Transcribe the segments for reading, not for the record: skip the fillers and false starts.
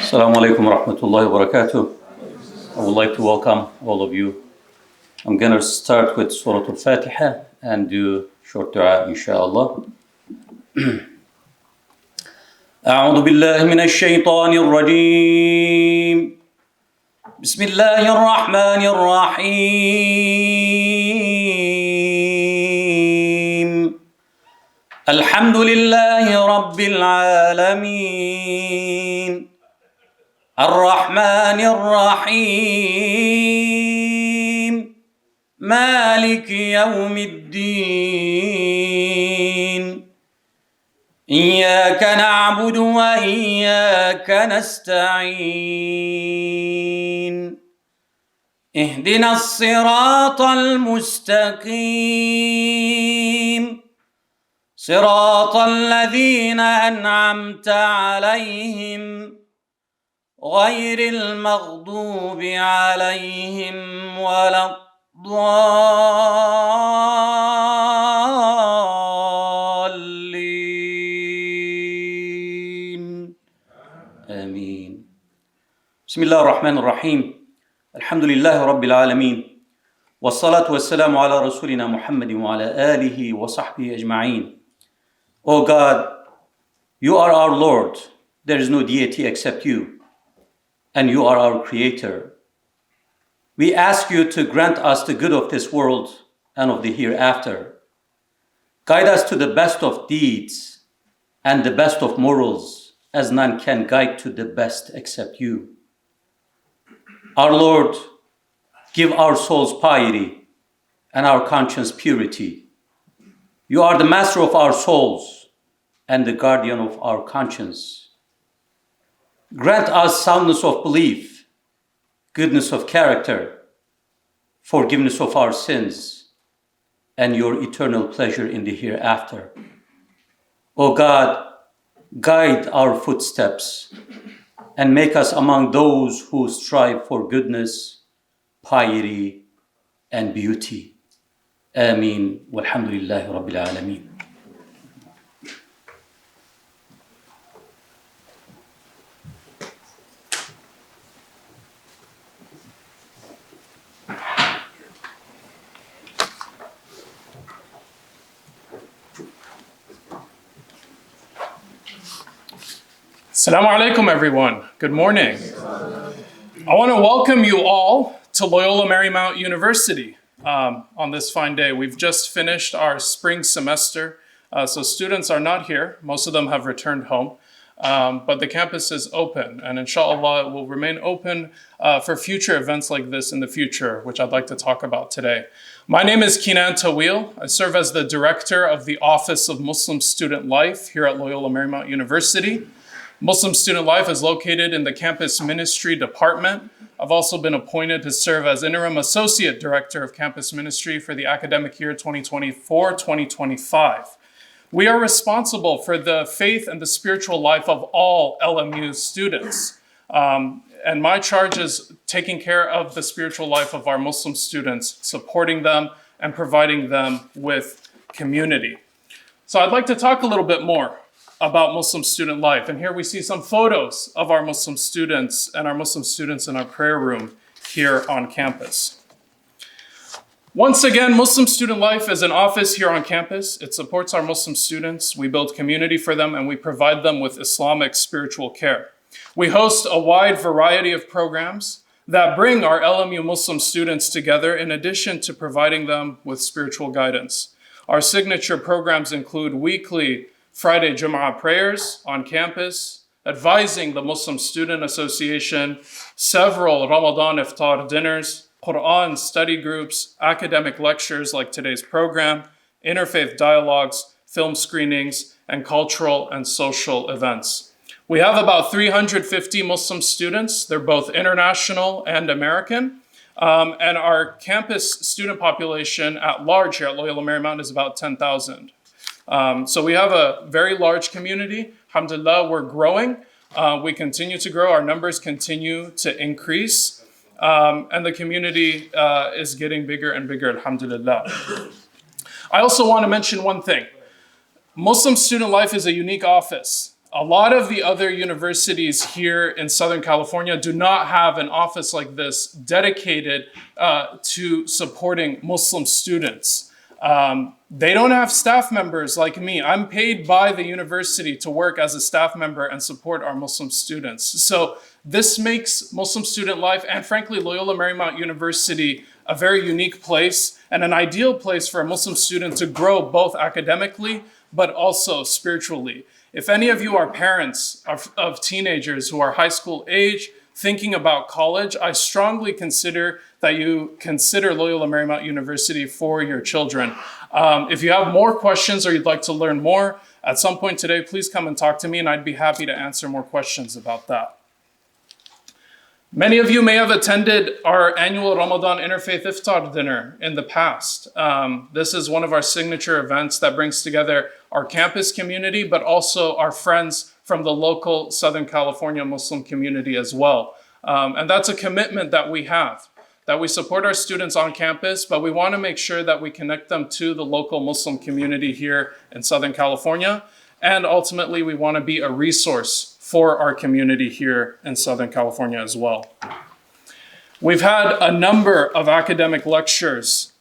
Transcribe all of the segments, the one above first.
Assalamu alaikum wa rahmatullahi wa barakatuh. I would like to welcome all of you. I'm going to start with Surah Al-Fatiha and do short dua, inshallah. أعوذ بالله من الشيطان الرجيم. بسم الله الرحمن الرحيم. الحمد لله رب العالمين. الرحمن الرحيم. مالك يوم الدين. إياك نعبد وإياك نستعين. اهدنا الصراط المستقيم. صراط الذين أنعمت عليهم غير المغضوب عليهم ولا الضالين. آمين. بسم الله الرحمن الرحيم. الحمد لله رب العالمين. والصلاة والسلام على رسولنا محمد وعلى آله وصحبه أجمعين. O God, you are our Lord. There is no deity except you, and you are our Creator. We ask you to grant us the good of this world and of the hereafter. Guide us to the best of deeds and the best of morals, as none can guide to the best except you. Our Lord, give our souls piety and our conscience purity. You are the master of our souls and the guardian of our conscience. Grant us soundness of belief, goodness of character, forgiveness of our sins, and your eternal pleasure in the hereafter. O God, guide our footsteps and make us among those who strive for goodness, piety, and beauty. Ameen. Walhamdulillahi Rabbil Alameen. Assalamu alaikum, everyone. Good morning. I want to welcome you all to Loyola Marymount University on this fine day. We've just finished our spring semester, so students are not here. Most of them have returned home, but the campus is open, and inshallah, it will remain open for future events like this in the future, which I'd like to talk about today. My name is Kinan Tawil. I serve as the director of the Office of Muslim Student Life here at Loyola Marymount University. Muslim Student Life is located in the Campus Ministry Department. I've also been appointed to serve as Interim Associate Director of Campus Ministry for the academic year 2024-2025. We are responsible for the faith and the spiritual life of all LMU students. And my charge is taking care of the spiritual life of our Muslim students, supporting them and providing them with community. So I'd like to talk a little bit more about Muslim student life. And here we see some photos of our Muslim students and our Muslim students in our prayer room here on campus. Once again, Muslim Student Life is an office here on campus. It supports our Muslim students. We build community for them, and we provide them with Islamic spiritual care. We host a wide variety of programs that bring our LMU Muslim students together in addition to providing them with spiritual guidance. Our signature programs include weekly Friday Jum'ah prayers on campus, advising the Muslim Student Association, several Ramadan iftar dinners, Quran study groups, academic lectures like today's program, interfaith dialogues, film screenings, and cultural and social events. We have about 350 Muslim students. They're both international and American. And our campus student population at large here at Loyola Marymount is about 10,000. So we have a very large community. Alhamdulillah, we're growing. We continue to grow. Our numbers continue to increase. And the community is getting bigger and bigger, alhamdulillah. I also want to mention one thing. Muslim Student Life is a unique office. A lot of the other universities here in Southern California do not have an office like this dedicated to supporting Muslim students. They don't have staff members like me. I'm paid by the university to work as a staff member and support our Muslim students. So this makes Muslim student life and frankly Loyola Marymount University a very unique place and an ideal place for a Muslim student to grow both academically but also spiritually. If any of you are parents of teenagers who are high school age, thinking about college, I strongly consider that you consider Loyola Marymount University for your children. If you have more questions or you'd like to learn more, at some point today, please come and talk to me and I'd be happy to answer more questions about that. Many of you may have attended our annual Ramadan Interfaith Iftar dinner in the past. This is one of our signature events that brings together our campus community, but also our friends from the local Southern California Muslim community as well. And that's a commitment that we have, that we support our students on campus, but we want to make sure that we connect them to the local Muslim community here in Southern California. And ultimately, we want to be a resource for our community here in Southern California as well. We've had a number of academic lectures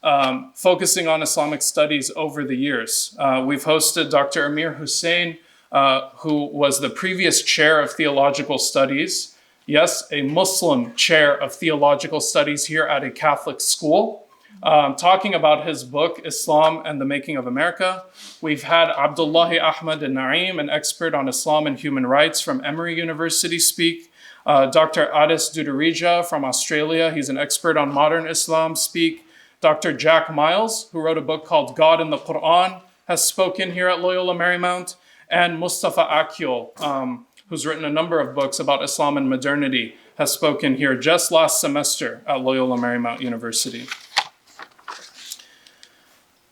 focusing on Islamic studies over the years. We've hosted Dr. Amir Hussein, who was the previous chair of theological studies. Yes, a Muslim chair of theological studies here at a Catholic school. Talking about his book, Islam and the Making of America. We've had Abdullahi Ahmad al-Naim, an expert on Islam and human rights from Emory University, speak. Dr. Addis Duderija from Australia, he's an expert on modern Islam, speak. Dr. Jack Miles, who wrote a book called God in the Quran, has spoken here at Loyola Marymount. And Mustafa Akyol, who's written a number of books about Islam and modernity, has spoken here just last semester at Loyola Marymount University.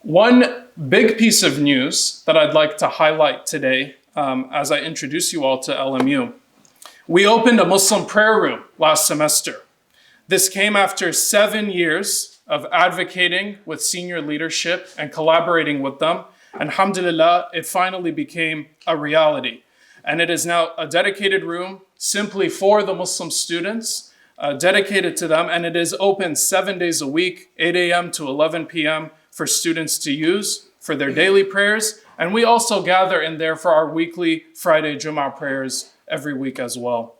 One big piece of news that I'd like to highlight today as I introduce you all to LMU. We opened a Muslim prayer room last semester. This came after 7 years of advocating with senior leadership and collaborating with them. And alhamdulillah, it finally became a reality. And it is now a dedicated room simply for the Muslim students, dedicated to them. And it is open 7 days a week, 8 a.m. to 11 p.m. for students to use for their daily prayers. And we also gather in there for our weekly Friday Jummah prayers every week as well.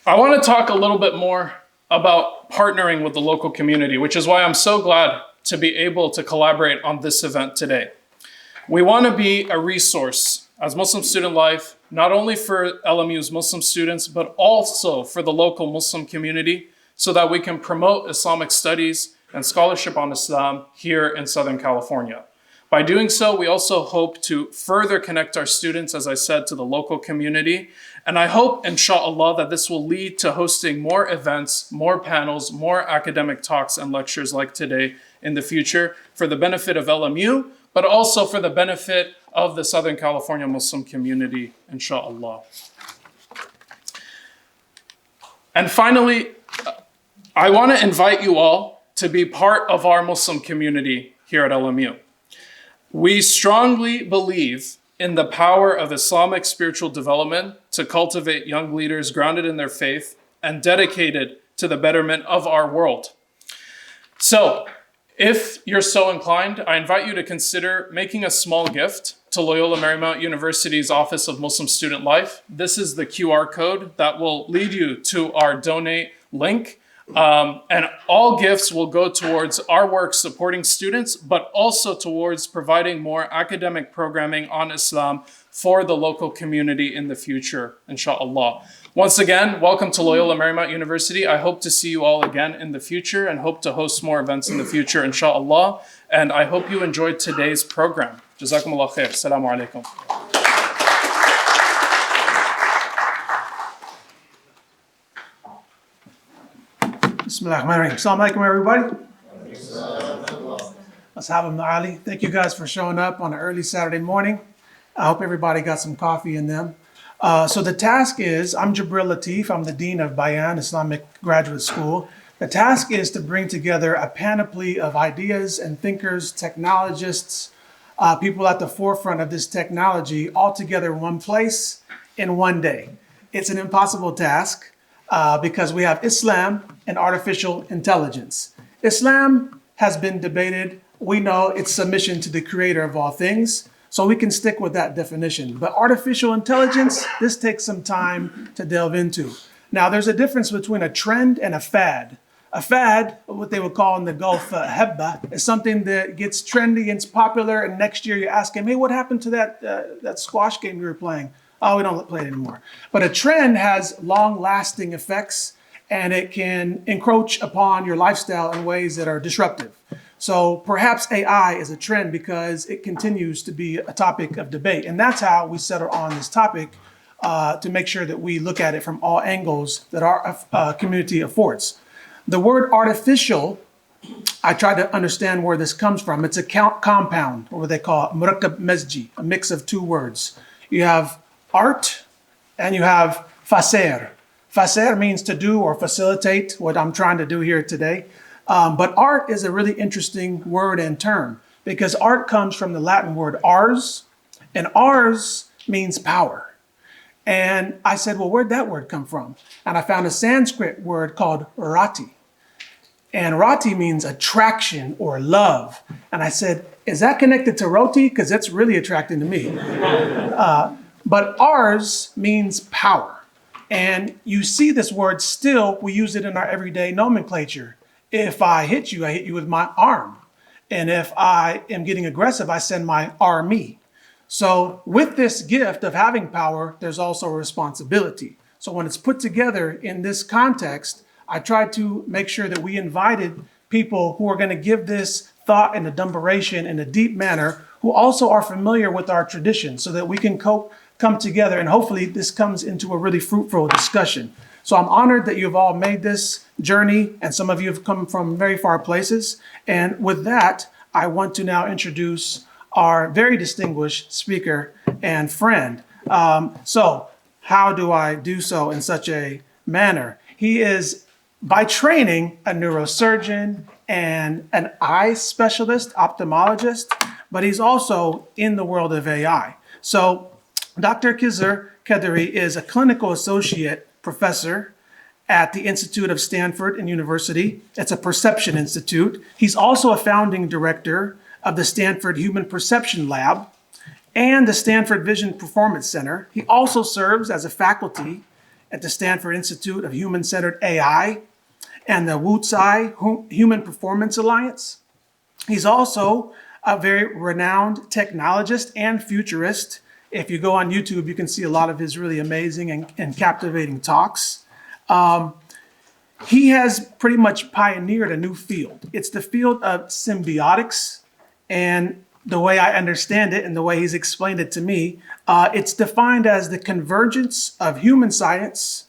I want to talk a little bit more about partnering with the local community, which is why I'm so glad to be able to collaborate on this event today. We want to be a resource as Muslim Student Life, not only for LMU's Muslim students, but also for the local Muslim community, so that we can promote Islamic studies and scholarship on Islam here in Southern California. By doing so, we also hope to further connect our students, as I said, to the local community. And I hope, inshallah, that this will lead to hosting more events, more panels, more academic talks and lectures like today in the future for the benefit of LMU, but also for the benefit of the Southern California Muslim community, inshallah. And finally, I want to invite you all to be part of our Muslim community here at LMU. We strongly believe in the power of Islamic spiritual development to cultivate young leaders grounded in their faith and dedicated to the betterment of our world. So, if you're so inclined, I invite you to consider making a small gift to Loyola Marymount University's Office of Muslim Student Life. This is the QR code that will lead you to our donate link. And all gifts will go towards our work supporting students, but also towards providing more academic programming on Islam for the local community in the future, inshallah. Once again, welcome to Loyola Marymount University. I hope to see you all again in the future and hope to host more events in the future, inshallah. And I hope you enjoyed today's program. Jazakumullah khair. Assalamu alaikum. Bismillahirrahmanirrahim. Assalamu alaikum, everybody. Ashab Ali. Thank you guys for showing up on an early Saturday morning. I hope everybody got some coffee in them. So the task is, I'm Jabril Latif. I'm the Dean of Bayan Islamic Graduate School. The task is to bring together a panoply of ideas and thinkers, technologists, people at the forefront of this technology all together in one place in one day. It's an impossible task because we have Islam and artificial intelligence. Islam has been debated. We know it's submission to the creator of all things, so we can stick with that definition. But artificial intelligence, this takes some time to delve into. Now, there's a difference between a trend and a fad. A fad, what they would call in the Gulf hebba, is something that gets trendy and it's popular, and next year you ask him, hey, what happened to that squash game you were playing? Oh, we don't play it anymore. But a trend has long-lasting effects, and it can encroach upon your lifestyle in ways that are disruptive. So perhaps AI is a trend because it continues to be a topic of debate. And that's how we settle on this topic to make sure that we look at it from all angles that our community affords. The word artificial, I tried to understand where this comes from. It's a compound, or what they call murakkab mezji, a mix of two words. You have art and you have faser. Faser means to do or facilitate, what I'm trying to do here today. But art is a really interesting word and term because art comes from the Latin word ars, and ars means power. And I said, well, where'd that word come from? And I found a Sanskrit word called rati. And rati means attraction or love. And I said, is that connected to roti? Because it's really attracting to me. But ars means power. And you see this word still, we use it in our everyday nomenclature. If I hit you with my arm. And if I am getting aggressive, I send my army. So with this gift of having power, there's also a responsibility. So when it's put together in this context, I tried to make sure that we invited people who are going to give this thought and deliberation in a deep manner, who also are familiar with our tradition, so that we can come together, and hopefully this comes into a really fruitful discussion. So I'm honored that you've all made this journey, and some of you have come from very far places. And with that, I want to now introduce our very distinguished speaker and friend. So how do I do so in such a manner? He is, by training, a neurosurgeon and an eye specialist, ophthalmologist, but he's also in the world of AI. So Dr. Khizr Kederi is a clinical associate professor at the Institute of Stanford and University. It's a perception institute. He's also a founding director of the Stanford Human Perception Lab and the Stanford Vision Performance Center. He also serves as a faculty at the Stanford Institute of Human-Centered AI and the WUTSI Human Performance Alliance. He's also a very renowned technologist and futurist. If you go on YouTube, you can see a lot of his really amazing and captivating talks. He has pretty much pioneered a new field. It's the field of symbiotics. And the way I understand it and the way he's explained it to me, it's defined as the convergence of human science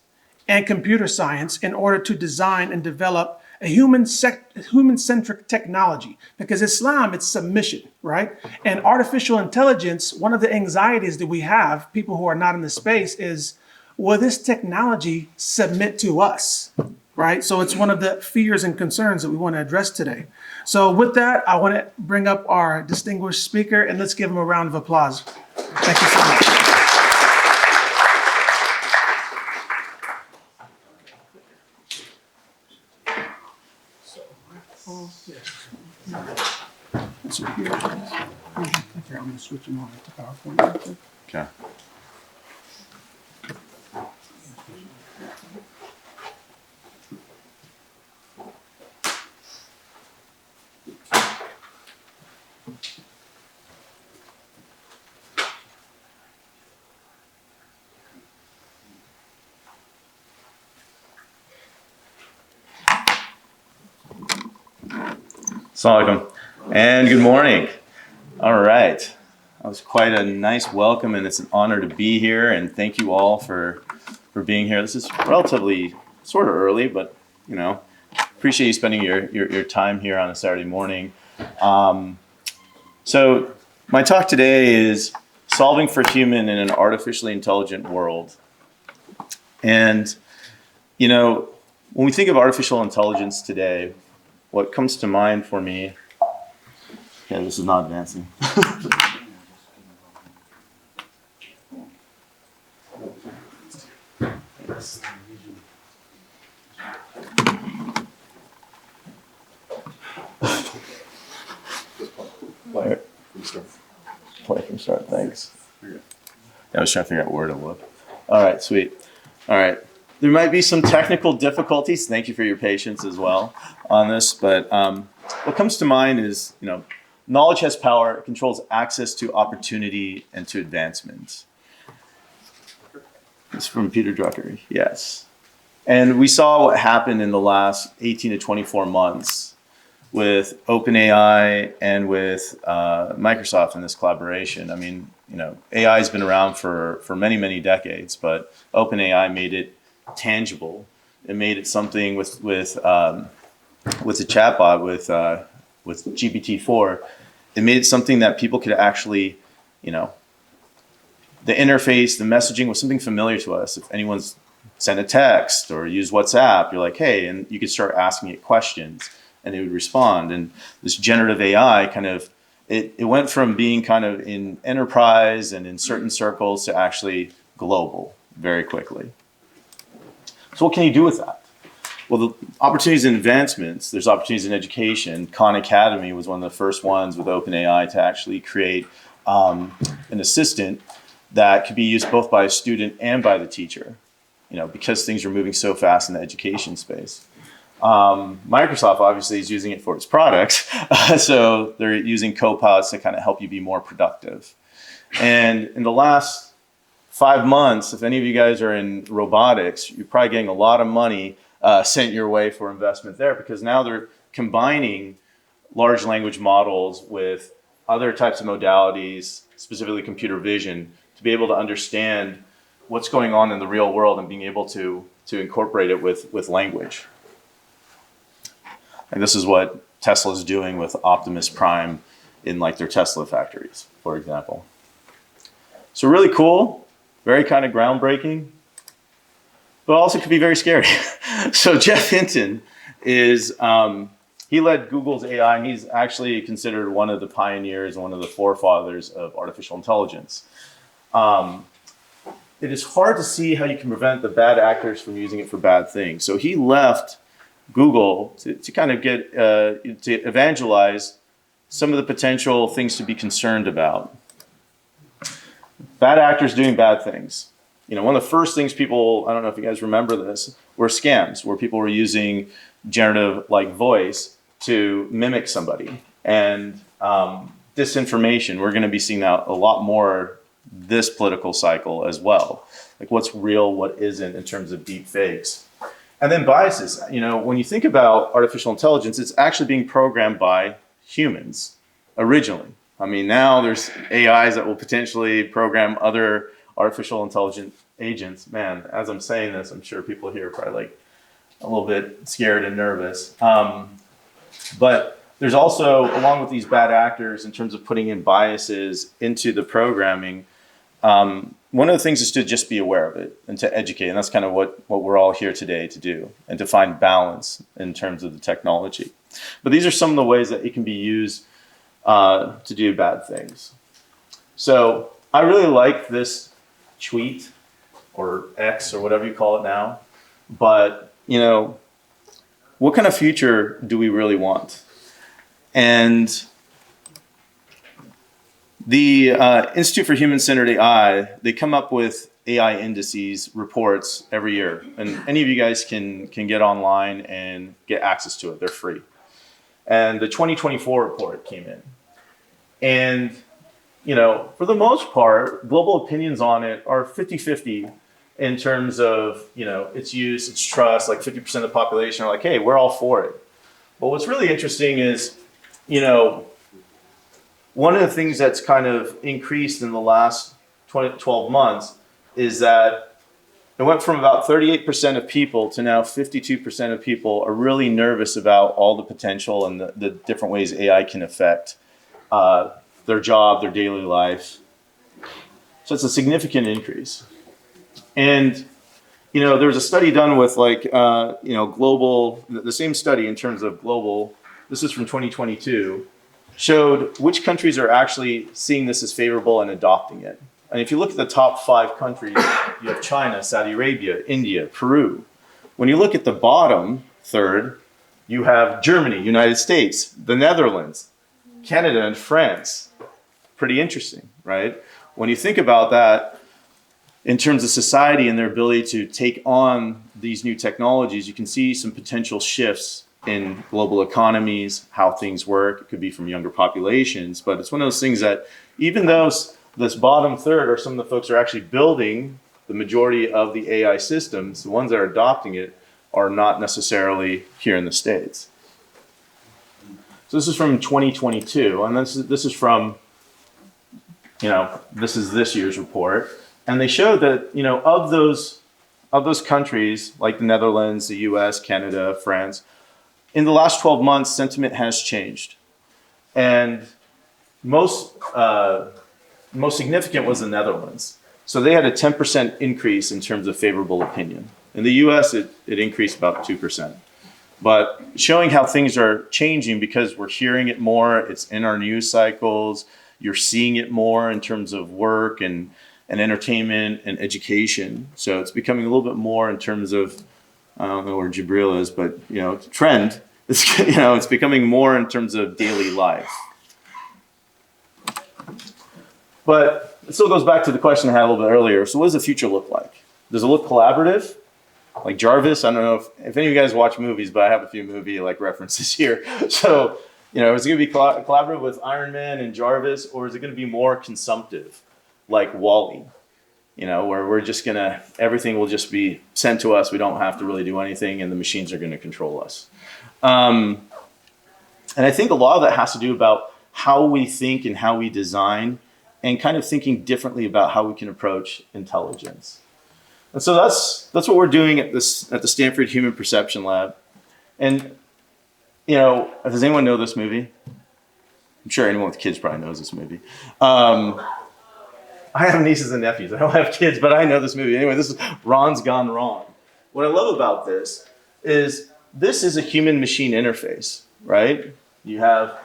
and computer science in order to design and develop a human-centric technology. Because Islam, it's submission, right? And artificial intelligence, one of the anxieties that we have, people who are not in the space, is, will this technology submit to us, right? So it's one of the fears and concerns that we want to address today. So with that, I want to bring up our distinguished speaker, and let's give him a round of applause. Thank you so much. So here, I'm going to switch them on to PowerPoint. Okay. Assalamu alaikum, and good morning. All right, that was quite a nice welcome, and it's an honor to be here, and thank you all for being here. This is relatively sort of early, but you know, appreciate you spending your time here on a Saturday morning. So my talk today is solving for human in an artificially intelligent world. And you know, when we think of artificial intelligence today, what comes to mind for me, okay, this is not advancing. Play from start, thanks. I was trying to figure out where to look. All right, sweet. All right. There might be some technical difficulties. Thank you for your patience as well on this. But what comes to mind is, knowledge has power. It controls access to opportunity and to advancement. It's from Peter Drucker. Yes. And we saw what happened in the last 18 to 24 months with OpenAI and with Microsoft in this collaboration. I mean, AI has been around for many, many decades, but OpenAI made it tangible. It made it something with the chatbot with GPT-4. It made it something that people could actually, the interface, the messaging was something familiar to us. If anyone's sent a text or used WhatsApp, you're like, hey, and you could start asking it questions and it would respond. And this generative AI kind of, it went from being kind of in enterprise and in certain circles to actually global very quickly. So what can you do with that? Well, the opportunities and advancements, there's opportunities in education. Khan Academy was one of the first ones with OpenAI to actually create an assistant that could be used both by a student and by the teacher, because things are moving so fast in the education space. Microsoft obviously is using it for its products. So they're using copilots to kind of help you be more productive. And in the last 5 months, if any of you guys are in robotics, you're probably getting a lot of money sent your way for investment there, because now they're combining large language models with other types of modalities, specifically computer vision, to be able to understand what's going on in the real world and being able to incorporate it with language. And this is what Tesla is doing with Optimus Prime in like their Tesla factories, for example. So really cool, very kind of groundbreaking, but also could be very scary. So Jeff Hinton is, he led Google's AI, and he's actually considered one of the pioneers and one of the forefathers of artificial intelligence. It is hard to see how you can prevent the bad actors from using it for bad things. So he left Google to kind of get, to evangelize some of the potential things to be concerned about. Bad actors doing bad things. One of the first things people, I don't know if you guys remember this, were scams, where people were using generative like voice to mimic somebody. And disinformation, we're going to be seeing that a lot more this political cycle as well. Like what's real, what isn't in terms of deep fakes. And then biases. When you think about artificial intelligence, it's actually being programmed by humans originally. I mean, now there's AIs that will potentially program other artificial intelligent agents. Man, as I'm saying this, I'm sure people here are probably like a little bit scared and nervous. But there's also, along with these bad actors, in terms of putting in biases into the programming, one of the things is to just be aware of it and to educate. And that's kind of what we're all here today to do, and to find balance in terms of the technology. But these are some of the ways that it can be used to do bad things. So I really like this tweet, or X, or whatever you call it now. But, what kind of future do we really want? And the Institute for Human-Centered AI, they come up with AI indices reports every year. And any of you guys can get online and get access to it. They're free. And the 2024 report came in. And, for the most part, global opinions on it are 50-50 in terms of, its use, its trust. Like 50% of the population are like, hey, we're all for it. But what's really interesting is, one of the things that's kind of increased in the last 12 months is that it went from about 38% of people to now 52% of people are really nervous about all the potential and the different ways AI can affect their job, their daily life. So it's a significant increase. And, there was a study done with global, the same study in terms of global, this is from 2022, showed which countries are actually seeing this as favorable and adopting it. And if you look at the top 5 countries, you have China, Saudi Arabia, India, Peru. When you look at the bottom third, you have Germany, United States, the Netherlands, Canada, and France. Pretty interesting, right? When you think about that in terms of society and their ability to take on these new technologies, you can see some potential shifts in global economies, how things work. It could be from younger populations, but it's one of those things that even though this bottom third are some of the folks who are actually building the majority of the AI systems, the ones that are adopting it are not necessarily here in the States. So this is from 2022, and this is from, this is this year's report, and they showed that, of those countries like the Netherlands, the US, Canada, France, in the last 12 months, sentiment has changed. And most significant was the Netherlands. So they had a 10% increase in terms of favorable opinion. In the US, it increased about 2%. But showing how things are changing because we're hearing it more, it's in our news cycles, you're seeing it more in terms of work and entertainment and education. So it's becoming a little bit more in terms of, I don't know where Jibril is, but trend. It's becoming more in terms of daily life. But it still goes back to the question I had a little bit earlier. So what does the future look like? Does it look collaborative? Like Jarvis, I don't know if any of you guys watch movies, but I have a few movie references here. So, is it going to be collaborative with Iron Man and Jarvis, or is it going to be more consumptive, like WALL-E? Where we're just everything will just be sent to us. We don't have to really do anything, and the machines are going to control us. And I think a lot of that has to do about how we think and how we design, and kind of thinking differently about how we can approach intelligence. And so that's what we're doing at the Stanford Human Perception Lab. And does anyone know this movie? I'm sure anyone with kids probably knows this movie. I have nieces and nephews. I don't have kids, but I know this movie. Anyway, this is Ron's Gone Wrong. What I love about this is a human-machine interface, right? You have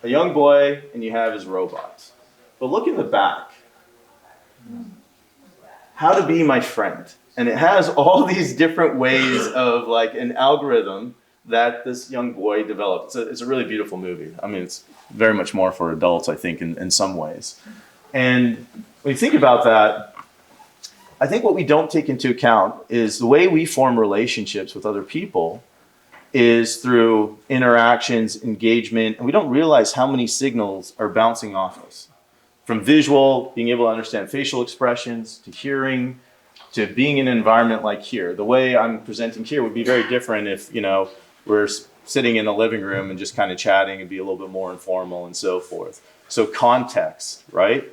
a young boy and you have his robot. But look in the back. How to be my friend. And it has all these different ways of an algorithm that this young boy developed. It's a really beautiful movie. I mean, it's very much more for adults, I think, in some ways. And when you think about that, I think what we don't take into account is the way we form relationships with other people is through interactions, engagement, and we don't realize how many signals are bouncing off us. From visual, being able to understand facial expressions, to hearing, to being in an environment like here. The way I'm presenting here would be very different if, we're sitting in the living room and just kind of chatting and be a little bit more informal and so forth. So context, right?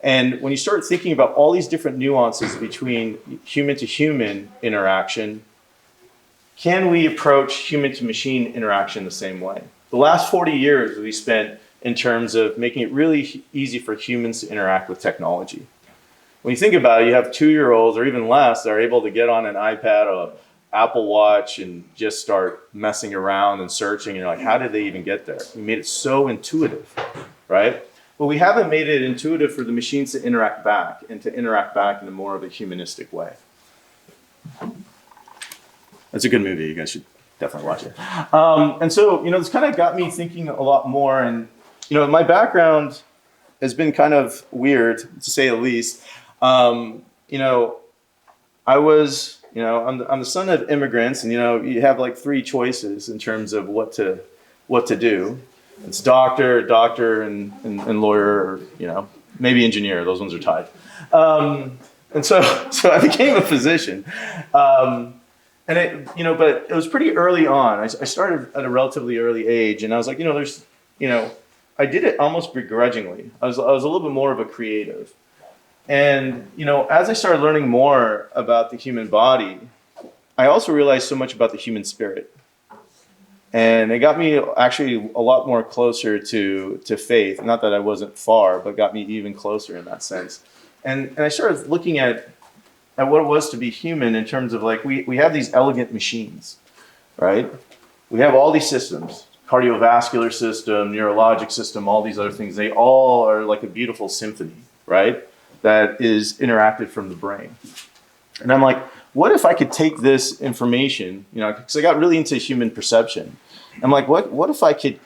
And when you start thinking about all these different nuances between human to human interaction, can we approach human to machine interaction the same way? The last 40 years we spent in terms of making it really easy for humans to interact with technology. When you think about it, you have 2-year-olds or even less that are able to get on an iPad or an Apple Watch and just start messing around and searching. And you're like, how did they even get there? We made it so intuitive, right? But we haven't made it intuitive for the machines to interact back and to interact back in a more of a humanistic way. It's a good movie. You guys should definitely watch it. And so, this kind of got me thinking a lot more. And, my background has been kind of weird, to say the least. I was, I'm the son of immigrants, and, you have 3 choices in terms of what to do. It's doctor, and lawyer, or, maybe engineer. Those ones are tied. And so I became a physician. But it was pretty early on. I started at a relatively early age, and I was like, I did it almost begrudgingly. I was a little bit more of a creative. And, as I started learning more about the human body, I also realized so much about the human spirit. And it got me actually a lot more closer to faith. Not that I wasn't far, but got me even closer in that sense. And I started looking at what it was to be human in terms of we have these elegant machines, right? We have all these systems, cardiovascular system, neurologic system, all these other things. They all are like a beautiful symphony, right? that is interacted from the brain. And I'm like, what if I could take this information, because I got really into human perception. I'm like, what if I could,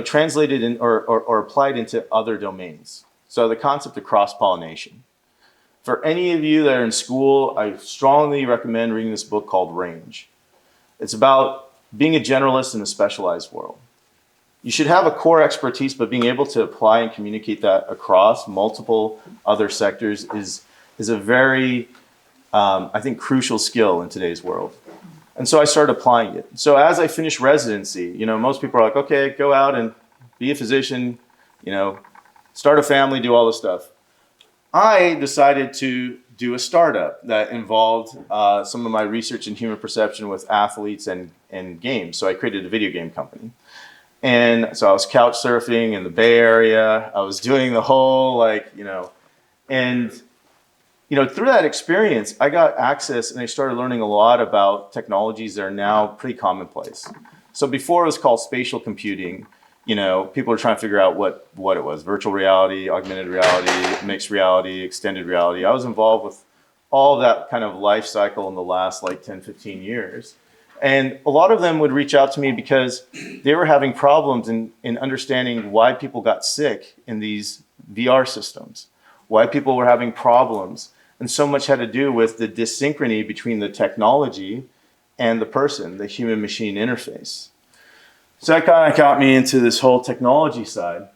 translate it in, or apply it into other domains? So the concept of cross-pollination. For any of you that are in school, I strongly recommend reading this book called Range. It's about being a generalist in a specialized world. You should have a core expertise, but being able to apply and communicate that across multiple other sectors is a very, I think, crucial skill in today's world. And so I started applying it. So as I finished residency, most people are like, okay, go out and be a physician, start a family, do all this stuff. I decided to do a startup that involved some of my research in human perception with athletes and games. So I created a video game company. And so I was couch surfing in the Bay Area. I was doing the whole and through that experience, I got access and I started learning a lot about technologies that are now pretty commonplace. So before it was called spatial computing, people were trying to figure out what it was: virtual reality, augmented reality, mixed reality, extended reality. I was involved with all of that kind of life cycle in the last 10, 15 years. And a lot of them would reach out to me because they were having problems in understanding why people got sick in these VR systems, why people were having problems. And so much had to do with the dyssynchrony between the technology and the person, the human-machine interface. So that kind of got me into this whole technology side.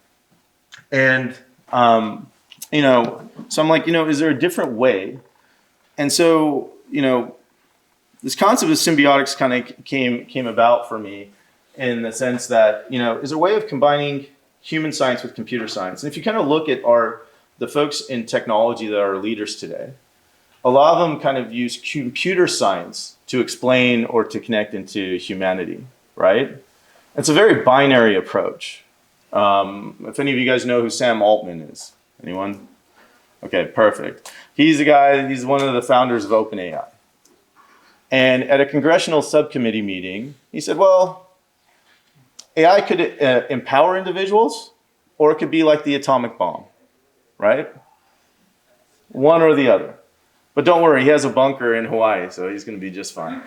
And, so I'm like, is there a different way? And so, this concept of symbiotics kind of came about for me in the sense that, is a way of combining human science with computer science. And if you kind of look at the folks in technology that are leaders today, a lot of them kind of use computer science to explain or to connect into humanity, right? It's a very binary approach. If any of you guys know who Sam Altman is, anyone? Okay, perfect. He's one of the founders of OpenAI. And at a congressional subcommittee meeting, he said, well, AI could empower individuals, or it could be like the atomic bomb, right? One or the other. But don't worry, he has a bunker in Hawaii, so he's going to be just fine.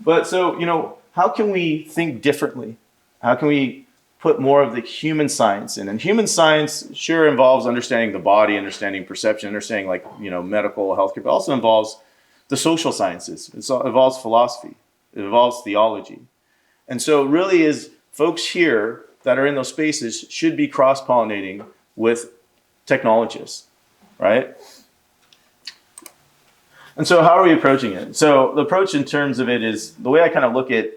But so, how can we think differently? How can we put more of the human science in? And human science sure involves understanding the body, understanding perception, understanding medical, healthcare, but also involves the social sciences. It involves philosophy. It involves theology. And so it really is folks here that are in those spaces should be cross-pollinating with technologists, right? And so how are we approaching it? So the approach in terms of it is, the way I kind of look at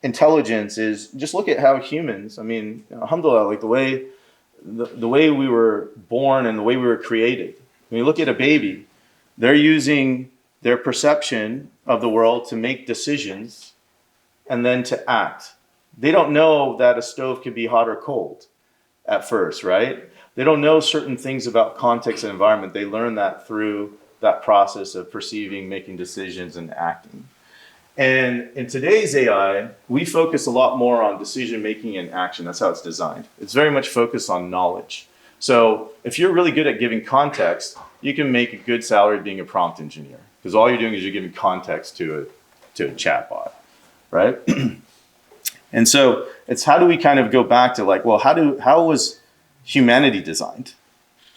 intelligence is just look at how humans, alhamdulillah, the way we were born and the way we were created. When you look at a baby, they're using their perception of the world to make decisions and then to act. They don't know that a stove could be hot or cold at first, right? They don't know certain things about context and environment. They learn that through that process of perceiving, making decisions, and acting. And in today's AI, we focus a lot more on decision making and action. That's how it's designed. It's very much focused on knowledge. So if you're really good at giving context, you can make a good salary being a prompt engineer, because all you're doing is you're giving context to a chatbot, right? And so it's how do we kind of go back to how was humanity designed?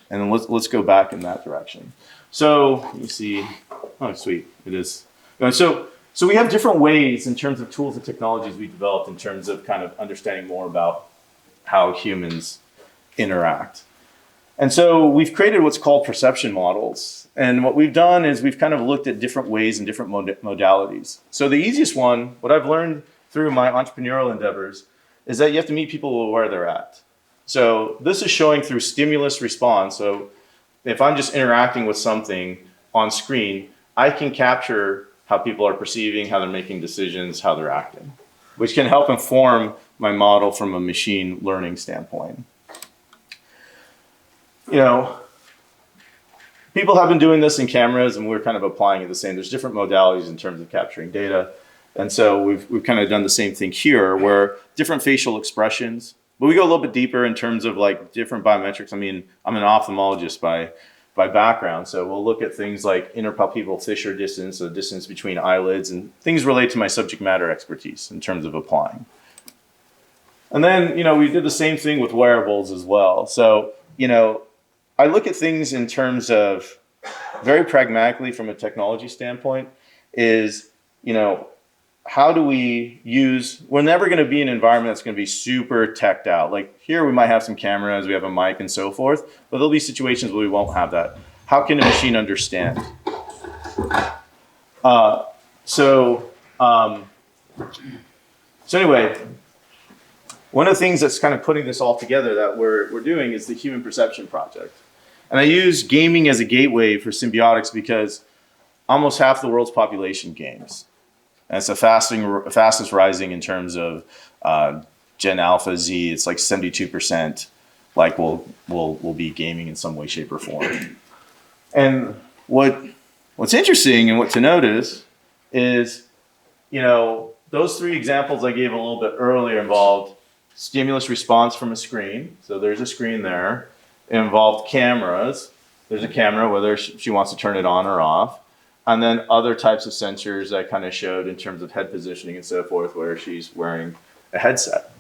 And then let's go back in that direction. So you see, oh sweet, it is. So we have different ways in terms of tools and technologies we developed in terms of kind of understanding more about how humans interact. And so we've created what's called perception models. And what we've done is we've kind of looked at different ways and different modalities. So the easiest one, what I've learned through my entrepreneurial endeavors, is that you have to meet people where they're at. So this is showing through stimulus response. So if I'm just interacting with something on screen, I can capture how people are perceiving, how they're making decisions, how they're acting, which can help inform my model from a machine learning standpoint. People have been doing this in cameras, and we're kind of applying it the same. There's different modalities in terms of capturing data. And so we've kind of done the same thing here, where different facial expressions But we go a little bit deeper in terms of like different biometrics. I mean, I'm an ophthalmologist by background, so we'll look at things like interpalpebral fissure distance, the distance between eyelids, and things related to my subject matter expertise in terms of applying. And then, we did the same thing with wearables as well. So, I look at things in terms of very pragmatically from a technology standpoint is, how do we use, we're never going to be in an environment that's going to be super teched out. Like here we might have some cameras, we have a mic and so forth, but there'll be situations where we won't have that. How can a machine understand? So anyway, one of the things that's kind of putting this all together that we're doing is the Human Perception Project. And I use gaming as a gateway for symbiotics because almost half the world's population games. And it's the fastest rising in terms of Gen Alpha Z. It's like 72% like will be gaming in some way, shape, or form. And what's interesting and what to notice is, those three examples I gave a little bit earlier involved stimulus response from a screen. So there's a screen there. It involved cameras. There's a camera, whether she wants to turn it on or off. And then other types of sensors I kind of showed in terms of head positioning and so forth, where she's wearing a headset.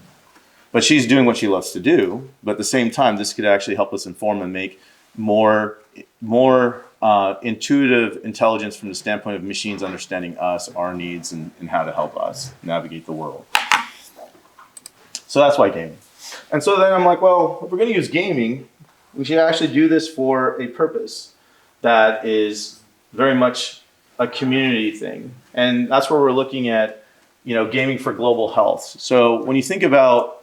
But she's doing what she loves to do. But at the same time, this could actually help us inform and make more intuitive intelligence from the standpoint of machines understanding us, our needs, and how to help us navigate the world. So that's why gaming. And so then I'm like, well, if we're going to use gaming, we should actually do this for a purpose that is very much a community thing. And that's where we're looking at, gaming for global health. So when you think about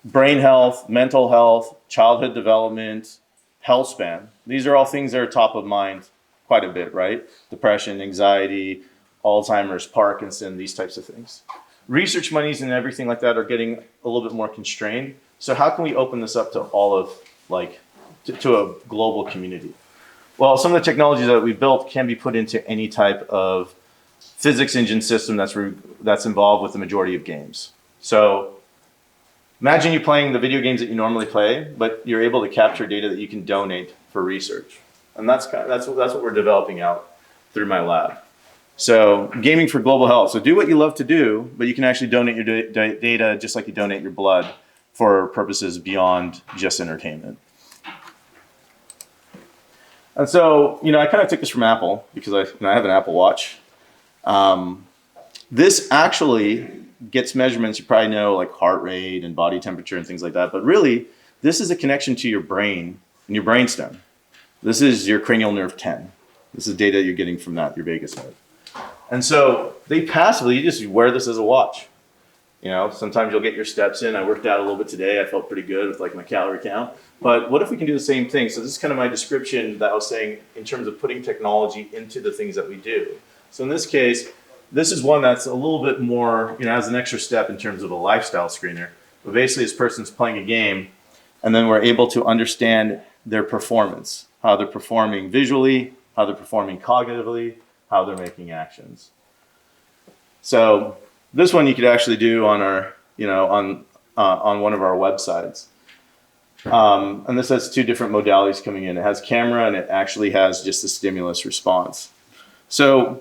brain health, mental health, childhood development, health span, these are all things that are top of mind quite a bit, right? Depression, anxiety, Alzheimer's, Parkinson, these types of things. Research monies and everything like that are getting a little bit more constrained. So how can we open this up to all of, to a global community? Well, some of the technologies that we built can be put into any type of physics engine system that's involved with the majority of games. So imagine you playing the video games that you normally play, but you're able to capture data that you can donate for research. And that's what we're developing out through my lab. So gaming for global health. So do what you love to do, but you can actually donate your data just like you donate your blood for purposes beyond just entertainment. And so, I kind of took this from Apple because I have an Apple Watch. This actually gets measurements, you probably know, like heart rate and body temperature and things like that. But really, this is a connection to your brain and your brainstem. This is your cranial nerve 10. This is data you're getting from that, your vagus nerve. And so you just wear this as a watch. Sometimes you'll get your steps in. I worked out a little bit today. I felt pretty good with my calorie count. But what if we can do the same thing? So this is kind of my description that I was saying in terms of putting technology into the things that we do. So in this case, this is one that's a little bit more, has an extra step in terms of a lifestyle screener. But basically this person's playing a game and then we're able to understand their performance, how they're performing visually, how they're performing cognitively, how they're making actions. So this one you could actually do on our, on one of our websites. And this has two different modalities coming in. It has camera and it actually has just the stimulus response. So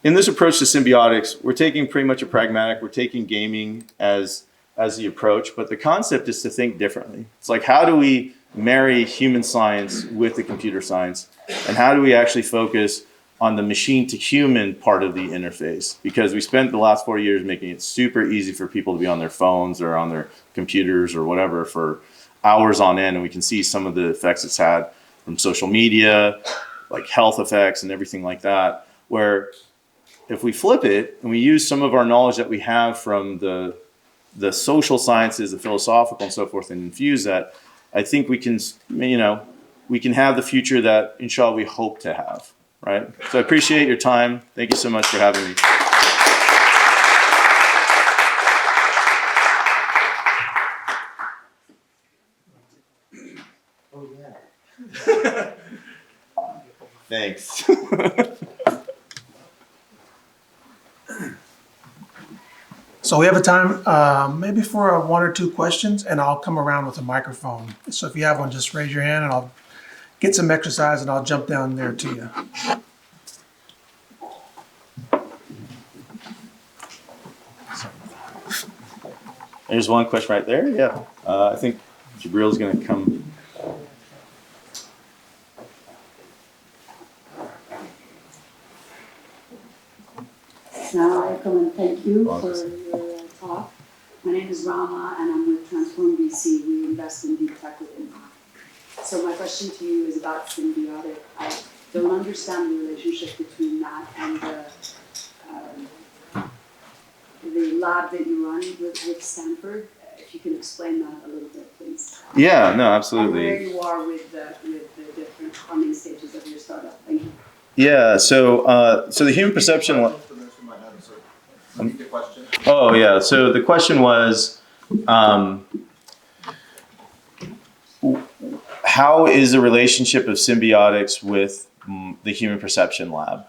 in this approach to symbiotics, we're taking pretty much a pragmatic, we're taking gaming as the approach, but the concept is to think differently. It's like, how do we marry human science with the computer science? And how do we actually focus on the machine to human part of the interface? Because we spent the last 4 years making it super easy for people to be on their phones or on their computers or whatever for hours on end. And we can see some of the effects it's had from social media, like health effects and everything like that, where if we flip it and we use some of our knowledge that we have from the social sciences, the philosophical and so forth, and infuse that, I think we can, we can have the future that, inshallah, we hope to have, right? So I appreciate your time. Thank you so much for having me. Oh, yeah. Thanks. So we have a time maybe for one or two questions, and I'll come around with a microphone. So if you have one, just raise your hand and I'll get some exercise and I'll jump down there to you. There's one question right there. Yeah. I think Jabril's going to come. Assalamu alaikum and thank you for your talk. My name is Rama and I'm with Transform VC. We invest in deep tech with impact. So my question to you is about symbiotic. I don't understand the relationship between that and the lab that you run with Stanford. If you can explain that a little bit, please. Yeah, no, And absolutely. where you are with the different funding stages of your startup. Thank you. Yeah, so the human perception. Oh yeah, so the question was, how is the relationship of symbiotics with the human perception lab?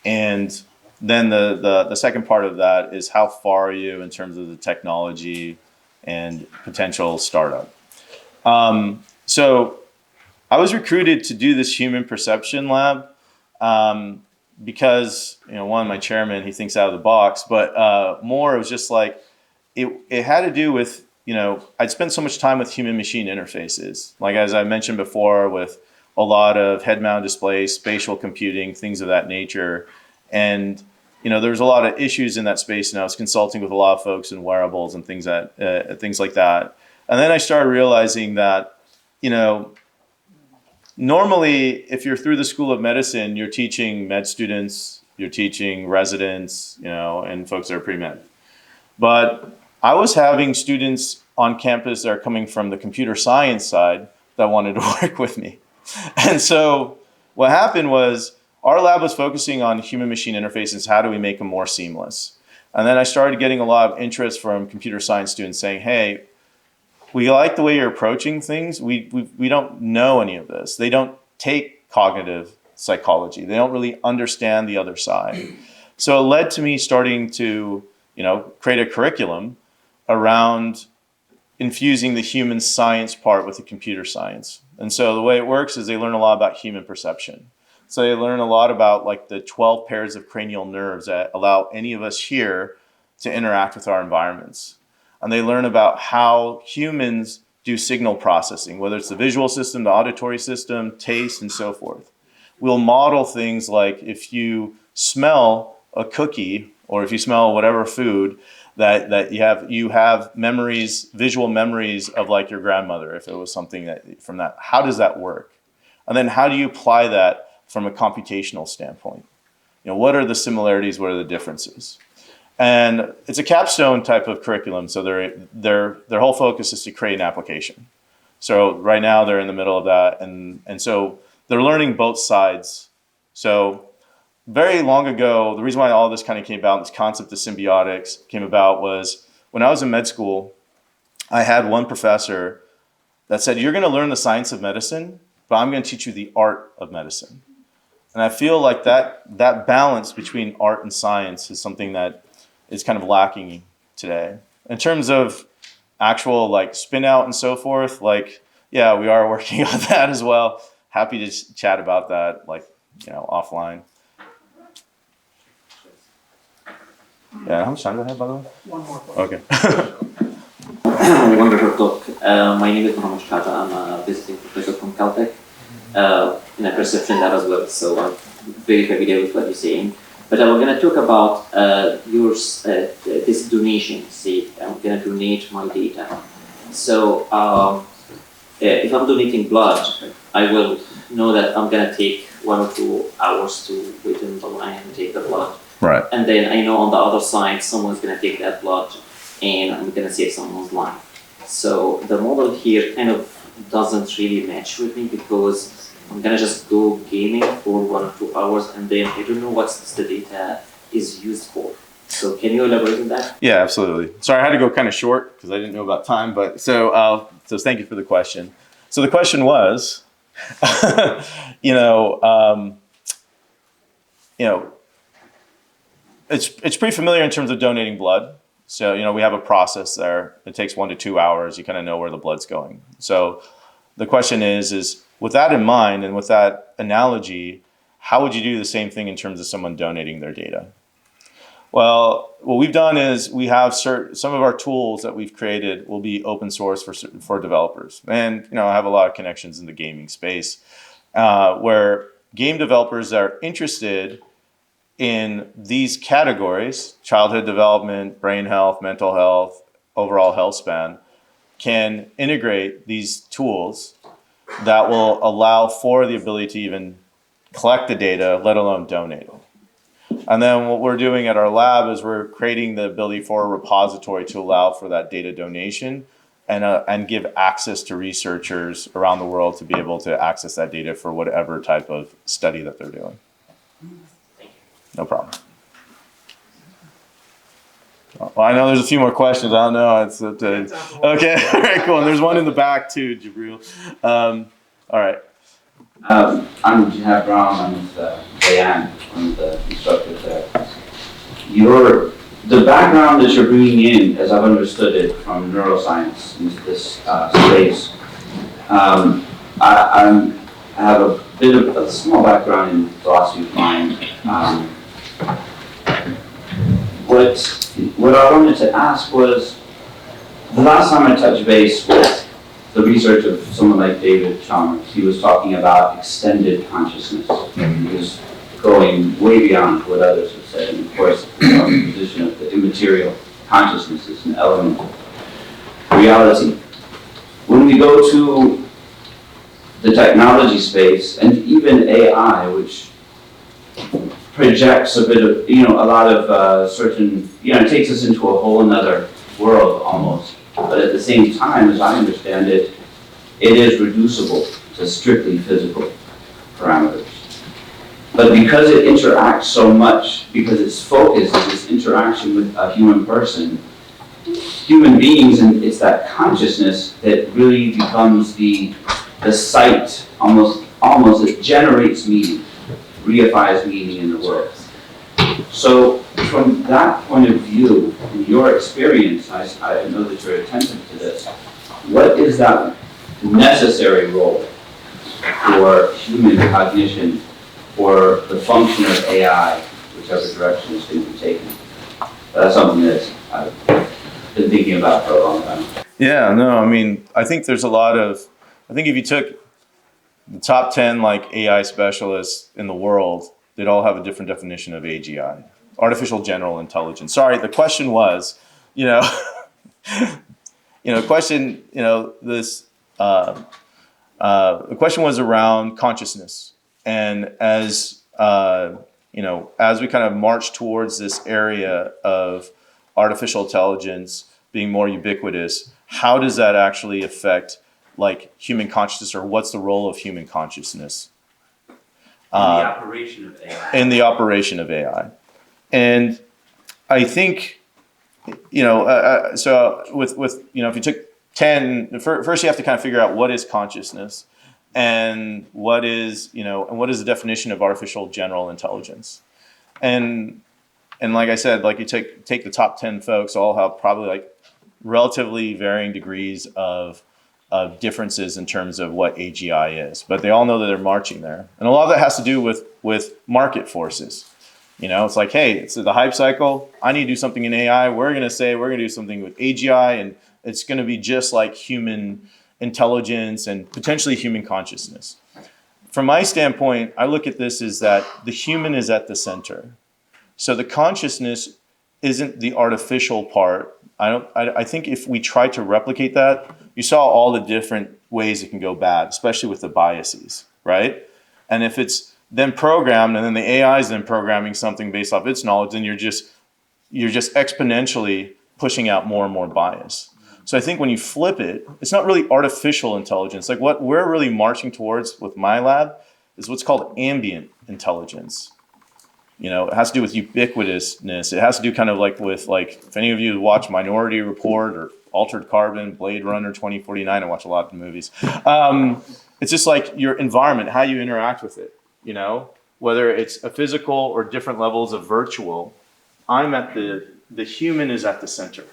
And then the second part of that is how far are you in terms of the technology and potential startup? So I was recruited to do this human perception lab because, one, my chairman, he thinks out of the box, but more it was just like, it had to do with, I'd spent so much time with human-machine interfaces. Like, as I mentioned before, with a lot of head-mount displays, spatial computing, things of that nature. And, there's a lot of issues in that space, and I was consulting with a lot of folks in wearables and things like that. And then I started realizing that, normally, if you're through the School of Medicine, you're teaching med students, you're teaching residents, and folks that are pre-med. But I was having students on campus that are coming from the computer science side that wanted to work with me. And so what happened was our lab was focusing on human-machine interfaces. How do we make them more seamless? And then I started getting a lot of interest from computer science students saying, hey, we like the way you're approaching things. We don't know any of this. They don't take cognitive psychology. They don't really understand the other side. So it led to me starting to, create a curriculum around infusing the human science part with the computer science. And so the way it works is they learn a lot about human perception. So they learn a lot about like the 12 pairs of cranial nerves that allow any of us here to interact with our environments. And they learn about how humans do signal processing, whether it's the visual system, the auditory system, taste, and so forth. We'll model things like if you smell a cookie or if you smell whatever food, that you have memories, visual memories of like your grandmother, if it was something that from that. How does that work? And then how do you apply that from a computational standpoint? What are the similarities? What are the differences? And it's a capstone type of curriculum. So their whole focus is to create an application. So right now they're in the middle of that. And so they're learning both sides. So very long ago, the reason why all this kind of came about, this concept of symbiotics came about was when I was in med school, I had one professor that said, you're going to learn the science of medicine, but I'm going to teach you the art of medicine. And I feel like that balance between art and science is something that is kind of lacking today. In terms of actual like spin out and so forth, yeah, we are working on that as well. Happy to chat about that, offline. Yeah, how much time do I have, by the way? One more question. Okay. Wonderful talk. My name is Mohammed Shahada. I'm a visiting professor from Caltech in a perception lab as well. So I'm very familiar with what you're saying. But I'm going to talk about this donation. Say, I'm going to donate my data. So if I'm donating blood, I will know that I'm going to take 1 or 2 hours to wait in the line and take the blood. Right. And then I know on the other side, someone's going to take that blood and I'm going to save someone's life. So the model here kind of doesn't really match with me because I'm going to just go gaming for 1 or 2 hours and then I don't know what the data is used for. So can you elaborate on that? Yeah, absolutely. Sorry, I had to go kind of short because I didn't know about time, but so thank you for the question. So the question was, it's pretty familiar in terms of donating blood. So, we have a process there. It takes 1 to 2 hours. You kind of know where the blood's going. So the question is with that in mind and with that analogy, how would you do the same thing in terms of someone donating their data? Well, what we've done is we have some of our tools that we've created will be open source for developers. And, I have a lot of connections in the gaming space where game developers that are interested in these categories, childhood development, brain health, mental health, overall health span, can integrate these tools that will allow for the ability to even collect the data, let alone donate it. And then what we're doing at our lab is we're creating the ability for a repository to allow for that data donation and give access to researchers around the world to be able to access that data for whatever type of study that they're doing. No problem. Well, I know there's a few more questions. I don't know. Okay. All right, cool. And there's one in the back too, Jabril. All right. I'm Jihad Brown. I'm with Bayan, one of the instructors there. The background that you're bringing in, as I've understood it from neuroscience into this space, I have a bit of a small background in philosophy of mind. What I wanted to ask was, the last time I touched base with the research of someone like David Chalmers, he was talking about extended consciousness. He was going way beyond what others have said. And of course, the position of the immaterial consciousness is an element of reality. When we go to the technology space, and even AI, which projects a bit of, a lot of certain, it takes us into a whole another world almost. But at the same time, as I understand it, it is reducible to strictly physical parameters. But because it interacts so much, because its focus is its interaction with a human person, human beings, and it's that consciousness that really becomes the site, almost that generates meaning, reifies meaning in the world. So from that point of view, in your experience, I know that you're attentive to this, what is that necessary role for human cognition, for the function of AI, whichever direction it's going to be taken? That's something that I've been thinking about for a long time. Yeah, no, I think there's I think if you took the top 10 AI specialists in the world, they'd all have a different definition of AGI, artificial general intelligence. Sorry, the question was, the question was around consciousness, and as we kind of march towards this area of artificial intelligence being more ubiquitous, how does that actually affect human consciousness, or what's the role of human consciousness In the operation of AI. in the operation of AI? And I think, so with if you took 10, first you have to kind of figure out what is consciousness, and what is the definition of artificial general intelligence. And like I said, you take the top 10 folks, all have probably relatively varying degrees of differences in terms of what AGI is, but they all know that they're marching there. And a lot of that has to do with market forces. It's like, hey, it's the hype cycle. I need to do something in AI. We're going to say we're going to do something with AGI, and it's going to be just like human intelligence and potentially human consciousness. From my standpoint, I look at this as that the human is at the center. So the consciousness isn't the artificial part. I think if we try to replicate that, you saw all the different ways it can go bad, especially with the biases, right? And if it's then programmed, and then the AI is then programming something based off its knowledge, then you're just exponentially pushing out more and more bias. So I think when you flip it, it's not really artificial intelligence. What we're really marching towards with my lab is what's called ambient intelligence. It has to do with ubiquitousness. It has to do kind of with if any of you watch Minority Report or Altered Carbon, Blade Runner 2049, I watch a lot of movies. It's just your environment, how you interact with it, whether it's a physical or different levels of virtual. I'm at the the human is at the center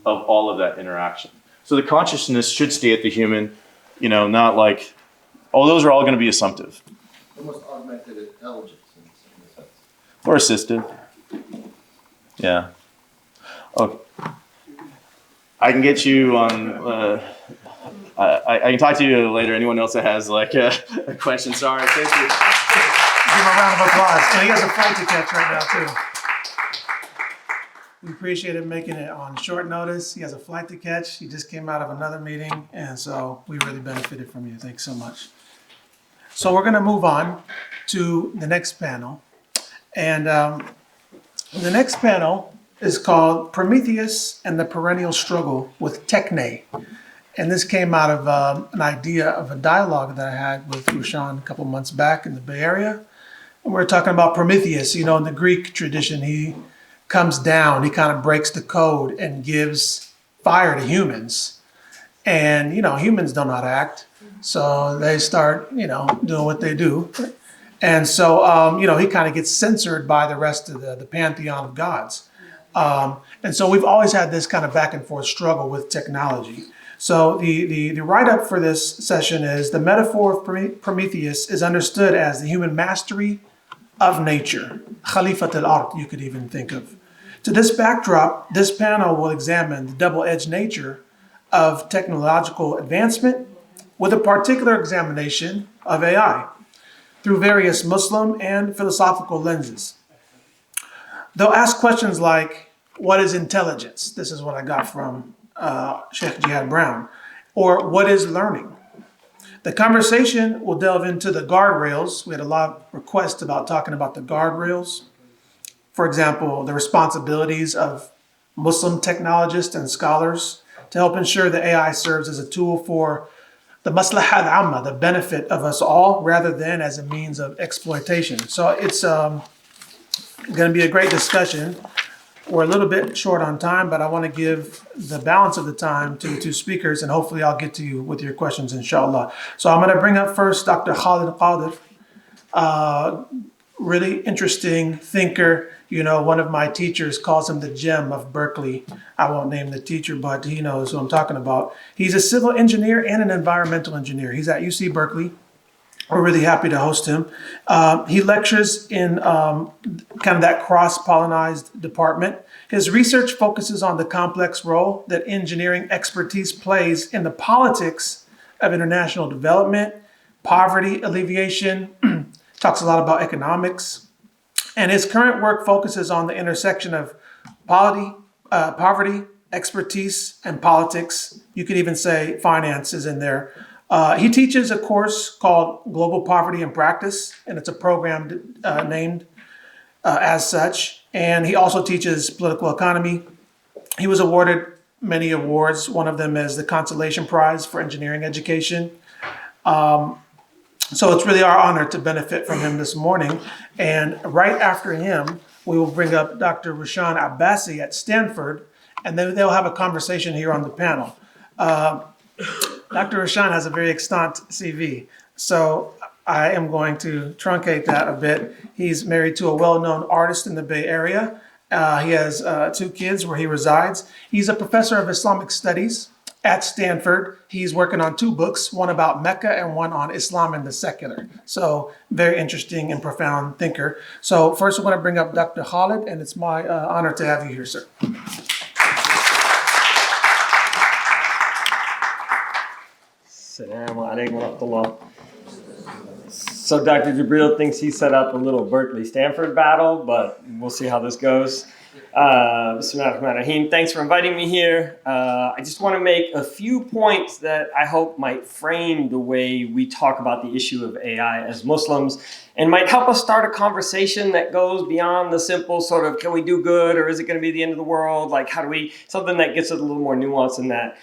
of all of that interaction. So the consciousness should stay at the human, not like, oh, those are all going to be assumptive. Almost augmented intelligence in a sense. Or assisted. Yeah. Okay. I can get you on, I can talk to you later. Anyone else that has like a question? Sorry. Thank you. Give him a round of applause. And he has a flight to catch right now, too. We appreciate him making it on short notice. He has a flight to catch. He just came out of another meeting, and so we really benefited from you. Thanks so much. So we're going to move on to the next panel. And the next panel is called Prometheus and the Perennial Struggle with Techne. And this came out of an idea of a dialogue that I had with Rushan a couple months back in the Bay Area. And we were talking about Prometheus. In the Greek tradition, he comes down, he kind of breaks the code and gives fire to humans. And, humans don't know how to act. So they start, doing what they do. And so, he kind of gets censored by the rest of the pantheon of gods. And so we've always had this kind of back and forth struggle with technology. So the write-up for this session is the metaphor of Prometheus is understood as the human mastery of nature. Khalifat al-Ard, you could even think of. To this backdrop, this panel will examine the double-edged nature of technological advancement with a particular examination of AI through various Muslim and philosophical lenses. They'll ask questions like, what is intelligence? This is what I got from Sheikh Jihad Brown. Or what is learning? The conversation will delve into the guardrails. We had a lot of requests about talking about the guardrails. For example, the responsibilities of Muslim technologists and scholars to help ensure that AI serves as a tool for the maslaha al-amma, the benefit of us all, rather than as a means of exploitation. So it's going to be a great discussion. We're a little bit short on time, but I want to give the balance of the time to the two speakers, and hopefully I'll get to you with your questions, inshallah. So I'm going to bring up first Dr. Khalid Qadir, really interesting thinker. One of my teachers calls him the gem of Berkeley. I won't name the teacher, but he knows who I'm talking about. He's a civil engineer and an environmental engineer. He's at UC Berkeley. We're really happy to host him. He lectures in kind of that cross-pollinized department. His research focuses on the complex role that engineering expertise plays in the politics of international development, poverty alleviation, talks a lot about economics. And his current work focuses on the intersection of poverty, expertise, and politics. You could even say finance is in there. He teaches a course called Global Poverty in Practice, and it's a program named as such. And he also teaches political economy. He was awarded many awards. One of them is the Consolation Prize for Engineering Education. So it's really our honor to benefit from him this morning. And right after him, we will bring up Dr. Rushan Abbasi at Stanford, and then they'll have a conversation here on the panel. Dr. Rushan has a very extant CV, so I am going to truncate that a bit. He's married to a well-known artist in the Bay Area. He has 2 kids where he resides. He's a professor of Islamic studies at Stanford. He's working on 2 books, one about Mecca and one on Islam and the secular. So very interesting and profound thinker. So first we're going to bring up Dr. Khalid, and it's my honor to have you here, sir. Assalamu alaikum wa rahmatullah. So Dr. Jibril thinks he set up a little Berkeley-Stanford battle, but we'll see how this goes. Bismillahirrahmanirrahim. Thanks for inviting me here. I just want to make a few points that I hope might frame the way we talk about the issue of AI as Muslims and might help us start a conversation that goes beyond the simple sort of, can we do good or is it going to be the end of the world? Like, something that gets a little more nuance than that.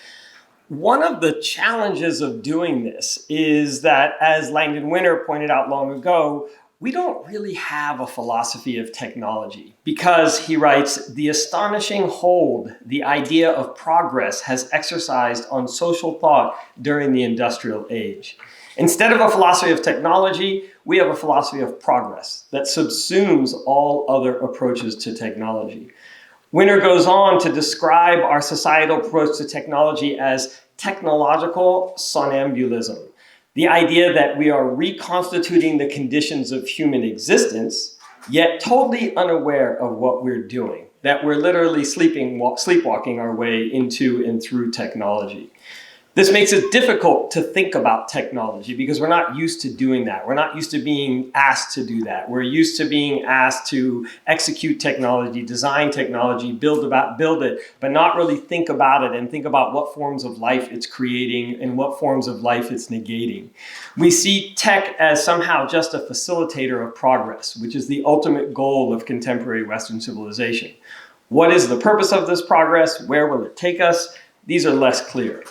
One of the challenges of doing this is that, as Langdon Winter pointed out long ago, we don't really have a philosophy of technology because, he writes, the astonishing hold the idea of progress has exercised on social thought during the industrial age. Instead of a philosophy of technology, we have a philosophy of progress that subsumes all other approaches to technology. Winter goes on to describe our societal approach to technology as technological somnambulism. The idea that we are reconstituting the conditions of human existence, yet totally unaware of what we're doing, that we're literally sleepwalking our way into and through technology. This makes it difficult to think about technology because we're not used to doing that. We're not used to being asked to do that. We're used to being asked to execute technology, design technology, build it, but not really think about it and think about what forms of life it's creating and what forms of life it's negating. We see tech as somehow just a facilitator of progress, which is the ultimate goal of contemporary Western civilization. What is the purpose of this progress? Where will it take us? These are less clear.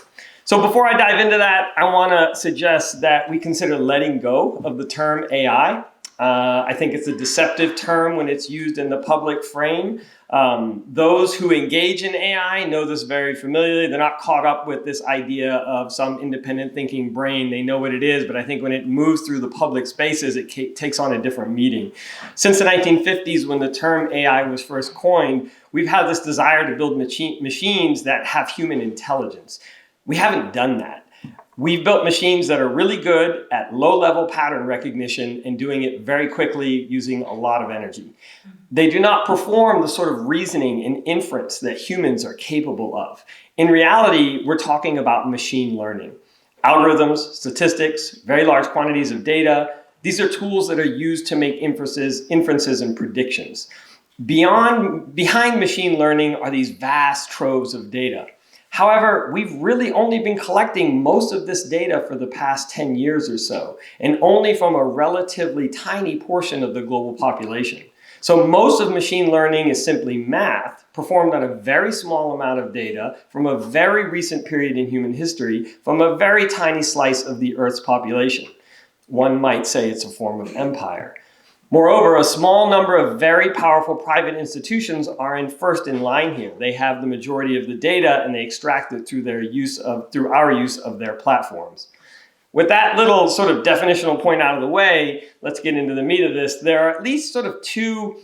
So before I dive into that, I want to suggest that we consider letting go of the term AI. I think it's a deceptive term when it's used in the public frame. Those who engage in AI know this very familiarly. They're not caught up with this idea of some independent thinking brain. They know what it is, but I think when it moves through the public spaces, it takes on a different meaning. Since the 1950s, when the term AI was first coined, we've had this desire to build machines that have human intelligence. We haven't done that. We've built machines that are really good at low-level pattern recognition and doing it very quickly using a lot of energy. They do not perform the sort of reasoning and inference that humans are capable of. In reality, we're talking about machine learning. Algorithms, statistics, very large quantities of data, these are tools that are used to make inferences and predictions. Behind machine learning are these vast troves of data. However, we've really only been collecting most of this data for the past 10 years or so, and only from a relatively tiny portion of the global population. So most of machine learning is simply math performed on a very small amount of data from a very recent period in human history from a very tiny slice of the Earth's population. One might say it's a form of empire. Moreover, a small number of very powerful private institutions are first in line here. They have the majority of the data and they extract it through our use of their platforms. With that little sort of definitional point out of the way, let's get into the meat of this. There are at least sort of two,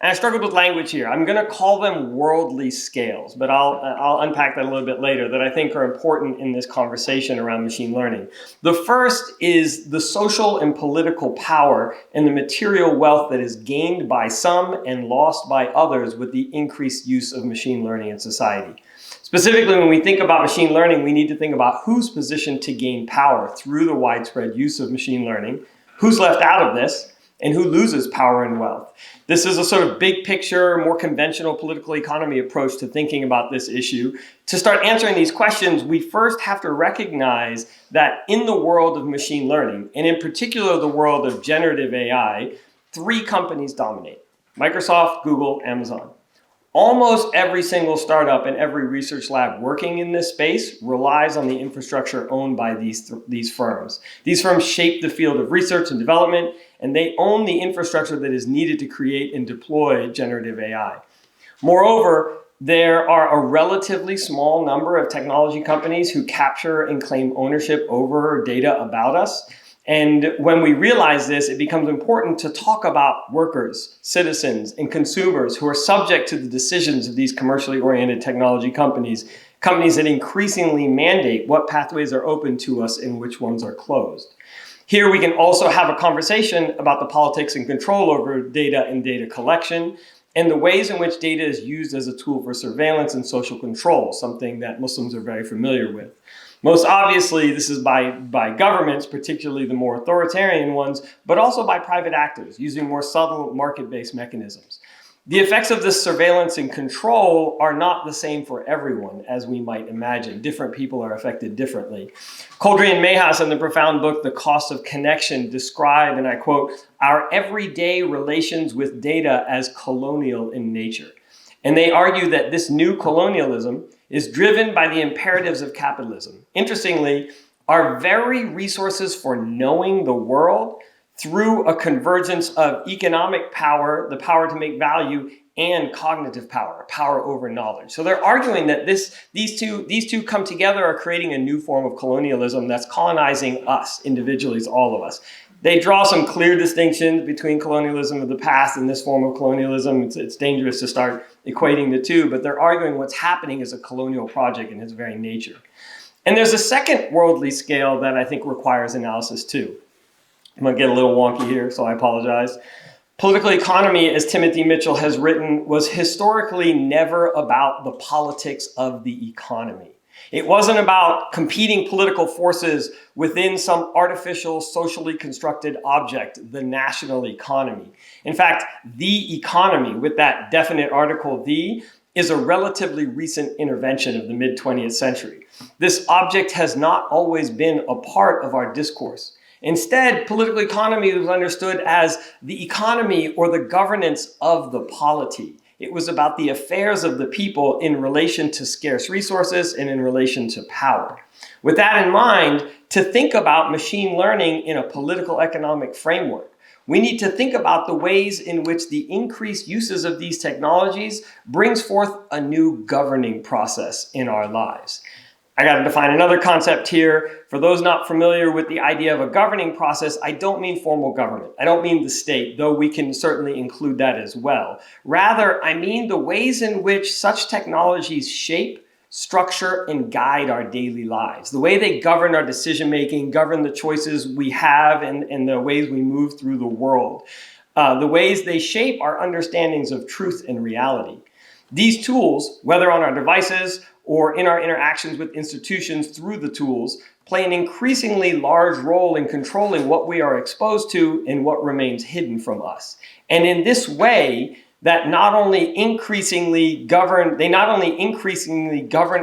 and I struggled with language here. I'm going to call them worldly scales, but I'll unpack that a little bit later, that I think are important in this conversation around machine learning. The first is the social and political power and the material wealth that is gained by some and lost by others with the increased use of machine learning in society. Specifically, when we think about machine learning, we need to think about who's positioned to gain power through the widespread use of machine learning, who's left out of this, and who loses power and wealth. This is a sort of big picture, more conventional political economy approach to thinking about this issue. To start answering these questions, we first have to recognize that in the world of machine learning, and in particular the world of generative AI, three companies dominate: Microsoft, Google, Amazon. Almost every single startup and every research lab working in this space relies on the infrastructure owned by these firms. These firms shape the field of research and development, and they own the infrastructure that is needed to create and deploy generative AI. Moreover, there are a relatively small number of technology companies who capture and claim ownership over data about us. And when we realize this, it becomes important to talk about workers, citizens, and consumers who are subject to the decisions of these commercially oriented technology companies that increasingly mandate what pathways are open to us and which ones are closed. Here we can also have a conversation about the politics and control over data and data collection, and the ways in which data is used as a tool for surveillance and social control, something that Muslims are very familiar with. Most obviously, this is by governments, particularly the more authoritarian ones, but also by private actors using more subtle market-based mechanisms. The effects of this surveillance and control are not the same for everyone, as we might imagine. Different people are affected differently. Coldry and Mayhouse in the profound book, The Cost of Connection, describe, and I quote, our everyday relations with data as colonial in nature. And they argue that this new colonialism is driven by the imperatives of capitalism. Interestingly, our very resources for knowing the world through a convergence of economic power, the power to make value, and cognitive power, power over knowledge. So they're arguing that these two come together are creating a new form of colonialism that's colonizing us, individuals, all of us. They draw some clear distinctions between colonialism of the past and this form of colonialism. It's dangerous to start equating the two, but they're arguing what's happening is a colonial project in its very nature. And there's a second worldly scale that I think requires analysis too. I'm going to get a little wonky here, so I apologize. Political economy, as Timothy Mitchell has written, was historically never about the politics of the economy. It wasn't about competing political forces within some artificial, socially constructed object, the national economy. In fact, the economy, with that definite article the, is a relatively recent intervention of the mid-20th century. This object has not always been a part of our discourse. Instead, political economy was understood as the economy or the governance of the polity. It was about the affairs of the people in relation to scarce resources and in relation to power. With that in mind, to think about machine learning in a political economic framework, we need to think about the ways in which the increased uses of these technologies brings forth a new governing process in our lives. I got to define another concept here. For those not familiar with the idea of a governing process, I don't mean formal government. I don't mean the state, though we can certainly include that as well. Rather, I mean the ways in which such technologies shape, structure, and guide our daily lives. The way they govern our decision-making, govern the choices we have, and the ways we move through the world. The ways they shape our understandings of truth and reality. These tools, whether on our devices or in our interactions with institutions through the tools, play an increasingly large role in controlling what we are exposed to and what remains hidden from us. And in this way, that not only increasingly govern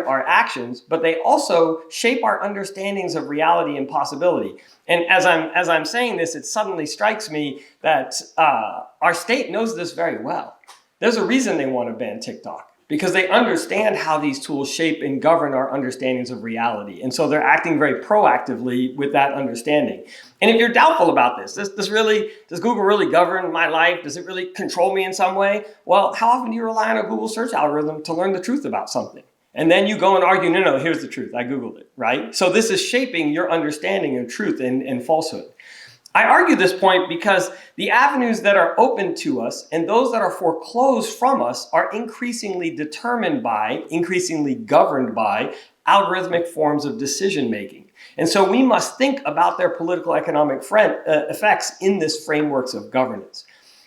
our actions, but they also shape our understandings of reality and possibility. And as I'm saying this, it suddenly strikes me that our state knows this very well. There's a reason they want to ban TikTok, because they understand how these tools shape and govern our understandings of reality. And so they're acting very proactively with that understanding. And if you're doubtful about this, does Google really govern my life? Does it really control me in some way? Well, how often do you rely on a Google search algorithm to learn the truth about something? And then you go and argue, no, here's the truth. I Googled it, right? So this is shaping your understanding of truth and falsehood. I argue this point because the avenues that are open to us and those that are foreclosed from us are increasingly governed by algorithmic forms of decision making. And so we must think about their political economic effects in this frameworks of governance.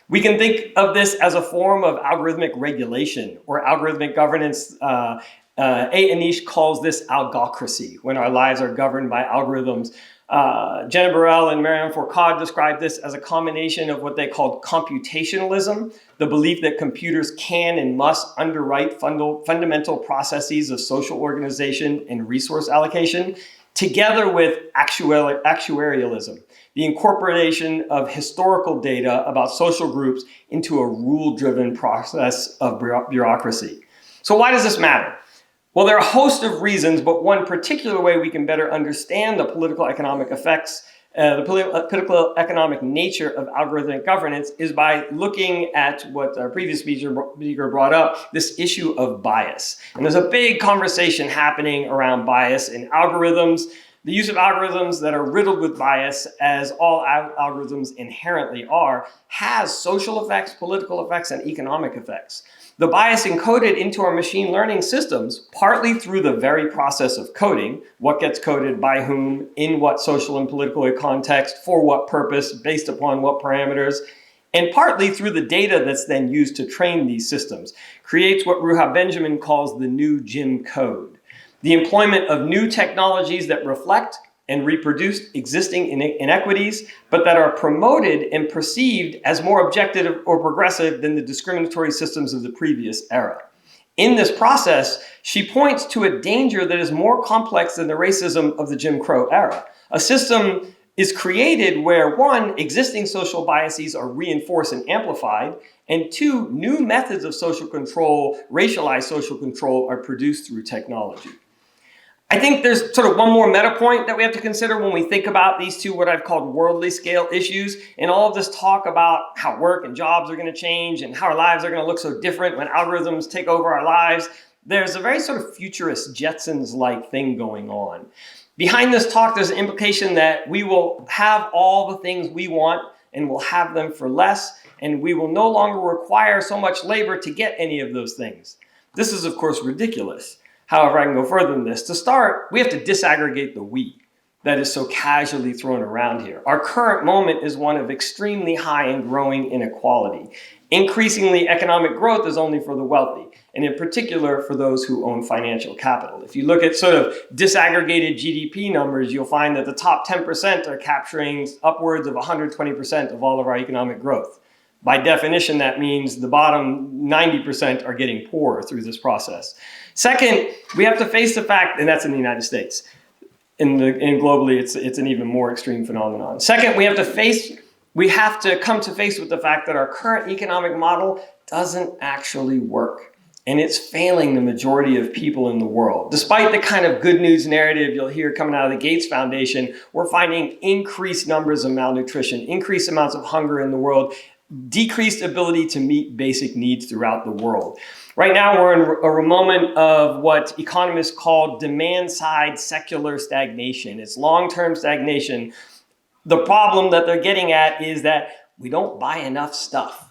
We can think of this as a form of algorithmic regulation or algorithmic governance. A. Anish calls this algocracy, when our lives are governed by algorithms. Jenna Burrell and Marianne Fourcade described this as a combination of what they called computationalism, the belief that computers can and must underwrite fundamental processes of social organization and resource allocation, together with actuarialism, the incorporation of historical data about social groups into a rule-driven process of bureaucracy. So why does this matter? Well, there are a host of reasons, but one particular way we can better understand the political economic effects, the political economic nature of algorithmic governance is by looking at what our previous speaker brought up, this issue of bias. And there's a big conversation happening around bias in algorithms. The use of algorithms that are riddled with bias, as all algorithms inherently are, has social effects, political effects, and economic effects. The bias encoded into our machine learning systems, partly through the very process of coding, what gets coded by whom, in what social and political context, for what purpose, based upon what parameters, and partly through the data that's then used to train these systems, creates what Ruha Benjamin calls the new Jim code. The employment of new technologies that reflect and reproduce existing inequities, but that are promoted and perceived as more objective or progressive than the discriminatory systems of the previous era. In this process, she points to a danger that is more complex than the racism of the Jim Crow era. A system is created where, one, existing social biases are reinforced and amplified, and two, new methods of social control, racialized social control, are produced through technology. I think there's sort of one more meta point that we have to consider when we think about these two, what I've called worldly scale issues, and all of this talk about how work and jobs are going to change and how our lives are going to look so different when algorithms take over our lives. There's a very sort of futurist Jetsons-like thing going on. Behind this talk, there's an implication that we will have all the things we want and we'll have them for less, and we will no longer require so much labor to get any of those things. This is, of course, ridiculous. However, I can go further than this. To start, we have to disaggregate the we that is so casually thrown around here. Our current moment is one of extremely high and growing inequality. Increasingly, economic growth is only for the wealthy, and in particular for those who own financial capital. If you look at sort of disaggregated GDP numbers, you'll find that the top 10% are capturing upwards of 120% of all of our economic growth. By definition, that means the bottom 90% are getting poorer through this process. Second, we have to face the fact, and that's in the United States. In globally, it's an even more extreme phenomenon. Second, we have to come to face with the fact that our current economic model doesn't actually work. And it's failing the majority of people in the world. Despite the kind of good news narrative you'll hear coming out of the Gates Foundation, we're finding increased numbers of malnutrition, increased amounts of hunger in the world, decreased ability to meet basic needs throughout the world. Right now, we're in a moment of what economists call demand-side secular stagnation. It's long-term stagnation. The problem that they're getting at is that we don't buy enough stuff.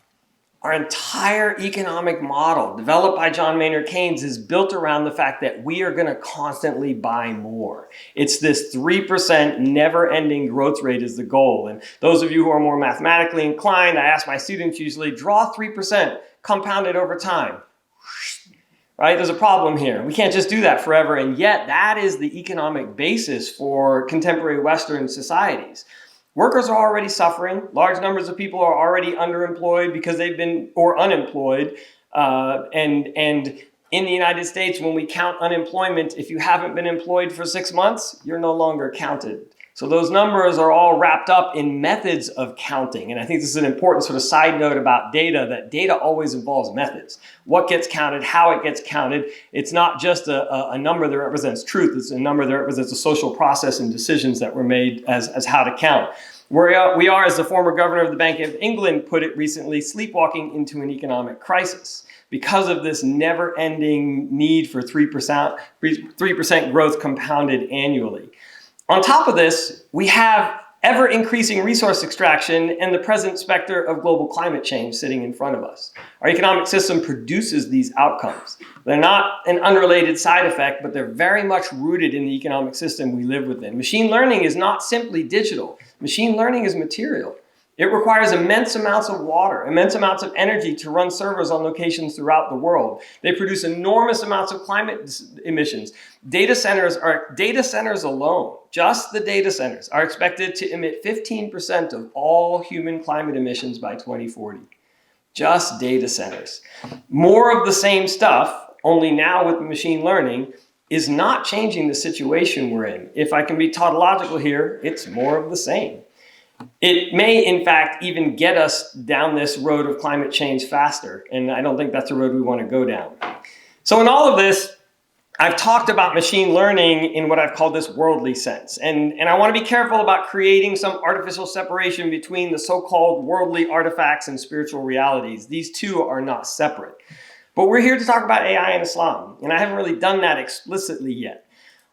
Our entire economic model, developed by John Maynard Keynes, is built around the fact that we are going to constantly buy more. It's this 3% never-ending growth rate is the goal. And those of you who are more mathematically inclined, I ask my students usually, draw 3% compounded over time. Right? There's a problem here. We can't just do that forever, and yet that is the economic basis for contemporary Western societies. Workers are already suffering. Large numbers of people are already underemployed because they've been, or unemployed. And in the United States, when we count unemployment, if you haven't been employed for 6 months, you're no longer counted. So those numbers are all wrapped up in methods of counting. And I think this is an important sort of side note about data, that data always involves methods. What gets counted, how it gets counted. It's not just a number that represents truth. It's a number that represents a social process and decisions that were made as how to count. We are, as the former governor of the Bank of England put it recently, sleepwalking into an economic crisis because of this never-ending need for 3% growth compounded annually. On top of this, we have ever-increasing resource extraction and the present specter of global climate change sitting in front of us. Our economic system produces these outcomes. They're not an unrelated side effect, but they're very much rooted in the economic system we live within. Machine learning is not simply digital. Machine learning is material. It requires immense amounts of water, immense amounts of energy to run servers on locations throughout the world. They produce enormous amounts of climate emissions. Data centers alone, just the data centers, are expected to emit 15% of all human climate emissions by 2040. Just data centers. More of the same stuff, only now with machine learning, is not changing the situation we're in. If I can be tautological here, it's more of the same. It may, in fact, even get us down this road of climate change faster, and I don't think that's a road we want to go down. So in all of this, I've talked about machine learning in what I've called this worldly sense, and I want to be careful about creating some artificial separation between the so-called worldly artifacts and spiritual realities. These two are not separate. But we're here to talk about AI and Islam, and I haven't really done that explicitly yet.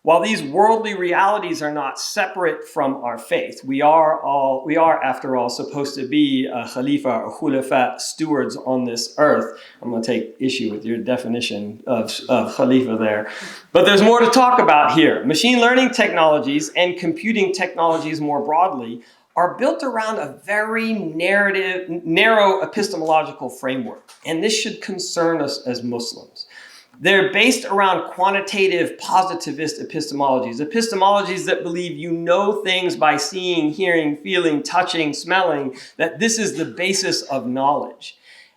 While these worldly realities are not separate from our faith, we are, after all, supposed to be a Khalifa or Khulafa stewards on this earth. I'm going to take issue with your definition of Khalifa there. But there's more to talk about here. Machine learning technologies and computing technologies more broadly are built around a very narrow epistemological framework. And this should concern us as Muslims. They're based around quantitative positivist epistemologies that believe you know things by seeing, hearing, feeling, touching, smelling, that this is the basis of knowledge.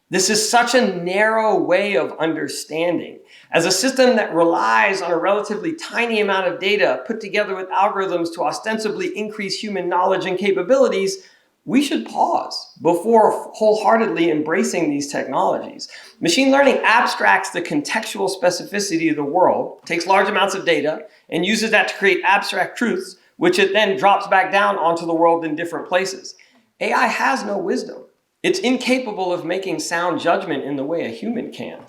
This is such a narrow way of understanding. As a system that relies on a relatively tiny amount of data put together with algorithms to ostensibly increase human knowledge and capabilities, we should pause before wholeheartedly embracing these technologies. Machine learning abstracts the contextual specificity of the world, takes large amounts of data, and uses that to create abstract truths, which it then drops back down onto the world in different places. AI has no wisdom. It's incapable of making sound judgment in the way a human can.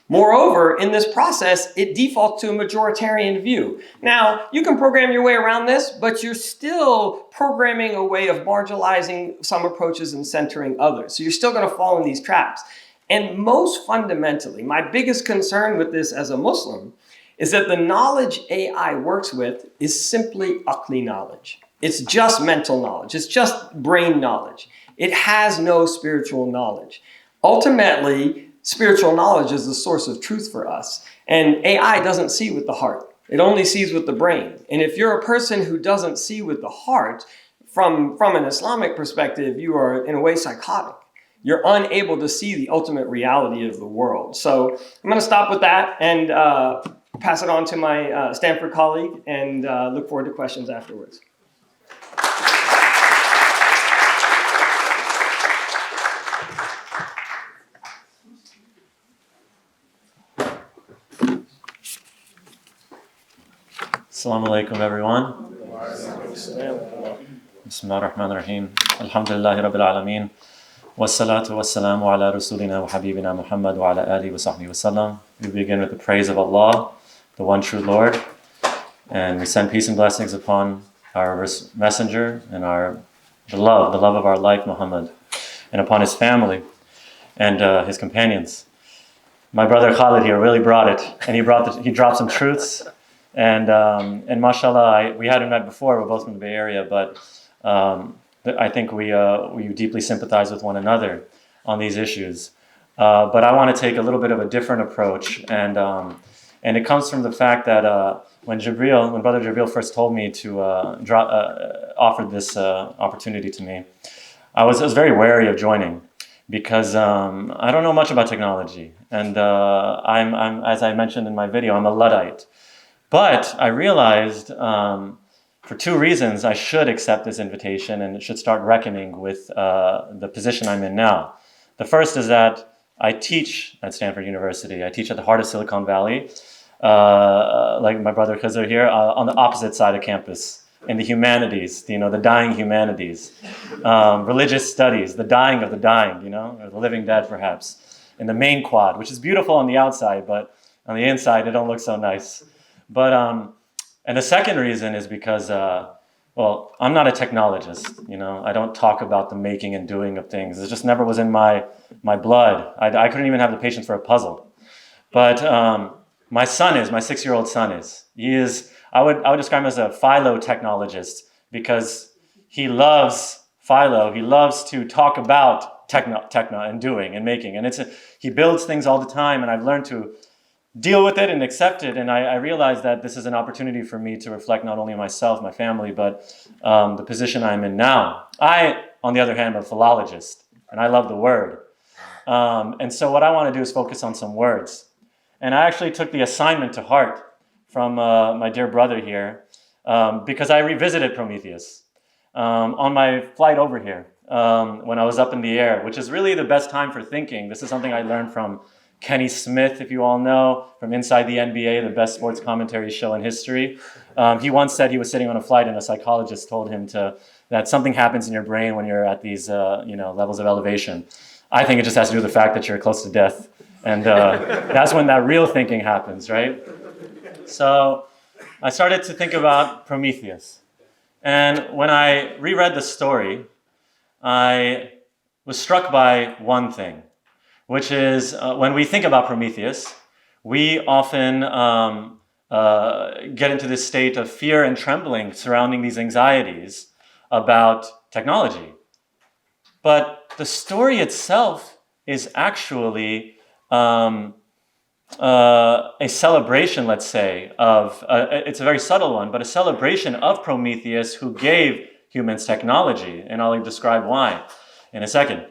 Moreover, in this process, it defaults to a majoritarian view. Now, you can program your way around this, but you're still programming a way of marginalizing some approaches and centering others. So you're still going to fall in these traps. And most fundamentally, my biggest concern with this as a Muslim is that the knowledge AI works with is simply aqli knowledge. It's just mental knowledge. It's just brain knowledge. It has no spiritual knowledge. Ultimately, spiritual knowledge is the source of truth for us. And AI doesn't see with the heart. It only sees with the brain. And if you're a person who doesn't see with the heart, from an Islamic perspective, you are in a way psychotic. You're unable to see the ultimate reality of the world. So I'm going to stop with that and pass it on to my Stanford colleague and look forward to questions afterwards. Assalamu alaikum, everyone. Bismillah ar-Rahman ar-Rahim. Alhamdulillahi Rabbil Alameen. Wassalatu wassalamu ala rasulina wa habibina Muhammad wa ala alihi wa sahbihi wa sallam. We begin with the praise of Allah, the one true Lord. And we send peace and blessings upon our messenger and the love of our life, Muhammad, and upon his family and his companions. My brother Khalid here really brought it, and he dropped some truths. And mashallah, we hadn't met before. We're both from the Bay Area, but I think we deeply sympathize with one another on these issues. But I want to take a little bit of a different approach, and it comes from the fact that when Brother Jibril first told me to offer this opportunity to me, I was very wary of joining because I don't know much about technology, and I'm as I mentioned in my video, I'm a Luddite. But I realized for two reasons I should accept this invitation and should start reckoning with the position I'm in now. The first is that I teach at Stanford University. I teach at the heart of Silicon Valley, like my brother Khizr here, on the opposite side of campus, in the humanities, the dying humanities, religious studies, the dying of the dying, or the living dead perhaps, in the main quad, which is beautiful on the outside, but on the inside it don't look so nice. But and the second reason is because I'm not a technologist. I don't talk about the making and doing of things. It just never was in my blood. I couldn't even have the patience for a puzzle. But my 6-year-old son is. He is. I would describe him as a philo-technologist because he loves philo. He loves to talk about techno and doing and making. And he builds things all the time. And I've learned to deal with it and accept it. And I realize that this is an opportunity for me to reflect not only myself, my family, but the position I'm in now. I, on the other hand, am a philologist, and I love the word. And so what I want to do is focus on some words. And I actually took the assignment to heart from my dear brother here because I revisited Prometheus on my flight over here when I was up in the air, which is really the best time for thinking. This is something I learned from Kenny Smith, if you all know, from Inside the NBA, the best sports commentary show in history. He once said he was sitting on a flight and a psychologist told him that something happens in your brain when you're at these levels of elevation. I think it just has to do with the fact that you're close to death. And that's when that real thinking happens, right? So I started to think about Prometheus. And when I reread the story, I was struck by one thing, which is when we think about Prometheus, we often get into this state of fear and trembling surrounding these anxieties about technology. But the story itself is actually a celebration, let's say, it's a very subtle one, but a celebration of Prometheus who gave humans technology. And I'll describe why in a second.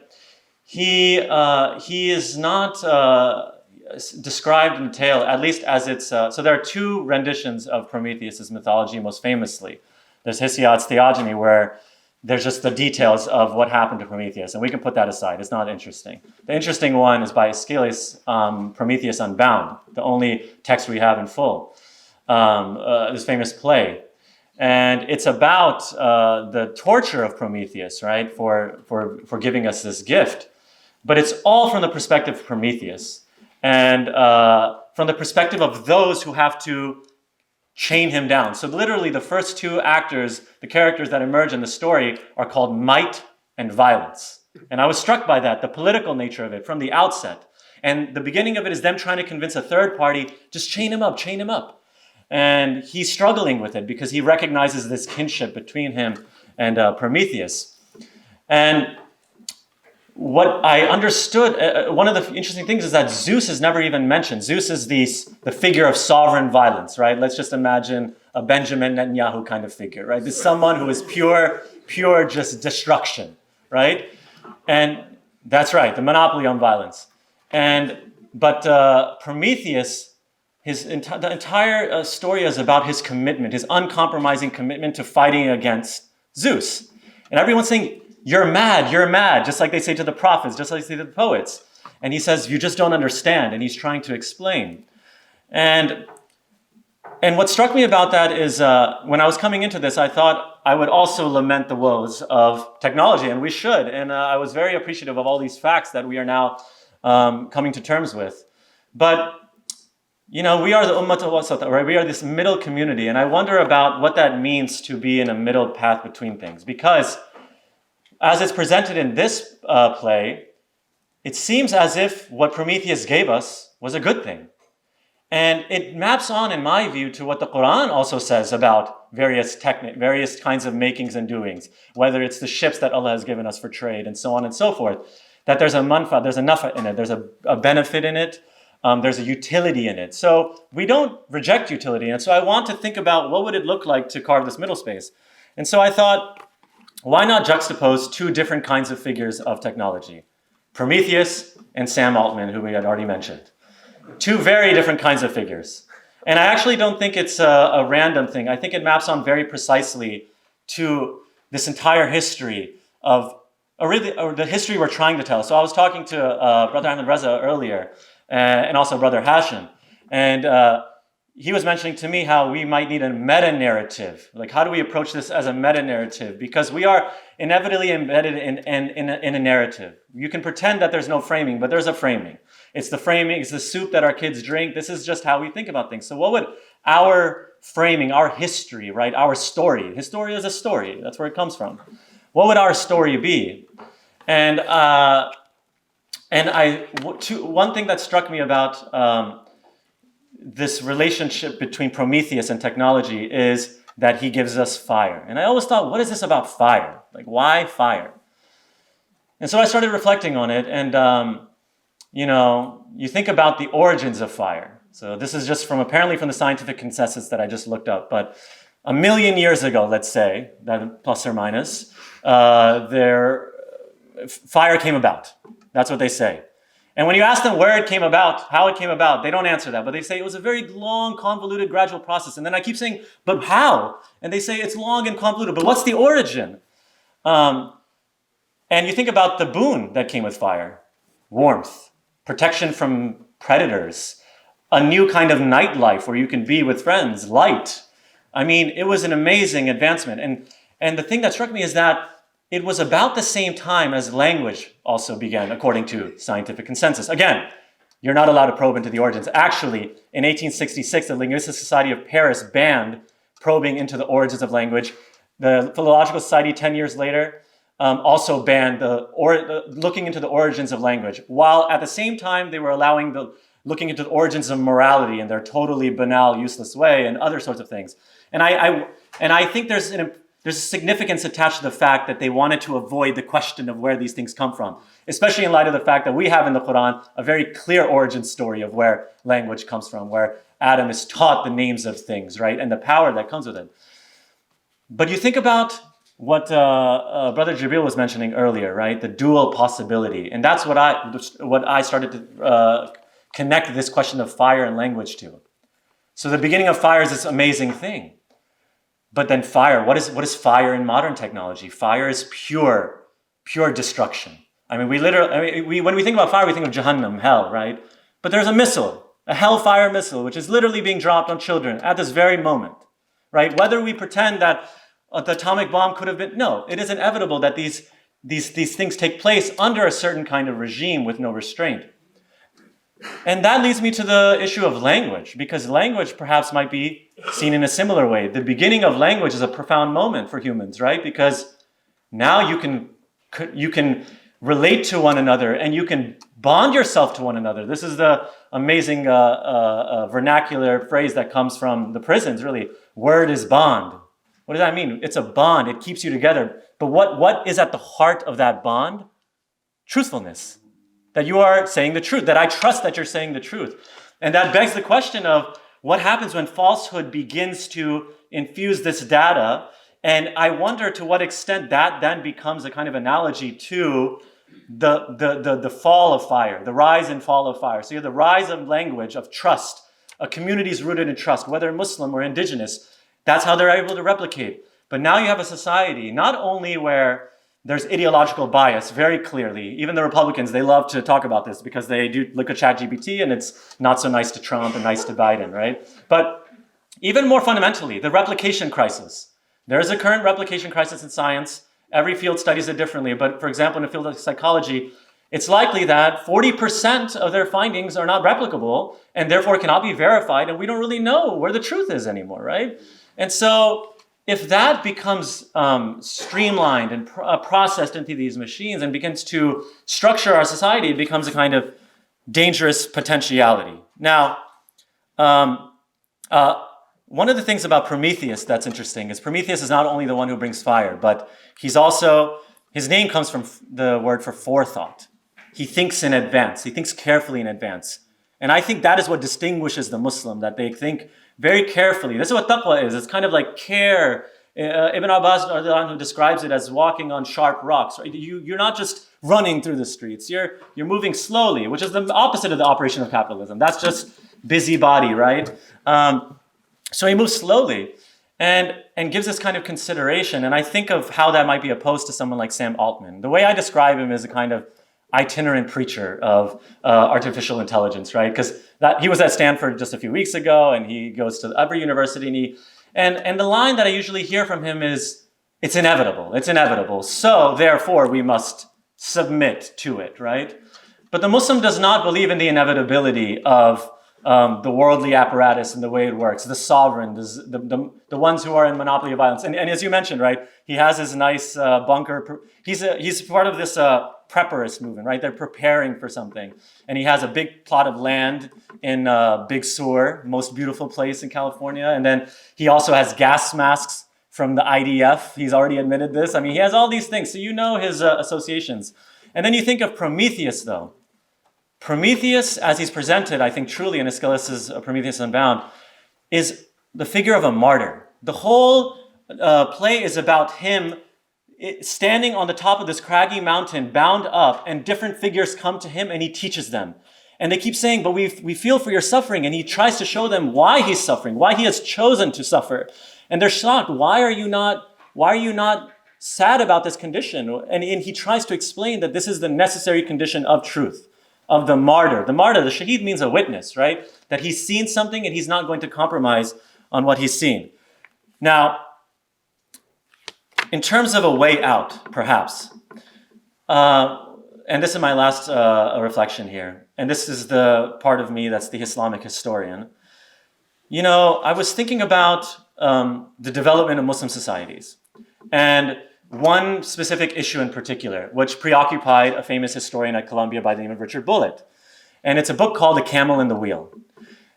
He is not described in detail, at least as it's... so there are two renditions of Prometheus' mythology, most famously. There's Hesiod's Theogony, where there's just the details of what happened to Prometheus, and we can put that aside. It's not interesting. The interesting one is by Aeschylus, Prometheus Unbound, the only text we have in full, this famous play. And it's about the torture of Prometheus, right, for giving us this gift. But it's all from the perspective of Prometheus. and from the perspective of those who have to chain him down. So literally the first two actors, the characters that emerge in the story, are called might and violence. And I was struck by that, the political nature of it from the outset. And the beginning of it is them trying to convince a third party, just chain him up, chain him up. And he's struggling with it because he recognizes this kinship between him and Prometheus. And what I understood, one of the interesting things is that Zeus is never even mentioned. Zeus is the figure of sovereign violence, right? Let's just imagine a Benjamin Netanyahu kind of figure, right? This is someone who is pure just destruction, right? And that's right, the monopoly on violence. But Prometheus, the entire story is about his commitment, his uncompromising commitment to fighting against Zeus. And everyone's saying, you're mad, just like they say to the prophets, just like they say to the poets. And he says, you just don't understand, and he's trying to explain. And what struck me about that is when I was coming into this, I thought I would also lament the woes of technology, and we should. And I was very appreciative of all these facts that we are now coming to terms with. But, we are the Ummah al-Wasat, right? We are this middle community, and I wonder about what that means to be in a middle path between things. Because as it's presented in this play, it seems as if what Prometheus gave us was a good thing. And it maps on, in my view, to what the Quran also says about various kinds of makings and doings, whether it's the ships that Allah has given us for trade and so on and so forth, that there's a manfa, there's a nafa in it, there's a benefit in it, there's a utility in it. So we don't reject utility in it. So I want to think about what would it look like to carve this middle space. And so I thought, why not juxtapose two different kinds of figures of technology? Prometheus and Sam Altman, who we had already mentioned. Two very different kinds of figures. And I actually don't think it's a random thing. I think it maps on very precisely to this entire history of, or the history we're trying to tell. So I was talking to Brother Ahmed Reza earlier, and also Brother Hashim. And he was mentioning to me how we might need a meta-narrative. Like, how do we approach this as a meta-narrative? Because we are inevitably embedded in a narrative. You can pretend that there's no framing, but there's a framing. It's the framing, it's the soup that our kids drink. This is just how we think about things. So what would our framing, our history, right, our story, history is a story, that's where it comes from. What would our story be? And one thing that struck me about this relationship between Prometheus and technology is that he gives us fire. And I always thought, what is this about fire? Like, why fire? And so I started reflecting on it, and you think about the origins of fire. So this is just apparently from the scientific consensus that I just looked up, but 1 million years ago, let's say, that plus or minus, fire came about. That's what they say. And when you ask them where it came about, how it came about, they don't answer that. But they say it was a very long, convoluted, gradual process. And then I keep saying, but how? And they say it's long and convoluted. But what's the origin? And you think about the boon that came with fire. Warmth, protection from predators, a new kind of nightlife where you can be with friends, light. I mean, it was an amazing advancement. And the thing that struck me is that it was about the same time as language also began, according to scientific consensus. Again, you're not allowed to probe into the origins. Actually, in 1866, the Linguistic Society of Paris banned probing into the origins of language. The Philological Society, 10 years later, also banned looking into the origins of language, while at the same time they were allowing looking into the origins of morality in their totally banal, useless way, and other sorts of things. And I think there's a significance attached to the fact that they wanted to avoid the question of where these things come from, especially in light of the fact that we have in the Quran a very clear origin story of where language comes from, where Adam is taught the names of things, right, and the power that comes with it. But you think about what Brother Jibril was mentioning earlier, right, the dual possibility, and that's what I started to connect this question of fire and language to. So the beginning of fire is this amazing thing. But then fire, what is fire in modern technology? Fire is pure destruction. I mean, when we think about fire, we think of Jahannam, hell, right? But there's a missile, a hellfire missile, which is literally being dropped on children at this very moment, right? Whether we pretend that the atomic bomb could have been, no, it is inevitable that these things take place under a certain kind of regime with no restraint. And that leads me to the issue of language, because language perhaps might be seen in a similar way. The beginning of language is a profound moment for humans, right? Because now you can relate to one another and you can bond yourself to one another. This is the amazing vernacular phrase that comes from the prisons, really. Word is bond. What does that mean? It's a bond. It keeps you together. But what is at the heart of that bond? Truthfulness. That you are saying the truth, that I trust that you're saying the truth. And that begs the question of what happens when falsehood begins to infuse this data. And I wonder to what extent that then becomes a kind of analogy to the fall of fire, the rise and fall of fire. So you have the rise of language, of trust, a community is rooted in trust, whether Muslim or indigenous. That's how they're able to replicate. But now you have a society, not only where there's ideological bias very clearly. Even the Republicans, they love to talk about this because they do look at ChatGPT and it's not so nice to Trump and nice to Biden, right? But even more fundamentally, the replication crisis. There is a current replication crisis in science. Every field studies it differently. But for example, in the field of psychology, it's likely that 40% of their findings are not replicable and therefore cannot be verified. And we don't really know where the truth is anymore, right? And so if that becomes streamlined and processed into these machines and begins to structure our society, it becomes a kind of dangerous potentiality. Now, one of the things about Prometheus that's interesting is Prometheus is not only the one who brings fire, but he's also, his name comes from the word for forethought. He thinks in advance. He thinks carefully in advance. And I think that is what distinguishes the Muslim, that they think very carefully. This is what taqwa is. It's kind of like care. Ibn Abbas who describes it as walking on sharp rocks. Right? You're not just running through the streets. You're moving slowly, which is the opposite of the operation of capitalism. That's just busybody, right? So he moves slowly and gives this kind of consideration. And I think of how that might be opposed to someone like Sam Altman. The way I describe him is a kind of itinerant preacher of artificial intelligence, right? Because he was at Stanford just a few weeks ago, and he goes to every university, and the line that I usually hear from him is, "It's inevitable. It's inevitable. So therefore, we must submit to it," right? But the Muslim does not believe in the inevitability of the worldly apparatus and the way it works, the sovereign, the ones who are in monopoly of violence. And as you mentioned, right, he has his nice bunker. He's part of this prepperist movement, right? They're preparing for something. And he has a big plot of land in Big Sur, most beautiful place in California. And then he also has gas masks from the IDF. He's already admitted this. I mean, he has all these things. So you know his associations. And then you think of Prometheus, though. Prometheus, as he's presented, I think truly in Aeschylus's Prometheus Unbound, is the figure of a martyr. The whole play is about him standing on the top of this craggy mountain, bound up, and different figures come to him and he teaches them. And they keep saying, but we feel for your suffering. And he tries to show them why he's suffering, why he has chosen to suffer. And they're shocked. Why are you not sad about this condition? And he tries to explain that this is the necessary condition of truth, of the martyr. The martyr, the shaheed, means a witness, right? That he's seen something and he's not going to compromise on what he's seen. Now, in terms of a way out, perhaps, and this is my last reflection here, and this is the part of me that's the Islamic historian. You know, I was thinking about the development of Muslim societies, and one specific issue in particular, which preoccupied a famous historian at Columbia by the name of Richard Bullitt. And it's a book called The Camel and the Wheel.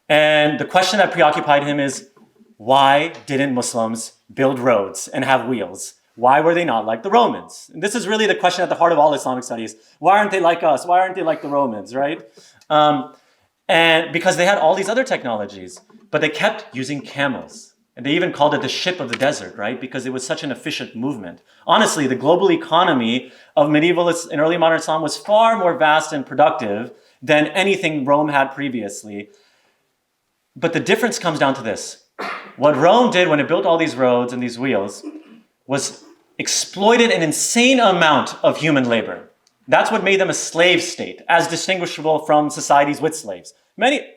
And the question that preoccupied him is, why didn't Muslims build roads and have wheels? Why were they not like the Romans? And this is really the question at the heart of all Islamic studies. Why aren't they like us? Why aren't they like the Romans, right? And because they had all these other technologies, but they kept using camels. And they even called it the ship of the desert, right? Because it was such an efficient movement. Honestly, the global economy of medieval and early modern Islam was far more vast and productive than anything Rome had previously. But the difference comes down to this. What Rome did when it built all these roads and these wheels was exploited an insane amount of human labor. That's what made them a slave state, as distinguishable from societies with slaves.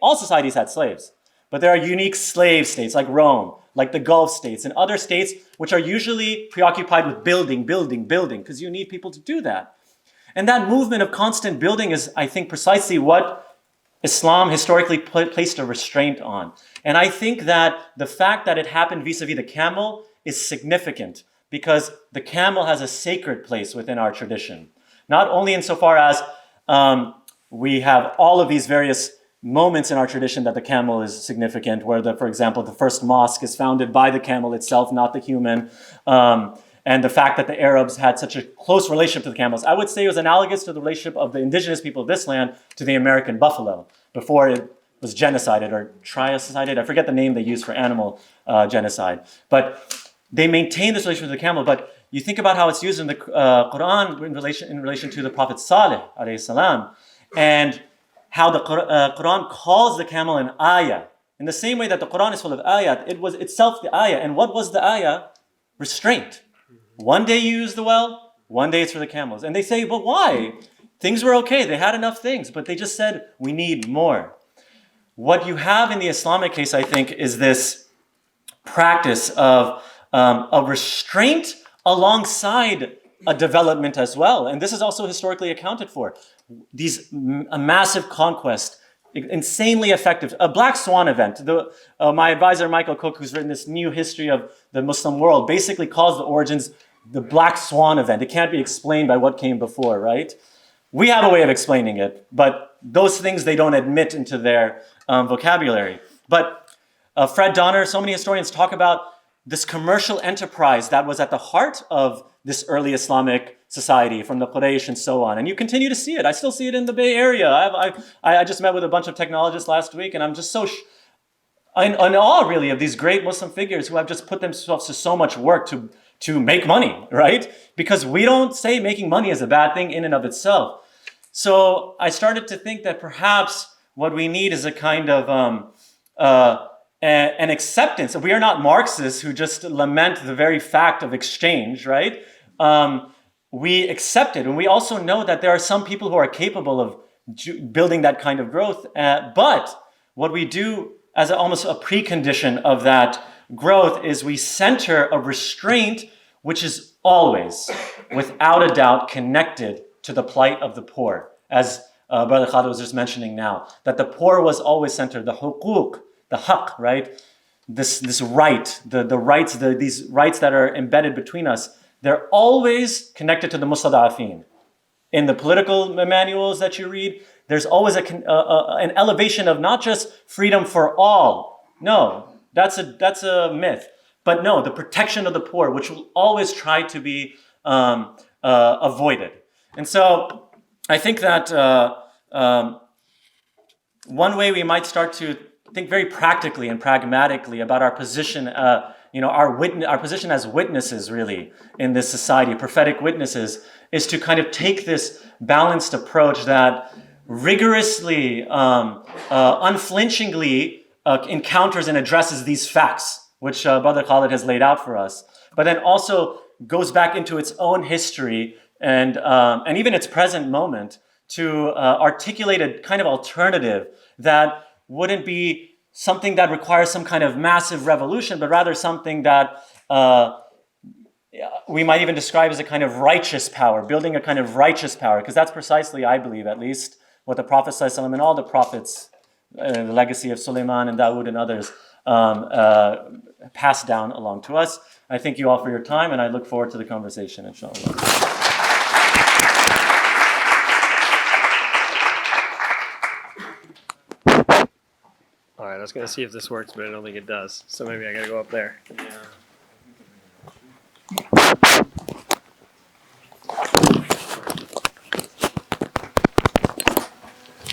All societies had slaves, but there are unique slave states like Rome, like the Gulf states and other states which are usually preoccupied with building, because you need people to do that. And that movement of constant building is, I think, precisely what Islam historically placed a restraint on. And I think that the fact that it happened vis-a-vis the camel is significant because the camel has a sacred place within our tradition. Not only insofar as we have all of these various moments in our tradition that the camel is significant, where, for example, the first mosque is founded by the camel itself, not the human, and the fact that the Arabs had such a close relationship to the camels. I would say it was analogous to the relationship of the indigenous people of this land to the American buffalo before it was genocided or triocided. I forget the name they used for animal genocide. But they maintained this relationship with the camel. But you think about how it's used in the Quran in relation to the Prophet Saleh, alayhi salam, and how the Quran calls the camel an ayah. In the same way that the Quran is full of ayat, it was itself the ayah. And what was the ayah? Restraint. One day you use the well, one day it's for the camels. And they say, but why? Things were okay. They had enough things, but they just said, we need more. What you have in the Islamic case, I think, is this practice of a restraint alongside a development as well. And this is also historically accounted for. A massive conquest, insanely effective. A Black Swan event. My advisor, Michael Cook, who's written this new history of the Muslim world, basically calls the origins the Black Swan event. It can't be explained by what came before, right? We have a way of explaining it, but those things they don't admit into their vocabulary. But Fred Donner, so many historians talk about this commercial enterprise that was at the heart of this early Islamic society from the Quraysh and so on. And you continue to see it. I still see it in the Bay Area. I just met with a bunch of technologists last week, and I'm just so in awe, really, of these great Muslim figures who have just put themselves to so much work to make money, right? Because we don't say making money is a bad thing in and of itself. So I started to think that perhaps what we need is a kind of an acceptance. We are not Marxists who just lament the very fact of exchange, right? We accept it. And we also know that there are some people who are capable of building that kind of growth. But what we do as almost a precondition of that growth is we center a restraint which is always, without a doubt, connected to the plight of the poor. As Brother Khalid was just mentioning now, that the poor was always centered, the huquq, the haqq, right? This right, the rights, these rights that are embedded between us, they're always connected to the mustada'afin. In the political manuals that you read, there's always an elevation of not just freedom for all. No, that's a myth. But no, the protection of the poor, which will always try to be avoided. And so I think that one way we might start to think very practically and pragmatically about our position, our position as witnesses, really, in this society, prophetic witnesses, is to kind of take this balanced approach that rigorously, unflinchingly encounters and addresses these facts, which Brother Khalid has laid out for us, but then also goes back into its own history and even its present moment to articulate a kind of alternative that wouldn't be something that requires some kind of massive revolution, but rather something that we might even describe as a kind of righteous power, building a kind of righteous power, because that's precisely, I believe at least, what the Prophet ﷺ and all the prophets, the legacy of Sulaiman and Dawood and others, passed down along to us. I thank you all for your time, and I look forward to the conversation, inshallah. All right, I was going to see if this works, but I don't think it does. So maybe I got to go up there. Yeah.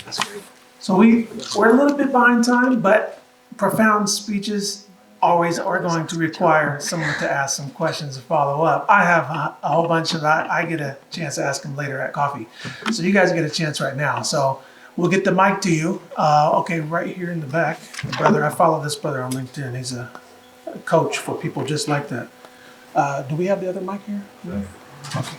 That's great. So we're a little bit behind time, but profound speeches always are going to require someone to ask some questions to follow up. I have a whole bunch of that. I get a chance to ask them later at coffee. So you guys get a chance right now. So we'll get the mic to you. Okay, right here in the back. Brother, I follow this brother on LinkedIn. He's a coach for people just like that. Do we have the other mic here? No? Okay.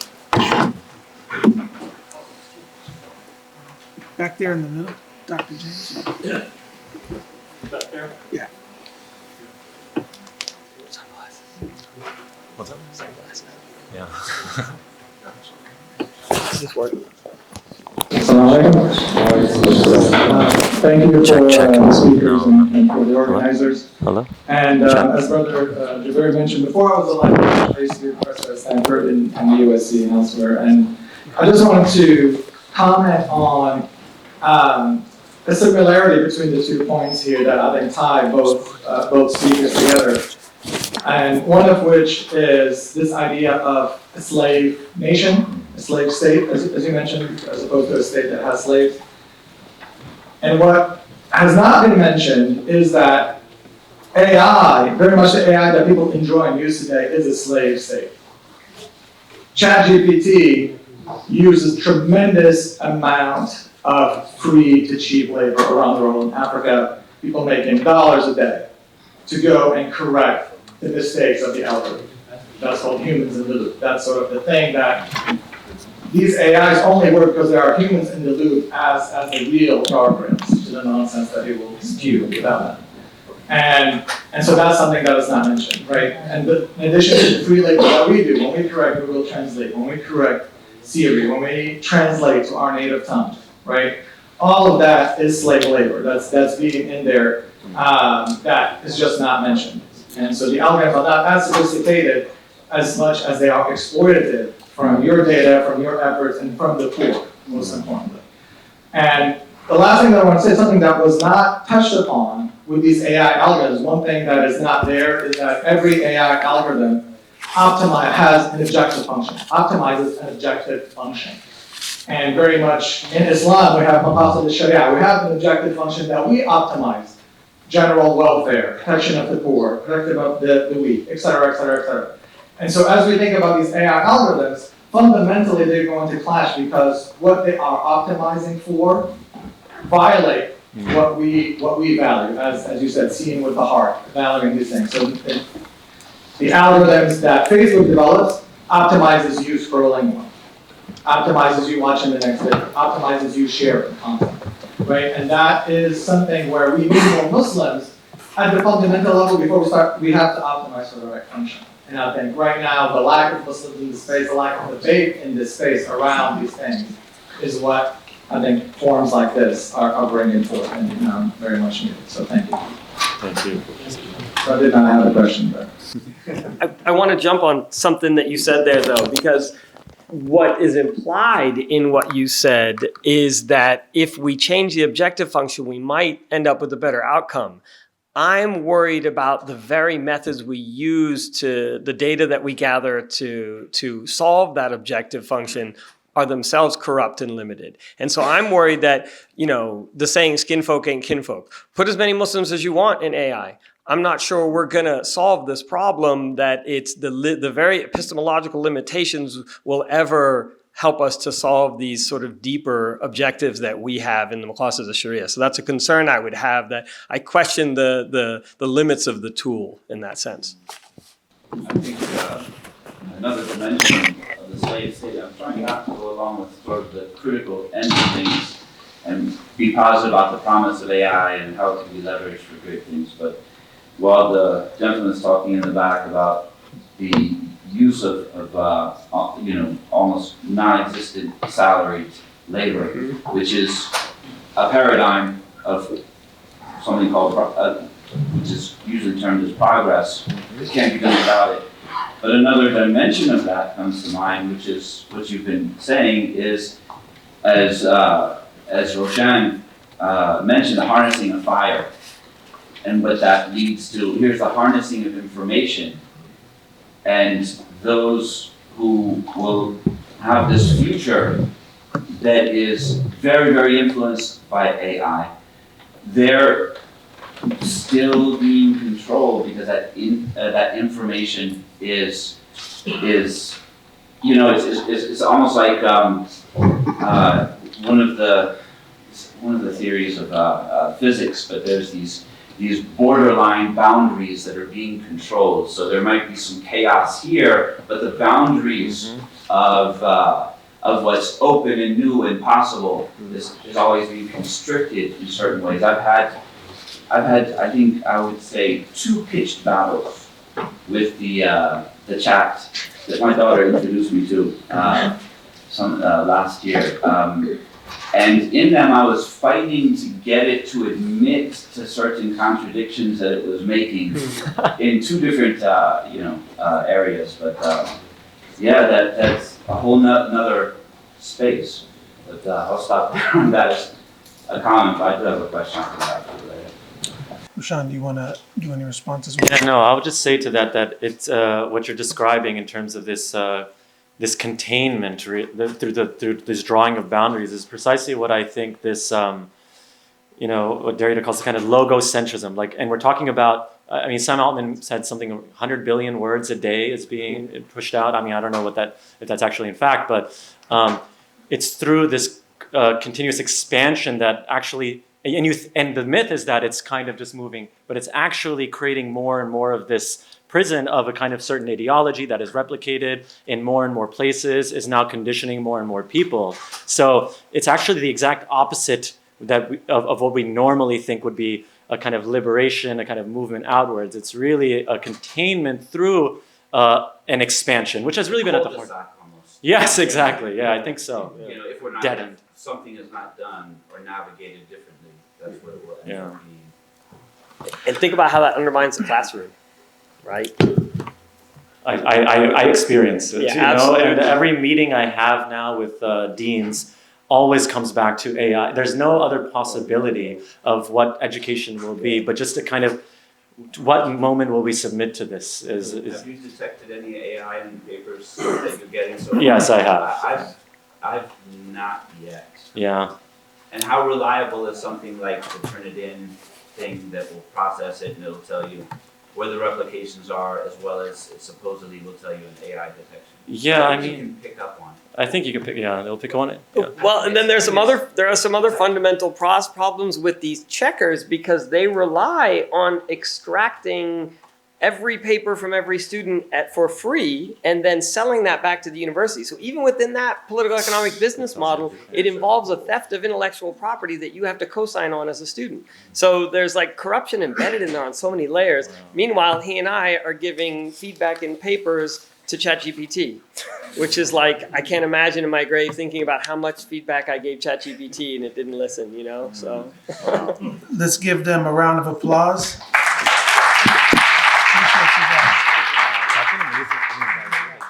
Back there in the middle, Dr. James. Yeah. Back there? Yeah. Sunglasses. What's up? Sunglasses. Yeah. Does this work? Thank you for the speakers No. and for the organizers. Hello? And as Brother Jabir mentioned before, I was a librarian. I used to be a professor at Stanford and USC and elsewhere. And I just wanted to comment on the similarity between the 2 points here that I think tie both speakers together. And one of which is this idea of a slave nation, a slave state, as you mentioned, as opposed to a state that has slaves. And what has not been mentioned is that AI, very much the AI that people enjoy and use today, is a slave state. ChatGPT uses tremendous amount of free to cheap labor around the world in Africa, people making dollars a day, to go and correct the mistakes of the elderly. That's called humans in the loop. That's sort of the thing that these AIs only work because there are humans in the loop as the real guardrails to the nonsense that it will spew without that. And so that's something that is not mentioned, right? And in addition to the free labor that we do, when we correct Google Translate, when we correct Siri, when we translate to our native tongue, right? All of that is slave labor. That's being in there. That is just not mentioned. And so the algorithms are not as sophisticated as much as they are exploitative from your data, from your efforts, and from the poor, most importantly. And the last thing that I want to say is something that was not touched upon with these AI algorithms. One thing that is not there is that every AI algorithm has an objective function, optimizes an objective function. And very much in Islam, we have maqasid al-sharia. We have an objective function that we optimize. General welfare, protection of the poor, protection of the weak, et cetera, et cetera, et cetera. And so as we think about these AI algorithms, fundamentally they're going to clash because what they are optimizing for violate what we value, as you said, seeing with the heart, valuing these things. So the algorithms that Facebook develops optimizes you scrolling more, optimizes you watching the next video, optimizes you sharing content, right? And that is something where we need more Muslims at the fundamental level before we start, we have to optimize for the right function. And I think right now, the lack of Muslims in the space, the lack of debate in this space around these things is what I think forums like this are bringing forth and very much needed. So thank you. Thank you. So I did not have a question, but. I want to jump on something that you said there, though, because what is implied in what you said is that if we change the objective function, we might end up with a better outcome. I'm worried about the very methods we use to the data that we gather to solve that objective function are themselves corrupt and limited. And so I'm worried that, the saying skin folk ain't kinfolk. Put as many Muslims as you want in AI. I'm not sure we're going to solve this problem that it's the very epistemological limitations will ever help us to solve these sort of deeper objectives that we have in the classes of Sharia. So that's a concern I would have, that I question the limits of the tool in that sense. I think another dimension of the slave state, I'm trying not to go along with sort of the critical end of things and be positive about the promise of AI and how it can be leveraged for great things. But while the gentleman is talking in the back about the use of almost non-existent salaried labor, which is a paradigm of something called, which is usually termed as progress. It can't be done without it. But another dimension of that comes to mind, which is what you've been saying, is as Roshan mentioned, the harnessing of fire. And what that leads to, here's the harnessing of information. And those who will have this future that is very, very influenced by AI, they're still being controlled because that information is it's almost like one of the theories of physics, but there's these borderline boundaries that are being controlled. So there might be some chaos here, but the boundaries of what's open and new and possible is always being constricted in certain ways. I've had, I think I would say, 2 pitched battles with the chat that my daughter introduced me to last year. And in them, I was fighting to get it to admit to certain contradictions that it was making in two different, areas. But that's a whole nother space. But I'll stop there on that as a comment. But I do have a question after that later. Rushan, do you want to do any responses? Well? Yeah, no, I would just say to that it's what you're describing in terms of this containment through this drawing of boundaries is precisely what I think this what Derrida calls kind of logocentrism. Like, and we're talking about. I mean, Sam Altman said something 100 billion words a day is being pushed out. I mean, I don't know if that's actually in fact, but it's through this continuous expansion that actually. And the myth is that it's kind of just moving, but it's actually creating more and more of this prison of a kind of certain ideology that is replicated in more and more places, is now conditioning more and more people. So it's actually the exact opposite of what we normally think would be a kind of liberation, a kind of movement outwards. It's really a containment through an expansion, which has really been at the heart. Almost. Yes, exactly. Yeah, I think so. If we're not Dead end. Something is not done or navigated differently, that's what it will end up being. And think about how that undermines the classroom, right? I experience it, and every meeting I have now with deans always comes back to AI. There's no other possibility of what education will be, but just a kind of what moment will we submit to this? Have you detected any AI in papers that you're getting so far? Yes, I have. I've not yet. Yeah. And how reliable is something like the Turnitin thing that will process it and it'll tell you where the replications are, as well as it supposedly will tell you an AI detection? Yeah, I mean, you can pick up on it. I think you can pick. Yeah, they'll pick on it. Yeah. Well, and then there are some other fundamental problems with these checkers because they rely on extracting every paper from every student for free and then selling that back to the university. So even within that political economic business model, it involves a theft of intellectual property that you have to co-sign on as a student. So there's like corruption embedded in there on so many layers. Meanwhile, he and I are giving feedback in papers to ChatGPT, which is like, I can't imagine in my grave thinking about how much feedback I gave ChatGPT and it didn't listen, so. Let's give them a round of applause.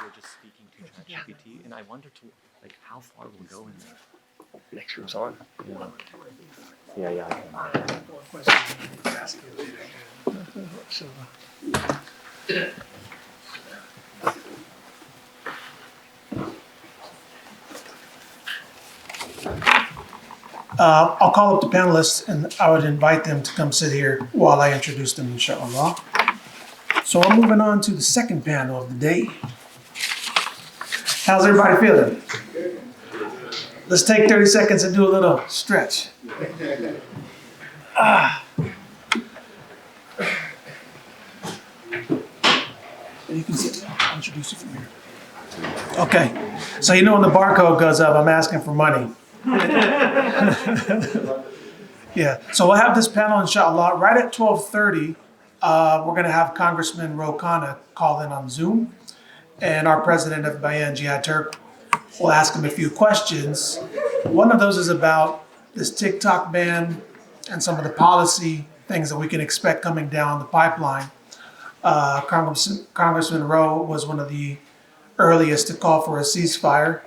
You're just speaking to ChatGPT, and I wonder how far we'll go in there. Next group's on. Yeah. I'll call up the panelists and I would invite them to come sit here while I introduce them, inshallah. So we're moving on to the second panel of the day. How's everybody feeling? Let's take 30 seconds and do a little stretch. You can sit. I'll introduce you from here. Okay. So when the barcode goes up, I'm asking for money. Yeah. So we'll have this panel, inshallah, right at 12:30. We're going to have Congressman Ro Khanna call in on Zoom. And our president of Bayan, Jihad Turk, will ask him a few questions. One of those is about this TikTok ban and some of the policy things that we can expect coming down the pipeline. Congressman Ro was one of the earliest to call for a ceasefire.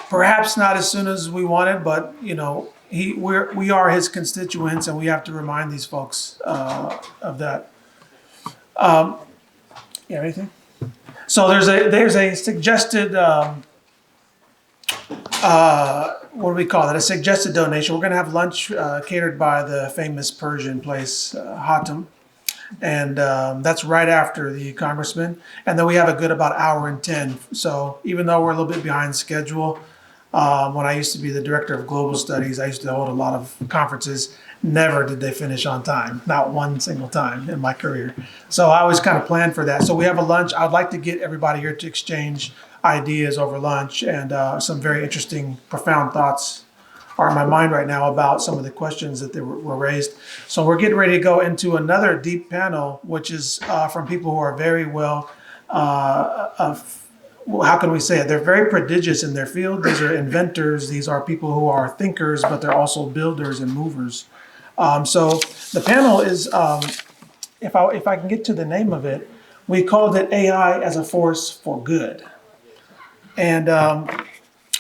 Perhaps not as soon as we wanted, but we are his constituents, and we have to remind these folks of that. Anything? So there's a suggested what do we call it? A suggested donation. We're going to have lunch catered by the famous Persian place Hatem, and that's right after the congressman. And then we have a good about hour and 10. So even though we're a little bit behind schedule, when I used to be the director of global studies, I used to hold a lot of conferences. Never did they finish on time, not one single time in my career. So I always kind of planned for that. So we have a lunch. I'd like to get everybody here to exchange ideas over lunch, and some very interesting, profound thoughts are in my mind right now about some of the questions that were raised. So we're getting ready to go into another deep panel, which is from people who are very well how can we say it? They're very prodigious in their field. These are inventors. These are people who are thinkers, but they're also builders and movers. So the panel is, if I can get to the name of it, we called it AI as a force for good. And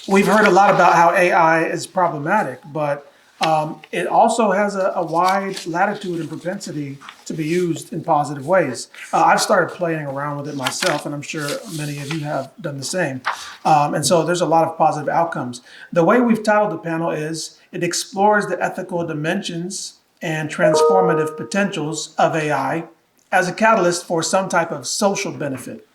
we've heard a lot about how AI is problematic, but it also has a wide latitude and propensity to be used in positive ways. I've started playing around with it myself, and I'm sure many of you have done the same. And so there's a lot of positive outcomes. The way we've titled the panel is, it explores the ethical dimensions and transformative potentials of AI as a catalyst for some type of social benefit.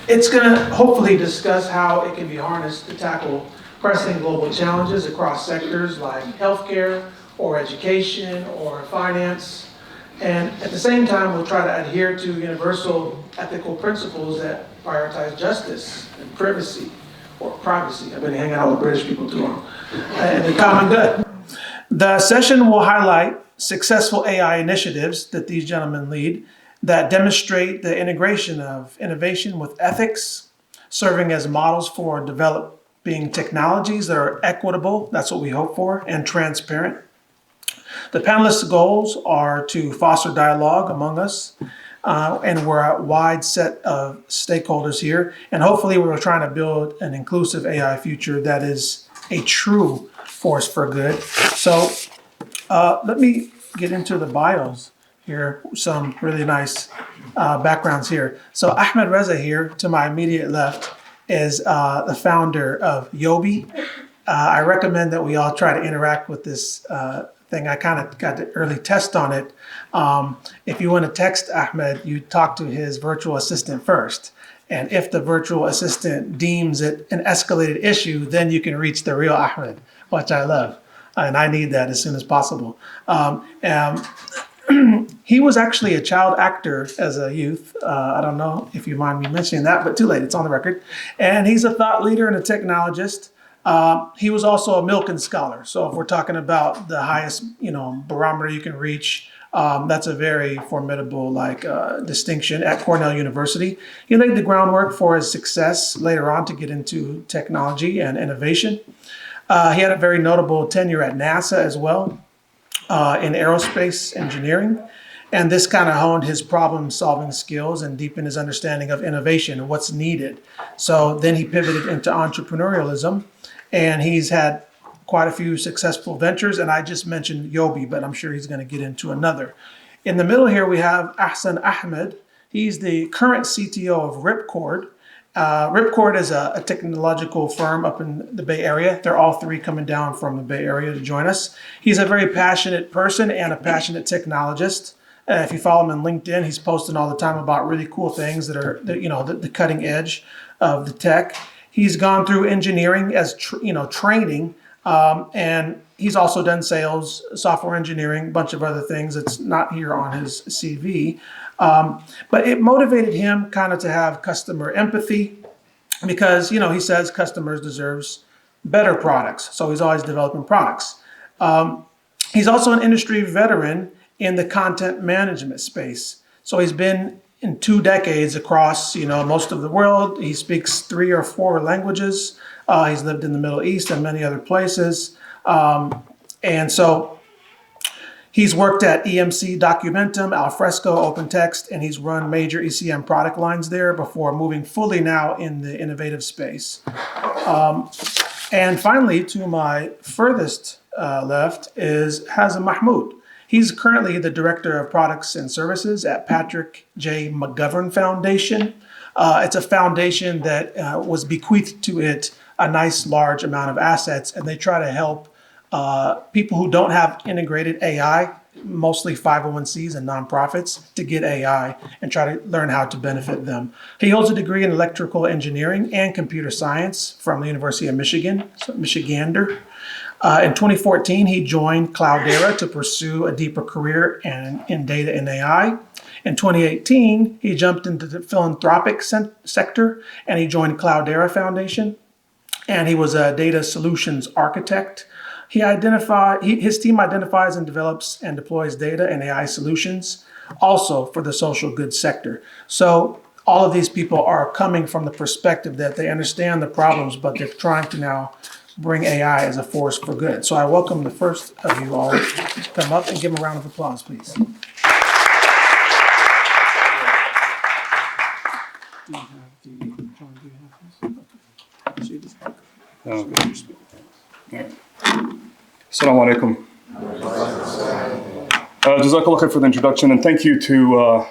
It's going to hopefully discuss how it can be harnessed to tackle pressing global challenges across sectors like healthcare or education or finance. And at the same time, we'll try to adhere to universal ethical principles that prioritize justice and privacy, or privacy. I've been hanging out with British people too long. And the common good. The session will highlight successful AI initiatives that these gentlemen lead that demonstrate the integration of innovation with ethics, serving as models for developing technologies that are equitable, that's what we hope for, and transparent. The panelists' goals are to foster dialogue among us, and we're a wide set of stakeholders here, and hopefully we're trying to build an inclusive AI future that is a true force for good. So let me get into the bios here, some really nice backgrounds here. So Ahmed Reza here, to my immediate left, is the founder of Yobi. I recommend that we all try to interact with this thing. I kind of got the early test on it. If you want to text Ahmed, you talk to his virtual assistant first. And if the virtual assistant deems it an escalated issue, then you can reach the real Ahmed, which I love. And I need that as soon as possible. He was actually a child actor as a youth. I don't know if you mind me mentioning that, but too late, it's on the record. And he's a thought leader and a technologist. He was also a Milken Scholar. So if we're talking about the highest, barometer you can reach, that's a very formidable distinction at Cornell University. He laid the groundwork for his success later on to get into technology and innovation. He had a very notable tenure at NASA as well, in aerospace engineering. And this kind of honed his problem-solving skills and deepened his understanding of innovation and what's needed. So then he pivoted into entrepreneurialism, and he's had quite a few successful ventures. And I just mentioned Yobi, but I'm sure he's going to get into another. In the middle here, we have Ahsan Ahmed. He's the current CTO of Ripcord. Ripcord is a technological firm up in the Bay Area. They're all three coming down from the Bay Area to join us. He's a very passionate person and a passionate technologist. If you follow him on LinkedIn, he's posting all the time about really cool things that are, the cutting edge of the tech. He's gone through engineering as training, and he's also done sales, software engineering, a bunch of other things that's not here on his CV. But it motivated him kind of to have customer empathy because, he says customers deserves better products. So he's always developing products. He's also an industry veteran in the content management space. So he's been in 2 decades across, most of the world. He speaks 3 or 4 languages. He's lived in the Middle East and many other places. And so he's worked at EMC Documentum, Alfresco, OpenText, and he's run major ECM product lines there before moving fully now in the innovative space. And finally, to my furthest left is Hazem Mahmoud. He's currently the Director of Products and Services at Patrick J. McGovern Foundation. It's a foundation that was bequeathed to it a nice large amount of assets, and they try to help people who don't have integrated AI, mostly 501c and nonprofits, to get AI and try to learn how to benefit them. He holds a degree in electrical engineering and computer science from the University of Michigan, so Michigander. In 2014, he joined Cloudera to pursue a deeper career in data and AI. In 2018, he jumped into the philanthropic sector and he joined Cloudera Foundation. And he was a data solutions architect. His team identifies and develops and deploys data and AI solutions, also for the social good sector. So all of these people are coming from the perspective that they understand the problems, but they're trying to now bring AI as a force for good. So I welcome the first of you all to come up and give them a round of applause, please. Assalamu alaikum. Jazakallah khair for the introduction, and thank you to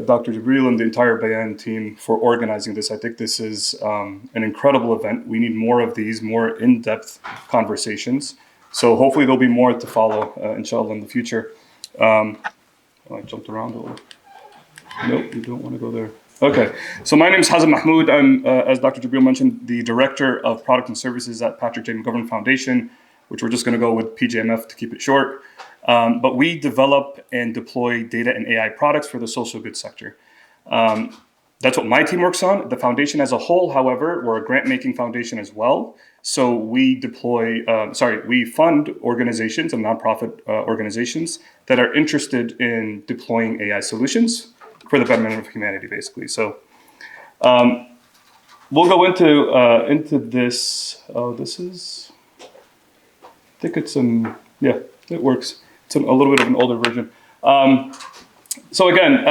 Dr. Jibril and the entire Bayan team for organizing this. I think this is an incredible event. We need more of these, more in-depth conversations. So hopefully there'll be more to follow, inshallah, in the future. I jumped around a little. Nope, you don't want to go there. Okay, so my name is Hazem Mahmoud. I'm, as Dr. Jibril mentioned, the Director of Product and Services at Patrick J. McGovern Foundation, which we're just going to go with PJMF to keep it short. But we develop and deploy data and AI products for the social goods sector. That's what my team works on. The foundation as a whole, however, we're a grant-making foundation as well. So we we fund organizations and nonprofit organizations that are interested in deploying AI solutions for the betterment of humanity, basically. So we'll go into this. Oh, this is. I think it's yeah, it works. It's a little bit of an older version. So again,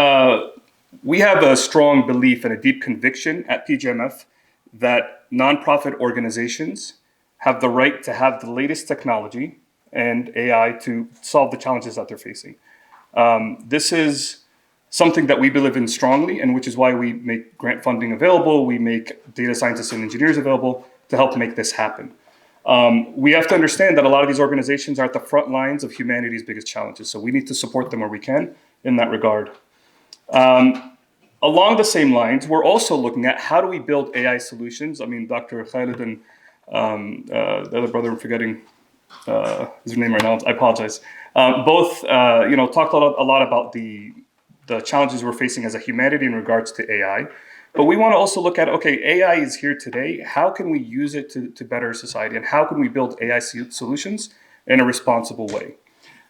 we have a strong belief and a deep conviction at PGMF that nonprofit organizations have the right to have the latest technology and AI to solve the challenges that they're facing. This is something that we believe in strongly, and which is why we make grant funding available. We make data scientists and engineers available to help make this happen. We have to understand that a lot of these organizations are at the front lines of humanity's biggest challenges, so we need to support them where we can in that regard. Along the same lines, we're also looking at how do we build AI solutions. I mean, Dr. Khalid and the other brother, I'm forgetting his name right now, I apologize. Both talked a lot about the challenges we're facing as a humanity in regards to AI. But we want to also look at, okay, AI is here today. How can we use it to better society? And how can we build AI solutions in a responsible way?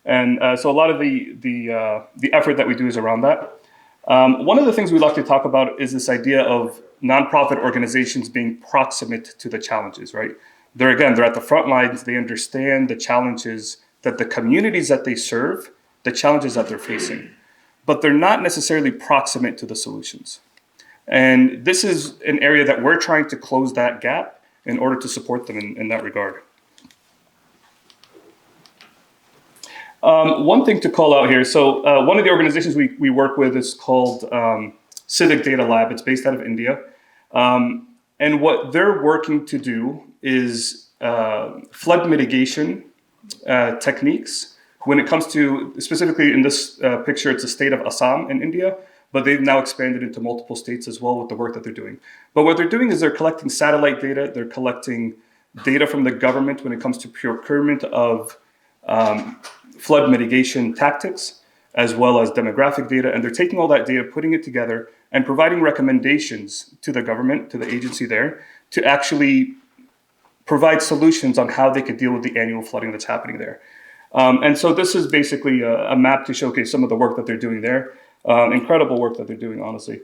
And so a lot of the effort that we do is around that. One of the things we like to talk about is this idea of nonprofit organizations being proximate to the challenges, right? They're at the front lines. They understand the challenges that the communities that they serve, the challenges that they're facing. But they're not necessarily proximate to the solutions. And this is an area that we're trying to close that gap in order to support them in that regard. One thing to call out here, so one of the organizations we work with is called Civic Data Lab. It's based out of India. And what they're working to do is flood mitigation techniques when it comes to, specifically in this picture, it's the state of Assam in India, but they've now expanded into multiple states as well with the work that they're doing. But what they're doing is they're collecting satellite data, they're collecting data from the government when it comes to procurement of flood mitigation tactics, as well as demographic data, and they're taking all that data, putting it together, and providing recommendations to the government, to the agency there, to actually provide solutions on how they could deal with the annual flooding that's happening there. And so this is basically a map to showcase some of the work that they're doing there. Incredible work that they're doing, honestly.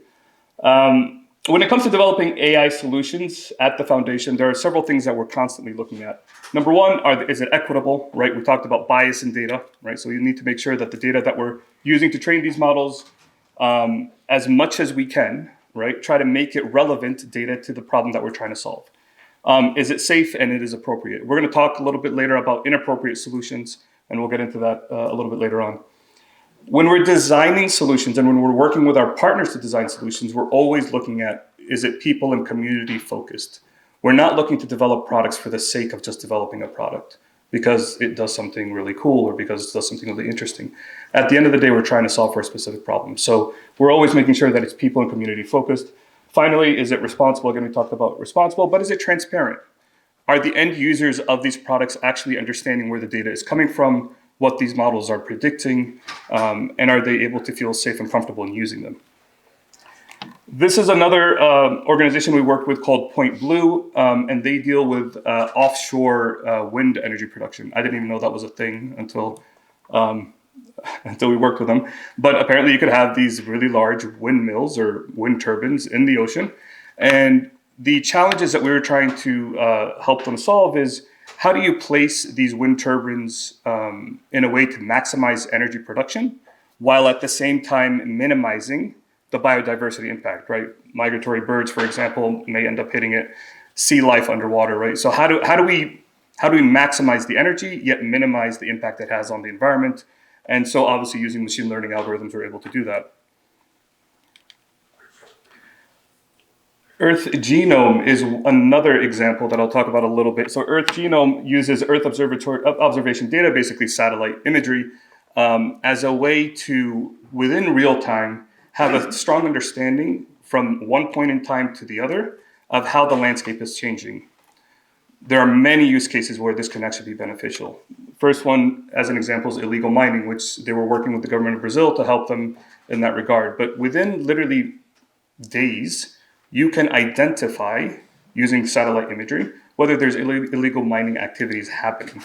When it comes to developing AI solutions at the foundation, there are several things that we're constantly looking at. Number one, is it equitable, right? We talked about bias in data, right? So you need to make sure that the data that we're using to train these models, as much as we can, right? Try to make it relevant data to the problem that we're trying to solve. Is it safe and it is appropriate? We're going to talk a little bit later about inappropriate solutions, and we'll get into that a little bit later on. When we're designing solutions and when we're working with our partners to design solutions, we're always looking at, is it people and community focused? We're not looking to develop products for the sake of just developing a product because it does something really cool or because it does something really interesting. At the end of the day, we're trying to solve for a specific problem. So we're always making sure that it's people and community focused. Finally, is it responsible? Again, we talked about responsible, but is it transparent? Are the end users of these products actually understanding where the data is coming from, what these models are predicting, and are they able to feel safe and comfortable in using them? This is another organization we worked with called Point Blue, and they deal with offshore wind energy production. I didn't even know that was a thing until until we worked with them. But apparently you could have these really large windmills or wind turbines in the ocean. And the challenges that we were trying to help them solve is, how do you place these wind turbines in a way to maximize energy production while at the same time minimizing the biodiversity impact, right? Migratory birds, for example, may end up hitting it, sea life underwater, right? So how do we maximize the energy yet minimize the impact it has on the environment? And so obviously using machine learning algorithms, we're able to do that. Earth Genome is another example that I'll talk about a little bit. So Earth Genome uses Earth observation data, basically satellite imagery, as a way to, within real time, have a strong understanding from one point in time to the other of how the landscape is changing. There are many use cases where this can actually be beneficial. First one, as an example, is illegal mining, which they were working with the government of Brazil to help them in that regard. But within literally days, you can identify, using satellite imagery, whether there's illegal mining activities happening.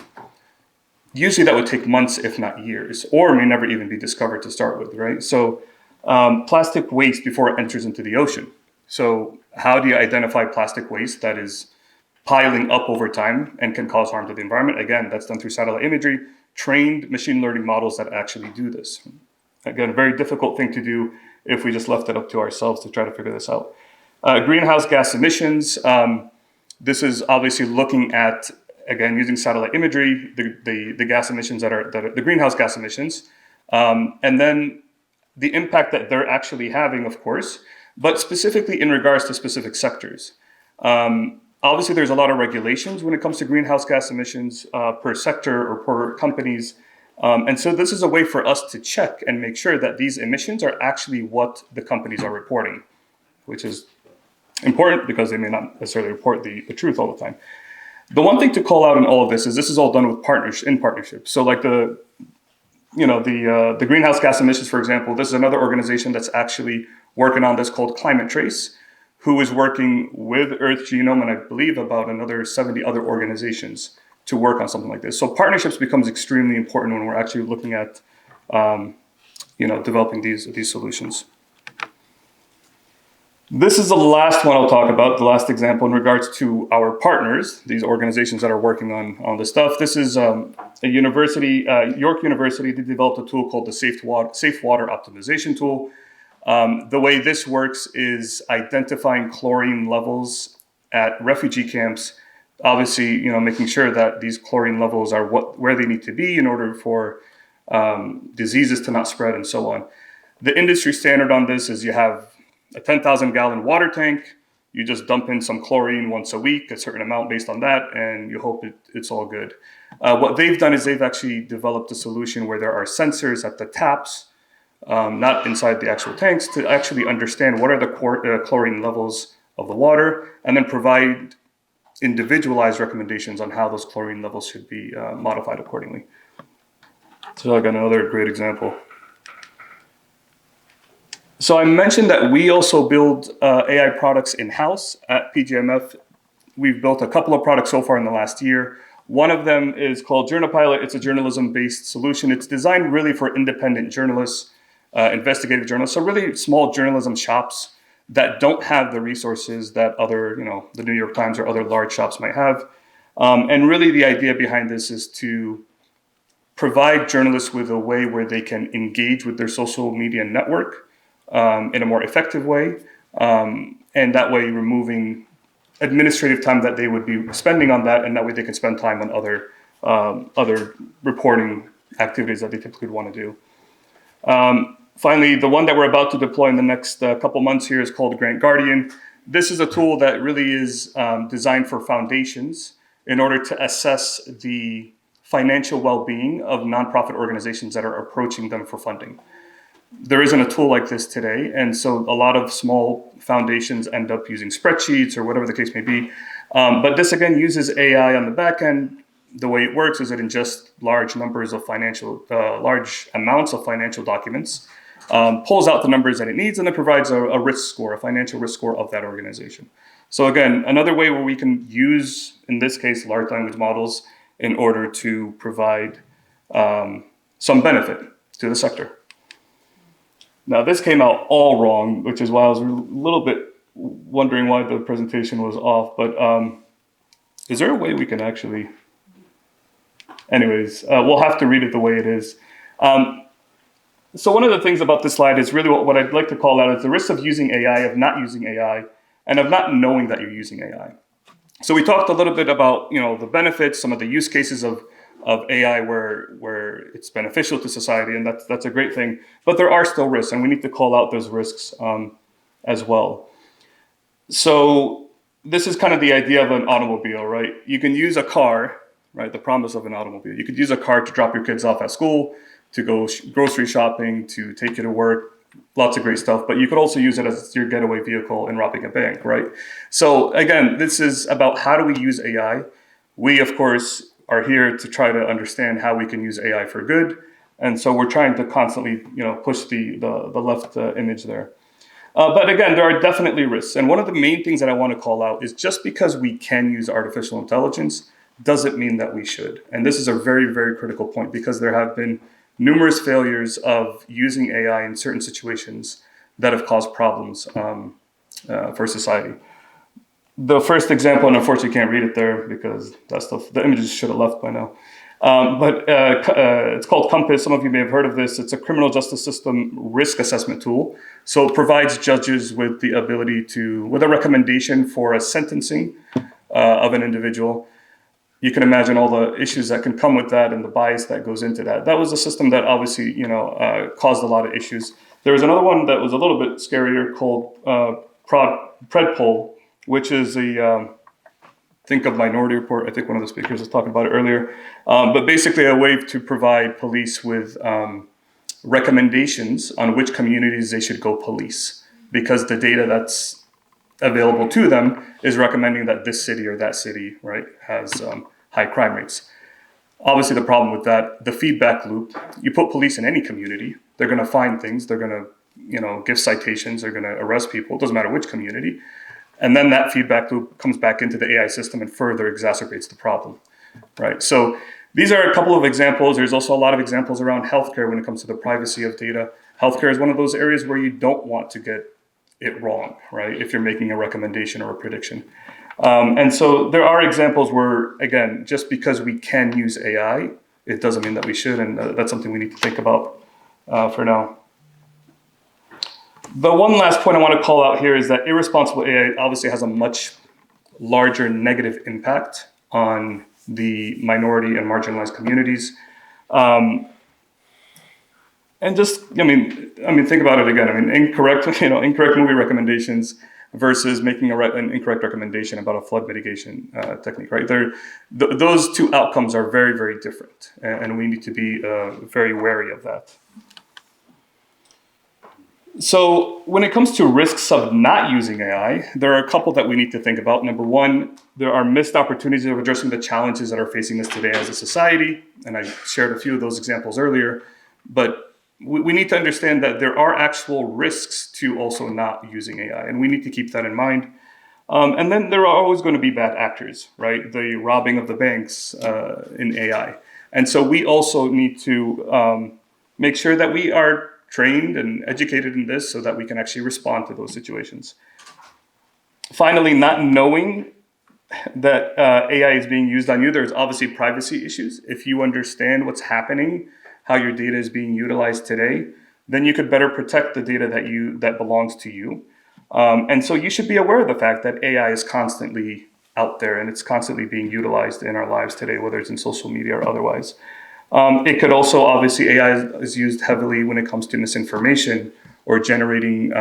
Usually that would take months, if not years, or may never even be discovered to start with, right? So plastic waste before it enters into the ocean. So how do you identify plastic waste that is piling up over time and can cause harm to the environment? Again, that's done through satellite imagery, trained machine learning models that actually do this. Again, a very difficult thing to do if we just left it up to ourselves to try to figure this out. Greenhouse gas emissions. This is obviously looking at, again, using satellite imagery, the gas emissions that are the greenhouse gas emissions, and then the impact that they're actually having, of course, but specifically in regards to specific sectors. Obviously, there's a lot of regulations when it comes to greenhouse gas emissions per sector or per companies. And so this is a way for us to check and make sure that these emissions are actually what the companies are reporting, which is important because they may not necessarily report the truth all the time. The one thing to call out in all of this is all done with partnership. So like the greenhouse gas emissions, for example, this is another organization that's actually working on this called Climate Trace, who is working with Earth Genome and I believe about another 70 other organizations to work on something like this. So partnerships becomes extremely important when we're actually looking at developing these solutions. This is the last one I'll talk about, the last example in regards to our partners, these organizations that are working on this stuff. This is a university, York University. They developed a tool called the Safe Water Optimization Tool. The way this works is identifying chlorine levels at refugee camps, obviously, making sure that these chlorine levels are where they need to be in order for diseases to not spread and so on. The industry standard on this is you have a 10,000 gallon water tank. You just dump in some chlorine once a week, a certain amount based on that, and you hope it's all good. What they've done is they've actually developed a solution where there are sensors at the taps, not inside the actual tanks, to actually understand what are the chlorine levels of the water, and then provide individualized recommendations on how those chlorine levels should be modified accordingly. So I got another great example. So I mentioned that we also build AI products in-house at PGMF. We've built a couple of products so far in the last year. One of them is called JournalPilot. It's a journalism-based solution. It's designed really for independent journalists, investigative journalists, so really small journalism shops that don't have the resources that other, the New York Times or other large shops might have. And really the idea behind this is to provide journalists with a way where they can engage with their social media network in a more effective way, and that way removing administrative time that they would be spending on that, and that way they can spend time on other reporting activities that they typically want to do. Finally, the one that we're about to deploy in the next couple months here is called Grant Guardian. This is a tool that really is designed for foundations in order to assess the financial well-being of nonprofit organizations that are approaching them for funding. There isn't a tool like this today, and so a lot of small foundations end up using spreadsheets or whatever the case may be. But this again uses AI on the back end. The way it works is it ingests large amounts of financial documents, pulls out the numbers that it needs, and then provides a risk score, a financial risk score of that organization. So again, another way where we can use, in this case, large language models in order to provide some benefit to the sector. Now, this came out all wrong, which is why I was a little bit wondering why the presentation was off. But is there a way we can actually... Anyways, we'll have to read it the way it is. So one of the things about this slide is really what I'd like to call out is the risks of using AI, of not using AI, and of not knowing that you're using AI. So we talked a little bit about, the benefits, some of the use cases of AI where it's beneficial to society, and that's a great thing. But there are still risks, and we need to call out those risks as well. So this is kind of the idea of an automobile, right? You can use a car, right? The promise of an automobile. You could use a car to drop your kids off at school, to go grocery shopping, to take you to work, lots of great stuff. But you could also use it as your getaway vehicle in robbing a bank, right? So again, this is about how do we use AI. We, of course, are here to try to understand how we can use AI for good. And so we're trying to constantly, push the left image there. But again, there are definitely risks. And one of the main things that I want to call out is just because we can use artificial intelligence doesn't mean that we should. And this is a very, very critical point because there have been numerous failures of using AI in certain situations that have caused problems for society. The first example, and unfortunately can't read it there because the images should have left by now. But it's called Compass. Some of you may have heard of this. It's a criminal justice system risk assessment tool. So it provides judges with the ability with a recommendation for a sentencing of an individual. You can imagine all the issues that can come with that and the bias that goes into that. That was a system that obviously, caused a lot of issues. There was another one that was a little bit scarier called Predpol, which is think of Minority Report. I think one of the speakers was talking about it earlier. But basically a way to provide police with recommendations on which communities they should go police, because the data that's available to them is recommending that this city or that city, right, has high crime rates. Obviously, the problem with that, the feedback loop, you put police in any community, they're going to find things, they're going to, give citations, they're going to arrest people, it doesn't matter which community. And then that feedback loop comes back into the AI system and further exacerbates the problem, right? So these are a couple of examples. There's also a lot of examples around healthcare when it comes to the privacy of data. Healthcare is one of those areas where you don't want to get it wrong, right? If you're making a recommendation or a prediction. And so there are examples where, again, just because we can use AI, it doesn't mean that we should, and that's something we need to think about for now. The one last point I want to call out here is that irresponsible AI obviously has a much larger negative impact on the minority and marginalized communities. And just, think about it again. Incorrect movie recommendations versus making an incorrect recommendation about a flood mitigation technique, right? Those two outcomes are very, very different, and we need to be very wary of that. So when it comes to risks of not using AI, there are a couple that we need to think about. Number one, there are missed opportunities of addressing the challenges that are facing us today as a society, and I shared a few of those examples earlier, but we need to understand that there are actual risks to also not using AI, and we need to keep that in mind. And then there are always going to be bad actors, right? The robbing of the banks in AI. And so we also need to make sure that we are trained and educated in this so that we can actually respond to those situations. Finally, not knowing that AI is being used on you, there's obviously privacy issues. If you understand what's happening, how your data is being utilized today, then you could better protect the data that belongs to you. And so you should be aware of the fact that AI is constantly out there and it's constantly being utilized in our lives today, whether it's in social media or otherwise. It could also, obviously, AI is used heavily when it comes to misinformation or generating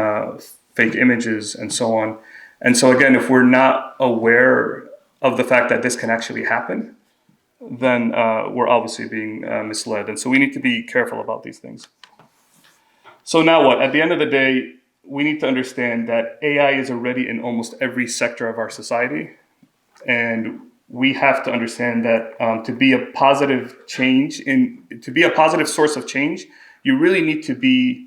fake images and so on. And so again, if we're not aware of the fact that this can actually happen, then we're obviously being misled. And so we need to be careful about these things. So now what? At the end of the day, we need to understand that AI is already in almost every sector of our society. And we have to understand that to be a positive source of change, you really need to be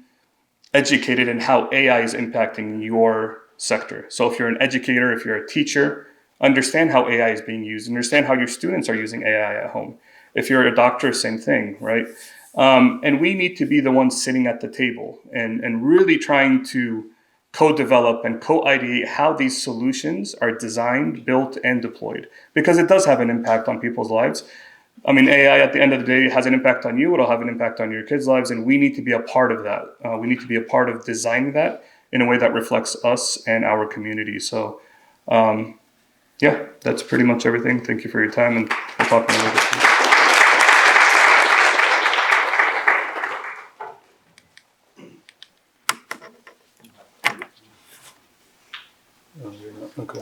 educated in how AI is impacting your sector. So if you're an educator, if you're a teacher, understand how AI is being used, understand how your students are using AI at home. If you're a doctor, same thing, right? And we need to be the ones sitting at the table and really trying to co-develop and co-ideate how these solutions are designed, built, and deployed, because it does have an impact on people's lives. I mean, AI at the end of the day has an impact on you. It'll have an impact on your kids' lives, and we need to be a part of that. We need to be a part of designing that in a way that reflects us and our community. So, yeah, that's pretty much everything. Thank you for your time, and we'll talk in a little bit. Okay.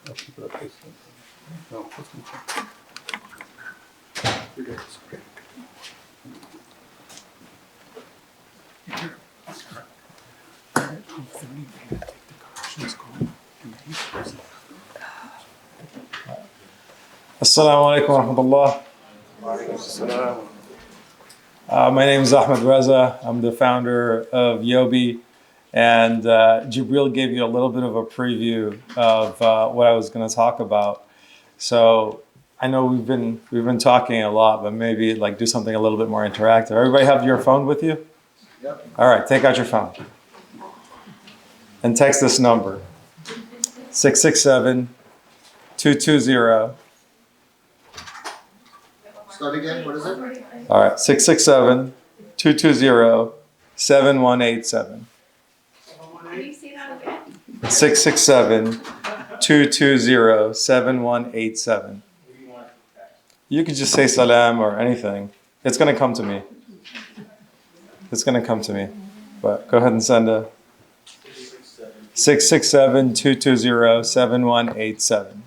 I'll keep it up. No, let's move on. You're good. Okay. Assalamu alaikum wa rahmatullah. My name is Ahmed Reza. I'm the founder of Yobi, and Jibril gave you a little bit of a preview of what I was going to talk about. So I know we've been talking a lot, but maybe like do something a little bit more interactive. Everybody have your phone with you? Yep. All right, take out your phone and text this number: 667-220. Start again, what is it? All right, 667-220-7187. Can you say that again? 667-220-7187. You could just say salam or anything. It's going to come to me. It's going to come to me. But go ahead and send a 667-220-7187.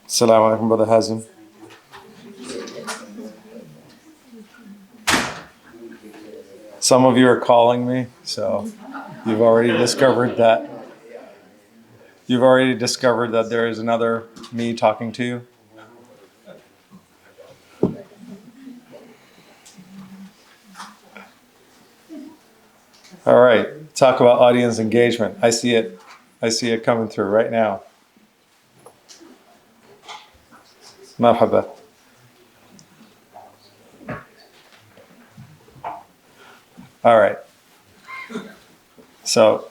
Assalamu alaikum, Brother Hazim. Some of you are calling me, so you've already discovered that. You've already discovered that there is another me talking to you. All right, talk about audience engagement. I see it coming through right now. Marhaba. All right. So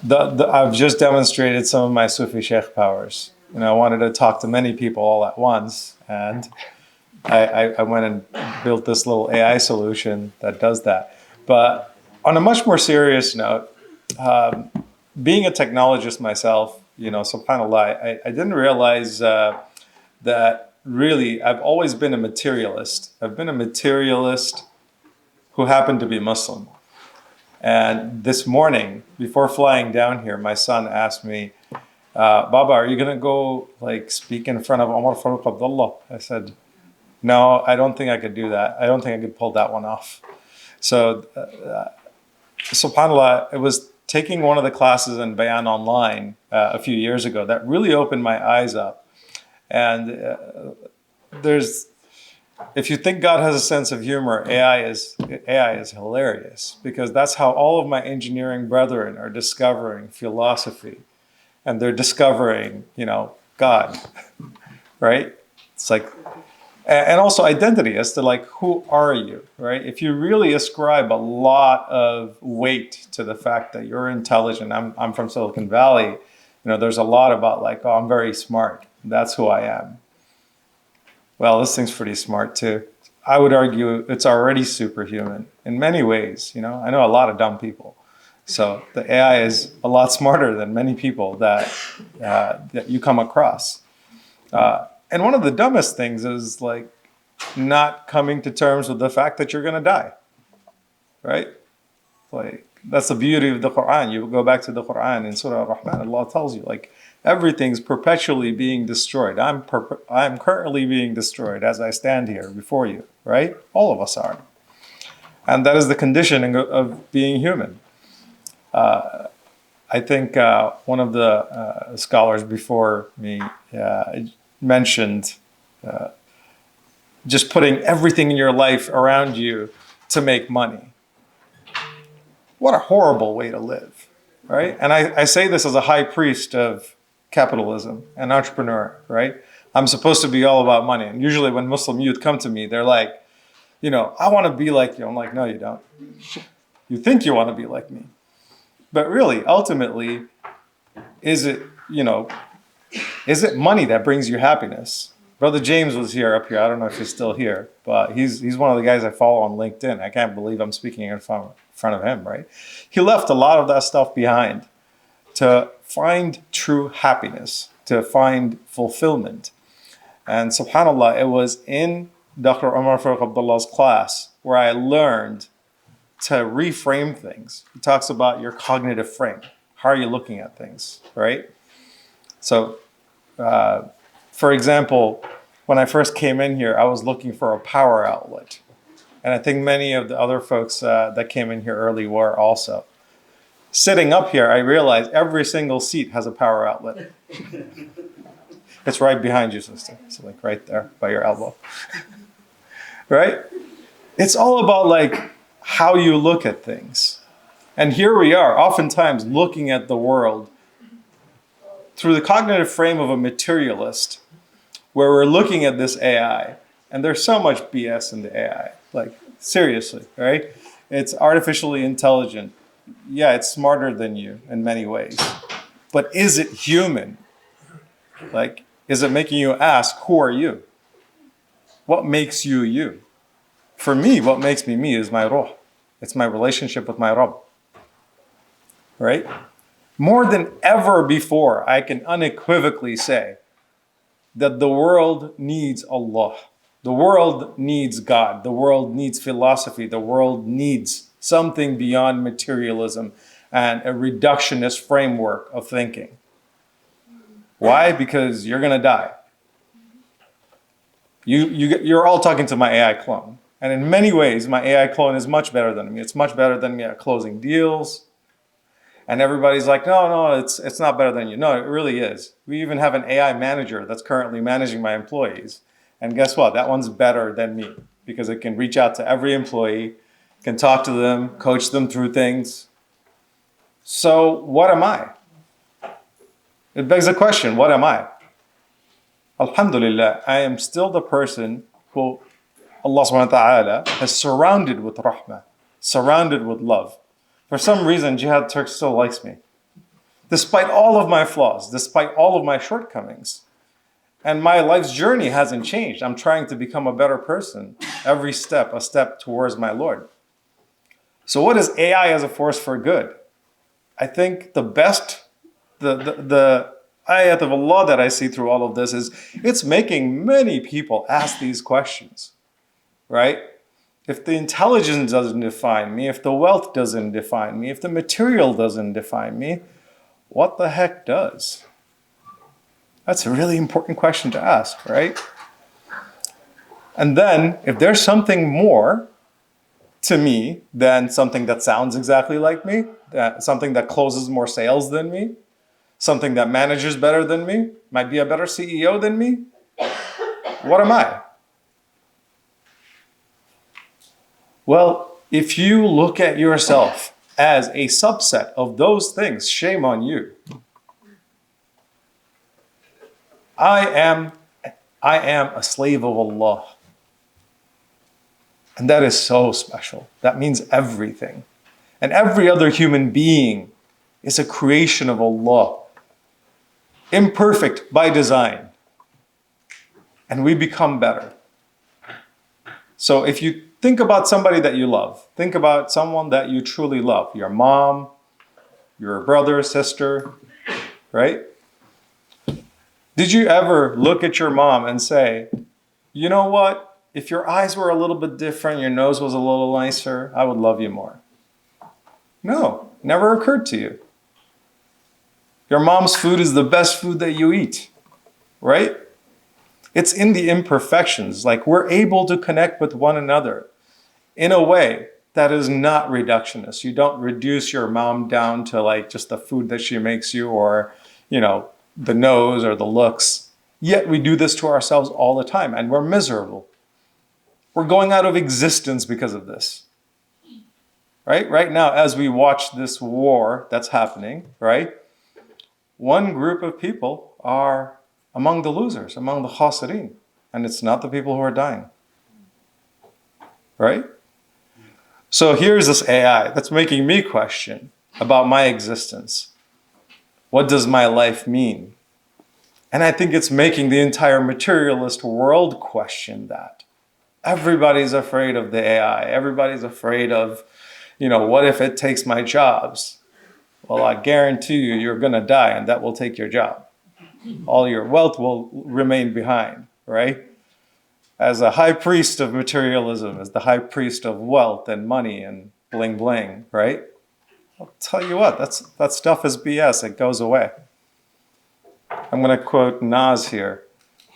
I've just demonstrated some of my Sufi Sheikh powers. I wanted to talk to many people all at once, and I went and built this little AI solution that does that. But on a much more serious note, being a technologist myself, subhanAllah, I didn't realize that really I've always been a materialist. I've been a materialist who happened to be Muslim. And this morning, before flying down here, my son asked me, Baba, are you going to go speak in front of Omar Farooq Abdullah? I said, no, I don't think I could do that. I don't think I could pull that one off. So, subhanAllah, it was taking one of the classes in Bayan online a few years ago that really opened my eyes up. And if you think God has a sense of humor, AI is hilarious, because that's how all of my engineering brethren are discovering philosophy, and they're discovering, God, right? It's and also identity as to who are you, right? If you really ascribe a lot of weight to the fact that you're intelligent, I'm from Silicon Valley, there's a lot about oh, I'm very smart. That's who I am. Well, this thing's pretty smart too. I would argue it's already superhuman in many ways. I know a lot of dumb people. So the AI is a lot smarter than many people that you come across. And one of the dumbest things is not coming to terms with the fact that you're going to die, right? That's the beauty of the Quran. You go back to the Quran in Surah Ar-Rahman, Allah tells you everything's perpetually being destroyed. I'm currently being destroyed as I stand here before you, right? All of us are. And that is the conditioning of being human. I think one of the scholars before me mentioned just putting everything in your life around you to make money. What a horrible way to live, right? And I say this as a high priest of capitalism, an entrepreneur, right? I'm supposed to be all about money. And usually when Muslim youth come to me, they're like, I want to be like you. I'm like, no, you don't. You think you want to be like me. But really, ultimately, is it money that brings you happiness? Brother James was up here. I don't know if he's still here, but he's one of the guys I follow on LinkedIn. I can't believe I'm speaking in front of him, right? He left a lot of that stuff behind to find true happiness, to find fulfillment. And subhanAllah, it was in Dr. Omar Farooq Abdullah's class where I learned to reframe things. He talks about your cognitive frame. How are you looking at things, right? So, for example, when I first came in here, I was looking for a power outlet. And I think many of the other folks that came in here early were also. Sitting up here, I realized every single seat has a power outlet. It's right behind you, sister. It's like right there by your elbow. Right? It's all about like how you look at things. And here we are, oftentimes looking at the world through the cognitive frame of a materialist, where we're looking at this AI, and there's so much BS in the AI. Like, seriously, right? It's artificially intelligent. Yeah, it's smarter than you in many ways. But is it human? Like, is it making you ask, who are you? What makes you you? For me, what makes me me is my ruh. It's my relationship with my Rabb. Right? More than ever before, I can unequivocally say that the world needs Allah. The world needs God. The world needs philosophy. The world needs something beyond materialism and a reductionist framework of thinking. Why? Because you're going to die. You're all talking to my AI clone. And in many ways, my AI clone is much better than me. It's much better than me at closing deals. And everybody's like, no, it's not better than you. No, it really is. We even have an AI manager that's currently managing my employees. And guess what? That one's better than me because it can reach out to every employee, can talk to them, coach them through things. So what am I? It begs the question, what am I? Alhamdulillah, I am still the person who Allah subhanahu wa ta'ala has surrounded with rahmah, surrounded with love. For some reason, Jihad Turk still likes me. Despite all of my flaws, despite all of my shortcomings. And my life's journey hasn't changed. I'm trying to become a better person. Every step, a step towards my Lord. So what is AI as a force for good? I think the best, the ayat of Allah that I see through all of this is it's making many people ask these questions, right? If the intelligence doesn't define me, if the wealth doesn't define me, if the material doesn't define me, what the heck does? That's a really important question to ask, right? And then, if there's something more to me than something that sounds exactly like me, something that closes more sales than me, something that manages better than me, might be a better CEO than me, what am I? Well, if you look at yourself as a subset of those things, shame on you. I am a slave of Allah. And that is so special. That means everything. And every other human being is a creation of Allah. Imperfect by design. And we become better. So if you think about somebody that you love, think about someone that you truly love, your mom, your brother, sister, right? Did you ever look at your mom and say, you know what? If your eyes were a little bit different, your nose was a little nicer, I would love you more. No, never occurred to you. Your mom's food is the best food that you eat, right? It's in the imperfections. Like we're able to connect with one another in a way that is not reductionist. You don't reduce your mom down to like just the food that she makes you or, the nose or the looks. Yet we do this to ourselves all the time and we're miserable. We're going out of existence because of this. right? Right now, as we watch this war that's happening, right? One group of people are among the losers, among the khasirin, and it's not the people who are dying, right? So here's this AI that's making me question about my existence. What does my life mean? And I think it's making the entire materialist world question that. Everybody's afraid of the AI. Everybody's afraid of, what if it takes my jobs? Well, I guarantee you, you're going to die and that will take your job. All your wealth will remain behind, right? As a high priest of materialism, as the high priest of wealth and money and bling bling, right? I'll tell you what, that stuff is BS. It goes away. I'm going to quote Nas here.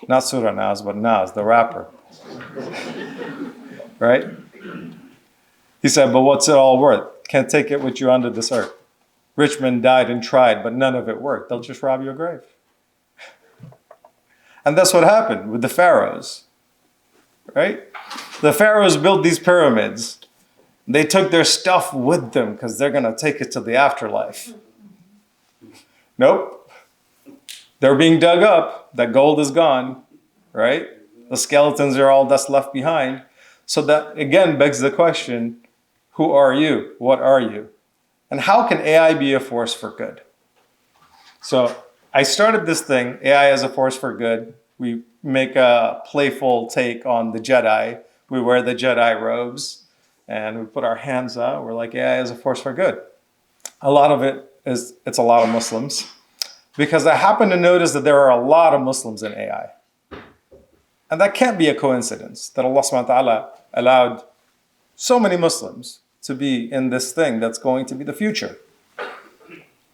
Not Surah Nas, but Nas, the rapper. Right? He said, but what's it all worth? Can't take it with you under this earth. Rich men died and tried, but none of it worked. They'll just rob your grave. And that's what happened with the pharaohs. Right? The pharaohs built these pyramids. They took their stuff with them because they're going to take it to the afterlife. Nope. They're being dug up. That gold is gone. Right? The skeletons are all that's left behind. So that, again, begs the question, who are you? What are you? And how can AI be a force for good? So I started this thing, AI as a force for good. We make a playful take on the Jedi. We wear the Jedi robes and we put our hands out. We're like, AI as a force for good. A lot of it's a lot of Muslims, because I happen to notice that there are a lot of Muslims in AI. And that can't be a coincidence that Allah subhanahu wa ta'ala allowed so many Muslims to be in this thing that's going to be the future.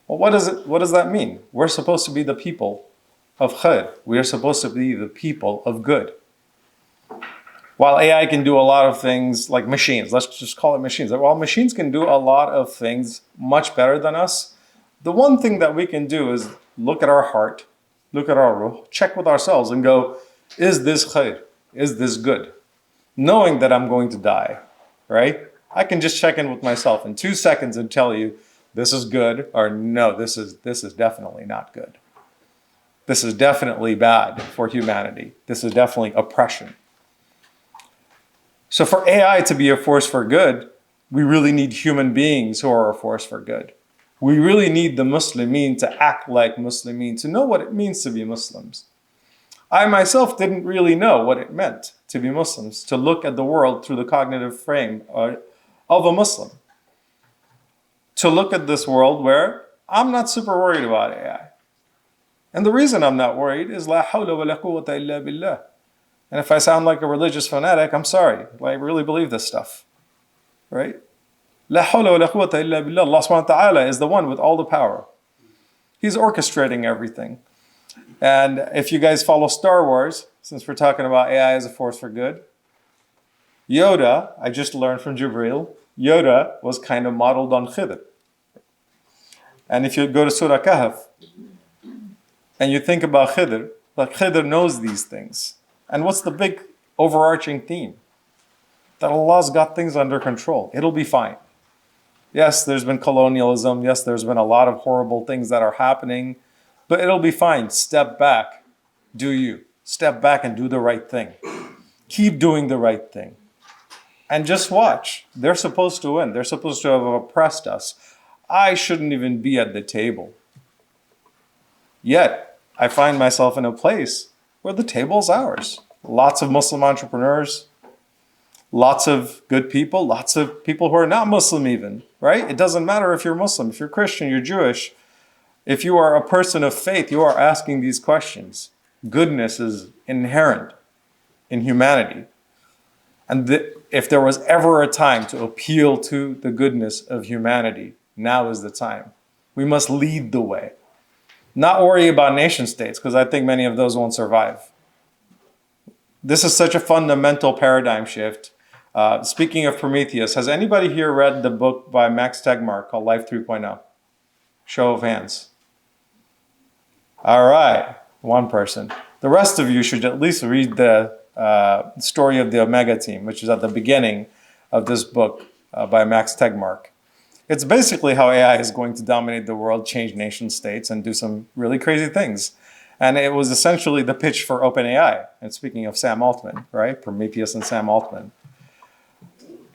Well, what does that mean? We're supposed to be the people of khair. We are supposed to be the people of good. While AI can do a lot of things like machines, let's just call it machines. While machines can do a lot of things much better than us, the one thing that we can do is look at our heart, look at our ruh, check with ourselves and go, is this khair? Is this good? Knowing that I'm going to die, right? I can just check in with myself in 2 seconds and tell you this is good or no, this is definitely not good. This is definitely bad for humanity. This is definitely oppression. So for AI to be a force for good, we really need human beings who are a force for good. We really need the Muslimin to act like Muslimin, to know what it means to be Muslims. I myself didn't really know what it meant to be Muslims, to look at the world through the cognitive frame of a Muslim. To look at this world where I'm not super worried about AI. And the reason I'm not worried is La hawla wa la quwwata illa billah. And if I sound like a religious fanatic, I'm sorry. I really believe this stuff. Right? La hawla wa la quwwata illa billah. Allah subhanahu wa ta'ala is the one with all the power. He's orchestrating everything. And if you guys follow Star Wars, since we're talking about AI as a force for good, Yoda, I just learned from Jibreel, Yoda was kind of modeled on Khidr. And if you go to Surah Kahf, and you think about Khidr, like Khidr knows these things. And what's the big overarching theme? That Allah's got things under control. It'll be fine. Yes, there's been colonialism. Yes, there's been a lot of horrible things that are happening. But it'll be fine. Step back. Do you. Step back and do the right thing. Keep doing the right thing. And just watch. They're supposed to win. They're supposed to have oppressed us. I shouldn't even be at the table. Yet, I find myself in a place where the table's ours. Lots of Muslim entrepreneurs, lots of good people, lots of people who are not Muslim even, right? It doesn't matter if you're Muslim, if you're Christian, you're Jewish. If you are a person of faith, you are asking these questions. Goodness is inherent in humanity. And if there was ever a time to appeal to the goodness of humanity, now is the time. We must lead the way. Not worry about nation states, because I think many of those won't survive. This is such a fundamental paradigm shift. Speaking of Prometheus, has anybody here read the book by Max Tegmark called Life 3.0? Show of hands. All right, one person. The rest of you should at least read the story of the Omega team, which is at the beginning of this book. by Max Tegmark. It's basically how AI is going to dominate the world, change nation states, and do some really crazy things. And it was essentially the pitch for OpenAI. And speaking of Sam Altman, right? Prometheus and Sam Altman.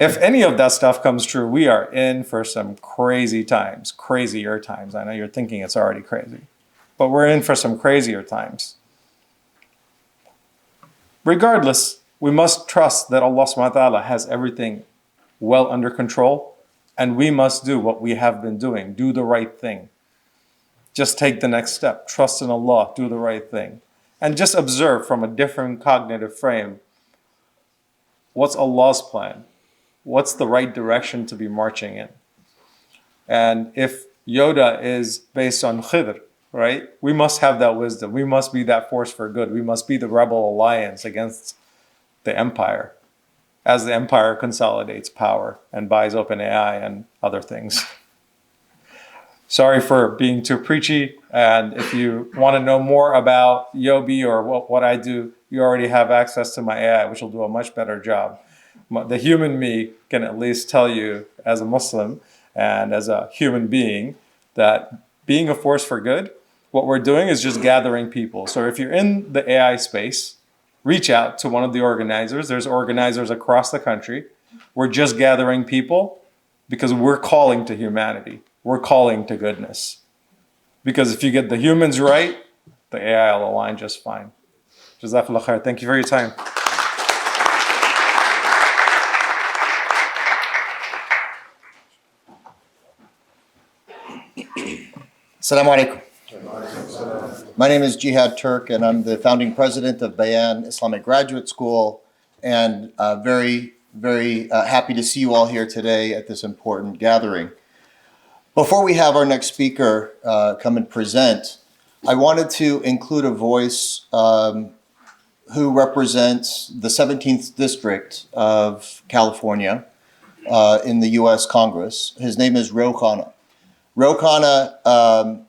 If any of that stuff comes true, we are in for some crazy times, crazier times. I know you're thinking it's already crazy, but we're in for some crazier times. Regardless, we must trust that Allah subhanahu wa ta'ala has everything well under control, and we must do what we have been doing, do the right thing. Just take the next step, trust in Allah, do the right thing. And just observe from a different cognitive frame, what's Allah's plan? What's the right direction to be marching in? And if Yoda is based on Khidr, right? We must have that wisdom. We must be that force for good. We must be the rebel alliance against the empire as the empire consolidates power and buys OpenAI and other things. Sorry for being too preachy. And if you want to know more about Yobi or what I do, you already have access to my AI, which will do a much better job. The human me can at least tell you as a Muslim and as a human being that being a force for good, what we're doing is just gathering people. So if you're in the AI space, reach out to one of the organizers. There's organizers across the country. We're just gathering people because we're calling to humanity. We're calling to goodness. Because if you get the humans right, the AI will align just fine. Jazakallah khair. Thank you for your time. Assalamu alaikum. My name is Jihad Turk, and I'm the founding president of Bayan Islamic Graduate School, and very happy to see you all here today at this important gathering. Before we have our next speaker come and present, I wanted to include a voice who represents the 17th District of California in the U.S. Congress. His name is Ro Khanna. Ro Khanna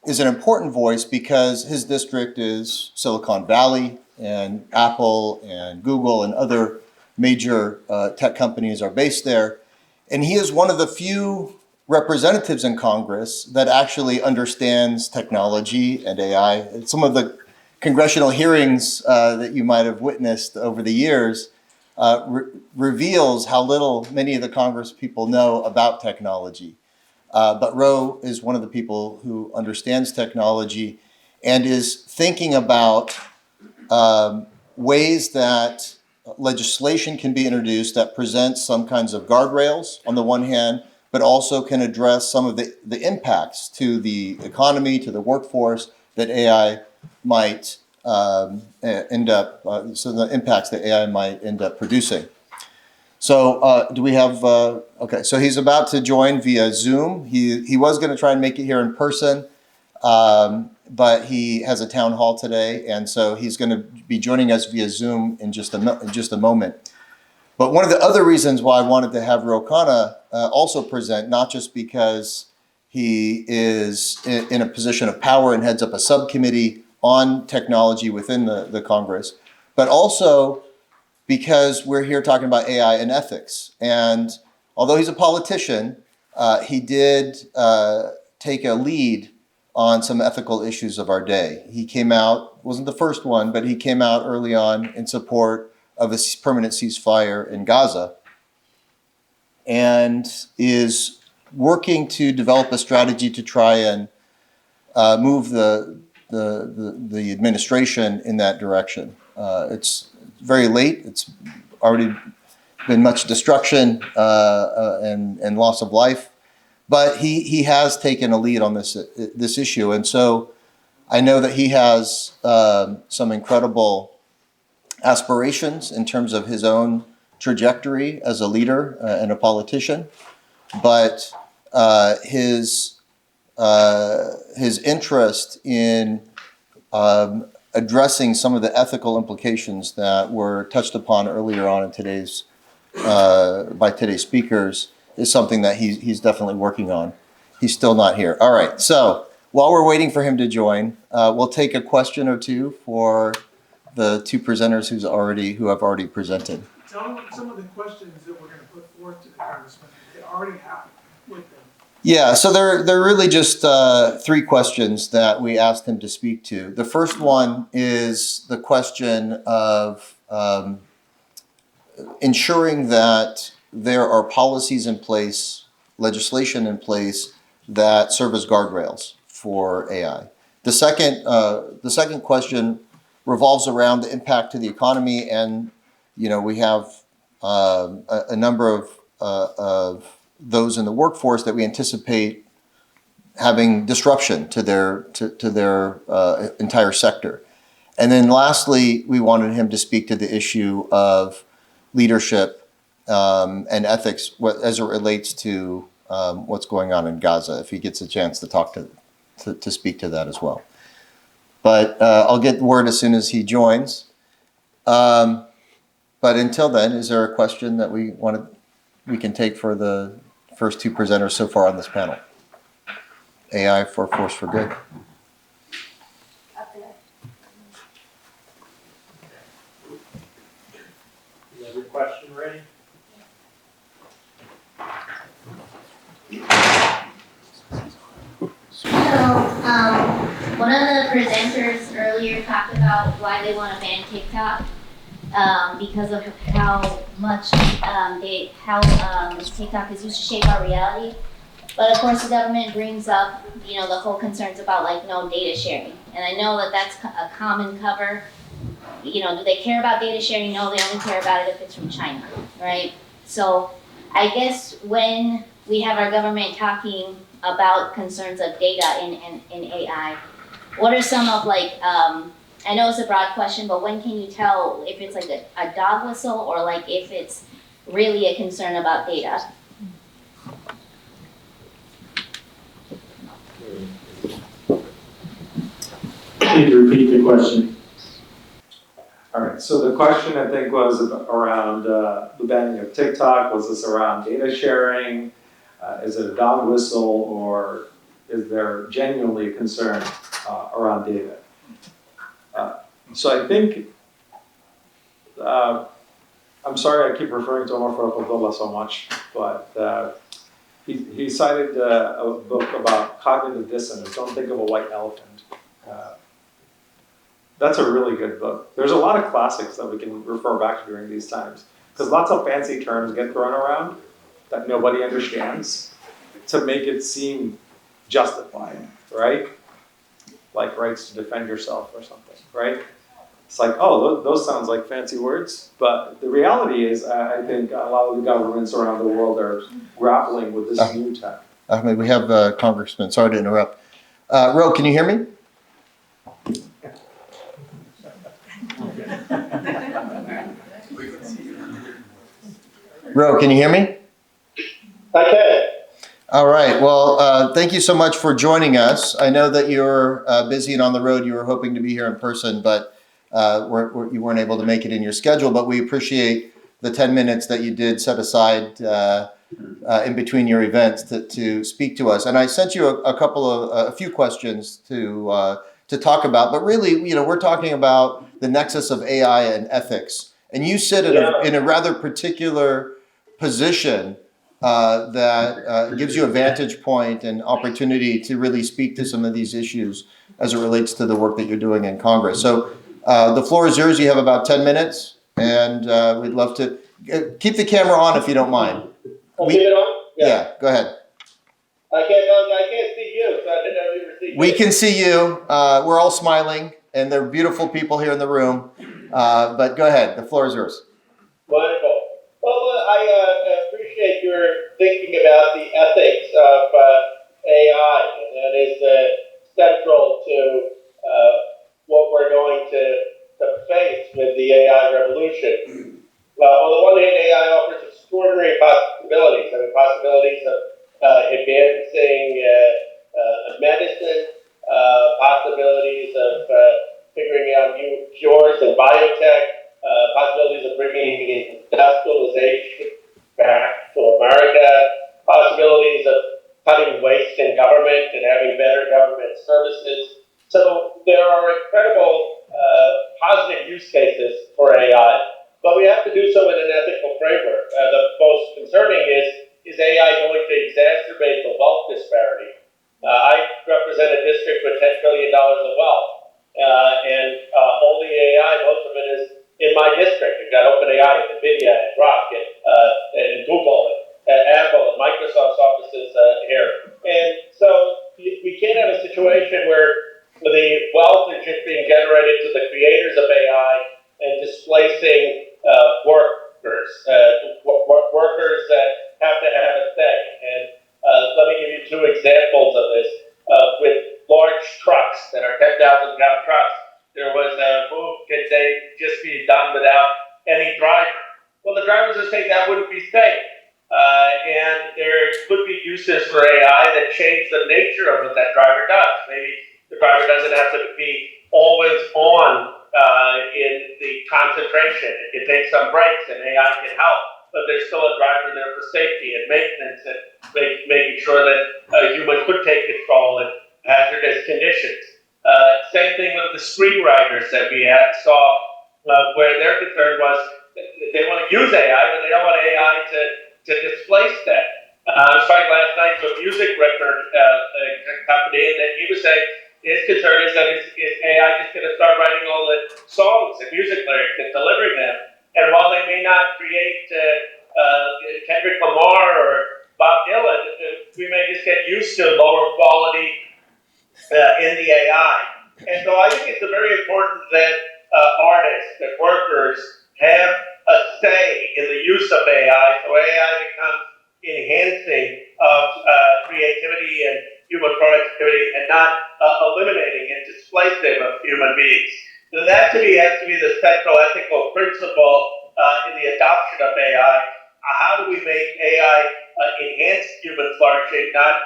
is an important voice because his district is Silicon Valley, and Apple and Google and other major tech companies are based there. And he is one of the few representatives in Congress that actually understands technology and AI. Some of the congressional hearings that you might have witnessed over the years reveals how little many of the Congress people know about technology. But Ro is one of the people who understands technology and is thinking about ways that legislation can be introduced that presents some kinds of guardrails on the one hand, but also can address some of the impacts to the economy, to the workforce that AI might end up, so the impacts that AI might end up producing. So do we have, okay, so he's about to join via Zoom. He was going to try and make it here in person, but he has a town hall today, and so he's going to be joining us via Zoom in just a moment. But one of the other reasons why I wanted to have Ro Khanna also present, not just because he is in a position of power and heads up a subcommittee on technology within the Congress, but also because we're here talking about AI and ethics. And although he's a politician, he did take a lead on some ethical issues of our day. He came out, wasn't the first one, but he came out early on in support of a permanent ceasefire in Gaza, and is working to develop a strategy to try and move the administration in that direction. It's very late. It's already been much destruction and loss of life, but he has taken a lead on this issue, and so I know that he has some incredible aspirations in terms of his own trajectory as a leader and a politician, but his interest in addressing some of the ethical implications that were touched upon earlier on in by today's speakers is something that he's definitely working on. He's still not here. All right, so while we're waiting for him to join, we'll take a question or two for the two presenters who have already presented. Tell them some of the questions that we're going to put put forth to the congressman? They already have with them. Yeah, so they're really just three questions that we asked him to speak to. The first one is the question of ensuring that there are policies in place, legislation in place that serve as guardrails for AI. The second question revolves around the impact to the economy, and we have a number of those in the workforce that we anticipate having disruption to their entire sector. And then lastly, we wanted him to speak to the issue of leadership and ethics as it relates to what's going on in Gaza, if he gets a chance to talk to speak to that as well. But I'll get word as soon as he joins. But until then, is there a question that we can take for the first two presenters so far on this panel? AI for Force for Good. Is every question ready? So, one of the presenters earlier talked about why they want to ban TikTok, because of how much TikTok is used to shape our reality. But of course, the government brings up, the whole concerns about no data sharing, and I know that that's a common cover. Do they care about data sharing? No, they only care about it if it's from China, right? So, I guess when we have our government talking about concerns of data in AI, what are some of I know it's a broad question, but when can you tell if it's a dog whistle or if it's really a concern about data? Can you repeat the question? All right, so the question I think was around the banning of TikTok. Was this around data sharing? Is it a dog whistle, or is there genuinely a concern around data? So I think, I'm sorry I keep referring to Omar Farooq Abdullah so much, but he cited a book about cognitive dissonance, Don't Think of a White Elephant. That's a really good book. There's a lot of classics that we can refer back to during these times, because lots of fancy terms get thrown around that nobody understands to make it seem justified, right? Like rights to defend yourself or something, right? It's like, oh, those sounds like fancy words, but the reality is, I think a lot of the governments around the world are grappling with this new tech. Ahmed, we have Congressman. Sorry to interrupt. Ro, can you hear me? Ro, can you hear me? I can. All right. Well, thank you so much for joining us. I know that you're busy and on the road. You were hoping to be here in person, but you weren't able to make it in your schedule. But we appreciate the 10 minutes that you did set aside in between your events to speak to us. And I sent you a few questions to talk about. But really, we're talking about the nexus of AI and ethics. And you sit in a rather particular position that gives you a vantage point and opportunity to really speak to some of these issues as it relates to the work that you're doing in Congress. So the floor is yours. You have about 10 minutes, and we'd love to keep the camera on if you don't mind. Keep it on? Yeah, go ahead. I can't see you, so I didn't know you were seeing We me. can see you. We're all smiling, and there are beautiful people here in the room. But go ahead. The floor is yours. Wonderful. Well, I appreciate your thinking about the ethics of AI, and that is central to what we're going to face with the AI revolution. On the one hand, AI offers extraordinary possibilities. Possibilities of advancing medicine, possibilities of figuring out new cures in biotech, possibilities of bringing industrialization back to America, possibilities of cutting waste in government and having better government services. So there are incredible positive use cases for AI. but we have to do so in an ethical framework. The most concerning is AI going to exacerbate the wealth disparity? I represent a district with $10 trillion of wealth, and only AI, most of it is in my district. You've got OpenAI, NVIDIA, and Grok, and Google, and Apple, and Microsoft's offices here. And so we can't have a situation where the wealth is just being generated to the creators of AI and displacing workers, workers that have to have a say. And let me give you two examples of this. With large trucks that are 10,000-pound trucks, there was a move, could they just be done without any driver? Well, the drivers are saying that wouldn't be safe. And there could be uses for AI that change the nature of what that driver does. Maybe the driver doesn't have to be always on in the concentration. It can take some breaks and AI can help, but there's still a driver there for safety and maintenance and making sure that a human could take control in hazardous conditions. Same thing with the screenwriters that we saw, where their concern was they want to use AI, but they don't want AI to displace them. I was talking last night to a music record company, and he was saying his concern is that is AI just going to start writing all the songs and music lyrics and delivering them? And while they may not create Kendrick Lamar or Bob Dylan, we may just get used to lower quality in the AI. And so I think it's very important that artists, that workers have a say in the use of AI, so AI becomes enhancing of creativity and human productivity and not eliminating and displacing of human beings. So that to me has to be the central ethical principle in the adoption of AI. How do we make AI enhance human flourishing, not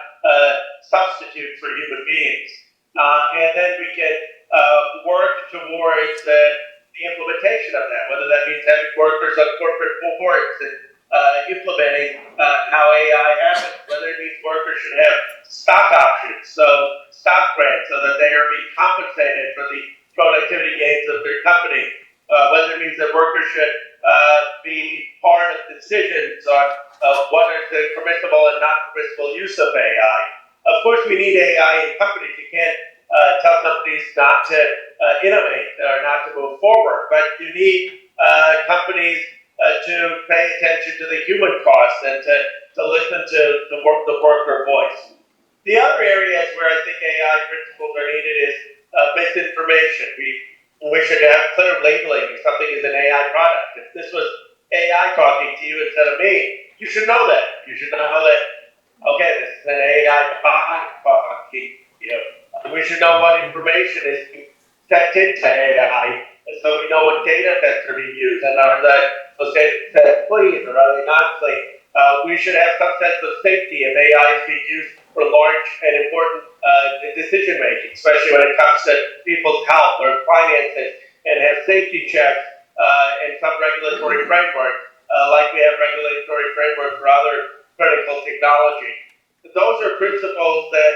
substitute for human beings? And then we can work towards the implementation of that, whether that means having workers on corporate boards and implementing how AI happens, whether it means workers should have stock options, so stock grants, so that they are being compensated for the productivity gains of their company, whether it means that workers should be part of decisions on what is the permissible and not permissible use of AI. Of course, we need AI in companies. You can't tell companies not to innovate or not to move forward, but you need companies to pay attention to the human costs and to listen to the worker voice. The other areas where I think AI principles are needed is misinformation. We should have clear labeling if something is an AI product. If this was AI talking to you instead of me, you should know that. You should know that, okay, this is an AI bot talking to you. We should know what information is sent into AI, and so we know what data sets are being used, and are those data sets clean or are they not clean? We should have some sense of safety if AI is being used for large and important decision making, especially when it comes to people's health or finances, and have safety checks and some regulatory framework, like we have regulatory framework for other critical technology. Those are principles that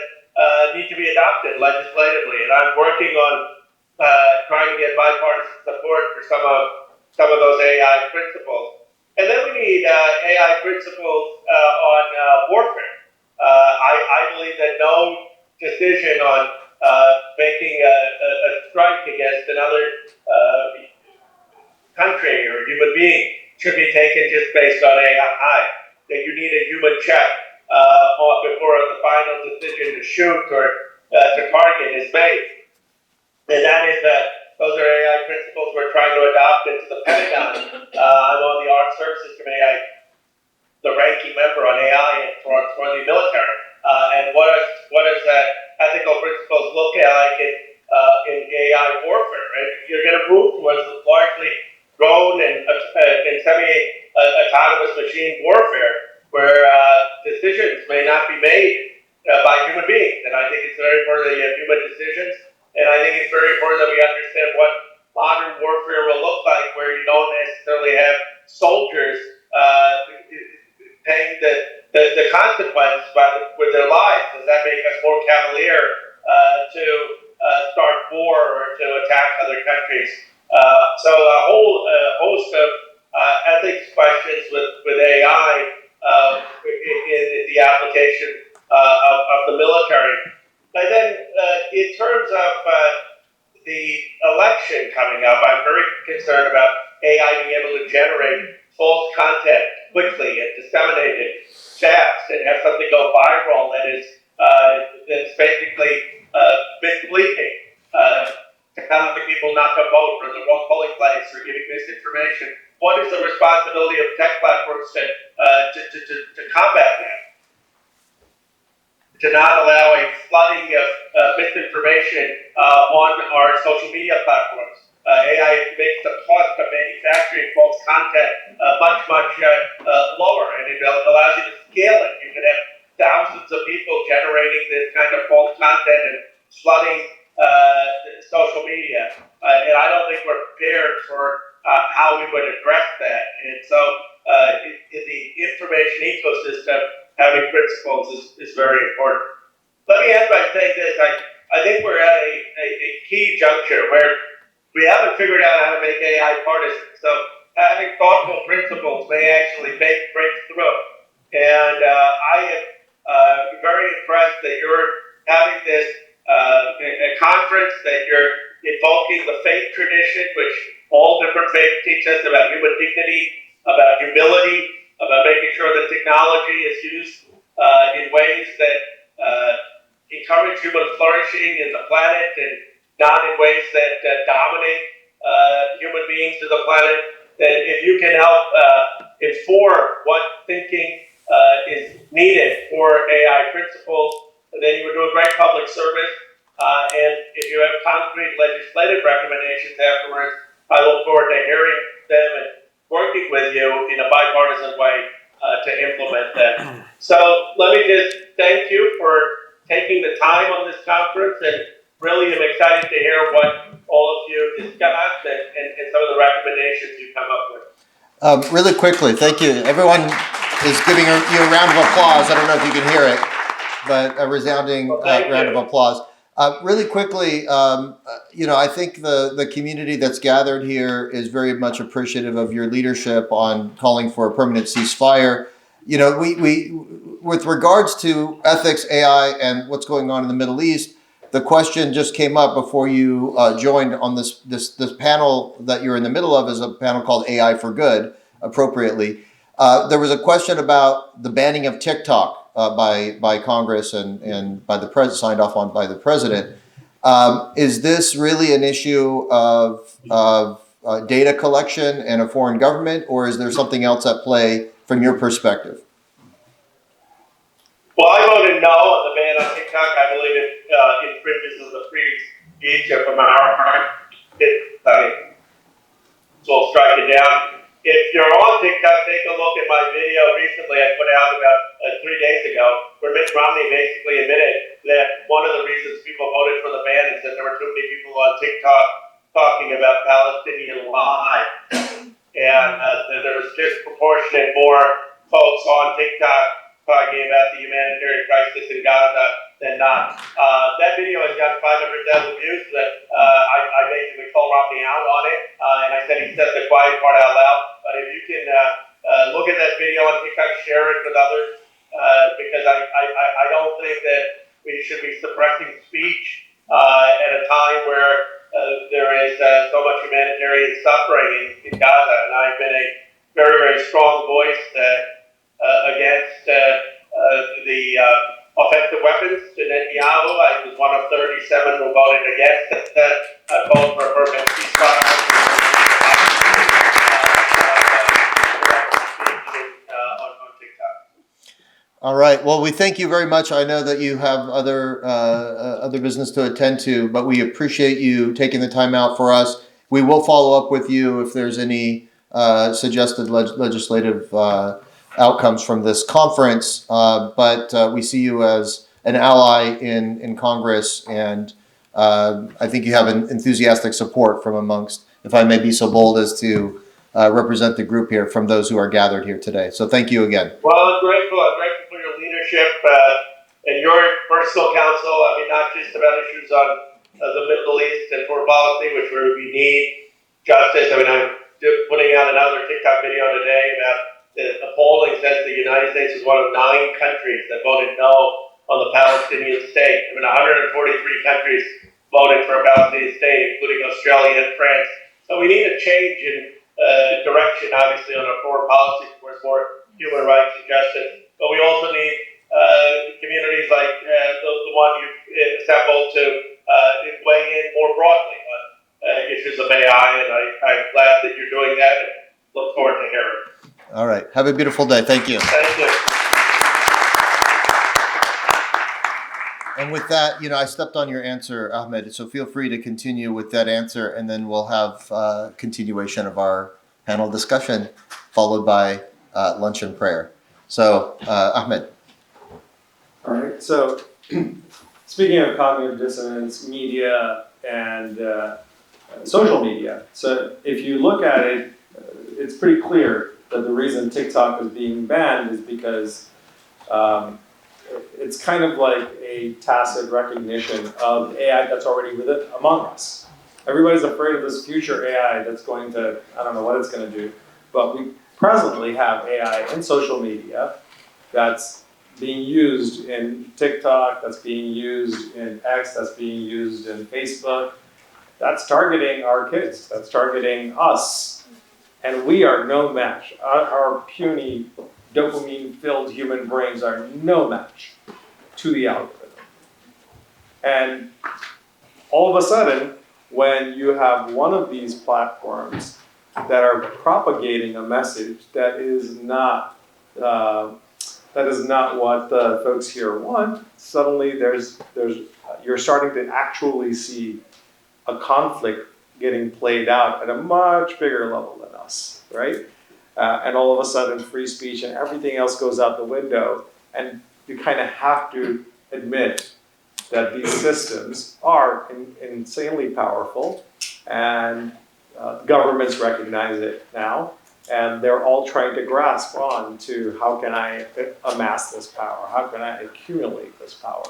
need to be adopted legislatively, and I'm working on trying to get bipartisan support for some of those AI principles. And then we need AI principles on warfare. I believe that no decision on making a strike against another country or human being should be taken just based on AI. That you need a human check before the final decision to shoot or to target is made. And that is those are AI principles we're trying to adopt into the Pentagon. I'm on the Armed Services Committee, the ranking member on AI for the military. And what does that ethical principles look like in AI warfare? Right? You're going to move towards largely drone and semi-autonomous machine warfare, where decisions may not be made by human beings. And I think it's very important that you have human decisions. And I think it's very important that we understand what modern warfare will look like, where you don't necessarily have soldiers paying the consequence with their lives. Does that make us more cavalier to start war or to attack other countries? So a whole host of ethics questions with AI in the application of the military. And then in terms of the election coming up, I'm very concerned about AI being able to generate false content quickly and disseminate it fast and have something go viral that's basically misleading, telling people not to vote or the wrong polling place or giving misinformation. What is the responsibility of tech platforms to combat that? To not allow a flooding of misinformation on our social media platforms. AI makes the cost of manufacturing false content much lower, and it allows you to scale it. You could have thousands of people generating this kind of false content and flooding social media. And I don't think we're prepared for how we would address that. And so in the information ecosystem, having principles is very important. Let me end by saying this. I think we're at a key juncture where we haven't figured out how to make AI partisan. So having thoughtful principles may actually break through. And I am very impressed that you're having this a conference, that you're invoking the faith tradition, which all different faiths teach us about human dignity, about humility, about making sure that technology is used in ways that encourage human flourishing in the planet and not in ways that dominate human beings to the planet. That if you can help inform what thinking is needed for AI principles, then you would do a great public service. And if you have concrete legislative recommendations afterwards, I look forward to hearing them and working with you in a bipartisan way to implement them. So let me just thank you for taking the time on this conference, and really am excited to hear what all of you discussed and some of the recommendations you come up with. Really quickly, thank you. Everyone is giving you a round of applause. I don't know if you can hear it, but a resounding round of applause. Really quickly, I think the community that's gathered here is very much appreciative of your leadership on calling for a permanent ceasefire. We with regards to ethics, AI, and what's going on in the Middle East, the question just came up before you joined on this panel that you're in the middle of, is a panel called AI for Good, appropriately. There was a question about the banning of TikTok by Congress and by the president, signed off on by the president. Is this really an issue of data collection and a foreign government, or is there something else at play from your perspective? Well, I voted no on the ban on TikTok. I believe it infringes on the free speech of America. So we'll strike it down. If you're on TikTok, take a look at my video recently I put out about 3 days ago, where Mitt Romney basically admitted that one of the reasons people voted for the ban is that there were too many people on TikTok talking about Palestinian lives. And there was disproportionate more folks on TikTok talking about the humanitarian crisis in Gaza than not. That video has got 500,000 views. I basically called Romney out on it, and I said he said the quiet part out loud. But if you can look at that video on TikTok, share it with others, because I don't think that we should be suppressing speech at a time where there is so much humanitarian suffering in Gaza. And I've been a very, very strong voice against the offensive weapons to Netanyahu. I was one of 37 who voted against that. I voted for a permanent ceasefire. All right. Well, we thank you very much. I know that you have other business to attend to, but we appreciate you taking the time out for us. We will follow up with you if there's any suggested legislative outcomes from this conference. But we see you as an ally in Congress, and I think you have an enthusiastic support from amongst, if I may be so bold as to represent the group here, from those who are gathered here today. So thank you again. Well, I'm grateful. I'm grateful for your leadership and your personal counsel. I mean, not just about issues on the Middle East and foreign policy, which we need justice. I mean, I'm putting out another TikTok video today about the polling says the United States is one of 9 countries that voted no on the Palestinian state. I mean, 143 countries voted for a Palestinian state, including Australia and France. So we need a change in direction, obviously, on our foreign policy towards more human rights and justice. But we also need communities like the one you've assembled to weigh in more broadly on issues of AI, and I'm glad that you're doing that and look forward to hearing. All right. Have a beautiful day. Thank you. Thank you. And with that, I stepped on your answer, Ahmed, so feel free to continue with that answer, and then we'll have continuation of our panel discussion, followed by lunch and prayer. So, Ahmed. All right. So, speaking of cognitive dissonance, media, and social media. So, if you look at it, it's pretty clear that the reason TikTok is being banned is because it's kind of like a tacit recognition of AI that's already among us. Everybody's afraid of this future AI that's going to, I don't know what it's going to do, but we presently have AI in social media that's being used in TikTok, that's being used in X, that's being used in Facebook. That's targeting our kids, that's targeting us. And we are no match. Our puny, dopamine-filled human brains are no match to the algorithm. And all of a sudden, when you have one of these platforms that are propagating a message that is not what the folks here want, suddenly you're starting to actually see a conflict getting played out at a much bigger level than us, right? And all of a sudden, free speech and everything else goes out the window, and you kind of have to admit that these systems are insanely powerful, and governments recognize it now, and they're all trying to grasp on to how can I amass this power? How can I accumulate this power?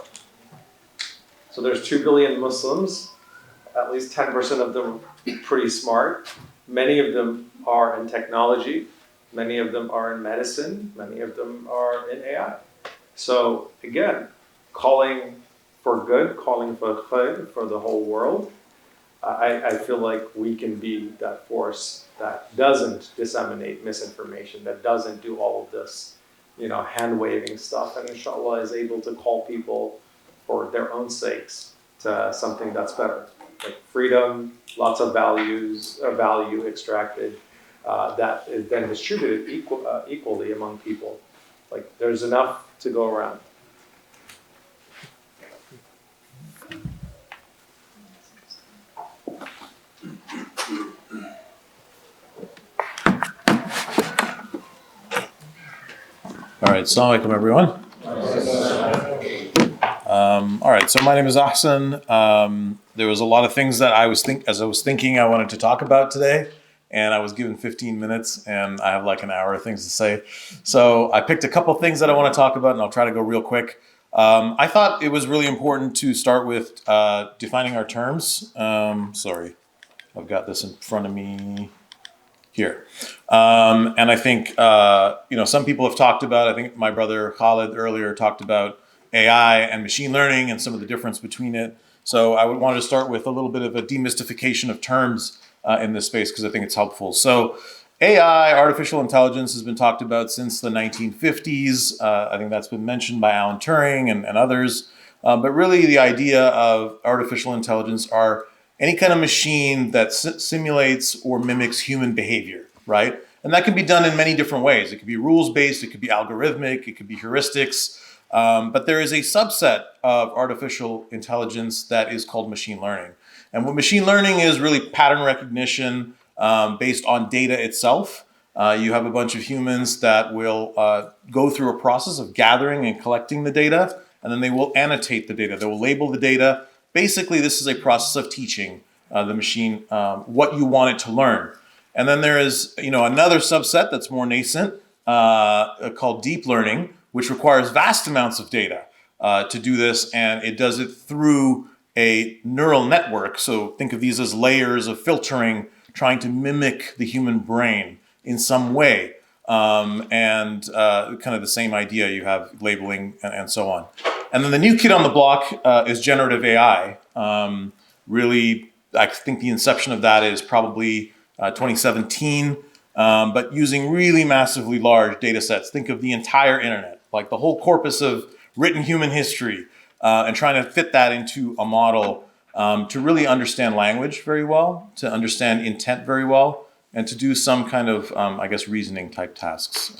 So there's 2 billion Muslims. At least 10% of them are pretty smart. Many of them are in technology. Many of them are in medicine. Many of them are in AI. So again, calling for good, calling for khayr for the whole world. I feel like we can be that force that doesn't disseminate misinformation, that doesn't do all of this, hand-waving stuff, and inshallah is able to call people for their own sakes to something that's better. Like freedom, lots of value extracted that is then distributed equally among people. Like there's enough to go around. All right, assalamu alaikum everyone. All right, so my name is Ahsan. There was a lot of things that I was thinking I wanted to talk about today, and I was given 15 minutes, and I have like an hour of things to say. So I picked a couple things that I want to talk about, and I'll try to go real quick. I thought it was really important to start with defining our terms. Sorry, I've got this in front of me here. And I think, some people have talked about, I think my brother Khalid earlier talked about AI and machine learning and some of the difference between it. So I would want to start with a little bit of a demystification of terms in this space because I think it's helpful. So AI, artificial intelligence, has been talked about since the 1950s. I think that's been mentioned by Alan Turing and others. But really the idea of artificial intelligence are any kind of machine that simulates or mimics human behavior, right? And that can be done in many different ways. It could be rules-based, it could be algorithmic, it could be heuristics. But there is a subset of artificial intelligence that is called machine learning. And what machine learning is really pattern recognition based on data itself. You have a bunch of humans that will go through a process of gathering and collecting the data, and then they will annotate the data. They will label the data. Basically, this is a process of teaching the machine what you want it to learn. And then there is, another subset that's more nascent called deep learning, which requires vast amounts of data to do this, and it does it through a neural network. So think of these as layers of filtering trying to mimic the human brain in some way. Kind of the same idea, you have labeling and so on. And then the new kid on the block is generative AI. Really, I think the inception of that is probably 2017, but using really massively large data sets. Think of the entire internet, like the whole corpus of written human history, and trying to fit that into a model to really understand language very well, to understand intent very well, and to do some kind of, I guess, reasoning type tasks.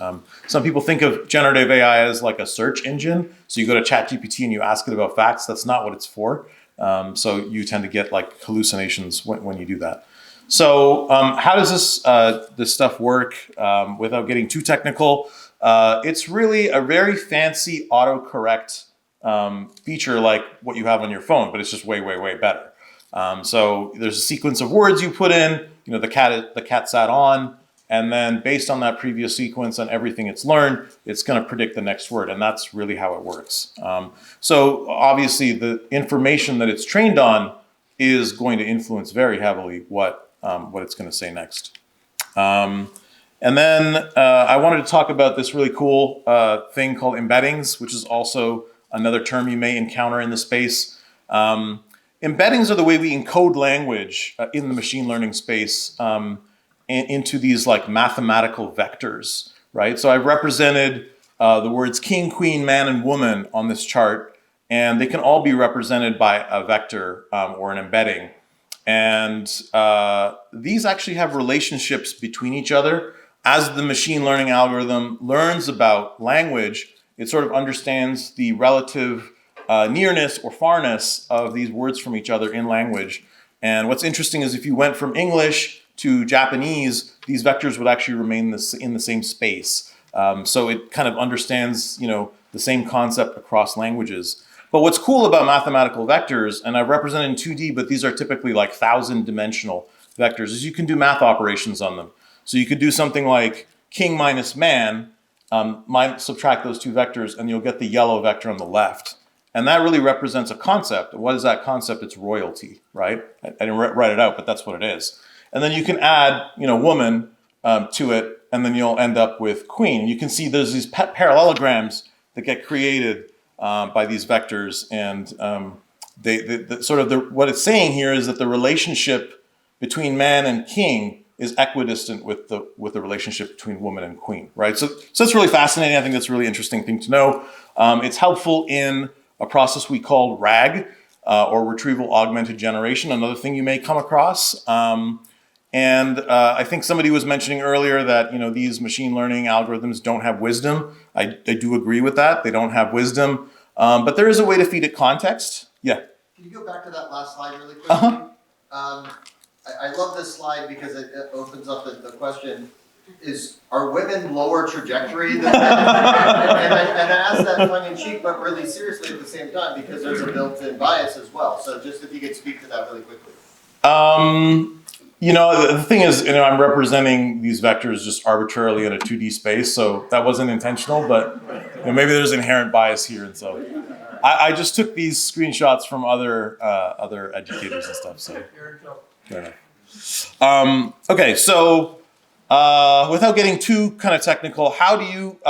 Some people think of generative AI as like a search engine. So you go to ChatGPT and you ask it about facts. That's not what it's for. So you tend to get like hallucinations when you do that. So how does this stuff work without getting too technical? It's really a very fancy autocorrect feature like what you have on your phone, but it's just way, way, way better. So there's a sequence of words you put in, the cat sat on, and then based on that previous sequence and everything it's learned, it's going to predict the next word, and that's really how it works. So obviously the information that it's trained on is going to influence very heavily what it's going to say next. And then I wanted to talk about this really cool thing called embeddings, which is also another term you may encounter in the space. Embeddings are the way we encode language in the machine learning space into these like mathematical vectors, right? So I've represented the words king, queen, man, and woman on this chart, and they can all be represented by a vector or an embedding. And these actually have relationships between each other. As the machine learning algorithm learns about language, it sort of understands the relative nearness or farness of these words from each other in language. And what's interesting is if you went from English to Japanese, these vectors would actually remain in the same space. So it kind of understands, the same concept across languages. But what's cool about mathematical vectors, and I've represented in 2D, but these are typically like 1,000-dimensional vectors, is you can do math operations on them. So you could do something like king minus man, subtract those two vectors, and you'll get the yellow vector on the left. And that really represents a concept. What is that concept? It's royalty, right? I didn't write it out, but that's what it is. And then you can add, woman to it, and then you'll end up with queen. You can see there's these parallelograms that get created by these vectors, and what it's saying here is that the relationship between man and king is equidistant with the relationship between woman and queen, right? So it's really fascinating. I think that's a really interesting thing to know. It's helpful in a process we call RAG, or retrieval augmented generation, another thing you may come across. I think somebody was mentioning earlier that these machine learning algorithms don't have wisdom. I do agree with that. They don't have wisdom, but there is a way to feed it context. Yeah. Can you go back to that last slide really quickly? I love this slide because it opens up the question. Are women lower trajectory than men? and I ask that tongue in cheek, but really seriously at the same time, because there's a built-in bias as well. So just if you could speak to that really quickly. The thing is, I'm representing these vectors just arbitrarily in a 2D space, so that wasn't intentional, but maybe there's inherent bias here, and so I just took these screenshots from other educators and stuff. So, okay, so. Without getting too kind of technical, how do you,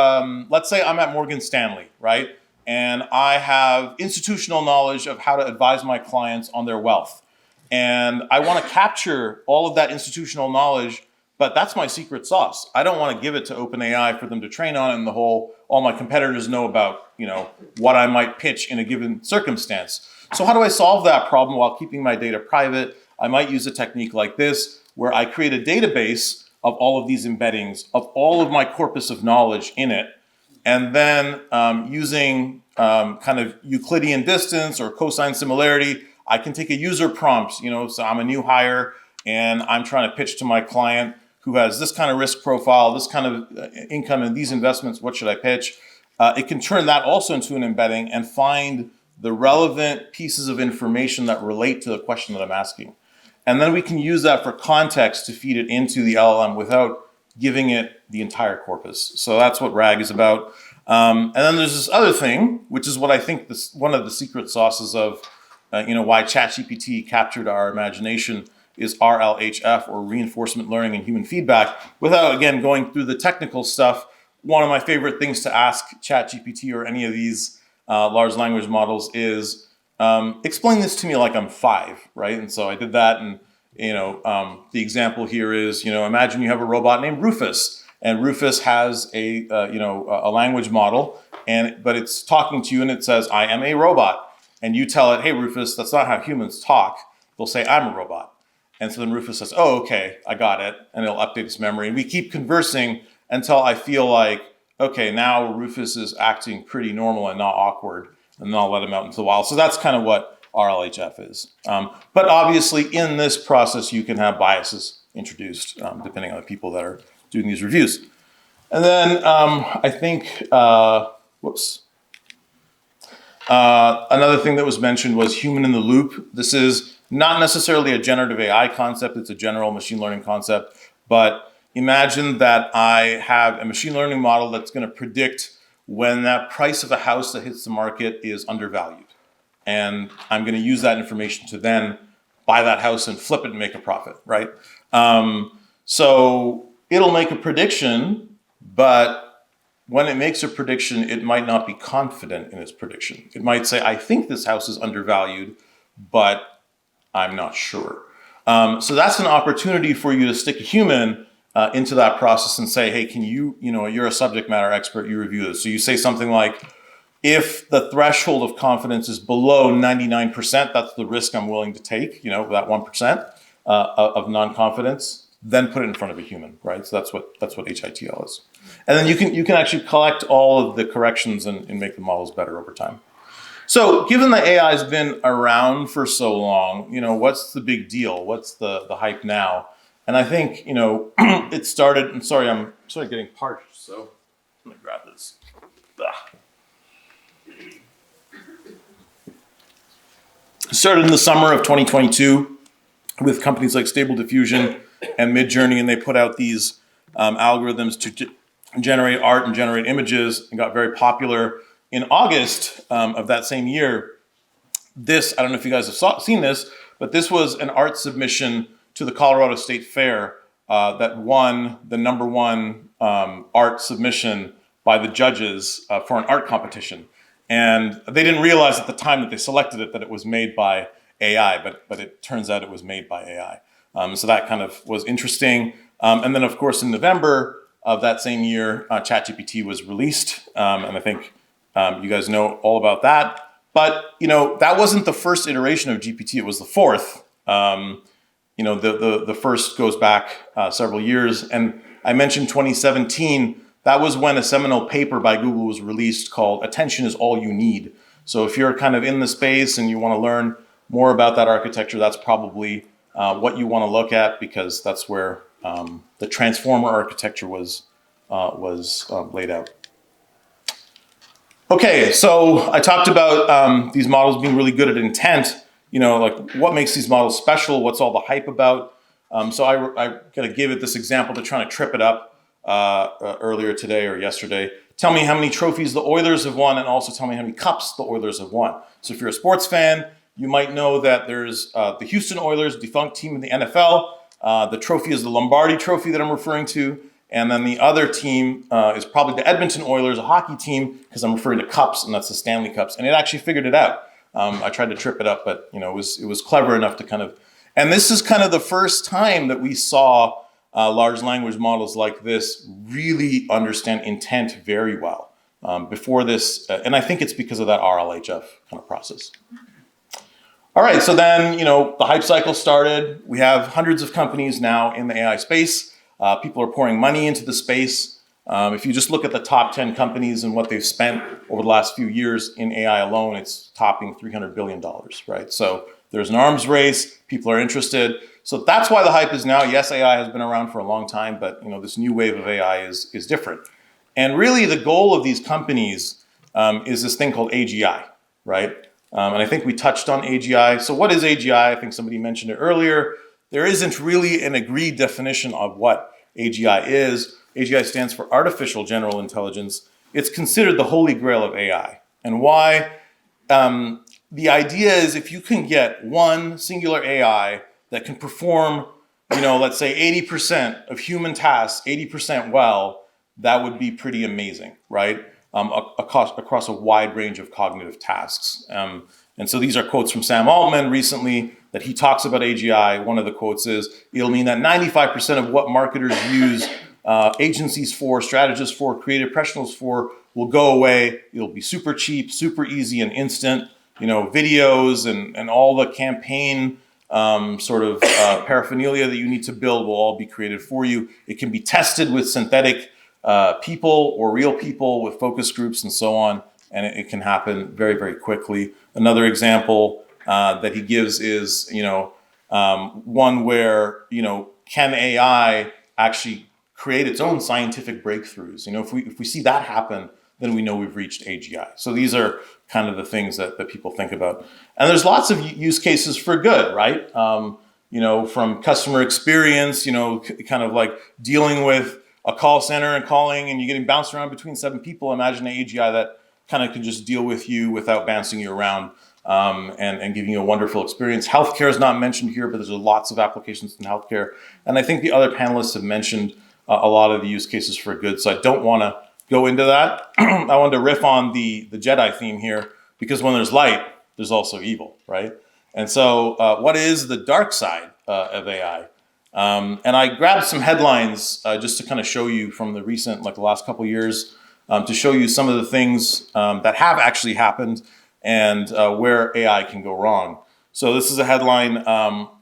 let's say I'm at Morgan Stanley, right? And I have institutional knowledge of how to advise my clients on their wealth. And I want to capture all of that institutional knowledge, but that's my secret sauce. I don't want to give it to OpenAI for them to train on, and all my competitors know about, what I might pitch in a given circumstance. So how do I solve that problem while keeping my data private? I might use a technique like this, where I create a database of all of these embeddings, of all of my corpus of knowledge in it. And then using kind of Euclidean distance or cosine similarity, I can take a user prompt, so I'm a new hire and I'm trying to pitch to my client who has this kind of risk profile, this kind of income and these investments, what should I pitch? It can turn that also into an embedding and find the relevant pieces of information that relate to the question that I'm asking. And then we can use that for context to feed it into the LLM without giving it the entire corpus. So that's what RAG is about. And then there's this other thing, which is what I think one of the secret sauces of why ChatGPT captured our imagination, is RLHF, or reinforcement learning and human feedback. Without, again, going through the technical stuff, one of my favorite things to ask ChatGPT or any of these large language models is, explain this to me like I'm 5, right? And so I did that, and the example here is, imagine you have a robot named Rufus, and Rufus has a language model, but it's talking to you and it says, I am a robot. And you tell it, hey, Rufus, that's not how humans talk. They'll say, I'm a robot. And so then Rufus says, oh, okay, I got it. And it'll update its memory. And we keep conversing until I feel like, okay, now Rufus is acting pretty normal and not awkward. And then I'll let him out into the wild. So that's kind of what RLHF is. But obviously in this process, you can have biases introduced depending on the people that are doing these reviews. And then I think, another thing that was mentioned was human in the loop. This is not necessarily a generative AI concept, it's a general machine learning concept. But imagine that I have a machine learning model that's going to predict when that price of a house that hits the market is undervalued. And I'm going to use that information to then buy that house and flip it and make a profit, right? So it'll make a prediction, but when it makes a prediction, it might not be confident in its prediction. It might say, I think this house is undervalued, but I'm not sure. So that's an opportunity for you to stick a human into that process and say, hey, can you're a subject matter expert, you review this. So you say something like, if the threshold of confidence is below 99%, that's the risk I'm willing to take, that 1% of non-confidence, then put it in front of a human, right? So that's what HITL is. And then you can actually collect all of the corrections and make the models better over time. So given that AI has been around for so long, what's the big deal? What's the hype now? And I think, it started, and sorry, I'm sort of getting parched, so I'm gonna grab this. It started in the summer of 2022 with companies like Stable Diffusion and Midjourney, and they put out these algorithms to generate art and generate images, and got very popular. In August of that same year, I don't know if you guys have seen this, but this was an art submission to the Colorado State Fair that won the #1 art submission by the judges for an art competition. And they didn't realize at the time that they selected it that it was made by AI, but it turns out it was made by AI. So that kind of was interesting. And then, of course, in November of that same year, ChatGPT was released. And I think you guys know all about that. But, that wasn't the first iteration of GPT. It was the fourth. The first goes back several years. And I mentioned 2017. That was when a seminal paper by Google was released called Attention is All You Need. So if you're kind of in the space and you want to learn more about that architecture, that's probably what you want to look at, because that's where the transformer architecture was laid out. Okay, so I talked about these models being really good at intent. Like what makes these models special? What's all the hype about? So I kind of gave it this example to try to trip it up earlier today or yesterday. Tell me how many trophies the Oilers have won, and also tell me how many cups the Oilers have won. So if you're a sports fan, you might know that there's the Houston Oilers, defunct team in the NFL. The trophy is the Lombardi Trophy that I'm referring to. And then the other team is probably the Edmonton Oilers, a hockey team, because I'm referring to cups, and that's the Stanley Cups. And it actually figured it out. I tried to trip it up, but it was clever enough to kind of. And this is kind of the first time that we saw large language models like this really understand intent very well. Before this, and I think it's because of that RLHF kind of process. All right, so then, the hype cycle started. We have hundreds of companies now in the AI space. People are pouring money into the space. If you just look at the top 10 companies and what they've spent over the last few years in AI alone, it's topping $300 billion, right? So there's an arms race, people are interested. So that's why the hype is now. Yes, AI has been around for a long time, but this new wave of AI is different. And really the goal of these companies is this thing called AGI, right? And I think we touched on AGI. So what is AGI? I think somebody mentioned it earlier. There isn't really an agreed definition of what AGI is. AGI stands for Artificial General Intelligence. It's considered the holy grail of AI. And why? The idea is if you can get one singular AI that can perform, let's say 80% of human tasks, 80% well, that would be pretty amazing, right? Across a wide range of cognitive tasks. And so these are quotes from Sam Altman recently that he talks about AGI. One of the quotes is, it'll mean that 95% of what marketers use agencies for, strategists for, creative professionals for, will go away. It'll be super cheap, super easy and instant. Videos and all the campaign paraphernalia that you need to build will all be created for you. It can be tested with synthetic people or real people with focus groups and so on, and it can happen very, very quickly. Another example that he gives is, one where, can AI actually create its own scientific breakthroughs? If we see that happen, then we know we've reached AGI. So these are kind of the things that people think about. And there's lots of use cases for good, right? From customer experience, kind of like dealing with a call center and calling and you're getting bounced around between 7 people. Imagine an AGI that kind of can just deal with you without bouncing you around and giving you a wonderful experience. Healthcare is not mentioned here, but there's lots of applications in healthcare. And I think the other panelists have mentioned a lot of the use cases for good. So I don't want to go into that. I wanted to riff on the Jedi theme here, because when there's light, there's also evil, right? And so what is the dark side of AI? And I grabbed some headlines just to kind of show you from the recent, the last couple of years, to show you some of the things that have actually happened and where AI can go wrong. So this is a headline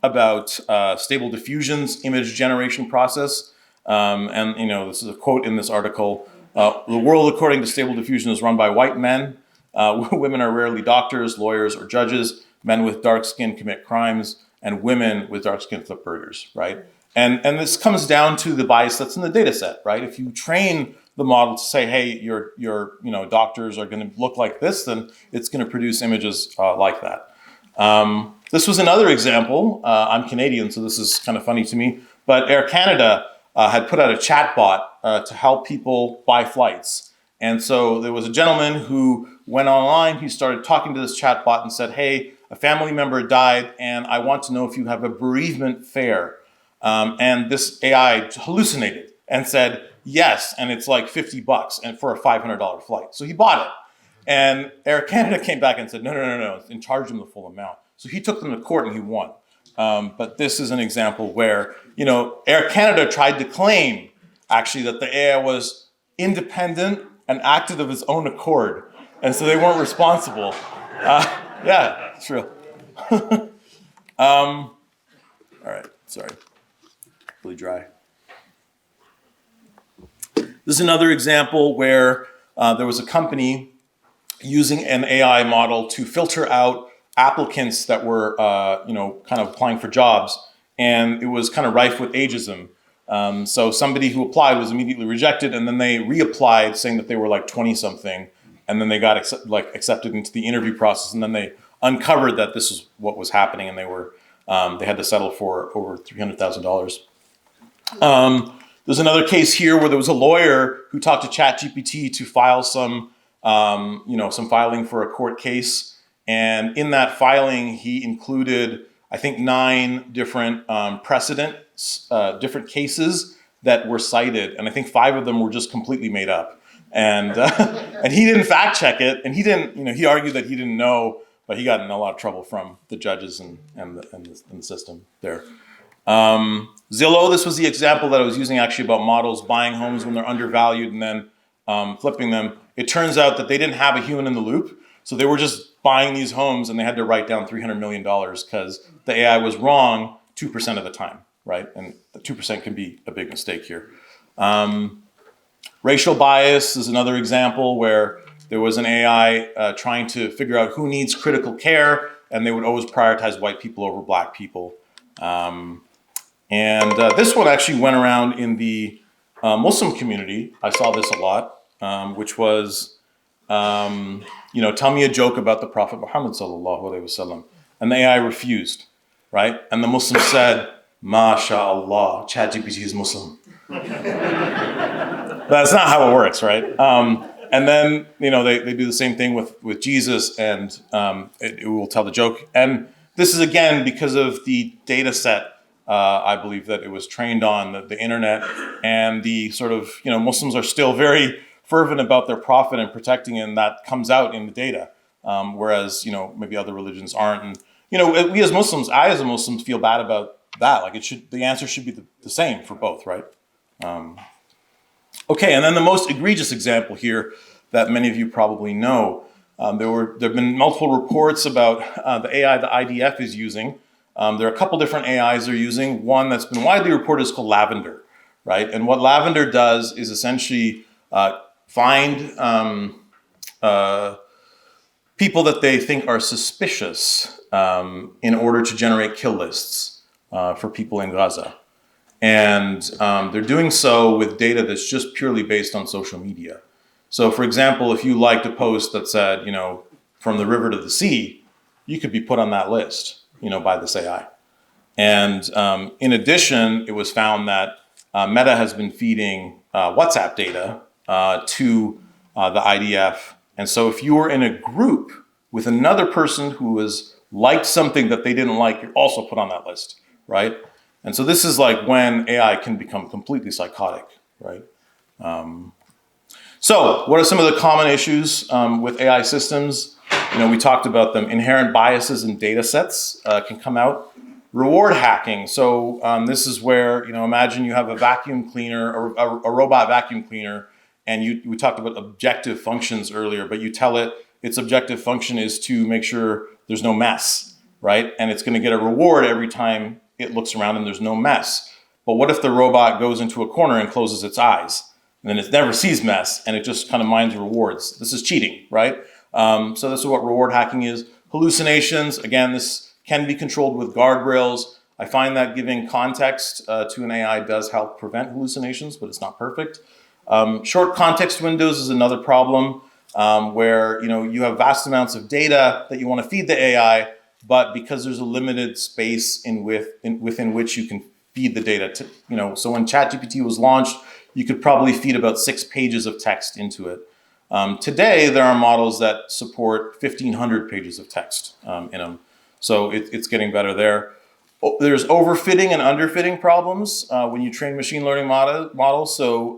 about Stable Diffusion's image generation process. And this is a quote in this article. The world, according to Stable Diffusion, is run by white men. Women are rarely doctors, lawyers, or judges. Men with dark skin commit crimes, and women with dark skin flip burgers, right? And this comes down to the bias that's in the data set, right? If you train the model to say, hey, your doctors are going to look like this, then it's going to produce images like that. This was another example. I'm Canadian, so this is kind of funny to me. But Air Canada had put out a chatbot to help people buy flights. And so there was a gentleman who went online, he started talking to this chatbot and said, hey, a family member died and I want to know if you have a bereavement fare. And this AI hallucinated and said, yes, and it's like $50 and for a $500 flight. So he bought it. And Air Canada came back and said, no, and charged him the full amount. So he took them to court and he won. But this is an example where, Air Canada tried to claim actually that the AI was independent and acted of its own accord. And so they weren't responsible. Yeah, it's real. All right, sorry. Really dry. This is another example where there was a company using an AI model to filter out applicants that were, kind of applying for jobs, and it was kind of rife with ageism. So somebody who applied was immediately rejected, and then they reapplied saying that they were like 20-something, and then they got accepted into the interview process, and then they uncovered that this is what was happening, and they had to settle for over $300,000. There's another case here where there was a lawyer who talked to ChatGPT to file some filing for a court case. And in that filing, he included, I think, 9 different precedents, different cases that were cited. And I think 5 of them were just completely made up. And and he didn't fact check it. And he didn't, he argued that he didn't know, but he got in a lot of trouble from the judges and the system there. Zillow, this was the example that I was using actually about models buying homes when they're undervalued and then flipping them. It turns out that they didn't have a human in the loop. So they were just buying these homes and they had to write down $300 million because the AI was wrong 2% of the time, right? And the 2% can be a big mistake here. Racial bias is another example where there was an AI trying to figure out who needs critical care, and they would always prioritize white people over black people. This one actually went around in the Muslim community. I saw this a lot, which was, tell me a joke about the Prophet Muhammad sallallahu alaihi wasallam. And the AI refused, right? And the Muslim said, MashaAllah, ChatGPT is Muslim. That's not how it works, right? And then, they do the same thing with Jesus, and it will tell the joke. And this is again because of the data set. I believe that it was trained on the internet, and the sort of, Muslims are still very fervent about their prophet and protecting it, and that comes out in the data. Whereas, maybe other religions aren't. And, we as Muslims, I as a Muslim feel bad about that. Like the answer should be the same for both, right? Okay, and then the most egregious example here that many of you probably know, there have been multiple reports about the AI the IDF is using. There are a couple different AIs they're using. One that's been widely reported is called Lavender, right? And what Lavender does is essentially find people that they think are suspicious in order to generate kill lists for people in Gaza. And they're doing so with data that's just purely based on social media. So for example, if you liked a post that said, from the river to the sea, you could be put on that list, by this AI. And in addition, it was found that Meta has been feeding WhatsApp data to the IDF. And so if you were in a group with another person who was liked something that they didn't like, you're also put on that list, right? And so this is like when AI can become completely psychotic, right? So what are some of the common issues with AI systems? We talked about them. Inherent biases in data sets can come out. Reward hacking. So this is where, imagine you have a vacuum cleaner or a robot vacuum cleaner, and we talked about objective functions earlier, but you tell it its objective function is to make sure there's no mess, right? And it's going to get a reward every time it looks around and there's no mess. But what if the robot goes into a corner and closes its eyes? And then it never sees mess, and it just kind of mines rewards. This is cheating, right? So this is what reward hacking is. Hallucinations, again, this can be controlled with guardrails. I find that giving context to an AI does help prevent hallucinations, but it's not perfect. Short context windows is another problem where you have vast amounts of data that you want to feed the AI, but because there's a limited space within which you can feed the data to, so when ChatGPT was launched, you could probably feed about 6 pages of text into it. Today, there are models that support 1,500 pages of text in them. So it's getting better there. There's overfitting and underfitting problems when you train machine learning models. So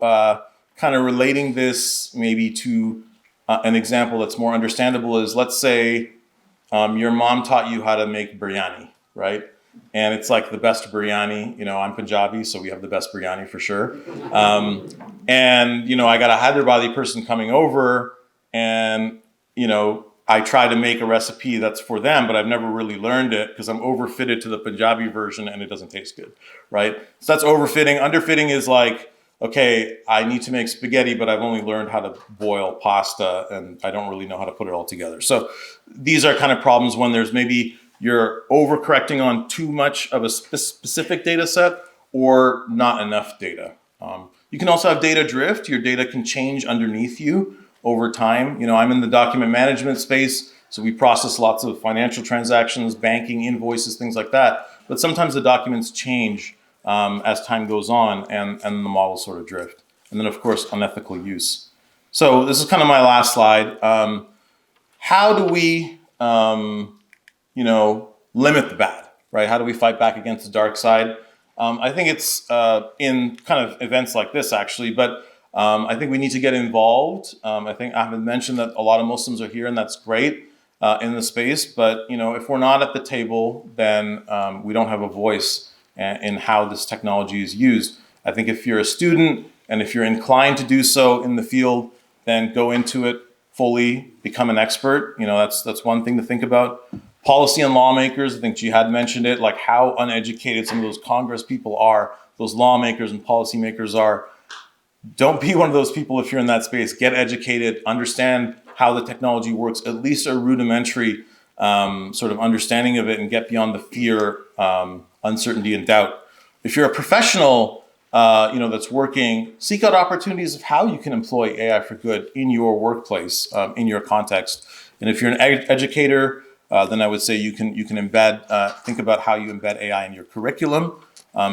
kind of relating this maybe to an example that's more understandable is, let's say your mom taught you how to make biryani, right? And it's like the best biryani. I'm Punjabi, so we have the best biryani for sure. And I got a Hyderabadi person coming over, and I try to make a recipe that's for them, but I've never really learned it because I'm overfitted to the Punjabi version and it doesn't taste good, right? So that's overfitting. Underfitting is like, okay, I need to make spaghetti, but I've only learned how to boil pasta and I don't really know how to put it all together. So these are kind of problems when there's maybe you're overcorrecting on too much of a specific data set or not enough data. You can also have data drift. Your data can change underneath you over time. I'm in the document management space, so we process lots of financial transactions, banking, invoices, things like that. But sometimes the documents change as time goes on, and the models sort of drift. And then, of course, unethical use. So this is kind of my last slide. How do we limit the bad, right? How do we fight back against the dark side? I think it's in kind of events like this, actually, but I think we need to get involved. I think Ahmed mentioned that a lot of Muslims are here, and that's great in the space. But if we're not at the table, then we don't have a voice in how this technology is used. I think if you're a student and if you're inclined to do so in the field, then go into it fully, become an expert. That's one thing to think about. Policy and lawmakers, I think Jihad mentioned it, like how uneducated some of those Congress people are, those lawmakers and policymakers are. Don't be one of those people if you're in that space. Get educated, understand how the technology works, at least a rudimentary sort of understanding of it, and get beyond the fear, uncertainty, and doubt. If you're a professional that's working, seek out opportunities of how you can employ AI for good in your workplace, in your context. And if you're an educator, then I would say you can embed, think about how you embed AI in your curriculum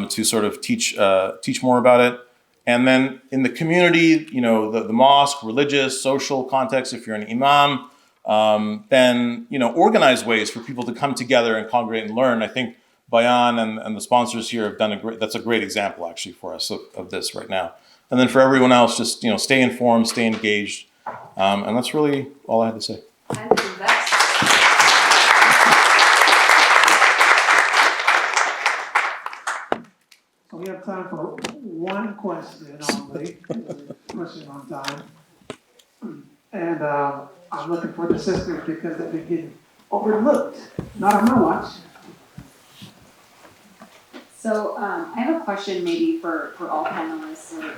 to sort of teach more about it. And then in the community, the mosque, religious, social context, if you're an imam then organized ways for people to come together and congregate and learn. I think Bayan and the sponsors here have done that's a great example actually for us of this right now. And then for everyone else, just stay informed, stay engaged, and that's really all I had to say. So we have time for one question only, question on time. And I'm looking for the sisters because they've been getting overlooked. Not on my watch. So I have a question maybe for all panelists or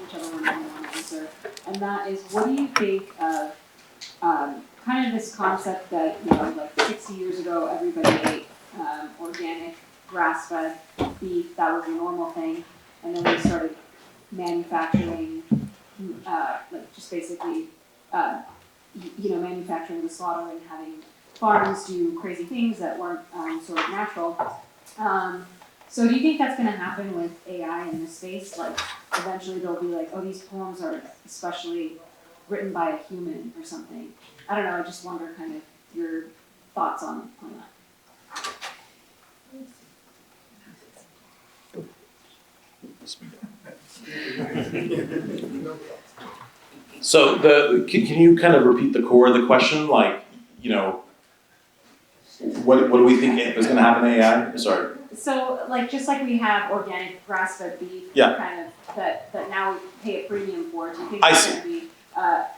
whichever one you want to answer. And that is, what do you think of kind of this concept that, like 60 years ago, everybody ate organic, grass-fed beef. That was a normal thing. And then we started manufacturing, like just basically, manufacturing the slaughter and having farms do crazy things that weren't sort of natural. So do you think that's going to happen with AI in this space? Like, eventually they'll be like, oh, these poems are especially written by a human or something. I don't know, I just wonder kind of your thoughts on that. So can you kind of repeat the core of the question? Like, what do we think is going to happen to AI? Sorry. So, like, just like we have organic grass-fed beef, Yeah. kind of that now we pay a premium for. Do you think I there's see. going to be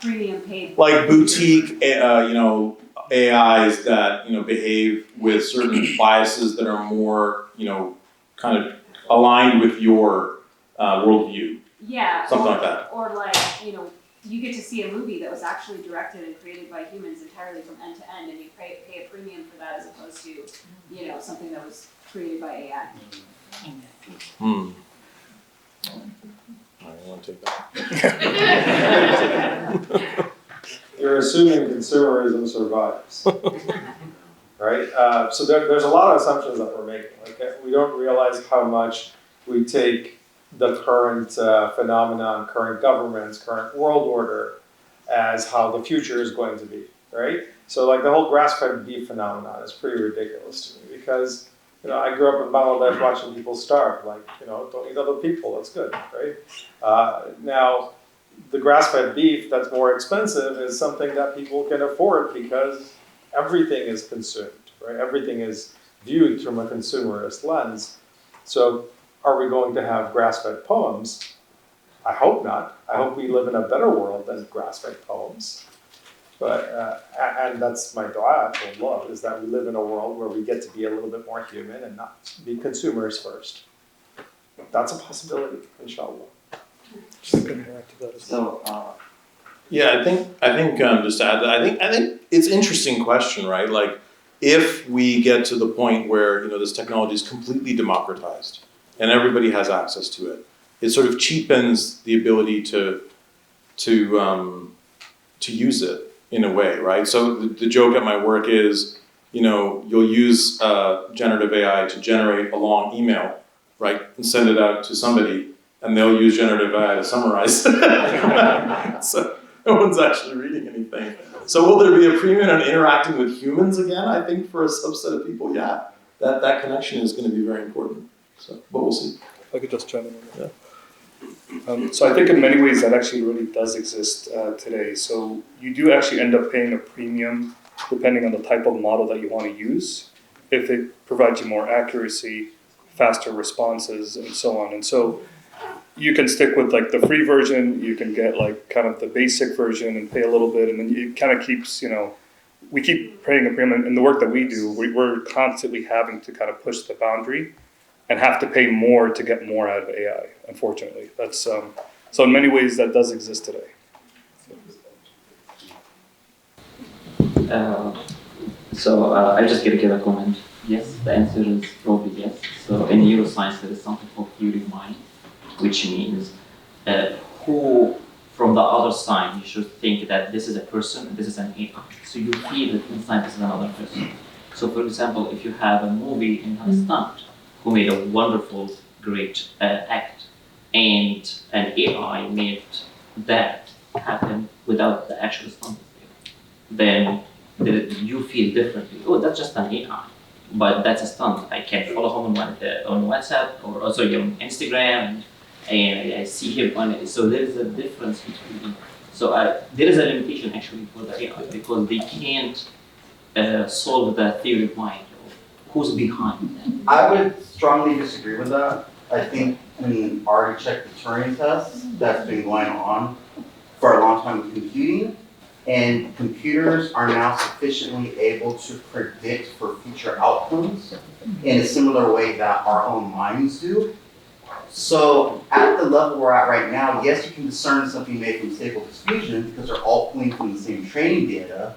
premium paid? Like boutique, AIs that behave with certain biases that are more, kind of aligned with your worldview. Yeah. Something like that. Or like, you get to see a movie that was actually directed and created by humans entirely from end to end, and you pay a premium for that as opposed to, something that was created by AI. I want to take that. You're assuming consumerism survives, right? So there's a lot of assumptions that we're making. Like, we don't realize how much we take the current phenomenon, current governments, current world order as how the future is going to be, right? So like the whole grass-fed beef phenomenon is pretty ridiculous to me because, I grew up in Bangladesh watching people starve. Like, don't eat other people, that's good, right? Now, the grass-fed beef that's more expensive is something that people can afford because everything is consumed, right? Everything is viewed from a consumerist lens. So are we going to have grass-fed poems? I hope not. I hope we live in a better world than grass-fed poems. But, and that's my dua for love, is that we live in a world where we get to be a little bit more human and not be consumers first. That's a possibility, inshallah. So, Yeah, I think just to add that, I think it's an interesting question, right? Like, if we get to the point where this technology is completely democratized and everybody has access to it, it sort of cheapens the ability to use it in a way, right? So the joke at my work is, you'll use generative AI to generate a long email, right, and send it out to somebody, and they'll use generative AI to summarize. So no one's actually reading anything. So will there be a premium on interacting with humans again? I think for a subset of people, yeah, that connection is going to be very important. So, but we'll see. If I could just chime in on that. So I think in many ways that actually really does exist today. So you do actually end up paying a premium depending on the type of model that you want to use, if it provides you more accuracy, faster responses, and so on. And so you can stick with like the free version, you can get like kind of the basic version and pay a little bit, and then it kind of keeps, we keep paying a premium. In the work that we do, we're constantly having to kind of push the boundary and have to pay more to get more out of AI, unfortunately. That's so in many ways that does exist today. I just get to give a comment. Yes, the answer is probably yes. So in neuroscience, there is something called theory of mind, which means who from the other side you should think that this is a person and this is an AI. So you feel that inside this is another person. So for example, if you have a movie in a stunt who made a wonderful, great act, and an AI made that happen without the actual stunt. then you feel differently. Oh, that's just an AI. But that's a stunt. I can follow him on WhatsApp or also on Instagram, and I see him on it. So there is a difference between. So there is a limitation actually for the AI because they can't solve the theory of mind. Who's behind that? I would strongly disagree with that. I think when already checked the Turing test that's been going on for a long time with computing, and computers are now sufficiently able to predict for future outcomes in a similar way that our own minds do. So at the level we're at right now, yes, you can discern something made from stable diffusion because they're all pulling from the same training data.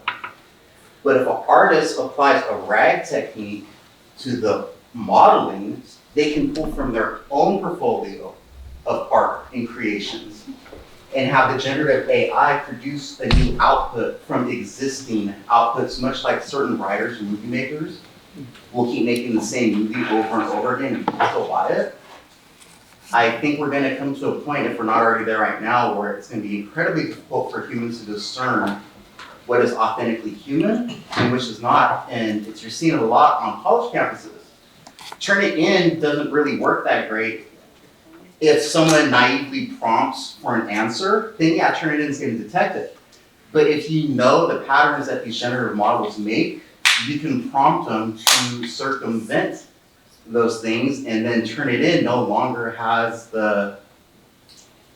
But if an artist applies a RAG technique to the modeling, they can pull from their own portfolio of art and creations and have the generative AI produce a new output from existing outputs, much like certain writers and movie makers will keep making the same movie over and over again and people still buy it. I think we're going to come to a point, if we're not already there right now, where it's going to be incredibly difficult for humans to discern what is authentically human and which is not. And you're seeing a lot on college campuses. Turn it in doesn't really work that great. If someone naively prompts for an answer, then yeah, turn it in is going to detect it. But if you know the patterns that these generative models make, you can prompt them to circumvent those things, and then turn it in no longer has the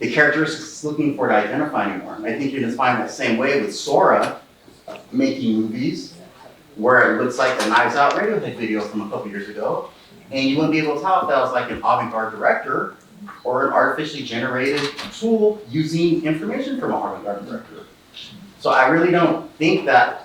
characteristics it's looking for to identify anymore. And I think you're going to find that same way with Sora making movies, where it looks like the Knives Out Radiohead video from a couple years ago, and you wouldn't be able to tell if that was like an avant-garde director or an artificially generated tool using information from an avant-garde director. So I really don't think that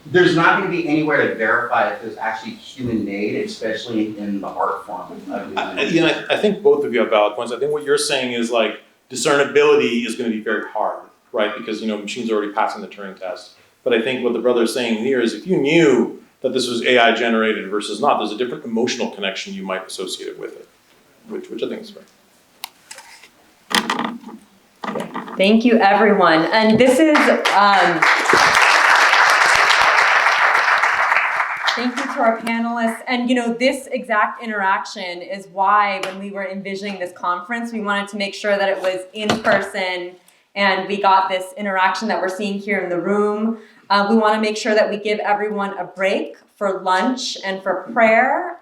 there's not going to be anywhere to verify if it's actually human-made, especially in the art form. I think both of you have valid points. I think what you're saying is like discernibility is going to be very hard, right? Because machines are already passing the Turing test. But I think what the brother is saying here is if you knew that this was AI generated versus not, there's a different emotional connection you might associate it with it, which I think is fair. Thank you, everyone. And this is, thank you to our panelists. And this exact interaction is why when we were envisioning this conference, we wanted to make sure that it was in person and we got this interaction that we're seeing here in the room. We want to make sure that we give everyone a break for lunch and for prayer.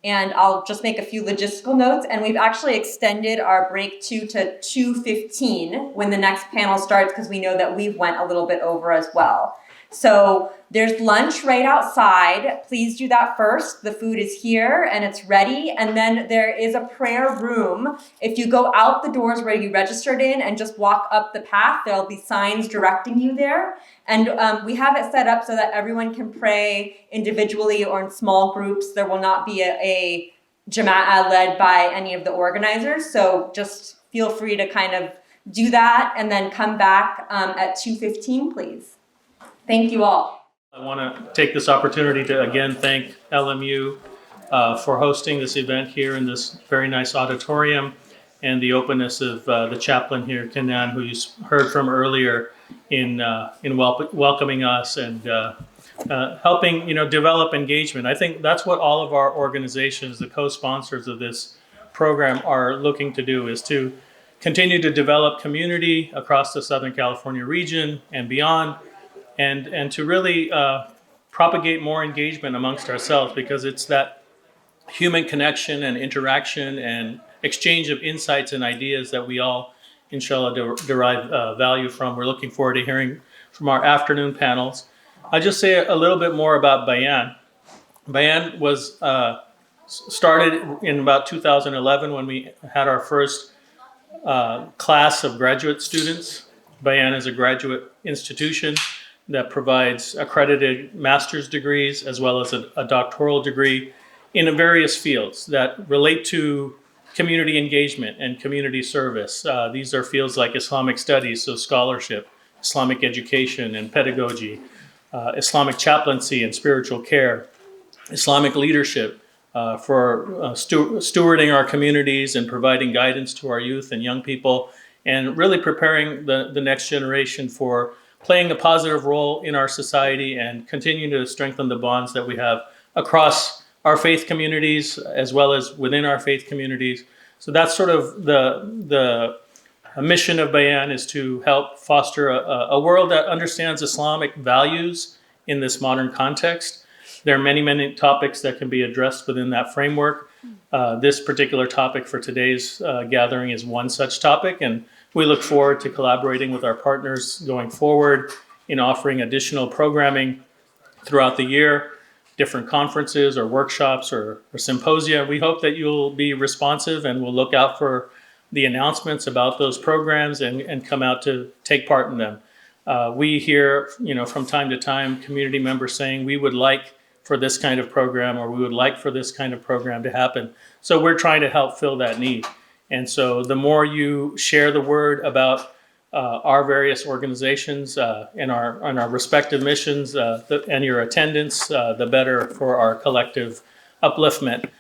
And I'll just make a few logistical notes. And we've actually extended our break to 2:15 when the next panel starts, because we know that we went a little bit over as well. So there's lunch right outside. Please do that first. The food is here and it's ready. And then there is a prayer room. If you go out the doors where you registered in and just walk up the path, there'll be signs directing you there. And we have it set up so that everyone can pray individually or in small groups. There will not be a jama'ah led by any of the organizers. So just feel free to kind of do that and then come back at 2:15, please. Thank you all. I want to take this opportunity to again thank LMU for hosting this event here in this very nice auditorium, and the openness of the chaplain here, Kenan, who you heard from earlier, in welcoming us and helping develop engagement. I think that's what all of our organizations, the co-sponsors of this program, are looking to do, is to continue to develop community across the Southern California region and beyond, and to really propagate more engagement amongst ourselves, because it's that human connection and interaction and exchange of insights and ideas that we all, inshallah, derive value from. We're looking forward to hearing from our afternoon panels. I'll just say a little bit more about Bayan. Bayan was started in about 2011 when we had our first class of graduate students. Bayan is a graduate institution that provides accredited master's degrees as well as a doctoral degree in various fields that relate to community engagement and community service. These are fields like Islamic studies, so scholarship, Islamic education and pedagogy, Islamic chaplaincy and spiritual care, Islamic leadership for stewarding our communities and providing guidance to our youth and young people, and really preparing the next generation for playing a positive role in our society and continuing to strengthen the bonds that we have across our faith communities as well as within our faith communities. So that's sort of the mission of Bayan, is to help foster a world that understands Islamic values in this modern context. There are many, many topics that can be addressed within that framework. This particular topic for today's gathering is one such topic, and we look forward to collaborating with our partners going forward in offering additional programming throughout the year, different conferences or workshops or symposia. We hope that you'll be responsive and will look out for the announcements about those programs and come out to take part in them. We hear, from time to time, community members saying we would like for this kind of program, or we would like for this kind of program to happen. So we're trying to help fill that need. And so the more you share the word about our various organizations and our respective missions and your attendance, the better for our collective upliftment.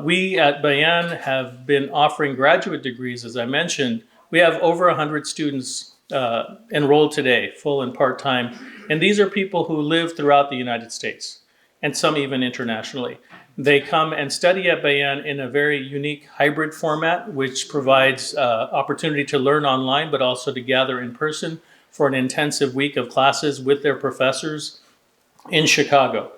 We at Bayan have been offering graduate degrees, as I mentioned. We have over 100 students enrolled today, full and part-time. And these are people who live throughout the United States, and some even internationally. They come and study at Bayan in a very unique hybrid format, which provides opportunity to learn online, but also to gather in person for an intensive week of classes with their professors in Chicago.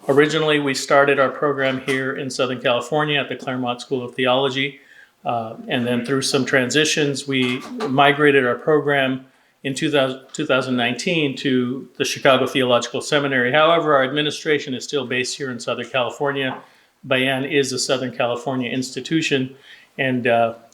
Originally, we started our program here in Southern California at the Claremont School of Theology. And then through some transitions, we migrated our program in 2019 to the Chicago Theological Seminary. However, our administration is still based here in Southern California. Bayan is a Southern California institution. And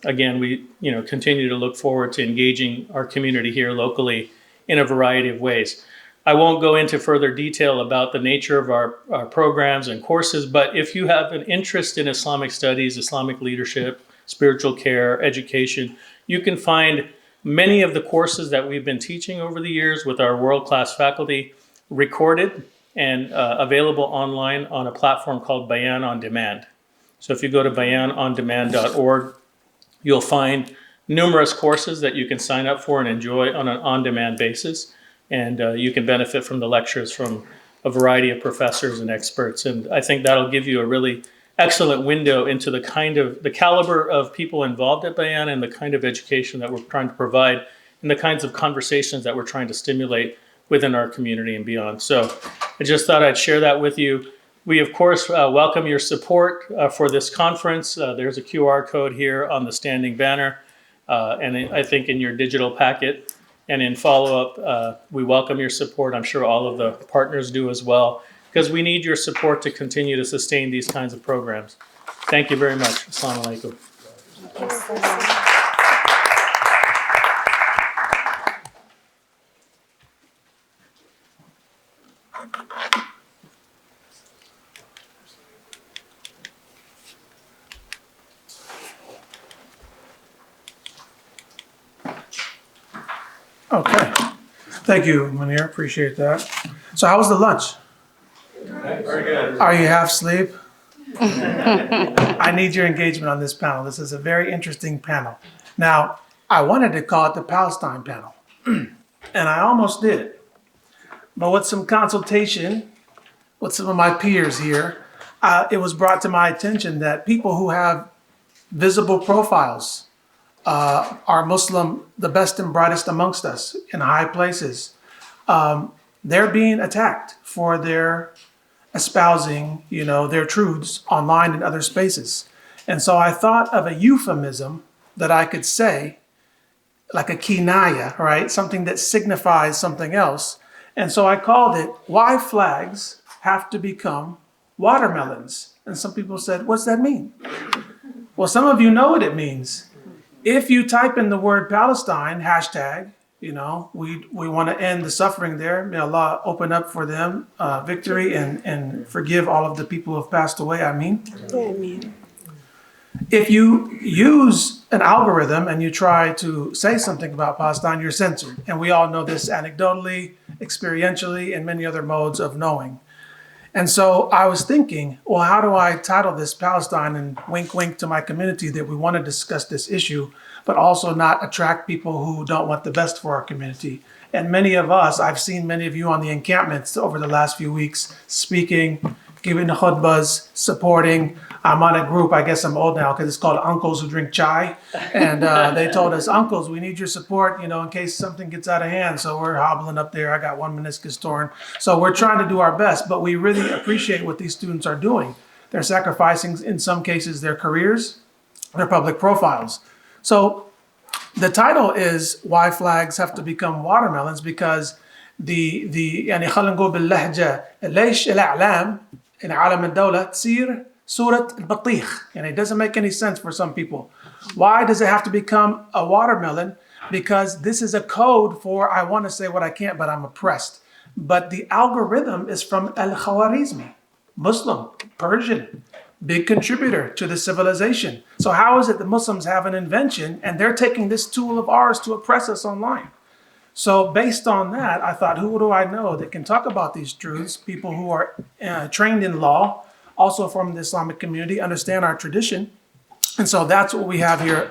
again, we continue to look forward to engaging our community here locally in a variety of ways. I won't go into further detail about the nature of our programs and courses, but if you have an interest in Islamic studies, Islamic leadership, spiritual care, education, you can find many of the courses that we've been teaching over the years with our world-class faculty recorded and available online on a platform called Bayan On Demand. So if you go to bayanondemand.org, you'll find numerous courses that you can sign up for and enjoy on an on-demand basis. And you can benefit from the lectures from a variety of professors and experts. And I think that'll give you a really excellent window into the caliber of people involved at Bayan and the kind of education that we're trying to provide and the kinds of conversations that we're trying to stimulate within our community and beyond. So I just thought I'd share that with you. We, of course, welcome your support for this conference. There's a QR code here on the standing banner, and I think in your digital packet. And in follow-up, we welcome your support. I'm sure all of the partners do as well, because we need your support to continue to sustain these kinds of programs. Thank you very much. Assalamu alaikum. Okay. Thank you, Munir. Appreciate that. So how was the lunch? Very good. Are you half asleep? I need your engagement on this panel. This is a very interesting panel. Now, I wanted to call it the Palestine panel, and I almost did. But with some consultation with some of my peers here, it was brought to my attention that people who have visible profiles are Muslim, the best and brightest amongst us in high places. They're being attacked for their espousing, their truths online and other spaces. And so I thought of a euphemism that I could say, like a kinaya, right? Something that signifies something else. And so I called it, Why Flags Have to Become Watermelons. And some people said, what's that mean? Well, some of you know what it means. If you type in the word Palestine, hashtag, we want to end the suffering there. May Allah open up for them victory and forgive all of the people who have passed away. Ameen. Amen. If you use an algorithm and you try to say something about Palestine, you're censored. And we all know this anecdotally, experientially, and many other modes of knowing. And so I was thinking, well, how do I title this Palestine and wink, wink to my community that we want to discuss this issue, but also not attract people who don't want the best for our community. And many of us, I've seen many of you on the encampments over the last few weeks speaking, giving the khutbahs, supporting. I'm on a group, I guess I'm old now because it's called Uncles Who Drink Chai. And they told us, uncles, we need your support, in case something gets out of hand. So we're hobbling up there. I got one meniscus torn. So we're trying to do our best, but we really appreciate what these students are doing. They're sacrificing, in some cases, their careers, their public profiles. So the title is Why Flags Have to Become Watermelons, because يعني خلينا نقول باللهجة ليش الإعلام in عالم الدولة تصير صورة البطيخ. And it doesn't make any sense for some people. Why does it have to become a watermelon? Because this is a code for I want to say what I can't, but I'm oppressed. But the algorithm is from Al-Khwarizmi, Muslim, Persian, big contributor to the civilization. So how is it that Muslims have an invention and they're taking this tool of ours to oppress us online? So based on that, I thought, who do I know that can talk about these truths? People who are trained in law, also from the Islamic community, understand our tradition. And so that's what we have here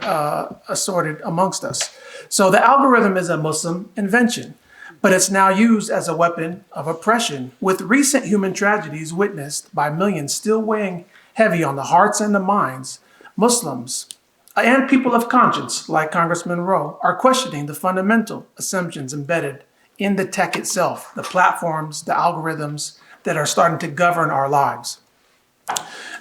assorted amongst us. So the algorithm is a Muslim invention, but it's now used as a weapon of oppression, with recent human tragedies witnessed by millions still weighing heavy on the hearts and the minds. Muslims and people of conscience, like Congressman Rowe, are questioning the fundamental assumptions embedded in the tech itself, the platforms, the algorithms that are starting to govern our lives.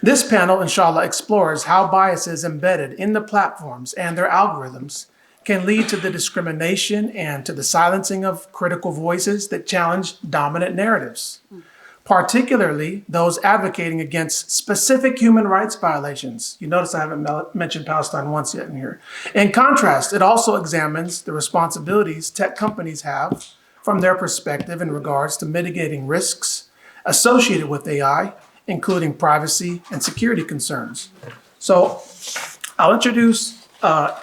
This panel, inshallah, explores how biases embedded in the platforms and their algorithms can lead to the discrimination and to the silencing of critical voices that challenge dominant narratives, particularly those advocating against specific human rights violations. You notice I haven't mentioned Palestine once yet in here. In contrast, it also examines the responsibilities tech companies have from their perspective in regards to mitigating risks associated with AI, including privacy and security concerns. So I'll introduce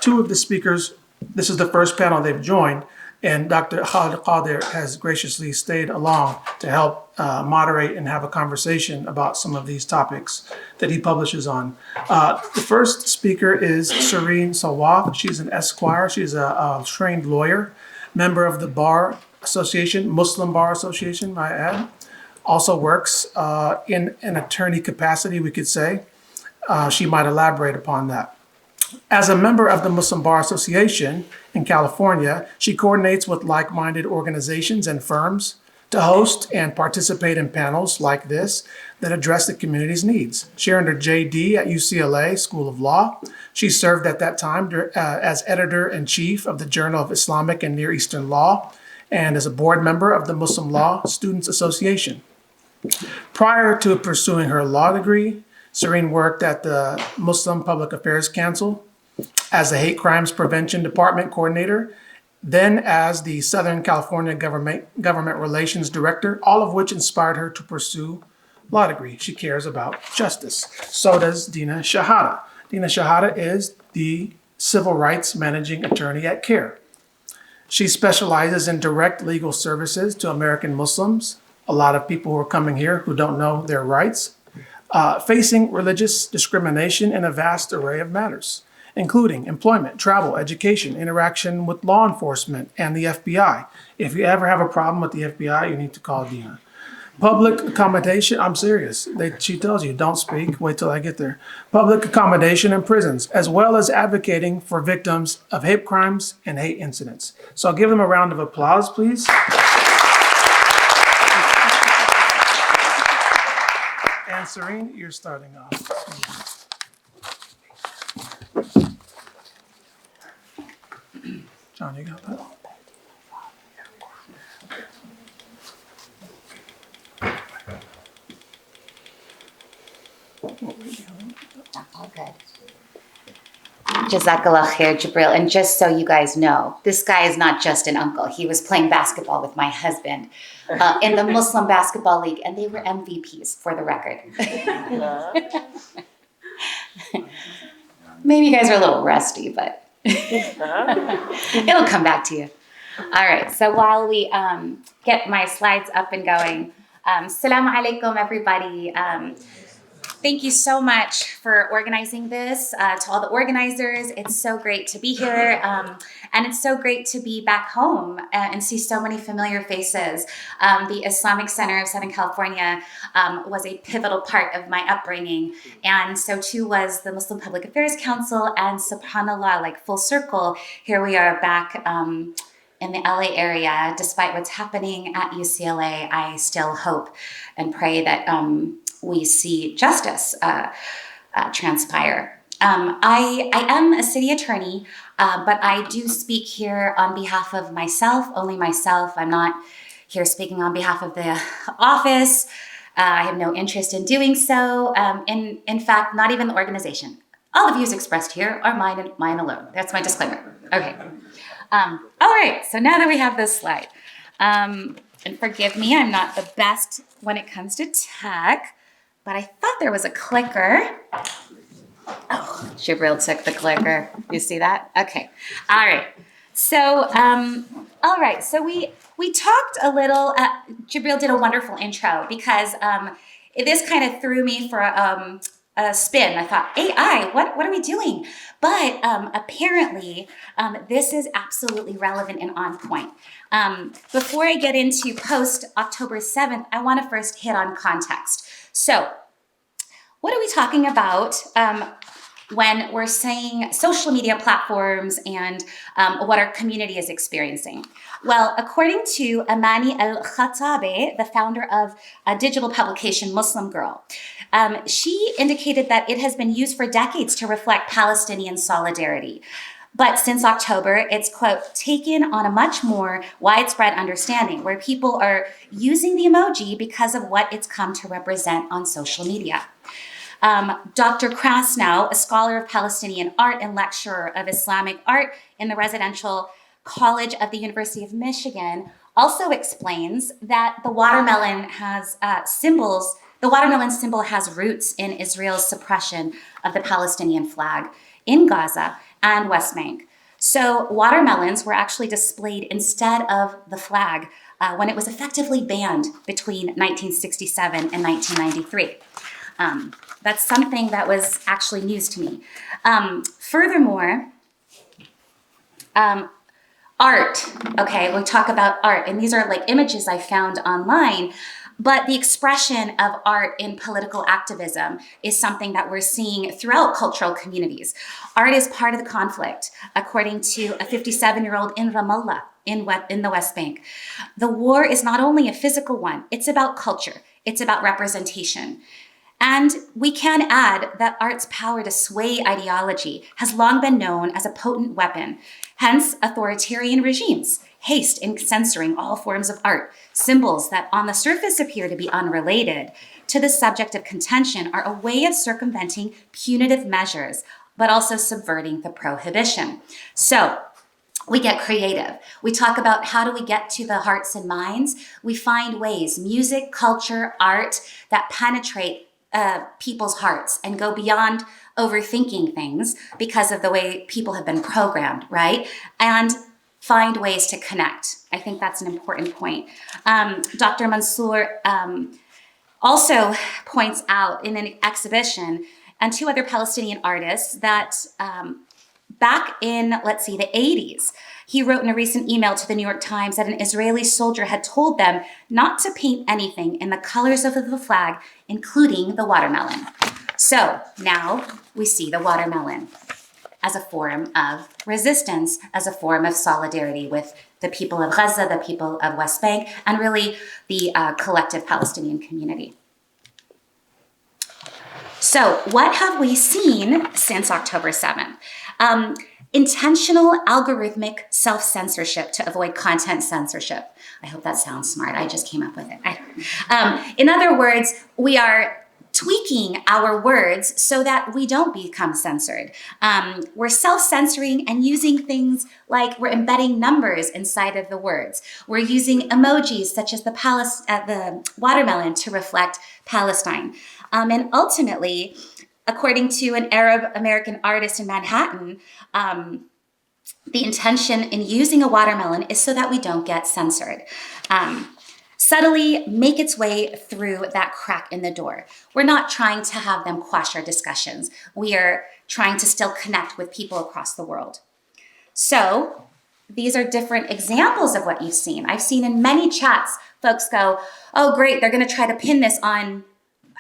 two of the speakers. This is the first panel they've joined, and Dr. Khalid Qadir has graciously stayed along to help moderate and have a conversation about some of these topics that he publishes on. The first speaker is Serene Sawaf. She's an Esquire. She's a trained lawyer, member of the Bar Association, Muslim Bar Association, might I add. Also works in an attorney capacity, we could say. She might elaborate upon that. As a member of the Muslim Bar Association in California, she coordinates with like-minded organizations and firms to host and participate in panels like this that address the community's needs. She earned her JD at UCLA School of Law. She served at that time as editor-in-chief of the Journal of Islamic and Near Eastern Law and as a board member of the Muslim Law Students Association. Prior to pursuing her law degree, Serene worked at the Muslim Public Affairs Council as the Hate Crimes Prevention Department coordinator, then as the Southern California Government Relations Director, all of which inspired her to pursue law degree. She cares about justice. So does Dina Shahada. Dina Shahada is the Civil Rights Managing Attorney at CARE. She specializes in direct legal services to American Muslims, a lot of people who are coming here who don't know their rights, facing religious discrimination in a vast array of matters, including employment, travel, education, interaction with law enforcement, and the FBI. If you ever have a problem with the FBI, you need to call Dina. Public accommodation, I'm serious. She tells you, don't speak, wait till I get there. Public accommodation in prisons, as well as advocating for victims of hate crimes and hate incidents. So I'll give them a round of applause, please. And Serene, you're starting off. John, you got that? Okay. Jazakallah khair, Jibril. And just so you guys know, this guy is not just an uncle. He was playing basketball with my husband in the Muslim Basketball League, and they were MVPs, for the record. Maybe you guys are a little rusty, but it'll come back to you. All right, so while we get my slides up and going, Assalamu alaikum, everybody. Thank you so much for organizing this. To all the organizers, it's so great to be here. And it's so great to be back home and see so many familiar faces. The Islamic Center of Southern California was a pivotal part of my upbringing. And so too was the Muslim Public Affairs Council. And subhanAllah, like full circle, here we are back in the LA area. Despite what's happening at UCLA, I still hope and pray that we see justice transpire. I am a city attorney, but I do speak here on behalf of myself, only myself. I'm not here speaking on behalf of the office. I have no interest in doing so. In fact, not even the organization. All the views expressed here are mine and mine alone. That's my disclaimer. Okay. All right, so now that we have this slide, and forgive me, I'm not the best when it comes to tech, but I thought there was a clicker. Oh, Jibril took the clicker. You see that? Okay. All right. So, we talked a little. Jibril did a wonderful intro because this kind of threw me for a spin. I thought, AI, what are we doing? But apparently, this is absolutely relevant and on point. Before I get into post October 7th, I want to first hit on context. So, what are we talking about when we're saying social media platforms and what our community is experiencing? Well, according to Amani Al-Khattabi, the founder of a digital publication, Muslim Girl, she indicated that it has been used for decades to reflect Palestinian solidarity. But since October, it's, quote, taken on a much more widespread understanding where people are using the emoji because of what it's come to represent on social media. Dr. Krasnow, a scholar of Palestinian art and lecturer of Islamic art in the Residential College of the University of Michigan, also explains that the watermelon has symbols. The watermelon symbol has roots in Israel's suppression of the Palestinian flag in Gaza and West Bank. So watermelons were actually displayed instead of the flag when it was effectively banned between 1967 and 1993. That's something that was actually news to me. Furthermore, art, okay, we talk about art, and these are like images I found online, but the expression of art in political activism is something that we're seeing throughout cultural communities. Art is part of the conflict, according to a 57-year-old in Ramallah, in the West Bank. The war is not only a physical one, it's about culture, it's about representation. And we can add that art's power to sway ideology has long been known as a potent weapon. Hence, authoritarian regimes haste in censoring all forms of art. Symbols that on the surface appear to be unrelated to the subject of contention are a way of circumventing punitive measures, but also subverting the prohibition. So, we get creative. We talk about how do we get to the hearts and minds. We find ways, music, culture, art, that penetrate people's hearts and go beyond overthinking things because of the way people have been programmed, right? And find ways to connect. I think that's an important point. Dr. Mansour also points out in an exhibition and two other Palestinian artists that back in, the 80s, he wrote in a recent email to the New York Times that an Israeli soldier had told them not to paint anything in the colors of the flag, including the watermelon. So now we see the watermelon as a form of resistance, as a form of solidarity with the people of Gaza, the people of West Bank, and really the collective Palestinian community. So what have we seen since October 7th? Intentional algorithmic self-censorship to avoid content censorship. I hope that sounds smart. I just came up with it. In other words, we are tweaking our words so that we don't become censored. We're self-censoring and using things like we're embedding numbers inside of the words. We're using emojis such as the watermelon to reflect Palestine. And ultimately, according to an Arab American artist in Manhattan, the intention in using a watermelon is so that we don't get censored. subtly make its way through that crack in the door. We're not trying to have them quash our discussions. We are trying to still connect with people across the world. So these are different examples of what you've seen. I've seen in many chats, folks go, oh great, they're gonna try to pin this on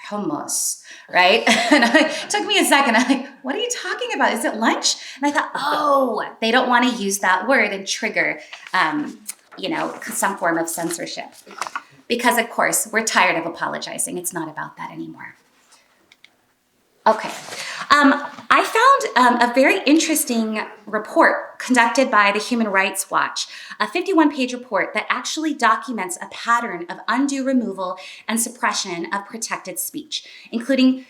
hummus, right? And it took me a second. I'm like, what are you talking about? Is it lunch? And I thought, oh, they don't want to use that word and trigger, some form of censorship. Because of course, we're tired of apologizing. It's not about that anymore. Okay. I found a very interesting report conducted by the Human Rights Watch, a 51-page report that actually documents a pattern of undue removal and suppression of protected speech, including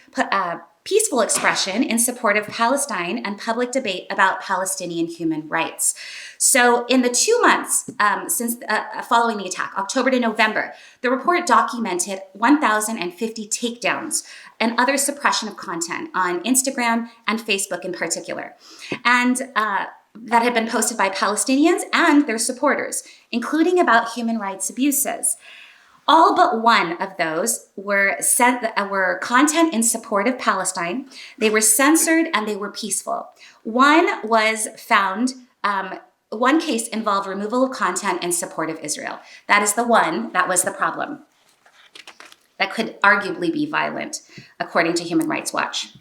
peaceful expression in support of Palestine and public debate about Palestinian human rights. So in the 2 months since following the attack, October to November, the report documented 1,050 takedowns and other suppression of content on Instagram and Facebook in particular. And that had been posted by Palestinians and their supporters, including about human rights abuses. All but one of those were content in support of Palestine. They were censored and they were peaceful. One case involved removal of content in support of Israel. That is the one that was the problem. That could arguably be violent, according to Human Rights Watch.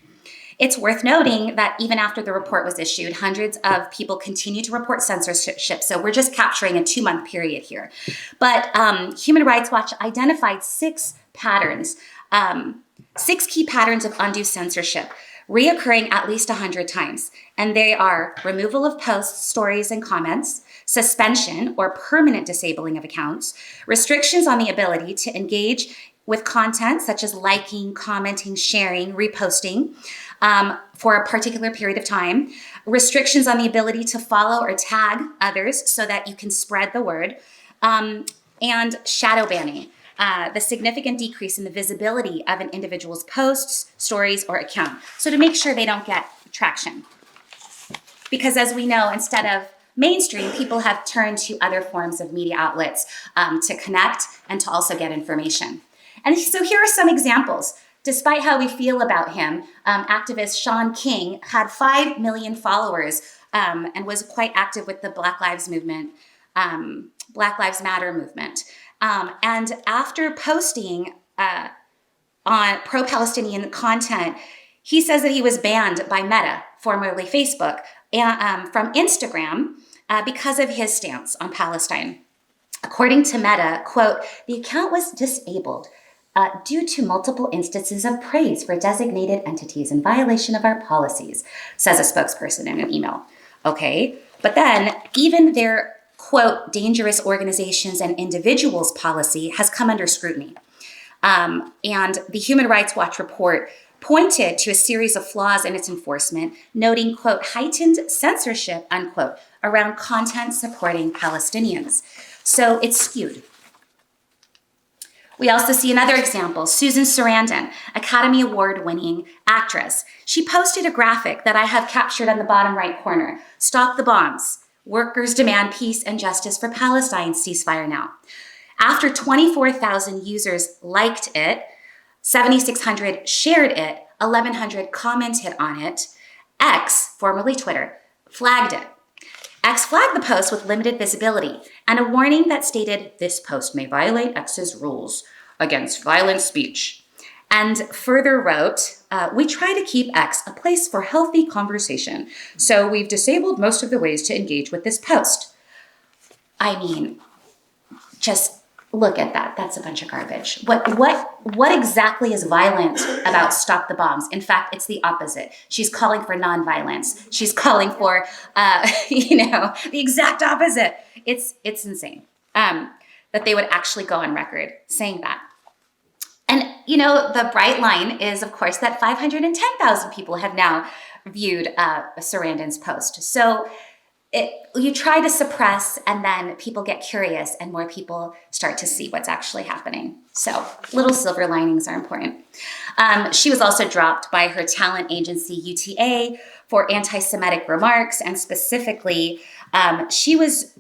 It's worth noting that even after the report was issued, hundreds of people continue to report censorship. So we're just capturing a 2-month period here. But Human Rights Watch identified 6 patterns, 6 key patterns of undue censorship, reoccurring at least 100 times. And they are removal of posts, stories, and comments, suspension or permanent disabling of accounts, restrictions on the ability to engage with content such as liking, commenting, sharing, reposting for a particular period of time, restrictions on the ability to follow or tag others so that you can spread the word, and shadow banning, the significant decrease in the visibility of an individual's posts, stories, or account. So to make sure they don't get traction. Because as we know, instead of mainstream, people have turned to other forms of media outlets to connect and to also get information. And so here are some examples. Despite how we feel about him, activist Sean King had 5 million followers and was quite active with the Black Lives Matter movement. And after posting on pro-Palestinian content, he says that he was banned by Meta, formerly Facebook, from Instagram because of his stance on Palestine. According to Meta, quote, the account was disabled due to multiple instances of praise for designated entities in violation of our policies, says a spokesperson in an email. Okay, but then even their, quote, dangerous organizations and individuals policy has come under scrutiny. And the Human Rights Watch report pointed to a series of flaws in its enforcement, noting, quote, heightened censorship, unquote, around content supporting Palestinians. So it's skewed. We also see another example, Susan Sarandon, Academy Award-winning actress. She posted a graphic that I have captured on the bottom right corner. Stop the bombs. Workers demand peace and justice for Palestine. Ceasefire now. After 24,000 users liked it, 7,600 shared it, 1,100 commented on it, X, formerly Twitter, flagged it. X flagged the post with limited visibility and a warning that stated, this post may violate X's rules against violent speech. And further wrote, we try to keep X a place for healthy conversation, so we've disabled most of the ways to engage with this post. I mean, just look at that. That's a bunch of garbage. What exactly is violent about Stop the Bombs? In fact, it's the opposite. She's calling for nonviolence. She's calling for, the exact opposite. It's insane that they would actually go on record saying that. And, the bright line is, of course, that 510,000 people have now viewed Sarandon's post. So you try to suppress and then people get curious and more people start to see what's actually happening. So little silver linings are important. She was also dropped by her talent agency UTA for anti-Semitic remarks, and specifically she was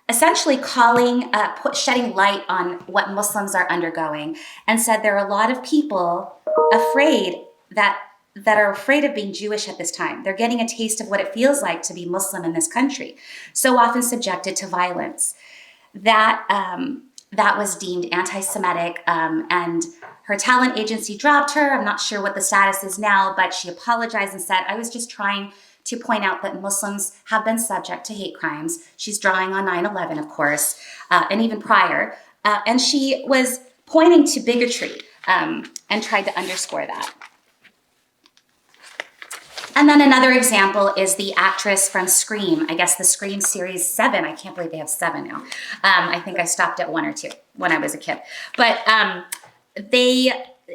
essentially shedding light on what Muslims are undergoing, and said there are a lot of people that are afraid of being Jewish at this time. They're getting a taste of what it feels like to be Muslim in this country, so often subjected to violence. That was deemed anti-Semitic, and her talent agency dropped her. I'm not sure what the status is now, but she apologized and said, I was just trying to point out that Muslims have been subject to hate crimes. She's drawing on 9/11, of course, and even prior. And she was pointing to bigotry and tried to underscore that. And then another example is the actress from Scream. I guess the Scream series 7. I can't believe they have 7 now. I think I stopped at 1 or 2 when I was a kid. But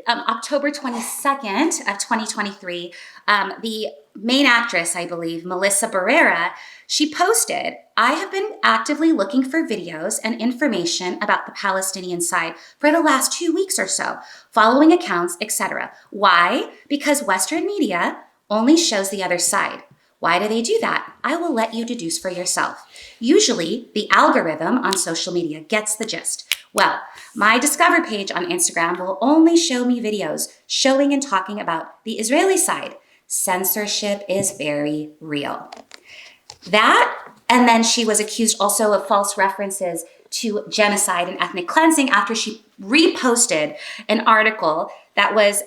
October 22nd of 2023, the main actress, I believe, Melissa Barrera, she posted, I have been actively looking for videos and information about the Palestinian side for the last 2 weeks or so, following accounts, etc. Why? Because Western media only shows the other side. Why do they do that? I will let you deduce for yourself. Usually, the algorithm on social media gets the gist. Well, my Discover page on Instagram will only show me videos showing and talking about the Israeli side. Censorship is very real. That, and then she was accused also of false references to genocide and ethnic cleansing after she reposted an article that was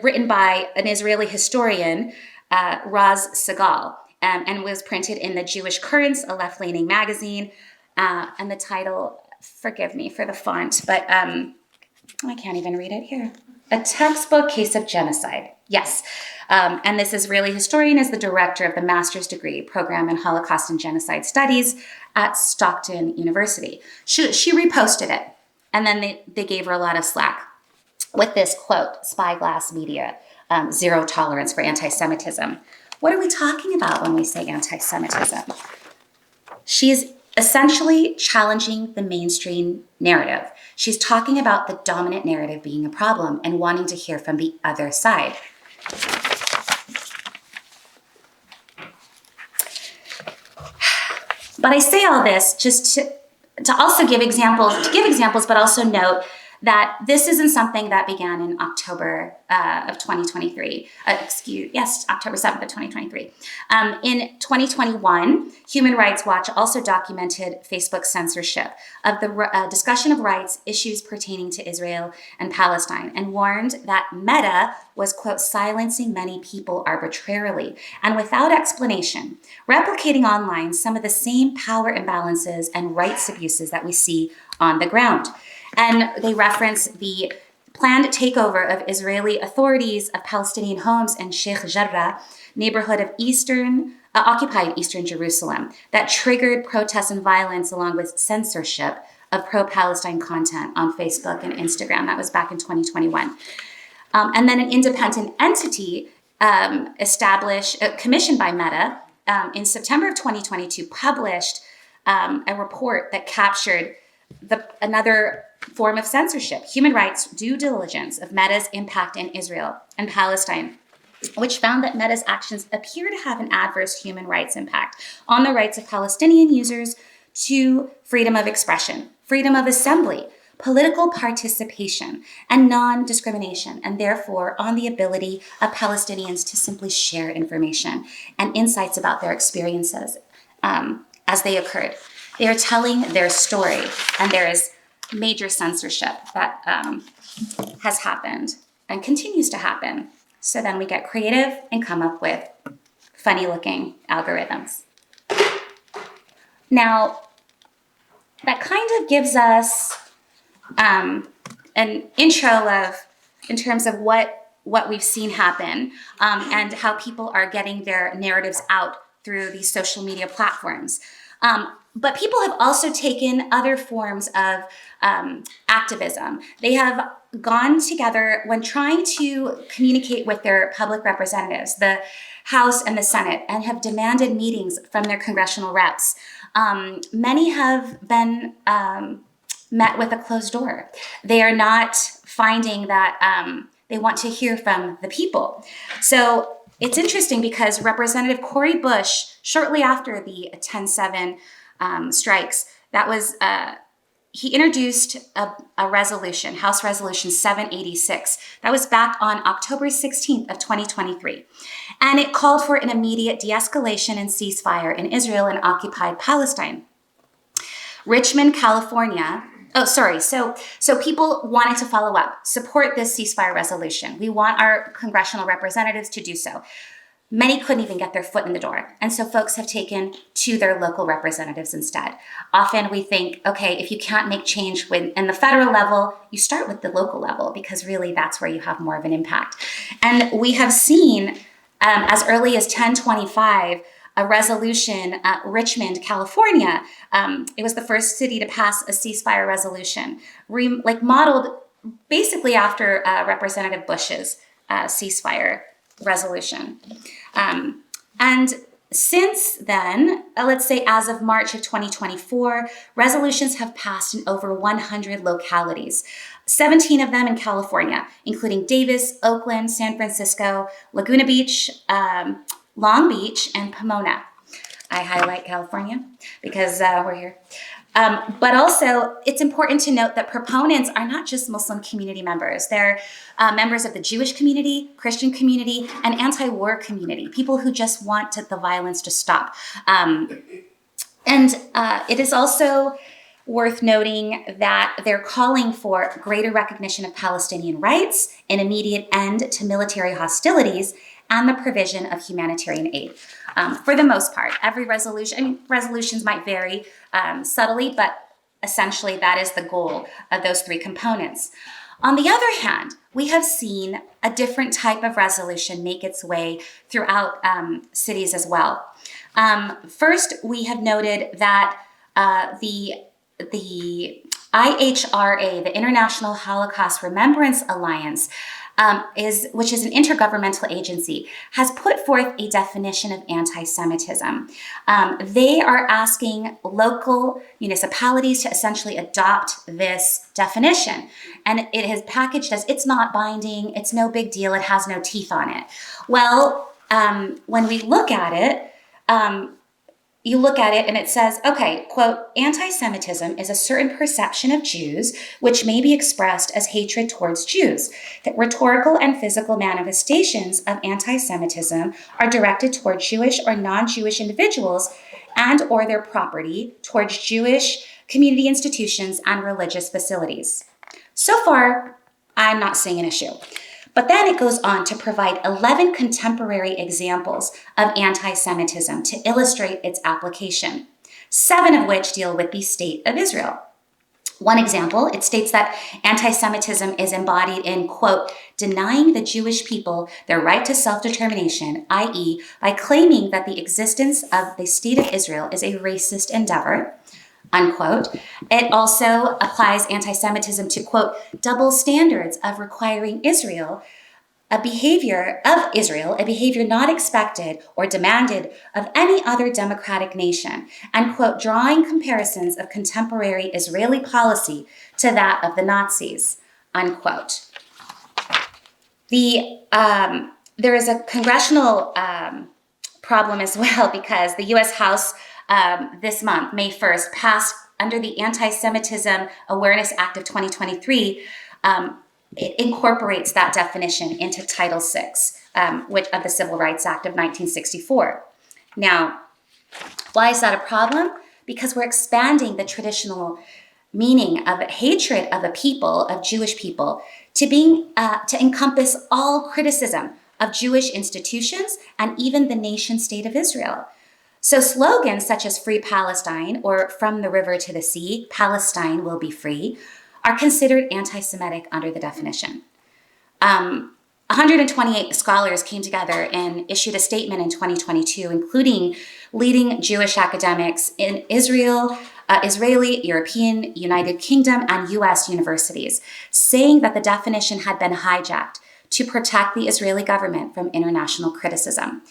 written by an Israeli historian, Raz Segal, and was printed in the Jewish Currents, a left-leaning magazine. And the title, forgive me for the font, but I can't even read it here. A textbook case of genocide. Yes. And this Israeli historian is the director of the master's degree program in Holocaust and Genocide Studies at Stockton University. She reposted it, and then they gave her a lot of slack with this quote, Spyglass Media, zero tolerance for anti-Semitism. What are we talking about when we say anti-Semitism? She's essentially challenging the mainstream narrative. She's talking about the dominant narrative being a problem and wanting to hear from the other side. But I say all this just to also give examples, but also note that this isn't something that began in October of 2023. October 7th of 2023. In 2021, Human Rights Watch also documented Facebook's censorship of the discussion of rights issues pertaining to Israel and Palestine, and warned that Meta was, quote, silencing many people arbitrarily and without explanation, replicating online some of the same power imbalances and rights abuses that we see on the ground. And they reference the planned takeover of Israeli authorities of Palestinian homes in Sheikh Jarrah, neighborhood of occupied Eastern Jerusalem, that triggered protests and violence along with censorship of pro-Palestine content on Facebook and Instagram. That was back in 2021. And then an independent entity commissioned by Meta in September of 2022 published a report that captured another form of censorship, human rights due diligence of Meta's impact in Israel and Palestine, which found that Meta's actions appear to have an adverse human rights impact on the rights of Palestinian users to freedom of expression, freedom of assembly, political participation, and non-discrimination, and therefore on the ability of Palestinians to simply share information and insights about their experiences as they occurred. They are telling their story, and there is major censorship that has happened and continues to happen. So then we get creative and come up with funny-looking algorithms. Now, that kind of gives us an intro in terms of what we've seen happen and how people are getting their narratives out through these social media platforms. But people have also taken other forms of activism. They have gone together when trying to communicate with their public representatives, the House and the Senate, and have demanded meetings from their congressional reps. Many have been met with a closed door. They are not finding that they want to hear from the people. So it's interesting because Representative Cori Bush, shortly after the 10/7 strikes. That was he introduced a resolution, House Resolution 786. That was back on October 16th of 2023. And it called for an immediate de-escalation and ceasefire in Israel and occupied Palestine. Richmond, California. Oh, sorry. So people wanted to follow up, support this ceasefire resolution. We want our congressional representatives to do so. Many couldn't even get their foot in the door. And so folks have taken to their local representatives instead. Often we think, okay, if you can't make change in the federal level, you start with the local level because really that's where you have more of an impact. And we have seen as early as 1025, a resolution at Richmond, California. It was the first city to pass a ceasefire resolution, modeled basically after Representative Bush's ceasefire resolution. And since then, let's say as of March of 2024, resolutions have passed in over 100 localities, 17 of them in California, including Davis, Oakland, San Francisco, Laguna Beach, Long Beach, and Pomona. I highlight California because we're here. But also, it's important to note that proponents are not just Muslim community members. They're members of the Jewish community, Christian community, and anti-war community, people who just want the violence to stop. It is also worth noting that they're calling for greater recognition of Palestinian rights, an immediate end to military hostilities, and the provision of humanitarian aid. For the most part, every resolution, resolutions might vary subtly, but essentially that is the goal of those three components. On the other hand, we have seen a different type of resolution make its way throughout cities as well. First, we have noted that the IHRA, the International Holocaust Remembrance Alliance, which is an intergovernmental agency, has put forth a definition of anti-Semitism. They are asking local municipalities to essentially adopt this definition. And it is packaged as it's not binding, it's no big deal, it has no teeth on it. Well, when we look at it, you look at it and it says, okay, quote, anti-Semitism is a certain perception of Jews which may be expressed as hatred towards Jews. That rhetorical and physical manifestations of anti-Semitism are directed toward Jewish or non-Jewish individuals and or their property, towards Jewish community institutions and religious facilities. So far, I'm not seeing an issue. But then it goes on to provide 11 contemporary examples of anti-Semitism to illustrate its application, 7 of which deal with the state of Israel. One example, it states that anti-Semitism is embodied in, quote, denying the Jewish people their right to self-determination, i.e., by claiming that the existence of the state of Israel is a racist endeavor, unquote. It also applies anti-Semitism to, quote, double standards of requiring a behavior not expected or demanded of any other democratic nation, and, quote, drawing comparisons of contemporary Israeli policy to that of the Nazis, unquote. There is a congressional problem as well because the U.S. House this month, May 1st, passed under the Anti-Semitism Awareness Act of 2023, it incorporates that definition into Title VI of the Civil Rights Act of 1964. Now, why is that a problem? Because we're expanding the traditional meaning of hatred of a people, of Jewish people, to encompass all criticism of Jewish institutions and even the nation state of Israel. So slogans such as Free Palestine or From the River to the Sea, Palestine will be free, are considered anti-Semitic under the definition. 128 scholars came together and issued a statement in 2022, including leading Jewish academics in Israel, Israeli, European, United Kingdom, and US universities, saying that the definition had been hijacked to protect the Israeli government from international criticism.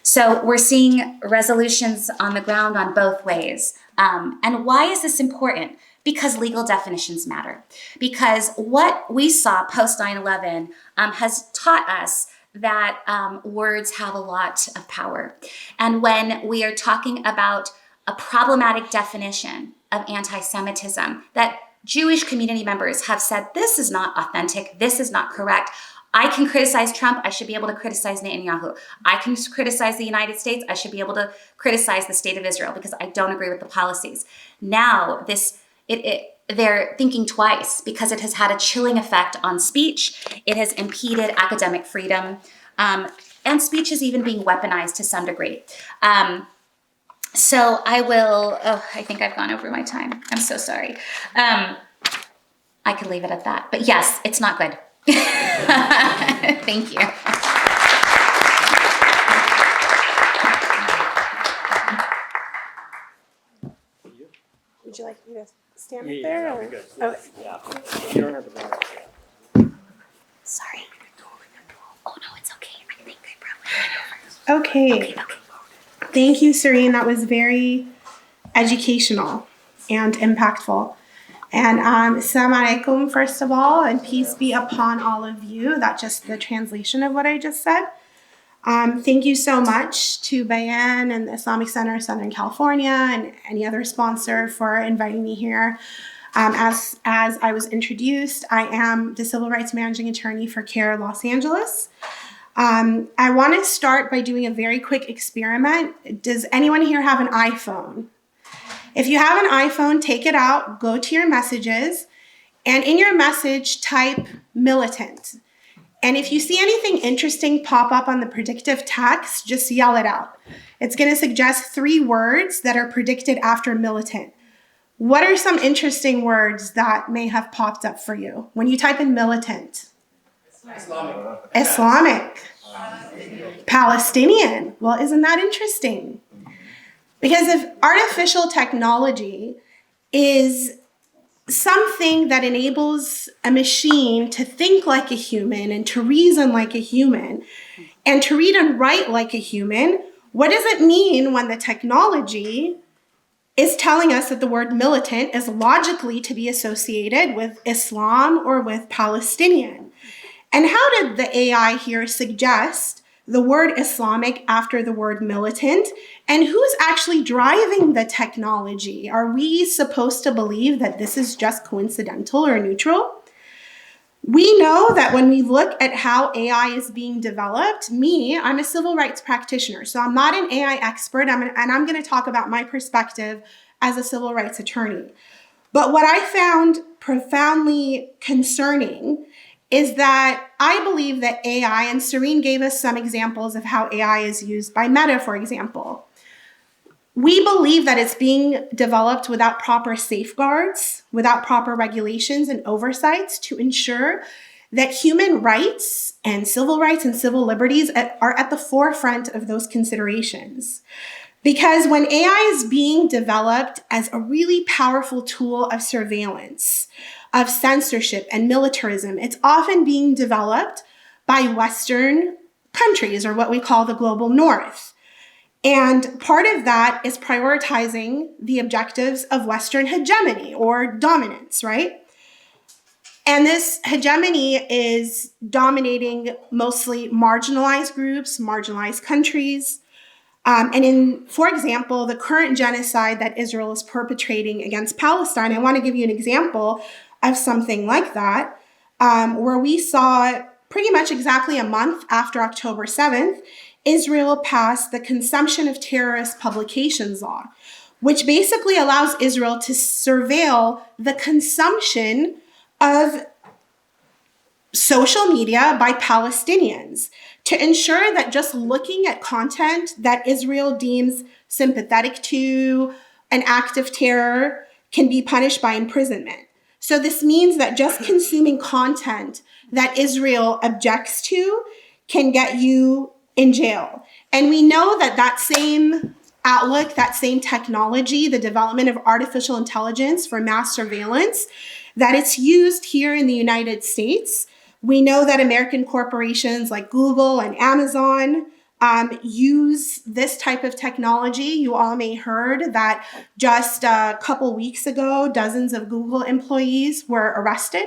So we're seeing resolutions on the ground on both ways. And why is this important? Because legal definitions matter. Because what we saw post 9/11 has taught us that words have a lot of power. And when we are talking about a problematic definition of anti-Semitism that Jewish community members have said, this is not authentic, this is not correct. I can criticize Trump, I should be able to criticize Netanyahu. I can criticize the United States, I should be able to criticize the state of Israel because I don't agree with the policies. Now, they're thinking twice because it has had a chilling effect on speech. It has impeded academic freedom, and speech is even being weaponized to some degree. So I will, I think I've gone over my time. I'm so sorry. I could leave it at that. But yes, it's not good. Thank you. Would you like me to stand up there? Yeah, or? good. Okay. Yeah. You don't have to. Sorry. Oh no, it's okay. I think I probably Okay. Thank you, Serene. That was very educational and impactful. And Assalamu alaikum, first of all, and peace be upon all of you. That's just the translation of what I just said. Thank you so much to Bayan and the Islamic Center of Southern California and any other sponsor for inviting me here. As I was introduced, I am the Civil Rights Managing Attorney for CARE Los Angeles. I want to start by doing a very quick experiment. Does anyone here have an iPhone? If you have an iPhone, take it out, go to your messages, and in your message, type militant. And if you see anything interesting pop up on the predictive text, just yell it out. It's going to suggest 3 words that are predicted after militant. What are some interesting words that may have popped up for you when you type in militant? Islamic. Palestinian. Well, isn't that interesting? Because if artificial technology is something that enables a machine to think like a human and to reason like a human and to read and write like a human, what does it mean when the technology is telling us that the word militant is logically to be associated with Islam or with Palestinian? And how did the AI here suggest the word Islamic after the word militant? And who's actually driving the technology? Are we supposed to believe that this is just coincidental or neutral? We know that when we look at how AI is being developed, I'm a civil rights practitioner, so I'm not an AI expert, and I'm going to talk about my perspective as a civil rights attorney. But what I found profoundly concerning is that I believe that AI, and Serene gave us some examples of how AI is used by Meta, for example. We believe that it's being developed without proper safeguards, without proper regulations and oversights to ensure that human rights and civil liberties are at the forefront of those considerations. Because when AI is being developed as a really powerful tool of surveillance, of censorship and militarism, it's often being developed by Western countries, or what we call the global North. And part of that is prioritizing the objectives of Western hegemony or dominance, right? And this hegemony is dominating mostly marginalized groups, marginalized countries. For example, the current genocide that Israel is perpetrating against Palestine, I want to give you an example of something like that, where we saw pretty much exactly a month after October 7th, Israel passed the Consumption of Terrorist Publications Law, which basically allows Israel to surveil the consumption of social media by Palestinians to ensure that just looking at content that Israel deems sympathetic to an act of terror can be punished by imprisonment. So this means that just consuming content that Israel objects to can get you in jail. And we know that that same outlook, that same technology, the development of artificial intelligence for mass surveillance, that it's used here in the United States. We know that American corporations like Google and Amazon use this type of technology. You all may heard that just a couple weeks ago, dozens of Google employees were arrested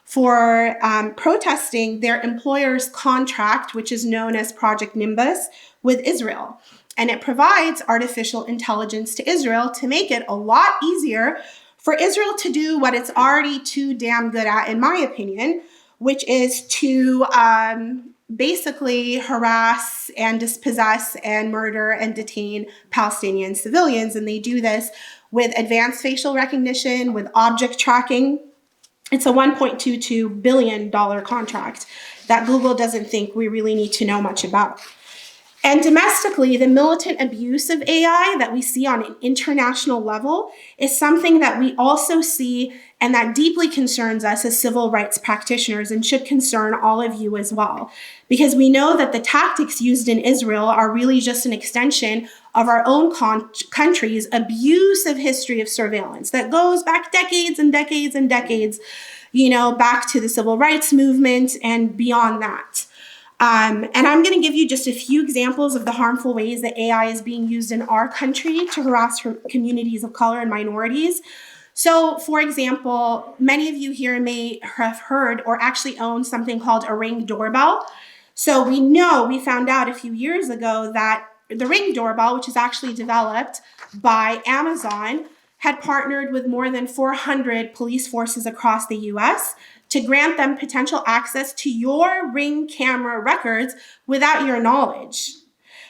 for protesting their employer's contract, which is known as Project Nimbus, with Israel. and it provides artificial intelligence to Israel to make it a lot easier for Israel to do what it's already too damn good at, in my opinion, which is to basically harass and dispossess and murder and detain Palestinian civilians. And they do this with advanced facial recognition, with object tracking. It's a $1.22 billion contract that Google doesn't think we really need to know much about. And domestically, the militant abuse of AI that we see on an international level is something that we also see and that deeply concerns us as civil rights practitioners and should concern all of you as well. Because we know that the tactics used in Israel are really just an extension of our own country's abusive history of surveillance that goes back decades and decades and decades, back to the civil rights movement and beyond that. And I'm going to give you just a few examples of the harmful ways that AI is being used in our country to harass communities of color and minorities. So, for example, many of you here may have heard or actually own something called a Ring doorbell. So we found out a few years ago that the Ring doorbell, which is actually developed by Amazon, had partnered with more than 400 police forces across the US to grant them potential access to your Ring camera records without your knowledge.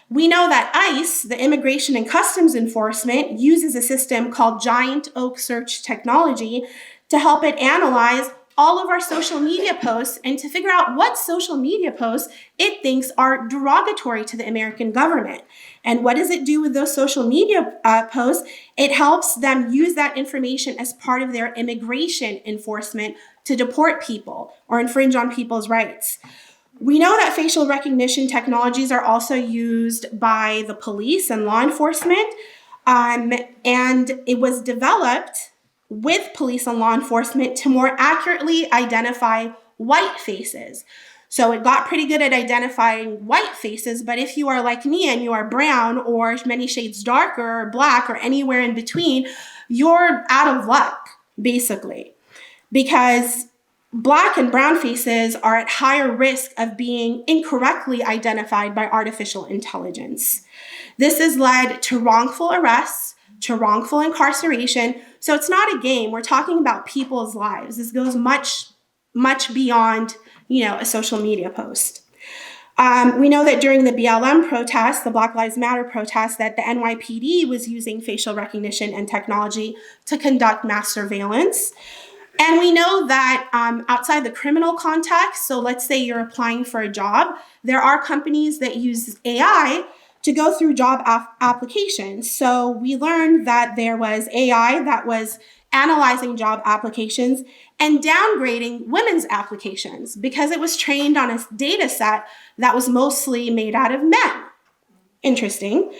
We know that ICE, the Immigration and Customs Enforcement, uses a system called Giant Oak Search Technology to help it analyze all of our social media posts and to figure out what social media posts it thinks are derogatory to the American government. And what does it do with those social media posts? It helps them use that information as part of their immigration enforcement to deport people or infringe on people's rights. We know that facial recognition technologies are also used by the police and law enforcement, and it was developed with police and law enforcement to more accurately identify white faces. So it got pretty good at identifying white faces, but if you are like me and you are brown or many shades darker or black or anywhere in between, you're out of luck, basically, because Black and brown faces are at higher risk of being incorrectly identified by artificial intelligence. This has led to wrongful arrests, to wrongful incarceration. So it's not a game. We're talking about people's lives. This goes much, much beyond, a social media post. We know that during the BLM protests, the Black Lives Matter protests, that the NYPD was using facial recognition and technology to conduct mass surveillance. And we know that outside the criminal context, so let's say you're applying for a job, there are companies that use AI to go through job applications. So we learned that there was AI that was analyzing job applications and downgrading women's applications because it was trained on a data set that was mostly made out of men. Interesting.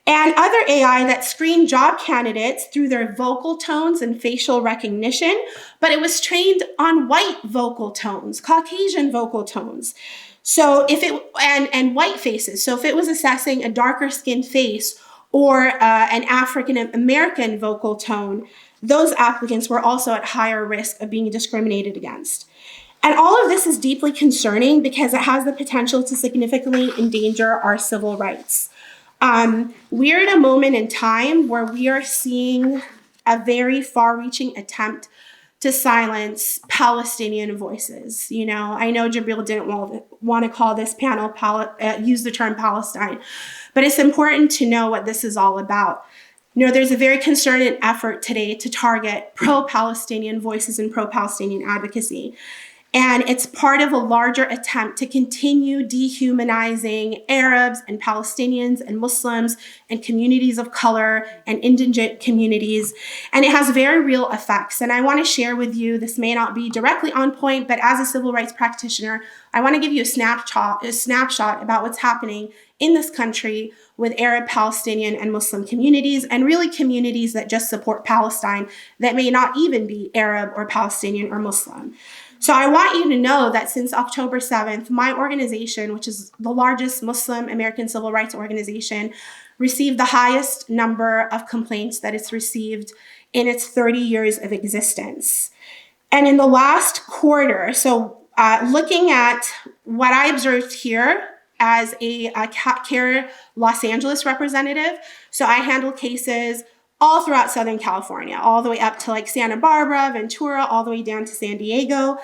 And other AI that screened job candidates through their vocal tones and facial recognition, but it was trained on white vocal tones, Caucasian vocal tones. So and white faces. So if it was assessing a darker skinned face or an African American vocal tone, those applicants were also at higher risk of being discriminated against. And all of this is deeply concerning because it has the potential to significantly endanger our civil rights. We're at a moment in time where we are seeing a very far-reaching attempt to silence Palestinian voices. I know Jabril didn't want to call this panel, use the term Palestine, but it's important to know what this is all about. There's a very concerted effort today to target pro-Palestinian voices and pro-Palestinian advocacy. And it's part of a larger attempt to continue dehumanizing Arabs and Palestinians and Muslims and communities of color and indigent communities. And it has very real effects. And I want to share with you, this may not be directly on point, but as a civil rights practitioner, I want to give you a snapshot about what's happening in this country with Arab, Palestinian, and Muslim communities, and really communities that just support Palestine that may not even be Arab or Palestinian or Muslim. So I want you to know that since October 7th, my organization, which is the largest Muslim American civil rights organization, received the highest number of complaints that it's received in its 30 years of existence. And in the last quarter, so looking at what I observed here as a CARE Los Angeles representative. So I handle cases all throughout Southern California, all the way up to like Santa Barbara, Ventura, all the way down to San Diego.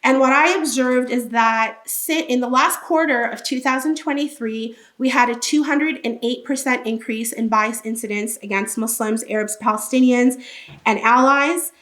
And what I observed is that in the last quarter of 2023, we had a 208% increase in bias incidents against Muslims, Arabs, Palestinians, and allies.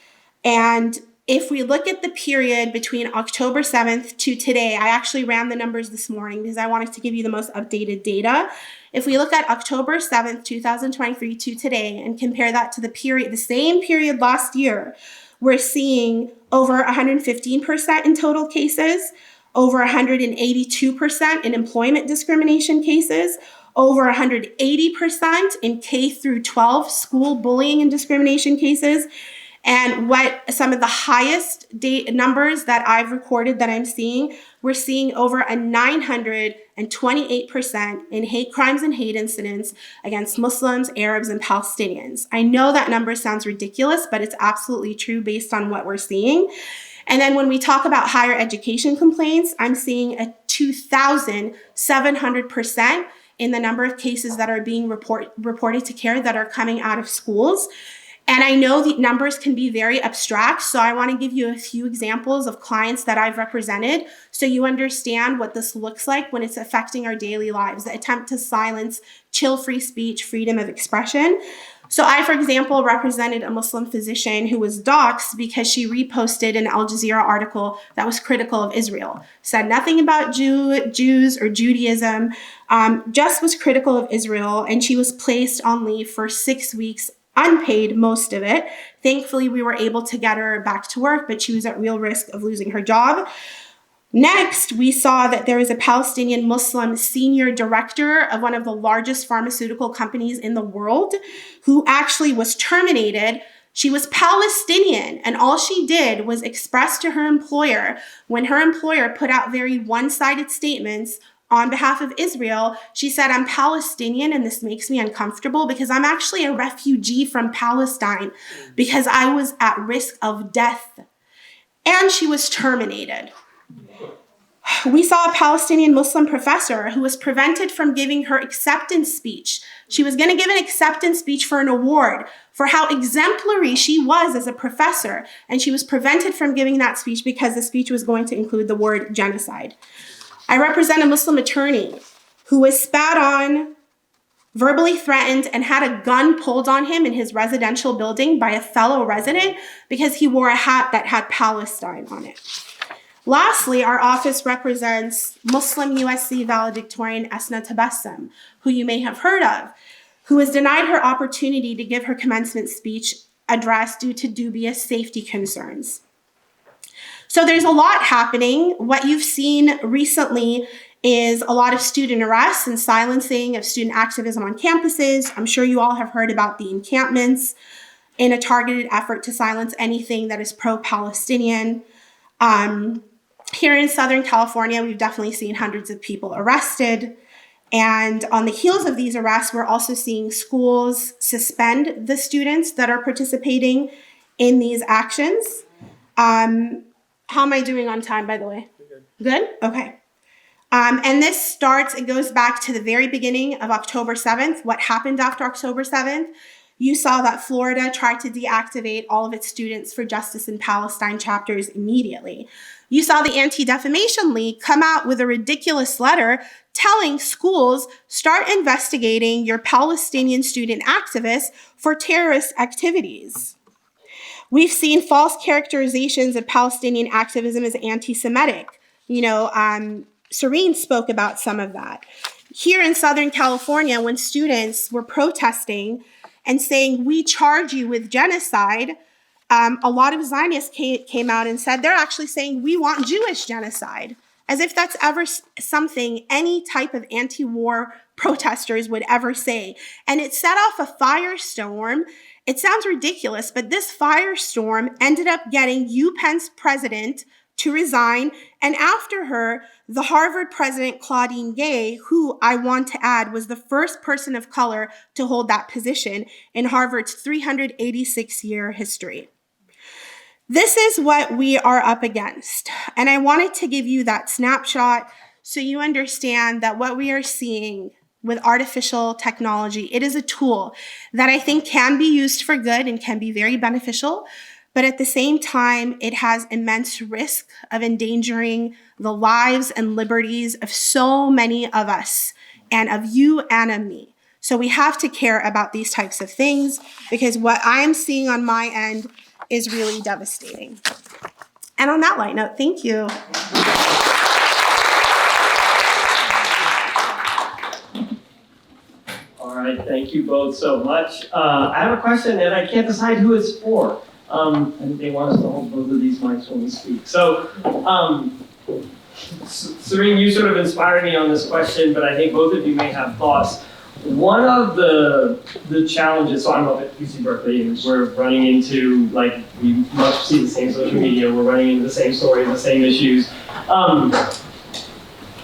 And if we look at the period between October 7th to today, I actually ran the numbers this morning because I wanted to give you the most updated data. If we look at October 7th, 2023 to today and compare that to the same period last year, we're seeing over 115% in total cases, over 182% in employment discrimination cases, over 180% in K through 12 school bullying and discrimination cases. And what some of the highest numbers that I've recorded that I'm seeing, we're seeing over a 928% in hate crimes and hate incidents against Muslims, Arabs, and Palestinians. I know that number sounds ridiculous, but it's absolutely true based on what we're seeing. And then when we talk about higher education complaints, I'm seeing a 2,700% in the number of cases that are being reported to CARE that are coming out of schools. And I know the numbers can be very abstract, so I want to give you a few examples of clients that I've represented so you understand what this looks like when it's affecting our daily lives, the attempt to silence chill free speech, freedom of expression. So I, for example, represented a Muslim physician who was doxxed because she reposted an Al Jazeera article that was critical of Israel, said nothing about Jews or Judaism, just was critical of Israel, and she was placed on leave for 6 weeks, unpaid, most of it. Thankfully, we were able to get her back to work, but she was at real risk of losing her job. Next, we saw that there is a Palestinian Muslim senior director of one of the largest pharmaceutical companies in the world who actually was terminated. She was Palestinian, and all she did was express to her employer, when her employer put out very one-sided statements on behalf of Israel, she said, I'm Palestinian and this makes me uncomfortable because I'm actually a refugee from Palestine because I was at risk of death. And she was terminated. We saw a Palestinian Muslim professor who was prevented from giving her acceptance speech. She was going to give an acceptance speech for an award for how exemplary she was as a professor, and she was prevented from giving that speech because the speech was going to include the word genocide. I represent a Muslim attorney who was spat on, verbally threatened, and had a gun pulled on him in his residential building by a fellow resident because he wore a hat that had Palestine on it. Lastly, our office represents Muslim USC valedictorian Esna Tabassum, who you may have heard of, who was denied her opportunity to give her commencement speech address due to dubious safety concerns. So there's a lot happening. What you've seen recently is a lot of student arrests and silencing of student activism on campuses. I'm sure you all have heard about the encampments in a targeted effort to silence anything that is pro-Palestinian. Here in Southern California, we've definitely seen hundreds of people arrested. And on the heels of these arrests, we're also seeing schools suspend the students that are participating in these actions. How am I doing on time, by the way? Good? Okay. And this it goes back to the very beginning of October 7th. What happened after October 7th? You saw that Florida tried to deactivate all of its Students for Justice in Palestine chapters immediately. You saw the Anti-Defamation League come out with a ridiculous letter telling schools, start investigating your Palestinian student activists for terrorist activities. We've seen false characterizations of Palestinian activism as anti-Semitic. Serene spoke about some of that. Here in Southern California, when students were protesting and saying, we charge you with genocide, a lot of Zionists came out and said, they're actually saying, we want Jewish genocide, as if that's ever something any type of anti-war protesters would ever say. And it set off a firestorm. It sounds ridiculous, but this firestorm ended up getting UPenn's president to resign, and after her, the Harvard president, Claudine Gay, who I want to add was the first person of color to hold that position in Harvard's 386-year history. This is what we are up against, and I wanted to give you that snapshot so you understand that what we are seeing with artificial technology, it is a tool that I think can be used for good and can be very beneficial. But at the same time, it has immense risk of endangering the lives and liberties of so many of us, and of you and of me. So we have to care about these types of things, because what I'm seeing on my end is really devastating. And on that light note, thank you. All right, thank you both so much. I have a question and I can't decide who it's for. And they want us to hold both of these mics when we speak. So, Serene, you sort of inspired me on this question, but I think both of you may have thoughts. One of the challenges, so I'm up at UC Berkeley, and we're running into, like, we must see the same social media, we're running into the same stories, the same issues.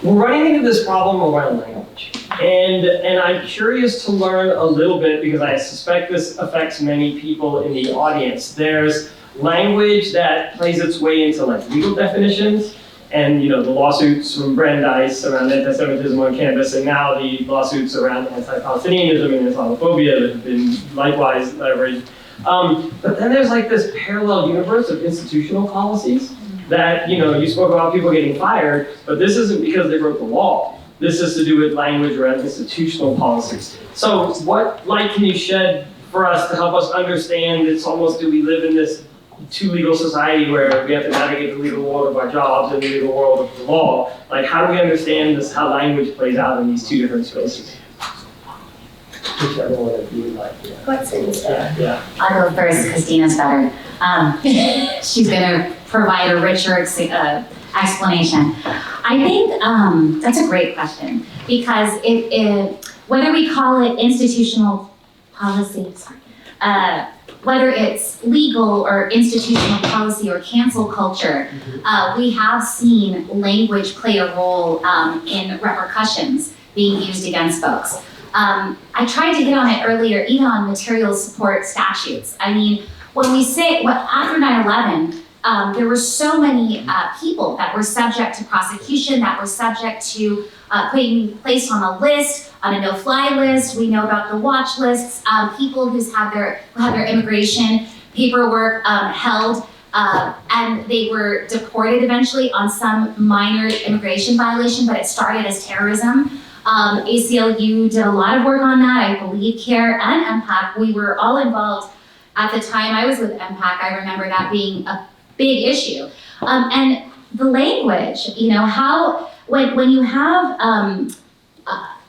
We're running into this problem around language. And I'm curious to learn a little bit, because I suspect this affects many people in the audience. There's language that plays its way into like legal definitions, and the lawsuits from Brandeis around anti-Semitism on campus, and now the lawsuits around anti-Palestinianism and Islamophobia that have been likewise leveraged. But then there's like this parallel universe of institutional policies that, you spoke about people getting fired, but this isn't because they wrote the law. This has to do with language around institutional policies. So what light can you shed for us to help us understand it's almost, do we live in this too legal society where we have to navigate the legal world of our jobs and the legal world of the law? Like, how do we understand this, how language plays out in these two different spaces? Whichever one of you would like. Yeah. What's it? Yeah. I'll go first because Dina's better. She's going to provide a richer explanation. I think that's a great question, because whether we call it institutional policy, whether it's legal or institutional policy or cancel culture, we have seen language play a role in repercussions being used against folks. I tried to hit on it earlier, even on material support statutes. I mean, when we say, after 9/11, there were so many people that were subject to prosecution, that were subject to being placed on a list, on a no-fly list. We know about the watch lists, people who had their immigration paperwork held, and they were deported eventually on some minor immigration violation, but it started as terrorism. ACLU did a lot of work on that. I believe CARE and MPAC, we were all involved at the time I was with MPAC. I remember that being a big issue. And the language, how, when you have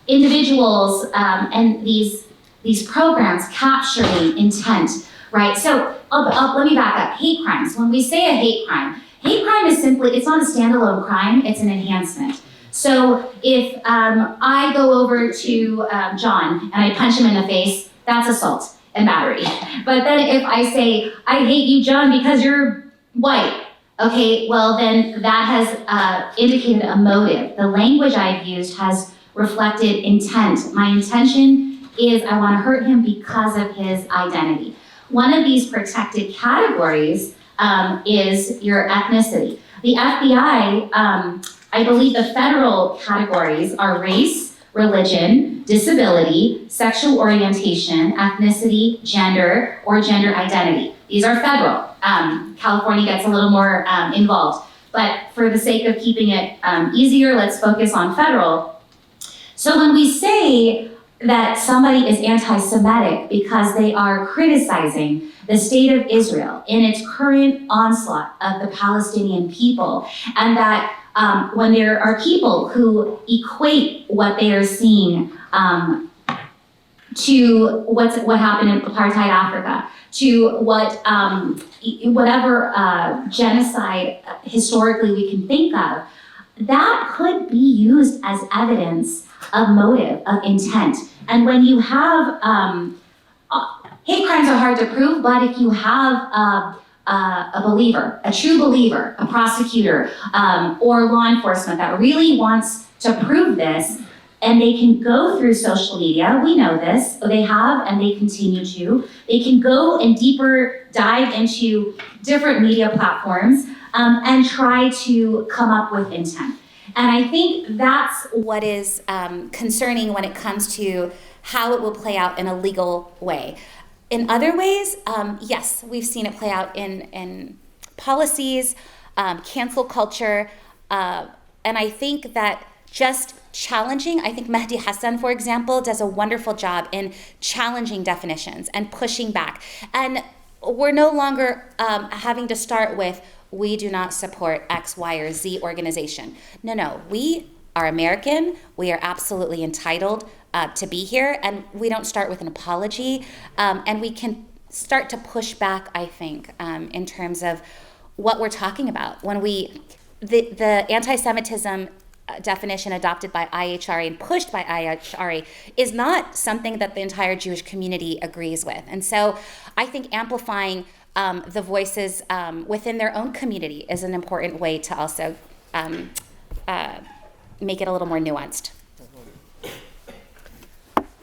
individuals and these programs capturing intent, right? So let me back up. Hate crimes. When we say a hate crime is simply, it's not a standalone crime, it's an enhancement. So if I go over to John and I punch him in the face, that's assault and battery. But then if I say, I hate you, John, because you're white, okay, well then that has indicated a motive. The language I've used has reflected intent. My intention is I want to hurt him because of his identity. One of these protected categories is your ethnicity. The FBI, I believe the federal categories are race, religion, disability, sexual orientation, ethnicity, gender, or gender identity. These are federal. California gets a little more involved. But for the sake of keeping it easier, let's focus on federal. So when we say that somebody is anti-Semitic because they are criticizing the state of Israel in its current onslaught of the Palestinian people, and that when there are people who equate what they are seeing to what happened in apartheid Africa, to whatever genocide historically we can think of, that could be used as evidence of motive, of intent. And when you have, hate crimes are hard to prove, but if you have a believer, a true believer, a prosecutor, or law enforcement that really wants to prove this, and they can go through social media, we know this, they have and they continue to, they can go and deeper dive into different media platforms and try to come up with intent. And I think that's what is concerning when it comes to how it will play out in a legal way. In other ways, yes, we've seen it play out in policies, cancel culture, and I think that just challenging, I think Mehdi Hassan, for example, does a wonderful job in challenging definitions and pushing back. And we're no longer having to start with, we do not support X, Y, or Z organization. No, we are American. We are absolutely entitled to be here, and we don't start with an apology. And we can start to push back, I think, in terms of what we're talking about. When the anti-Semitism definition adopted by IHRA and pushed by IHRA is not something that the entire Jewish community agrees with. And so I think amplifying the voices within their own community is an important way to also make it a little more nuanced.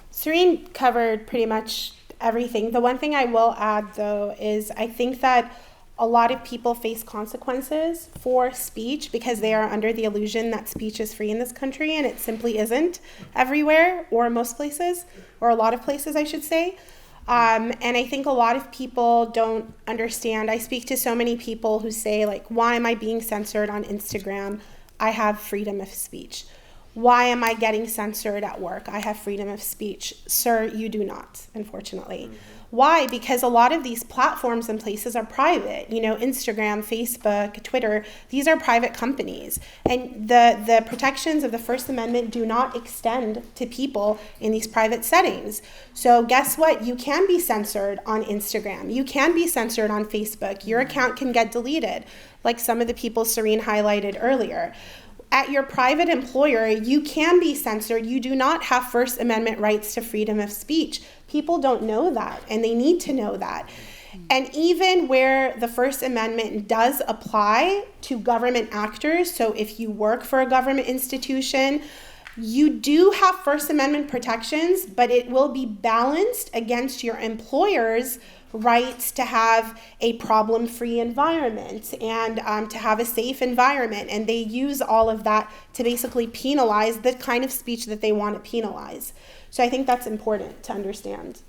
Serene covered pretty much everything. The one thing I will add, though, is I think that a lot of people face consequences for speech because they are under the illusion that speech is free in this country, and it simply isn't everywhere, or most places, or a lot of places, I should say. And I think a lot of people don't understand. I speak to so many people who say, like, why am I being censored on Instagram? I have freedom of speech. Why am I getting censored at work? I have freedom of speech. Sir, you do not, unfortunately. Why? Because a lot of these platforms and places are private. You know, Instagram, Facebook, Twitter, these are private companies. And the protections of the First Amendment do not extend to people in these private settings. So guess what? You can be censored on Instagram. You can be censored on Facebook. Your account can get deleted, like some of the people Serene highlighted earlier. At your private employer, you can be censored. You do not have First Amendment rights to freedom of speech. People don't know that, and they need to know that. And even where the First Amendment does apply to government actors, so if you work for a government institution, you do have First Amendment protections, but it will be balanced against your employer's rights to have a problem-free environment and to have a safe environment. And they use all of that to basically penalize the kind of speech that they want to penalize. So I think that's important to understand.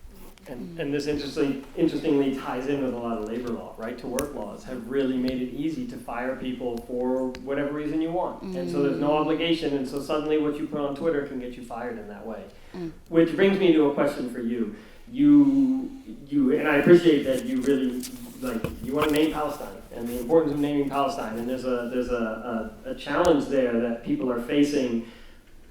And this interestingly ties in with a lot of labor law. Right to work laws have really made it easy to fire people for whatever reason you want. And so there's no obligation, and so suddenly what you put on Twitter can get you fired in that way. Which brings me to a question for you. You and I appreciate that you really you want to name Palestine and the importance of naming Palestine, and there's a challenge there that people are facing,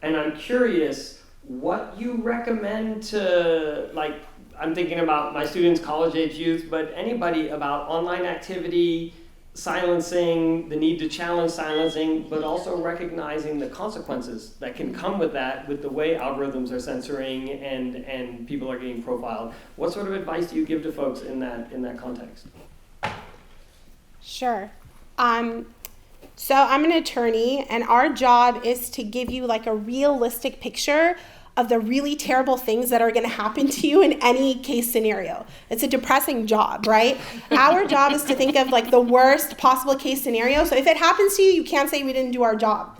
and I'm curious what you recommend to, like, I'm thinking about my students, college-age youth, but anybody, about online activity, silencing, the need to challenge silencing, but also recognizing the consequences that can come with that, with the way algorithms are censoring and people are getting profiled. What sort of advice do you give to folks in that context? Sure. So I'm an attorney, and our job is to give you like a realistic picture of the really terrible things that are going to happen to you in any case scenario. It's a depressing job, right? Our job is to think of like the worst possible case scenario. So if it happens to you, you can't say we didn't do our job.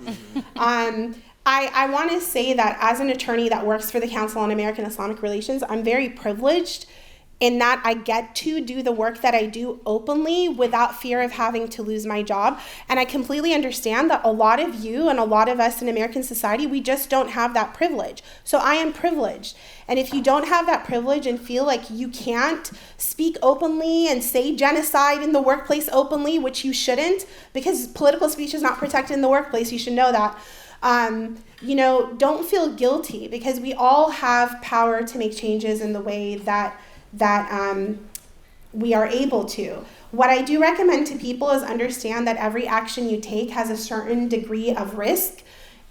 I want to say that as an attorney that works for the Council on American Islamic Relations, I'm very privileged in that I get to do the work that I do openly without fear of having to lose my job. And I completely understand that a lot of you and a lot of us in American society, we just don't have that privilege. So I am privileged. And if you don't have that privilege and feel like you can't speak openly and say genocide in the workplace openly, which you shouldn't, because political speech is not protected in the workplace, you should know that. Don't feel guilty, because we all have power to make changes in the way that we are able to. What I do recommend to people is understand that every action you take has a certain degree of risk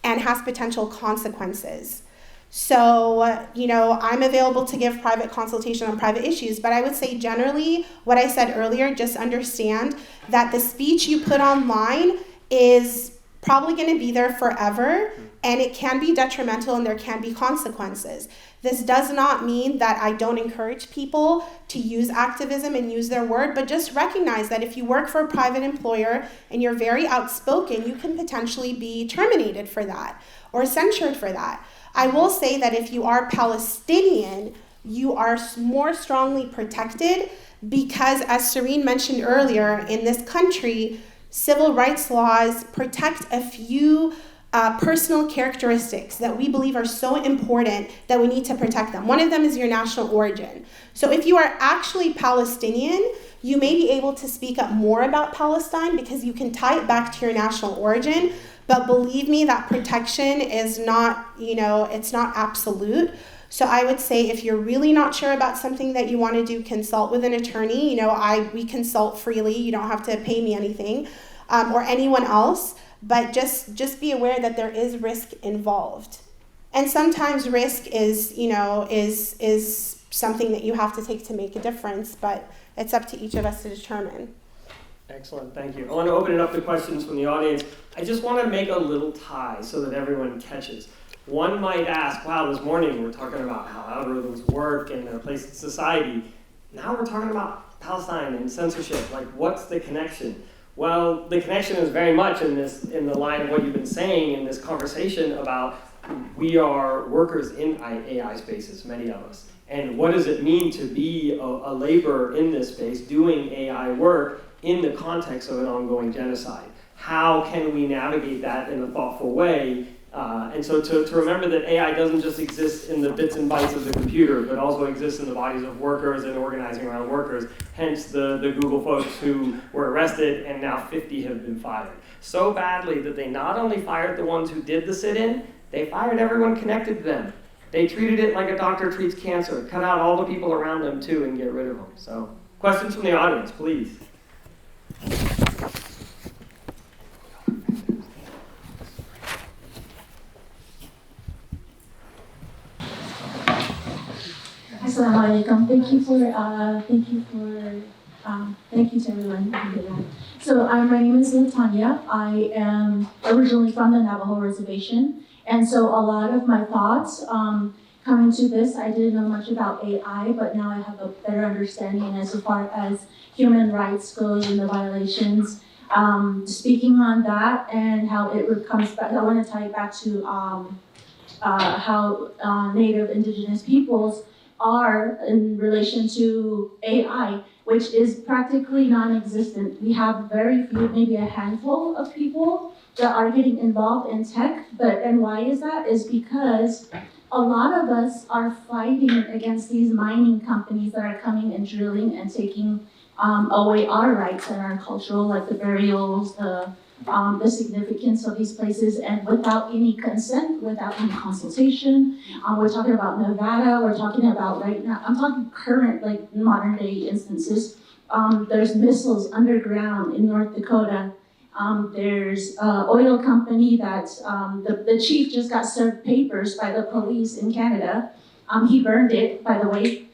and has potential consequences. So, I'm available to give private consultation on private issues, but I would say generally what I said earlier, just understand that the speech you put online is probably going to be there forever, and it can be detrimental and there can be consequences. This does not mean that I don't encourage people to use activism and use their word, but just recognize that if you work for a private employer and you're very outspoken, you can potentially be terminated for that or censured for that. I will say that if you are Palestinian, you are more strongly protected because, as Serene mentioned earlier, in this country, civil rights laws protect a few personal characteristics that we believe are so important that we need to protect them. One of them is your national origin. So if you are actually Palestinian, you may be able to speak up more about Palestine because you can tie it back to your national origin. But believe me, that protection is not, it's not absolute. So I would say if you're really not sure about something that you want to do, consult with an attorney. We consult freely. You don't have to pay me anything or anyone else. But just be aware that there is risk involved. And sometimes risk is something that you have to take to make a difference, but it's up to each of us to determine. Excellent, thank you. I want to open it up to questions from the audience. I just want to make a little tie so that everyone catches. One might ask, wow, this morning we're talking about how algorithms work and their place in society. Now we're talking about Palestine and censorship. Like, what's the connection? Well, the connection is very much in the line of what you've been saying in this conversation about we are workers in AI spaces, many of us. And what does it mean to be a laborer in this space doing AI work in the context of an ongoing genocide? How can we navigate that in a thoughtful way? And so to remember that AI doesn't just exist in the bits and bytes of the computer, but also exists in the bodies of workers and organizing around workers, hence the Google folks who were arrested and now 50 have been fired. So badly that they not only fired the ones who did the sit-in, they fired everyone connected to them. They treated it like a doctor treats cancer, cut out all the people around them too and get rid of them. So questions from the audience, please. Assalamu alaikum. Thank you to everyone. So my name is Latanya. I am originally from the Navajo Reservation, and so a lot of my thoughts coming to this, I didn't know much about AI, but now I have a better understanding as far as human rights goes and the violations. Speaking on that and how it comes back, I want to tie it back to how Native Indigenous peoples are in relation to AI, which is practically non-existent. We have very few, maybe a handful of people that are getting involved in tech, and why is that? Is because a lot of us are fighting against these mining companies that are coming and drilling and taking away our rights and our cultural, like the burials, the significance of these places, and without any consent, without any consultation. We're talking about Nevada, we're talking about right now, I'm talking current, like modern day instances. There's missiles underground in North Dakota. There's an oil company that the chief just got served papers by the police in Canada. He burned it, by the way.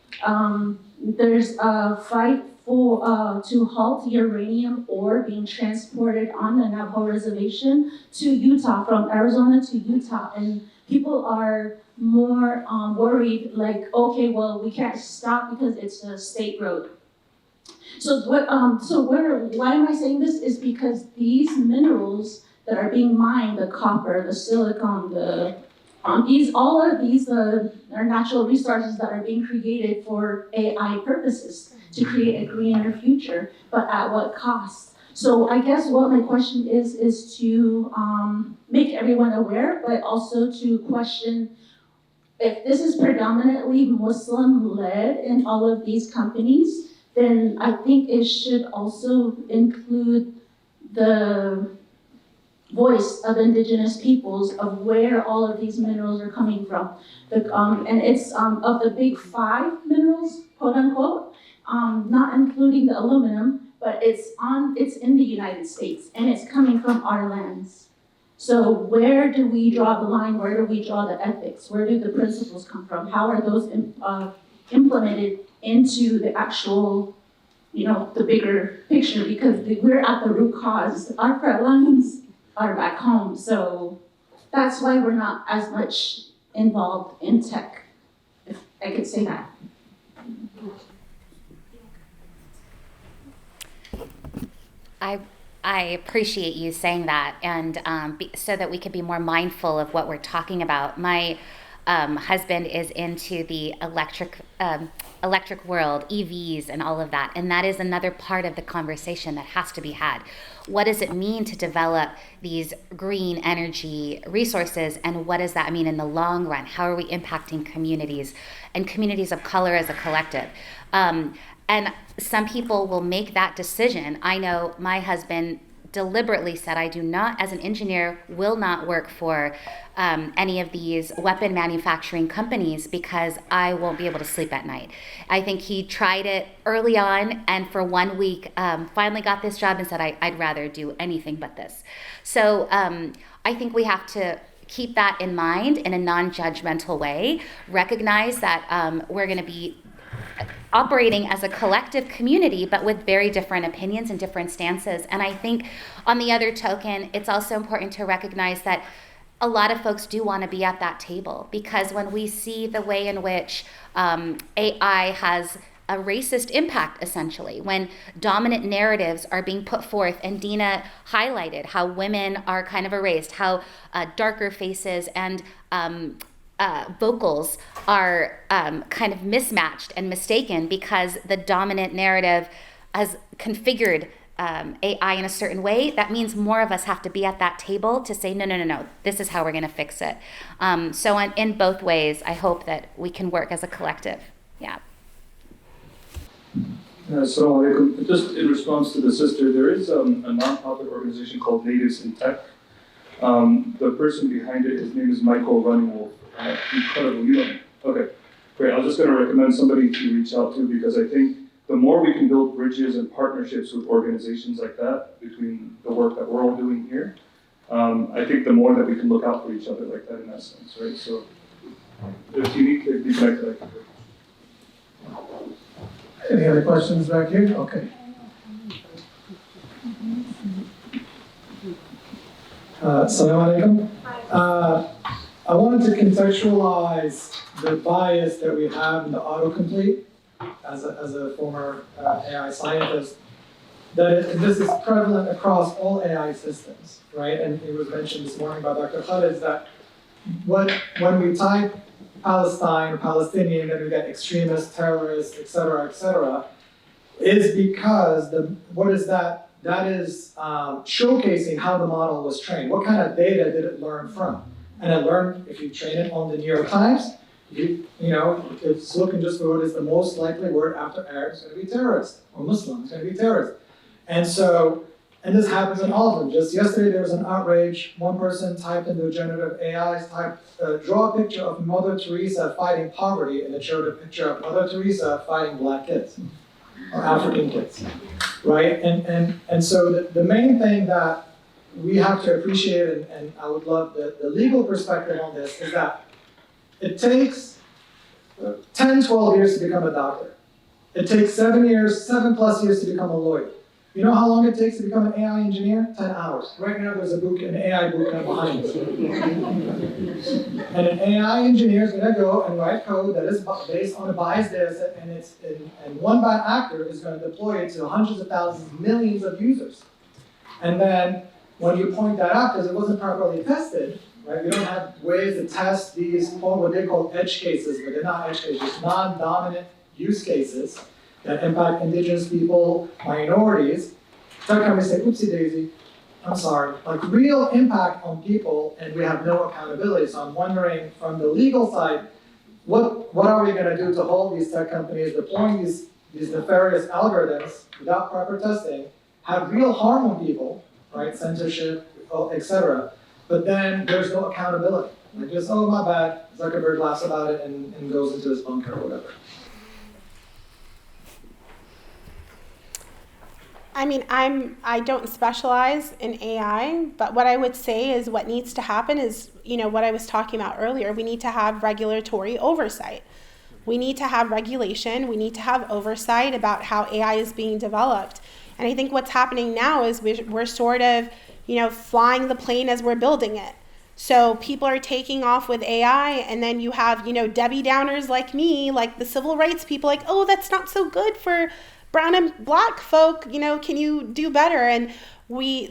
There's a fight to halt uranium ore being transported on the Navajo Reservation to Utah, from Arizona to Utah. And people are more worried, like, okay, well, we can't stop because it's a state road. So why am I saying this? Is because these minerals that are being mined, the copper, the silicon, all of these are natural resources that are being created for AI purposes, to create a greener future, but at what cost? So I guess what my question is to make everyone aware, but also to question if this is predominantly Muslim-led in all of these companies, then I think it should also include the voice of indigenous peoples of where all of these minerals are coming from. And it's of the big 5 minerals, quote unquote, not including the aluminum, but it's in the United States and it's coming from our lands. So where do we draw the line? Where do we draw the ethics? Where do the principles come from? How are those implemented into the actual, the bigger picture? Because we're at the root cause. Our front lines are back home. So that's why we're not as much involved in tech, if I could say that. I appreciate you saying that, and so that we could be more mindful of what we're talking about. My husband is into the electric world, EVs, and all of that, and that is another part of the conversation that has to be had. What does it mean to develop these green energy resources, and what does that mean in the long run? How are we impacting communities and communities of color as a collective? And some people will make that decision. I know my husband deliberately said, I do not, as an engineer, will not work for any of these weapon manufacturing companies because I won't be able to sleep at night. I think he tried it early on, and for 1 week, finally got this job and said, I'd rather do anything but this. So I think we have to keep that in mind in a non-judgmental way, recognize that we're going to be operating as a collective community, but with very different opinions and different stances. And I think on the other token, it's also important to recognize that a lot of folks do want to be at that table, because when we see the way in which AI has a racist impact, essentially, when dominant narratives are being put forth, and Dina highlighted how women are kind of erased, how darker faces and vocals are kind of mismatched and mistaken because the dominant narrative has configured AI in a certain way. That means more of us have to be at that table to say, no, this is how we're going to fix it. So in both ways, I hope that we can work as a collective. Yeah. Assalamu alaikum. Just in response to the sister, there is a non-profit organization called Natives in Tech. The person behind it, his name is Michael Runwolf. Incredible, you know him. Okay, great. I was just going to recommend somebody to reach out to, because I think the more we can build bridges and partnerships with organizations like that, between the work that we're all doing here, I think the more that we can look out for each other like that, in that sense, right? So if you need to be connected, I can do. Any other questions back here? Okay. Assalamu alaikum. I wanted to contextualize the bias that we have in the autocomplete as a former AI scientist, that this is prevalent across all AI systems, right? And it was mentioned this morning by Dr. Khalid that when we type Palestine or Palestinian, then we get extremists, terrorists, et cetera, is because what is that? That is showcasing how the model was trained. What kind of data did it learn from? And it learned, if you train it on the New York Times, it's looking just for what is the most likely word after Arab is going to be terrorist, or Muslim is going to be terrorist. And this happens in all of them. Just yesterday there was an outrage. One person typed into generative AI, draw a picture of Mother Teresa fighting poverty, and it showed a picture of Mother Teresa fighting black kids, or African kids, right? And so the main thing that we have to appreciate, and I would love the legal perspective on this, is that it takes 10, 12 years to become a doctor. It takes 7+ years to become a lawyer. You know how long it takes to become an AI engineer? 10 hours. Right now there's an AI book behind it. And an AI engineer is going to go and write code that is based on a biased data set, and one bad actor is going to deploy it to hundreds of thousands, millions of users. And then when you point that out, because it wasn't properly tested, right? We don't have ways to test these, what they call edge cases, but they're not edge cases, non-dominant use cases that impact indigenous people, minorities. Tech companies say, oopsie daisy, I'm sorry. Like real impact on people, and we have no accountability. So I'm wondering, from the legal side, what are we going to do to hold these tech companies deploying these nefarious algorithms without proper testing, have real harm on people, right? Censorship, etc. But then there's no accountability. Like just, oh, my bad. Zuckerberg laughs about it and goes into his bunker or whatever. I mean, I don't specialize in AI, but what I would say is what needs to happen is, what I was talking about earlier. We need to have regulatory oversight. We need to have regulation. We need to have oversight about how AI is being developed. And I think what's happening now is we're sort of, flying the plane as we're building it. So people are taking off with AI, and then you have, Debbie Downers like me, like the civil rights people, like, oh, that's not so good for brown and black folk, can you do better? And we,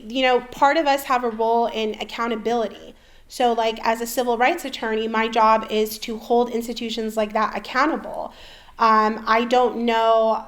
part of us have a role in accountability. So like as a civil rights attorney, my job is to hold institutions like that accountable. I don't know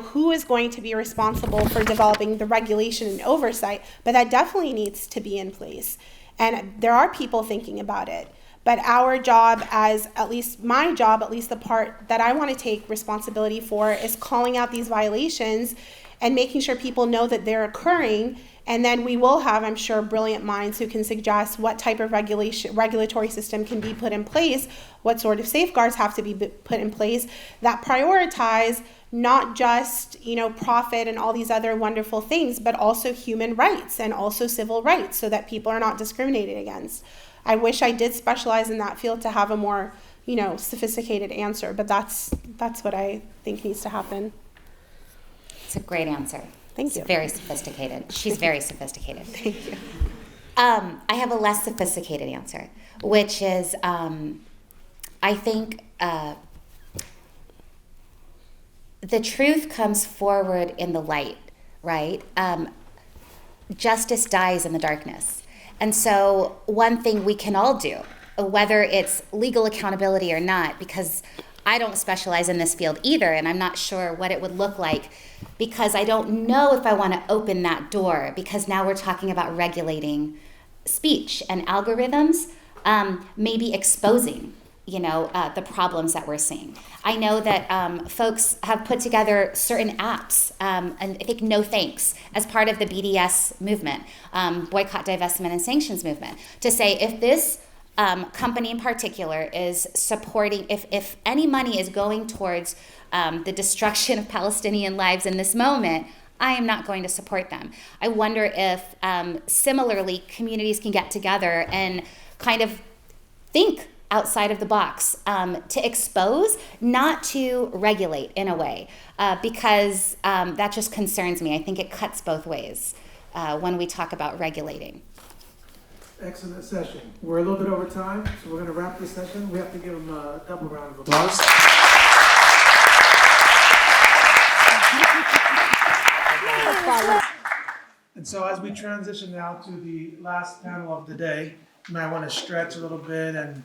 who is going to be responsible for developing the regulation and oversight, but that definitely needs to be in place. And there are people thinking about it. But our job, at least my job, at least the part that I want to take responsibility for, is calling out these violations and making sure people know that they're occurring. And then we will have, I'm sure, brilliant minds who can suggest what type of regulatory system can be put in place, what sort of safeguards have to be put in place that prioritize not just, profit and all these other wonderful things, but also human rights and also civil rights, so that people are not discriminated against. I wish I did specialize in that field to have a more, sophisticated answer, but that's what I think needs to happen. It's a great answer. Thank you. It's very sophisticated. She's very sophisticated. Thank you. I have a less sophisticated answer, which is I think the truth comes forward in the light, right? Justice dies in the darkness. And so one thing we can all do, whether it's legal accountability or not, because I don't specialize in this field either, and I'm not sure what it would look like, because I don't know if I want to open that door, because now we're talking about regulating speech and algorithms, maybe exposing the problems that we're seeing. I know that folks have put together certain apps, and I think No Thanks, as part of the BDS movement, boycott, divestment, and sanctions movement, to say if this company in particular is supporting, if any money is going towards the destruction of Palestinian lives in this moment, I am not going to support them. I wonder if similarly communities can get together and kind of think outside of the box, to expose, not to regulate in a way, because that just concerns me. I think it cuts both ways when we talk about regulating. Excellent session. We're a little bit over time, so we're going to wrap this session. We have to give them a double round of applause. And so as we transition now to the last panel of the day, you might want to stretch a little bit and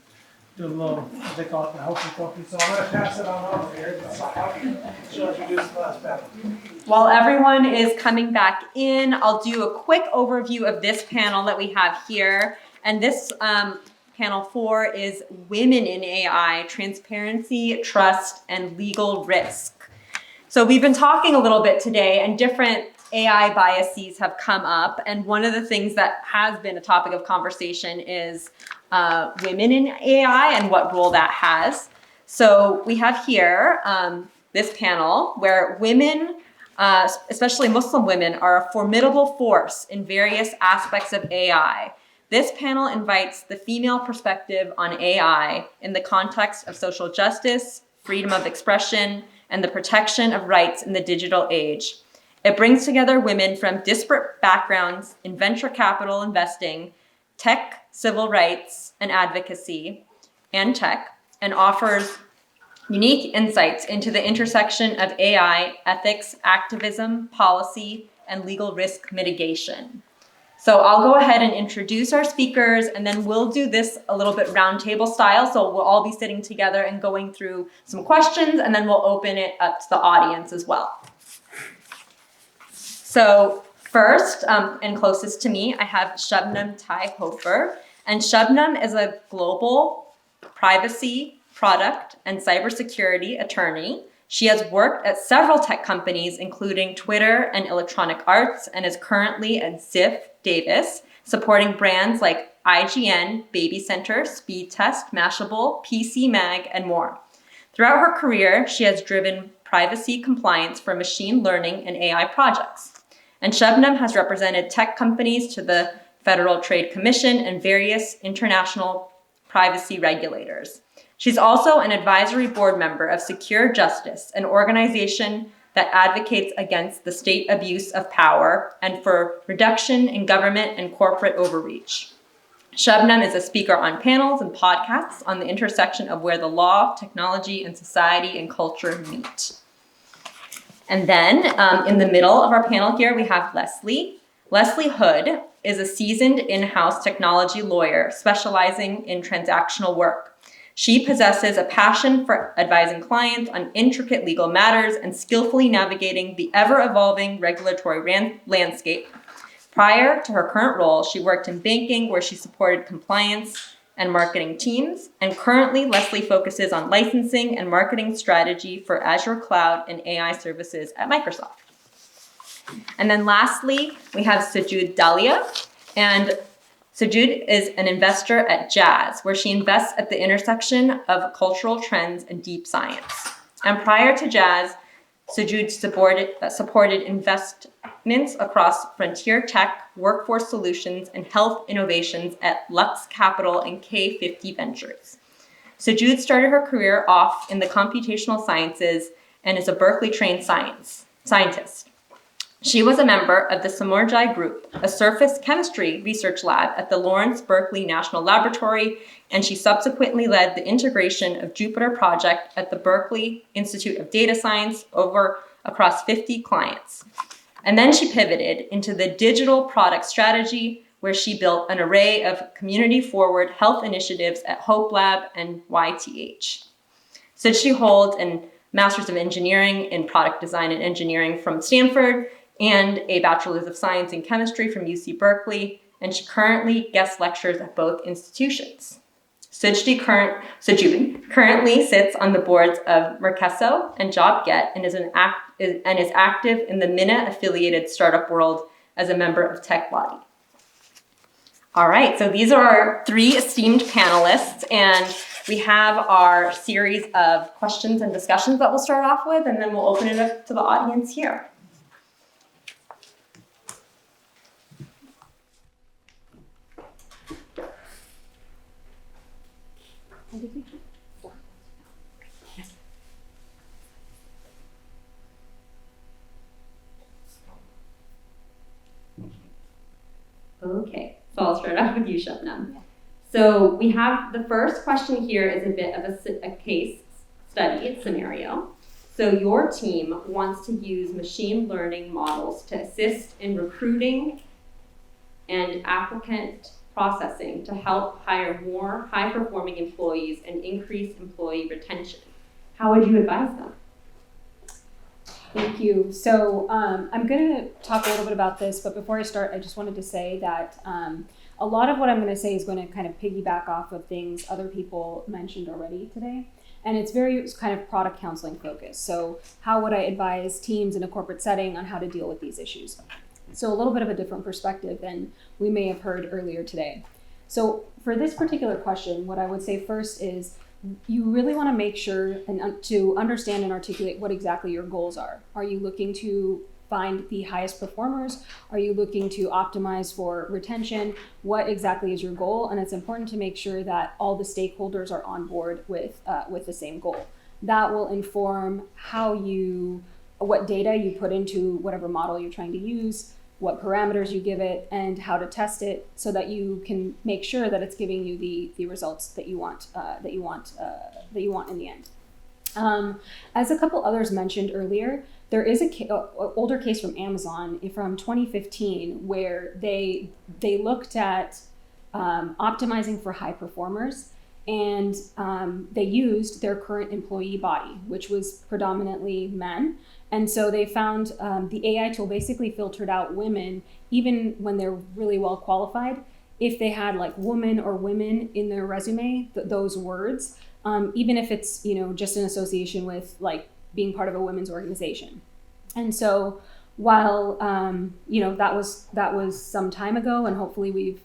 do a little, they call it the hokey pokey. So I'm going to pass it on over here. She'll introduce the last panel. While everyone is coming back in, I'll do a quick overview of this panel that we have here. And this panel 4 is Women in AI, Transparency, Trust, and Legal Risk. So we've been talking a little bit today, and different AI biases have come up. And one of the things that has been a topic of conversation is women in AI and what role that has. So we have here this panel where women, especially Muslim women, are a formidable force in various aspects of AI. This panel invites the female perspective on AI in the context of social justice, freedom of expression, and the protection of rights in the digital age. It brings together women from disparate backgrounds in venture capital investing, tech, civil rights, and advocacy, and tech, and offers unique insights into the intersection of AI, ethics, activism, policy, and legal risk mitigation. So I'll go ahead and introduce our speakers, and then we'll do this a little bit roundtable style. So we'll all be sitting together and going through some questions, and then we'll open it up to the audience as well. So first, and closest to me, I have Shubnam Tai-Hofer. And Shubnam is a global privacy, product, and cybersecurity attorney. She has worked at several tech companies, including Twitter and Electronic Arts, and is currently at Ziff Davis, supporting brands like IGN, Baby Center, Speed Test, Mashable, PC Mag, and more. Throughout her career, she has driven privacy compliance for machine learning and AI projects. And Shubnam has represented tech companies to the Federal Trade Commission and various international privacy regulators. She's also an advisory board member of Secure Justice, an organization that advocates against the state abuse of power and for reduction in government and corporate overreach. Shabnam is a speaker on panels and podcasts on the intersection of where the law, technology, and society and culture meet. And then in the middle of our panel here, we have Leslie. Leslie Hood is a seasoned in-house technology lawyer specializing in transactional work. She possesses a passion for advising clients on intricate legal matters and skillfully navigating the ever-evolving regulatory landscape. Prior to her current role, she worked in banking where she supported compliance and marketing teams. And currently, Leslie focuses on licensing and marketing strategy for Azure Cloud and AI services at Microsoft. And then lastly, we have Sajud Dalia. And Sajud is an investor at Jazz, where she invests at the intersection of cultural trends and deep science. And prior to Jazz, Sajud supported investments across frontier tech, workforce solutions, and health innovations at Lux Capital and K50 Ventures. Sajud started her career off in the computational sciences and is a Berkeley-trained scientist. She was a member of the Samurjai Group, a surface chemistry research lab at the Lawrence Berkeley National Laboratory, and she subsequently led the integration of Jupyter project at the Berkeley Institute of Data Science across 50 clients. And then she pivoted into the digital product strategy, where she built an array of community-forward health initiatives at Hope Lab and YTH. So she holds a Master's of Engineering in Product Design and Engineering from Stanford, and a Bachelor's of Science in Chemistry from UC Berkeley, and she currently guest lectures at both institutions. Sajud currently sits on the boards of Merkeso and JobGet and is active in the Mina-affiliated startup world as a member of TechBody. All right, so these are our three esteemed panelists, and we have our series of questions and discussions that we'll start off with, and then we'll open it up to the audience here. Okay, so I'll start off with you, Shabnam. So we have the first question here is a bit of a case study scenario. So your team wants to use machine learning models to assist in recruiting and applicant processing to help hire more high-performing employees and increase employee retention. How would you advise them? Thank you. So I'm going to talk a little bit about this, but before I start, I just wanted to say that a lot of what I'm going to say is going to kind of piggyback off of things other people mentioned already today. And it's very kind of product counseling focused. So how would I advise teams in a corporate setting on how to deal with these issues? So a little bit of a different perspective than we may have heard earlier today. So for this particular question, what I would say first is you really want to make sure and to understand and articulate what exactly your goals are. Are you looking to find the highest performers? Are you looking to optimize for retention? What exactly is your goal? And it's important to make sure that all the stakeholders are on board with the same goal. That will inform what data you put into whatever model you're trying to use, what parameters you give it, and how to test it so that you can make sure that it's giving you the results that you want in the end. As a couple others mentioned earlier, there is an older case from Amazon from 2015 where they looked at optimizing for high performers, and they used their current employee body, which was predominantly men. And so they found the AI tool basically filtered out women, even when they're really well qualified. If they had like woman or women in their resume, those words, even if it's just an association with like being part of a women's organization. And so while that was some time ago, and hopefully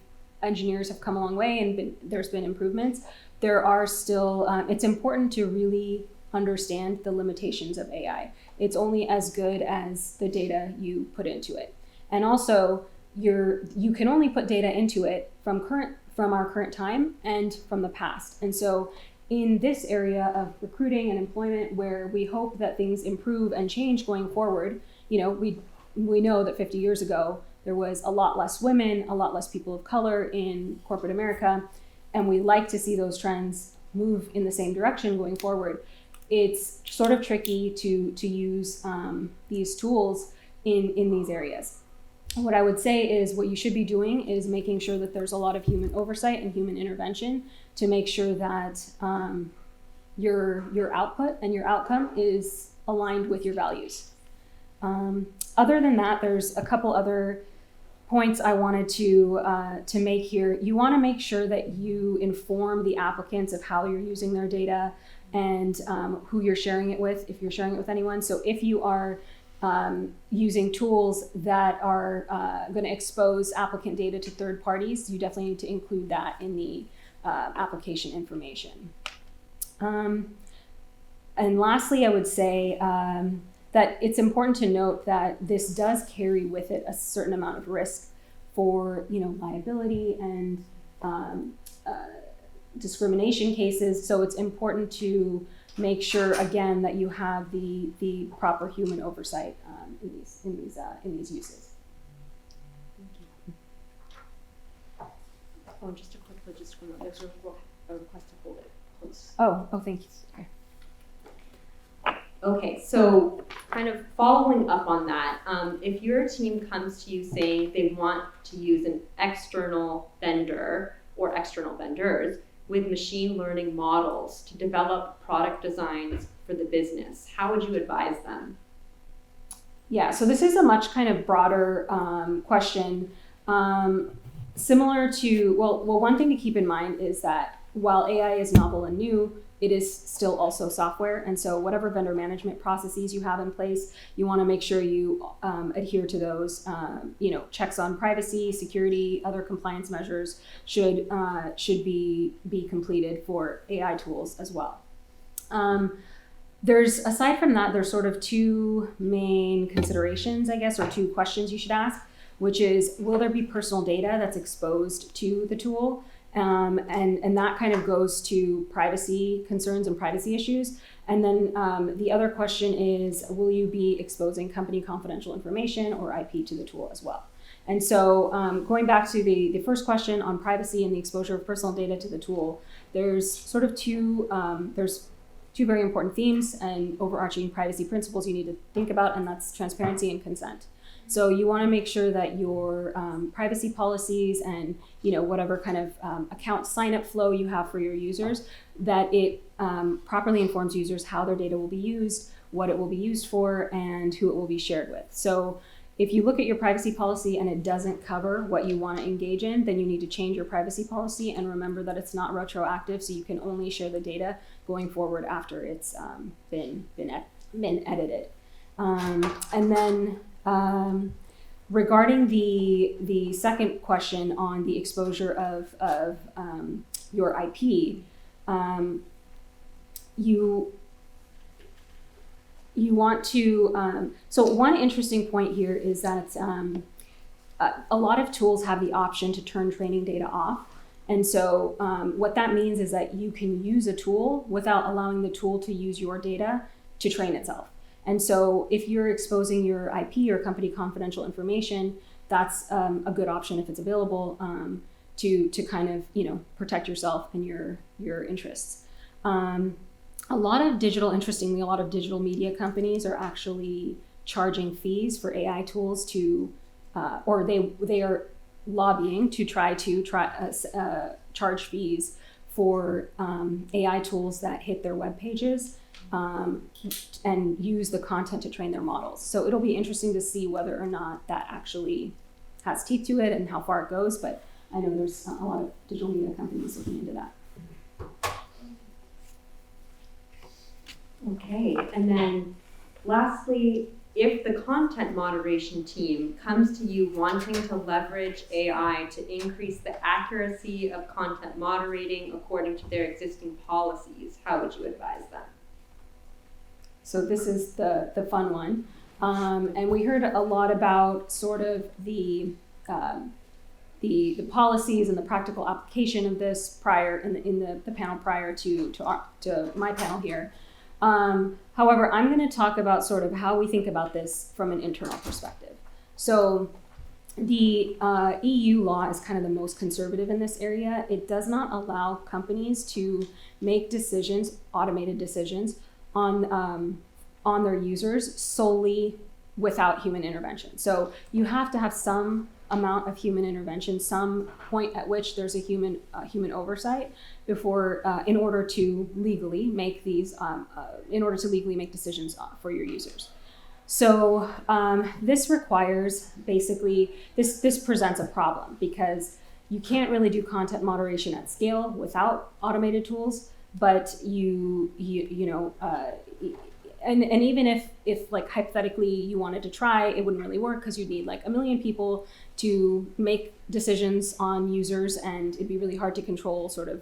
engineers have come a long way and there's been improvements, there are still it's important to really understand the limitations of AI. It's only as good as the data you put into it. And also you can only put data into it from our current time and from the past. And so in this area of recruiting and employment, where we hope that things improve and change going forward, we know that 50 years ago there was a lot less women, a lot less people of color in corporate America, and we like to see those trends move in the same direction going forward. It's sort of tricky to use these tools in these areas. What I would say is what you should be doing is making sure that there's a lot of human oversight and human intervention to make sure that your output and your outcome is aligned with your values. Other than that, there's a couple other points I wanted to make here. You want to make sure that you inform the applicants of how you're using their data and who you're sharing it with, if you're sharing it with anyone. So if you are using tools that are going to expose applicant data to third parties, you definitely need to include that in the application information. And lastly, I would say that it's important to note that this does carry with it a certain amount of risk for, liability and discrimination cases. So it's important to make sure, again, that you have the proper human oversight in these uses. Oh, just a quick logistical note. There's a request to hold it close. Oh, thank you. Okay. Okay, so kind of following up on that, if your team comes to you saying they want to use an external vendor or external vendors with machine learning models to develop product designs for the business, how would you advise them? Yeah, so this is a much kind of broader question. Similar to, well, one thing to keep in mind is that while AI is novel and new, it is still also software. And so whatever vendor management processes you have in place, you want to make sure you adhere to those. Checks on privacy, security, other compliance measures should be completed for AI tools as well. Aside from that, there's sort of two main considerations, I guess, or two questions you should ask, which is, will there be personal data that's exposed to the tool? And that kind of goes to privacy concerns and privacy issues. And then the other question is, will you be exposing company confidential information or IP to the tool as well? And so going back to the first question on privacy and the exposure of personal data to the tool, there's sort of two very important themes and overarching privacy principles you need to think about, and that's transparency and consent. So you want to make sure that your privacy policies and whatever kind of account sign-up flow you have for your users, that it properly informs users how their data will be used, what it will be used for, and who it will be shared with. So if you look at your privacy policy and it doesn't cover what you want to engage in, then you need to change your privacy policy and remember that it's not retroactive, so you can only share the data going forward after it's been edited. And then regarding the second question on the exposure of your IP, you want to, so one interesting point here is that a lot of tools have the option to turn training data off. And so what that means is that you can use a tool without allowing the tool to use your data to train itself. And so if you're exposing your IP or company confidential information, that's a good option if it's available to kind of, protect yourself and your interests. Interestingly, a lot of digital media companies are actually charging fees for AI tools or they are lobbying to try charge fees for AI tools that hit their web pages and use the content to train their models. So it'll be interesting to see whether or not that actually has teeth to it and how far it goes, but I know there's a lot of digital media companies looking into that. Okay, and then lastly, if the content moderation team comes to you wanting to leverage AI to increase the accuracy of content moderating according to their existing policies, how would you advise them? So this is the fun one. And we heard a lot about sort of the policies and the practical application of this prior in the panel prior to my panel here. However, I'm going to talk about sort of how we think about this from an internal perspective. So the EU law is kind of the most conservative in this area. It does not allow companies to make decisions, automated decisions, on their users solely without human intervention. So you have to have some amount of human intervention, some point at which there's a human oversight before, in order to legally make decisions for your users. So this requires basically, this presents a problem because you can't really do content moderation at scale without automated tools, but and even if like hypothetically you wanted to try, it wouldn't really work because you'd need like 1 million people to make decisions on users, and it'd be really hard to control sort of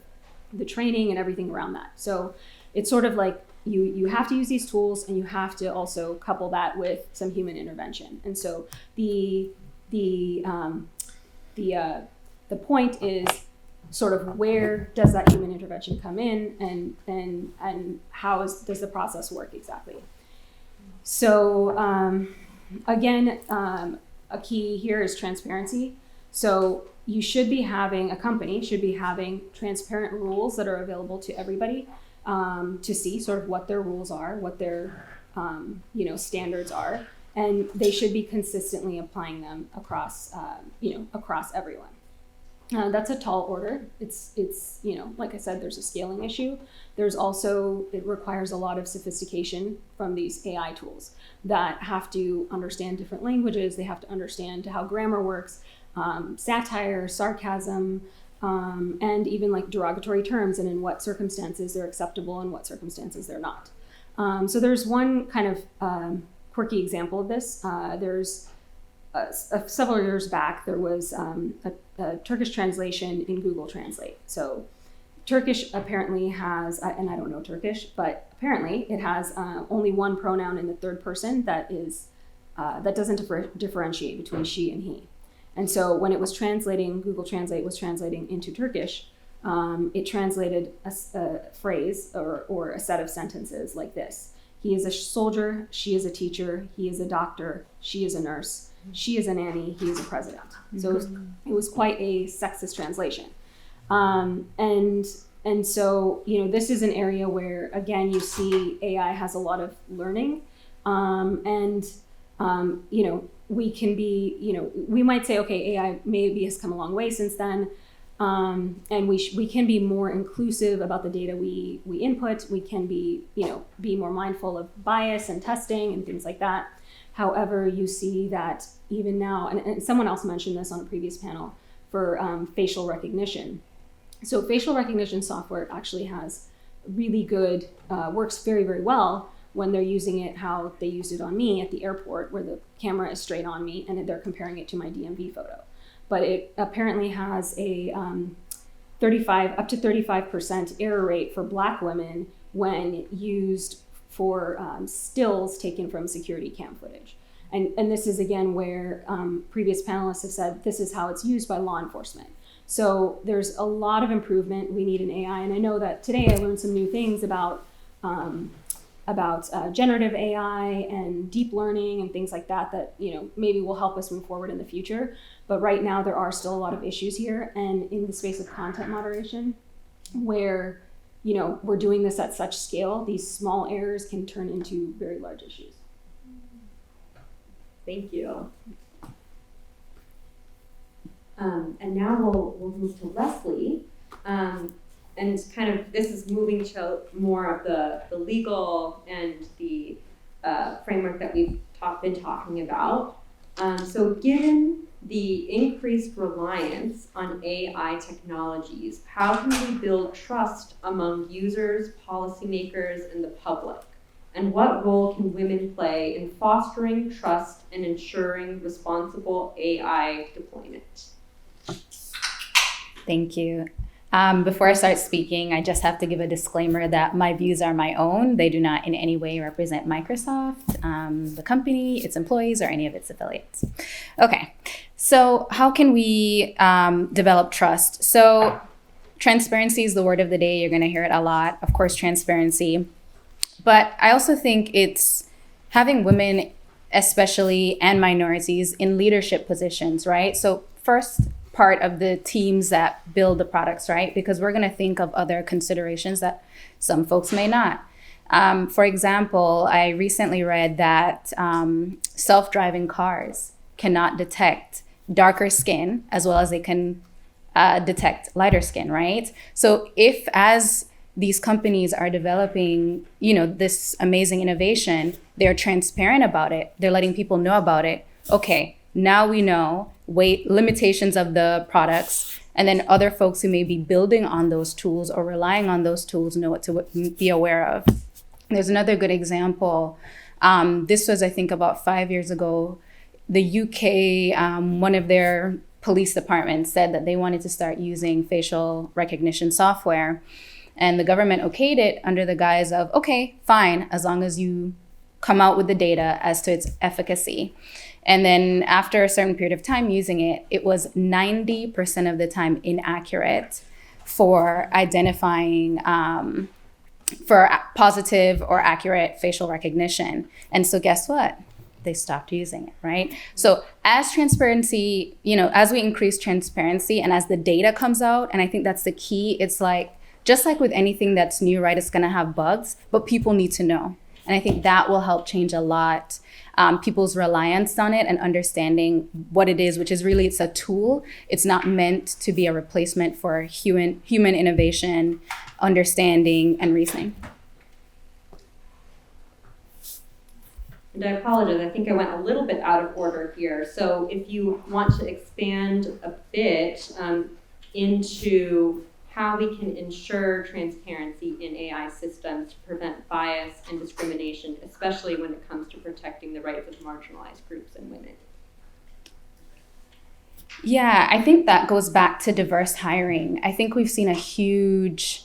the training and everything around that. So it's sort of like you have to use these tools, and you have to also couple that with some human intervention. And so the point is sort of where does that human intervention come in, and how does the process work exactly? So again, a key here is transparency. So you should be having, a company should be having transparent rules that are available to everybody, to see sort of what their rules are, what their standards are, and they should be consistently applying them across across everyone. That's a tall order. It's like I said, there's a scaling issue. There's also, it requires a lot of sophistication from these AI tools that have to understand different languages. They have to understand how grammar works, satire, sarcasm, and even like derogatory terms, and in what circumstances they're acceptable and what circumstances they're not. So there's one kind of quirky example of this. There's several years back, there was a Turkish translation in Google Translate. So Turkish apparently has, and I don't know Turkish, but apparently it has only one pronoun in the third person that doesn't differentiate between she and he. And so when it was translating, Google Translate was translating into Turkish, it translated a phrase or a set of sentences like this. He is a soldier, she is a teacher, he is a doctor, she is a nurse, she is a nanny, he is a president. So it was quite a sexist translation. And so, this is an area where, again, you see AI has a lot of learning. We can be, we might say, okay, AI maybe has come a long way since then. And we can be more inclusive about the data we input. We can be more mindful of bias and testing and things like that. However, you see that even now, and someone else mentioned this on a previous panel, for facial recognition. So facial recognition software actually has really good, works very, very well when they're using it how they used it on me at the airport, where the camera is straight on me and they're comparing it to my DMV photo. But it apparently has a up to 35% error rate for Black women when used for stills taken from security cam footage. And this is again where previous panelists have said this is how it's used by law enforcement. So there's a lot of improvement. We need an AI, and I know that today I learned some new things about generative AI and deep learning and things like that maybe will help us move forward in the future. But right now there are still a lot of issues here, and in the space of content moderation, where we're doing this at such scale, these small errors can turn into very large issues. Thank you. And now we'll move to Leslie. And kind of, this is moving to more of the legal and the framework that we've been talking about. So given the increased reliance on AI technologies, how can we build trust among users, policymakers, and the public? And what role can women play in fostering trust and ensuring responsible AI deployment? Thank you. Before I start speaking, I just have to give a disclaimer that my views are my own. They do not in any way represent Microsoft, the company, its employees, or any of its affiliates. Okay, so how can we develop trust? So transparency is the word of the day. You're going to hear it a lot. Of course, transparency. But I also think it's having women especially and minorities in leadership positions, right? So first part of the teams that build the products, right? Because we're going to think of other considerations that some folks may not. For example, I recently read that self-driving cars cannot detect darker skin as well as they can detect lighter skin, right? So if as these companies are developing, this amazing innovation, they're transparent about it, they're letting people know about it. Okay, now we know limitations of the products, and then other folks who may be building on those tools or relying on those tools know what to be aware of. There's another good example. This was, I think, about 5 years ago. The UK, one of their police departments said that they wanted to start using facial recognition software. And the government okayed it under the guise of, okay, fine, as long as you come out with the data as to its efficacy. And then after a certain period of time using it, it was 90% of the time inaccurate for identifying for positive or accurate facial recognition. And so guess what? They stopped using it, right? So as transparency, as we increase transparency and as the data comes out, and I think that's the key, it's like, just like with anything that's new, right, it's gonna have bugs, but people need to know. And I think that will help change a lot people's reliance on it and understanding what it is, which is really, it's a tool. It's not meant to be a replacement for human innovation, understanding, and reasoning. And I apologize, I think I went a little bit out of order here. So if you want to expand a bit into how we can ensure transparency in AI systems to prevent bias and discrimination, especially when it comes to protecting the rights of marginalized groups and women. Yeah, I think that goes back to diverse hiring. I think we've seen a huge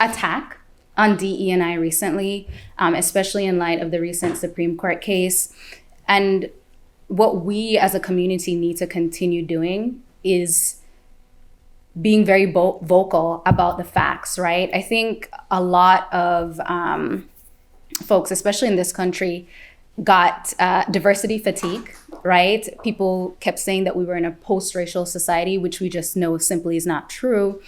attack on DE&I recently, especially in light of the recent Supreme Court case. And what we as a community need to continue doing is being very vocal about the facts, right? I think a lot of folks, especially in this country, got diversity fatigue, right? People kept saying that we were in a post-racial society, which we just know simply is not true.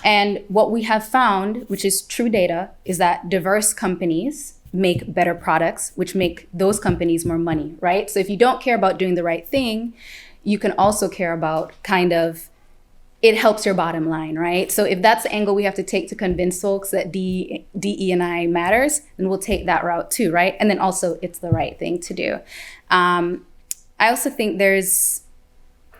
And what we have found, which is true data, is that diverse companies make better products, which make those companies more money, right? So if you don't care about doing the right thing, you can also care about it helps your bottom line, right? So if that's the angle we have to take to convince folks that DE&I matters, then we'll take that route too, right? And then also it's the right thing to do. I also think there's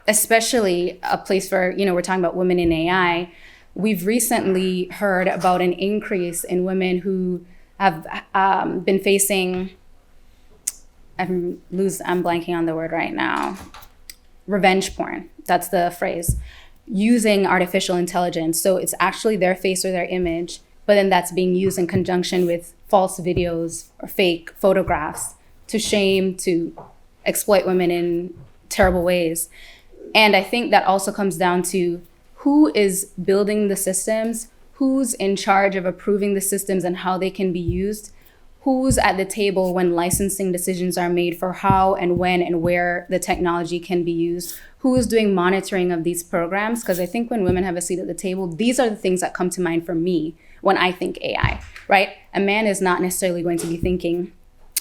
especially a place for, we're talking about women in AI. We've recently heard about an increase in women who have been facing, I'm blanking on the word right now, revenge porn, that's the phrase, using artificial intelligence. So it's actually their face or their image, but then that's being used in conjunction with false videos or fake photographs to shame, to exploit women in terrible ways. And I think that also comes down to who is building the systems, who's in charge of approving the systems and how they can be used, who's at the table when licensing decisions are made for how and when and where the technology can be used, who is doing monitoring of these programs. Because I think when women have a seat at the table, these are the things that come to mind for me when I think AI, right? A man is not necessarily going to be thinking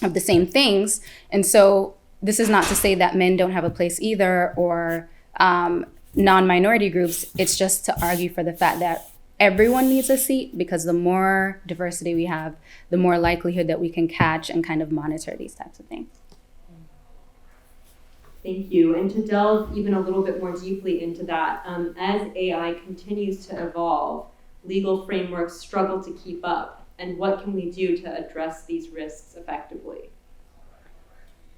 of the same things. And so this is not to say that men don't have a place either, or non-minority groups. It's just to argue for the fact that everyone needs a seat, because the more diversity we have, the more likelihood that we can catch and kind of monitor these types of things. Thank you. And to delve even a little bit more deeply into that, as AI continues to evolve, legal frameworks struggle to keep up. And what can we do to address these risks effectively?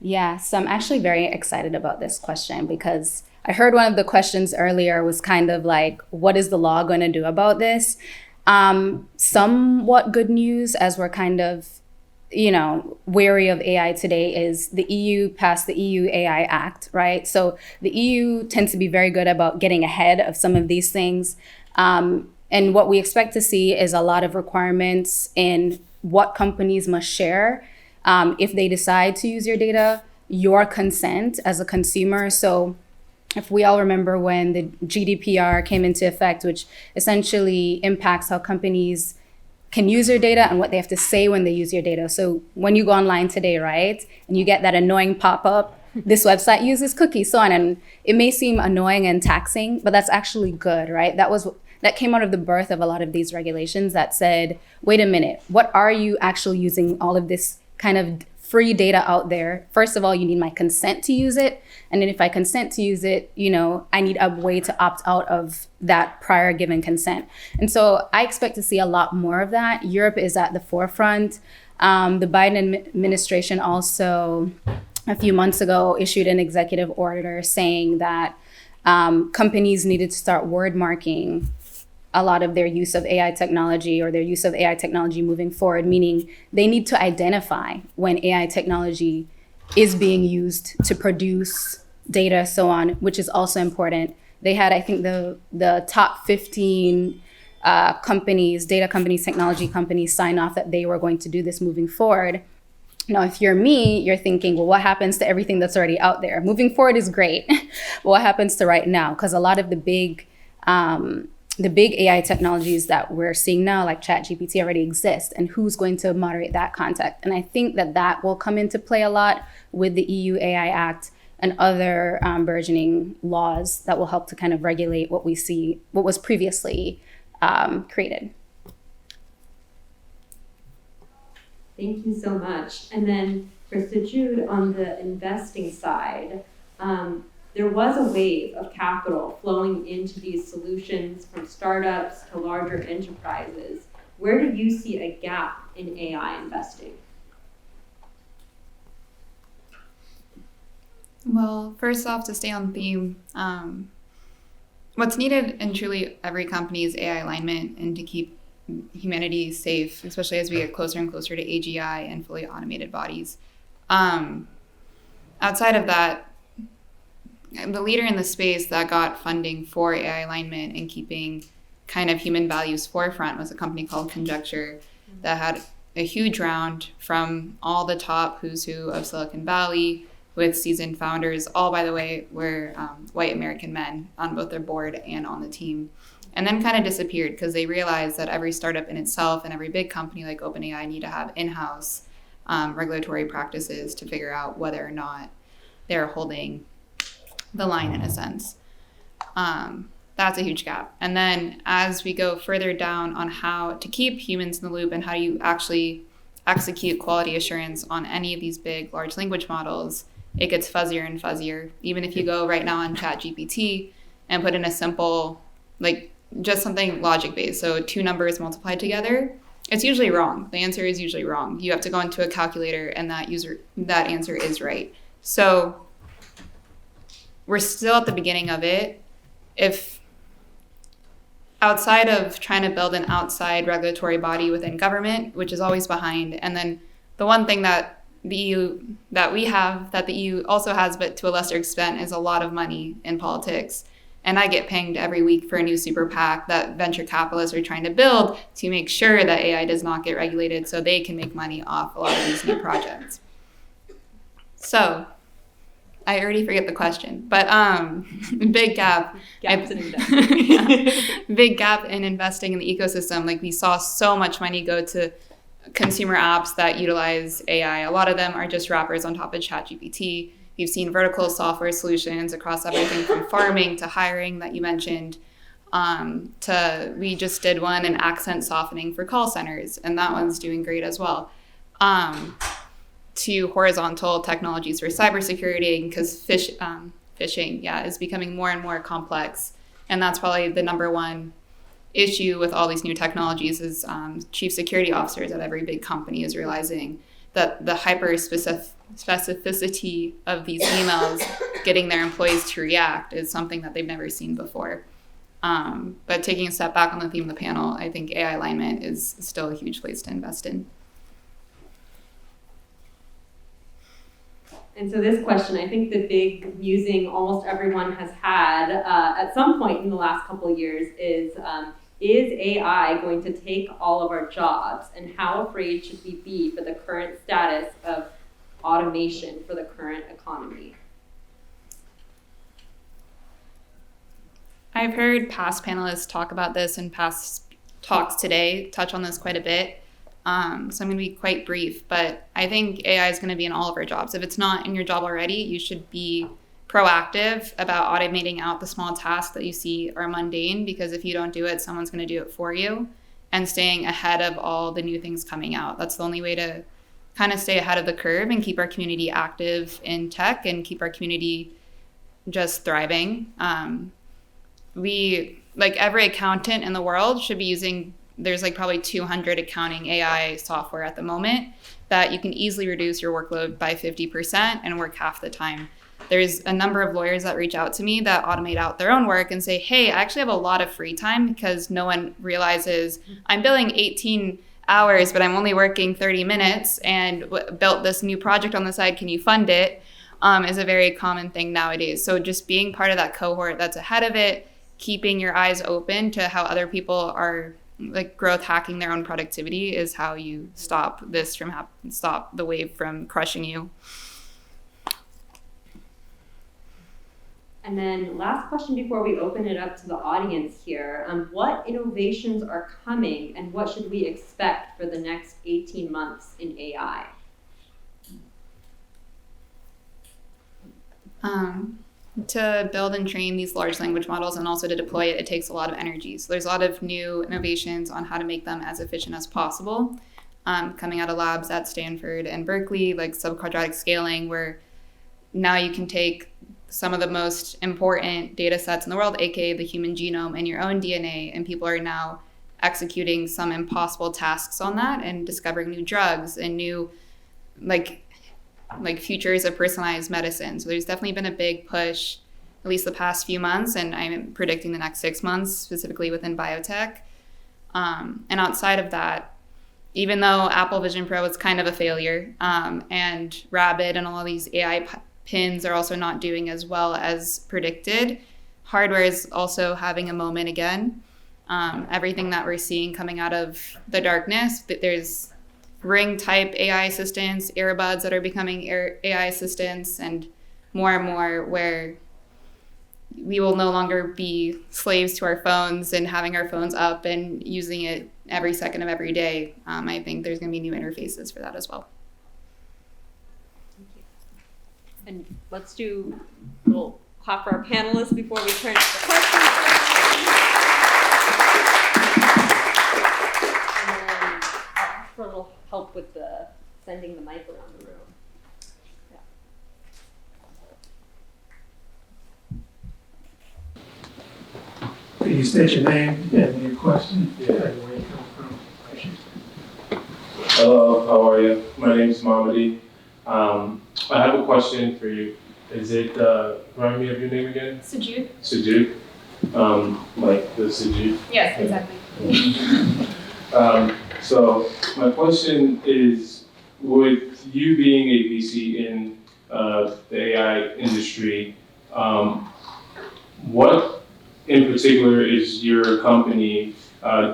Yeah, so I'm actually very excited about this question, because I heard one of the questions earlier was kind of like, what is the law going to do about this? Somewhat good news, as we're kind of, wary of AI today, is the EU passed the EU AI Act, right? So the EU tends to be very good about getting ahead of some of these things. And what we expect to see is a lot of requirements in what companies must share if they decide to use your data, your consent as a consumer. So if we all remember when the GDPR came into effect, which essentially impacts how companies can use your data and what they have to say when they use your data. So when you go online today, right, and you get that annoying pop-up, this website uses cookies, so on, and it may seem annoying and taxing, but that's actually good, right? That came out of the birth of a lot of these regulations that said, wait a minute, what are you actually using all of this kind of free data out there? First of all, you need my consent to use it. And then if I consent to use it, I need a way to opt out of that prior given consent. And so I expect to see a lot more of that. Europe is at the forefront. The Biden administration also, a few months ago, issued an executive order saying that companies needed to start word marking a lot of their use of AI technology or their use of AI technology moving forward, meaning they need to identify when AI technology is being used to produce data, so on, which is also important. They had, I think, the top 15 companies, data companies, technology companies, sign off that they were going to do this moving forward. Now, if you're me, you're thinking, well, what happens to everything that's already out there? Moving forward is great. What happens to right now? Because a lot of the big AI technologies that we're seeing now, like ChatGPT, already exist. And who's going to moderate that content? And I think that will come into play a lot with the EU AI Act and other burgeoning laws that will help to kind of regulate what we see, what was previously created. Thank you so much. And then for Sajud, on the investing side, there was a wave of capital flowing into these solutions from startups to larger enterprises. Where do you see a gap in AI investing? Well, first off, to stay on theme, what's needed in truly every company is AI alignment and to keep humanity safe, especially as we get closer and closer to AGI and fully automated bodies. Outside of that, the leader in the space that got funding for AI alignment and keeping kind of human values forefront was a company called Conjecture that had a huge round from all the top who's who of Silicon Valley with seasoned founders. All, by the way, were white American men on both their board and on the team. And then kind of disappeared because they realized that every startup in itself and every big company like OpenAI need to have in-house regulatory practices to figure out whether or not they're holding the line in a sense. That's a huge gap. And then as we go further down on how to keep humans in the loop and how you actually execute quality assurance on any of these big large language models, it gets fuzzier and fuzzier. Even if you go right now on ChatGPT and put in a simple, just something logic based, so two numbers multiplied together, it's usually wrong. The answer is usually wrong. You have to go into a calculator and that answer is right. So we're still at the beginning of it. If outside of trying to build an outside regulatory body within government, which is always behind, and then the one thing that the EU also has, but to a lesser extent, is a lot of money in politics. And I get pinged every week for a new super PAC that venture capitalists are trying to build to make sure that AI does not get regulated so they can make money off a lot of these new projects. So I already forget the question, but big gap. Gaps in investing. Big gap in investing in the ecosystem. We saw so much money go to consumer apps that utilize AI. A lot of them are just wrappers on top of ChatGPT. You've seen vertical software solutions across everything from farming to hiring that you mentioned. We just did one in accent softening for call centers, and that one's doing great as well. To horizontal technologies for cybersecurity, because phishing, is becoming more and more complex. And that's probably the number one issue with all these new technologies is chief security officers at every big company is realizing that the hyper specificity of these emails getting their employees to react is something that they've never seen before. But taking a step back on the theme of the panel, I think AI alignment is still a huge place to invest in. And so this question, I think the big musing almost everyone has had at some point in the last couple of years is AI going to take all of our jobs, and how afraid should we be for the current status of automation for the current economy? I've heard past panelists talk about this in past talks today, touch on this quite a bit. So I'm going to be quite brief, but I think AI is going to be in all of our jobs. If it's not in your job already, you should be proactive about automating out the small tasks that you see are mundane, because if you don't do it, someone's going to do it for you, and staying ahead of all the new things coming out. That's the only way to kind of stay ahead of the curve and keep our community active in tech and keep our community just thriving. We, like every accountant in the world should be using, there's like probably 200 accounting AI software at the moment that you can easily reduce your workload by 50% and work half the time. There's a number of lawyers that reach out to me that automate out their own work and say, hey, I actually have a lot of free time because no one realizes I'm billing 18 hours, but I'm only working 30 minutes and built this new project on the side. Can you fund it? Is a very common thing nowadays. So just being part of that cohort that's ahead of it, keeping your eyes open to how other people are like growth hacking their own productivity is how you stop this from stop the wave from crushing you. And then last question before we open it up to the audience here. What innovations are coming and what should we expect for the next 18 months in AI? To build and train these large language models and also to deploy it, it takes a lot of energy. So there's a lot of new innovations on how to make them as efficient as possible. Coming out of labs at Stanford and Berkeley, like subquadratic scaling, where now you can take some of the most important data sets in the world, aka the human genome and your own DNA, and people are now executing some impossible tasks on that and discovering new drugs and new like futures of personalized medicine. So there's definitely been a big push, at least the past few months, and I'm predicting the next 6 months, specifically within biotech. And outside of that, even though Apple Vision Pro is kind of a failure, and Rabbit and all these AI pins are also not doing as well as predicted, hardware is also having a moment again. Everything that we're seeing coming out of the darkness, there's Ring type AI assistants, earbuds that are becoming AI assistants, and more where we will no longer be slaves to our phones and having our phones up and using it every second of every day. I think there's going to be new interfaces for that as well. And let's do a little clap for our panelists before we turn to the questions. And then for a little help with the sending the mic around the room. Yeah. Can you state your name and your question? Yeah. And where you come from? Hello, how are you? My name is Mamadi. I have a question for you. Is it, remind me of your name again? Sujud. Sujud? Like the Sujud? Yes, exactly. So my question is, with you being a VC in the AI industry, what in particular is your company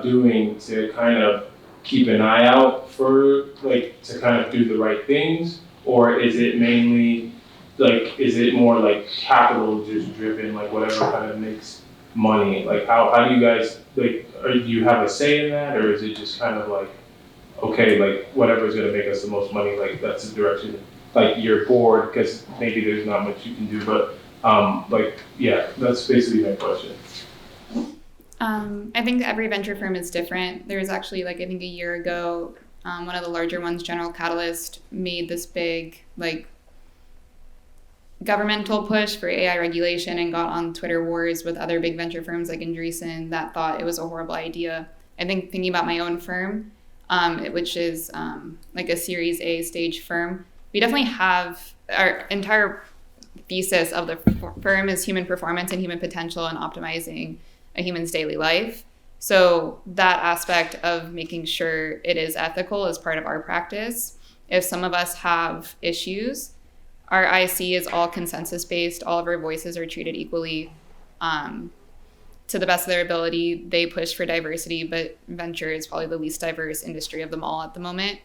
doing to kind of keep an eye out for, like, to kind of do the right things? Or is it mainly, like, is it more like capital just driven, like whatever kind of makes money? Like how do you guys, like, do you have a say in that? Or is it just kind of like, okay, like whatever is gonna make us the most money, like that's the direction, like you're bored because maybe there's not much you can do, but like, yeah, that's basically my question. I think every venture firm is different. There was actually, like, I think a year ago, one of the larger ones, General Catalyst, made this big, like, governmental push for AI regulation and got on Twitter wars with other big venture firms like Andreessen that thought it was a horrible idea. I think thinking about my own firm, which is like a Series A stage firm, we definitely have our entire thesis of the firm is human performance and human potential and optimizing a human's daily life. So that aspect of making sure it is ethical is part of our practice. If some of us have issues, our IC is all consensus based. All of our voices are treated equally to the best of their ability. They push for diversity, but venture is probably the least diverse industry of them all at the moment.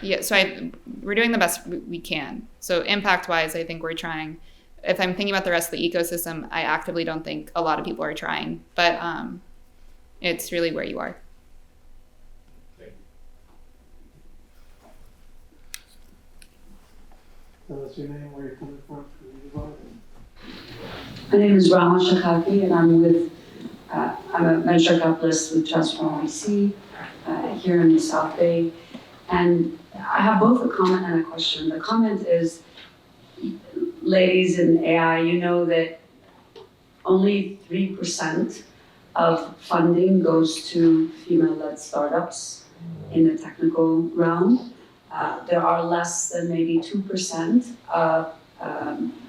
Yeah, so we're doing the best we can. So impact-wise, I think we're trying. If I'm thinking about the rest of the ecosystem, I actively don't think a lot of people are trying, but it's really where you are. Tell us your name, where you're coming from. My name is Rama Shakaki, and I'm a venture capitalist with Transform VC here in the South Bay. And I have both a comment and a question. The comment is, ladies in AI, you know that only 3% of funding goes to female-led startups in the technical realm. There are less than maybe 2% of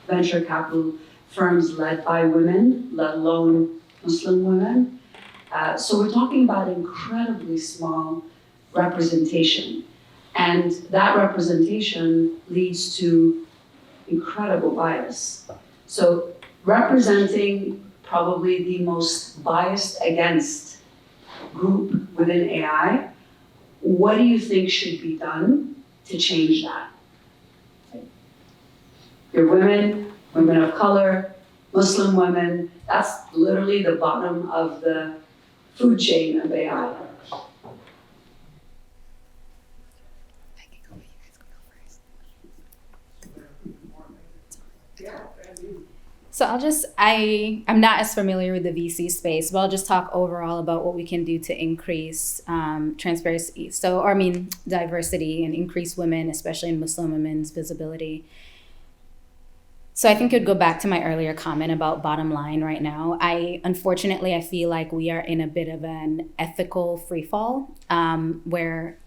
venture capital firms led by women, let alone Muslim women. So we're talking about incredibly small representation. And that representation leads to incredible bias. So representing probably the most biased against group within AI, what do you think should be done to change that? You're women, women of color, Muslim women, that's literally the bottom of the food chain of AI. So I'm not as familiar with the VC space, but I'll just talk overall about what we can do to increase transparency. Diversity and increase women, especially in Muslim women's visibility. So I think it would go back to my earlier comment about bottom line right now. Unfortunately, I feel like we are in a bit of an ethical freefall where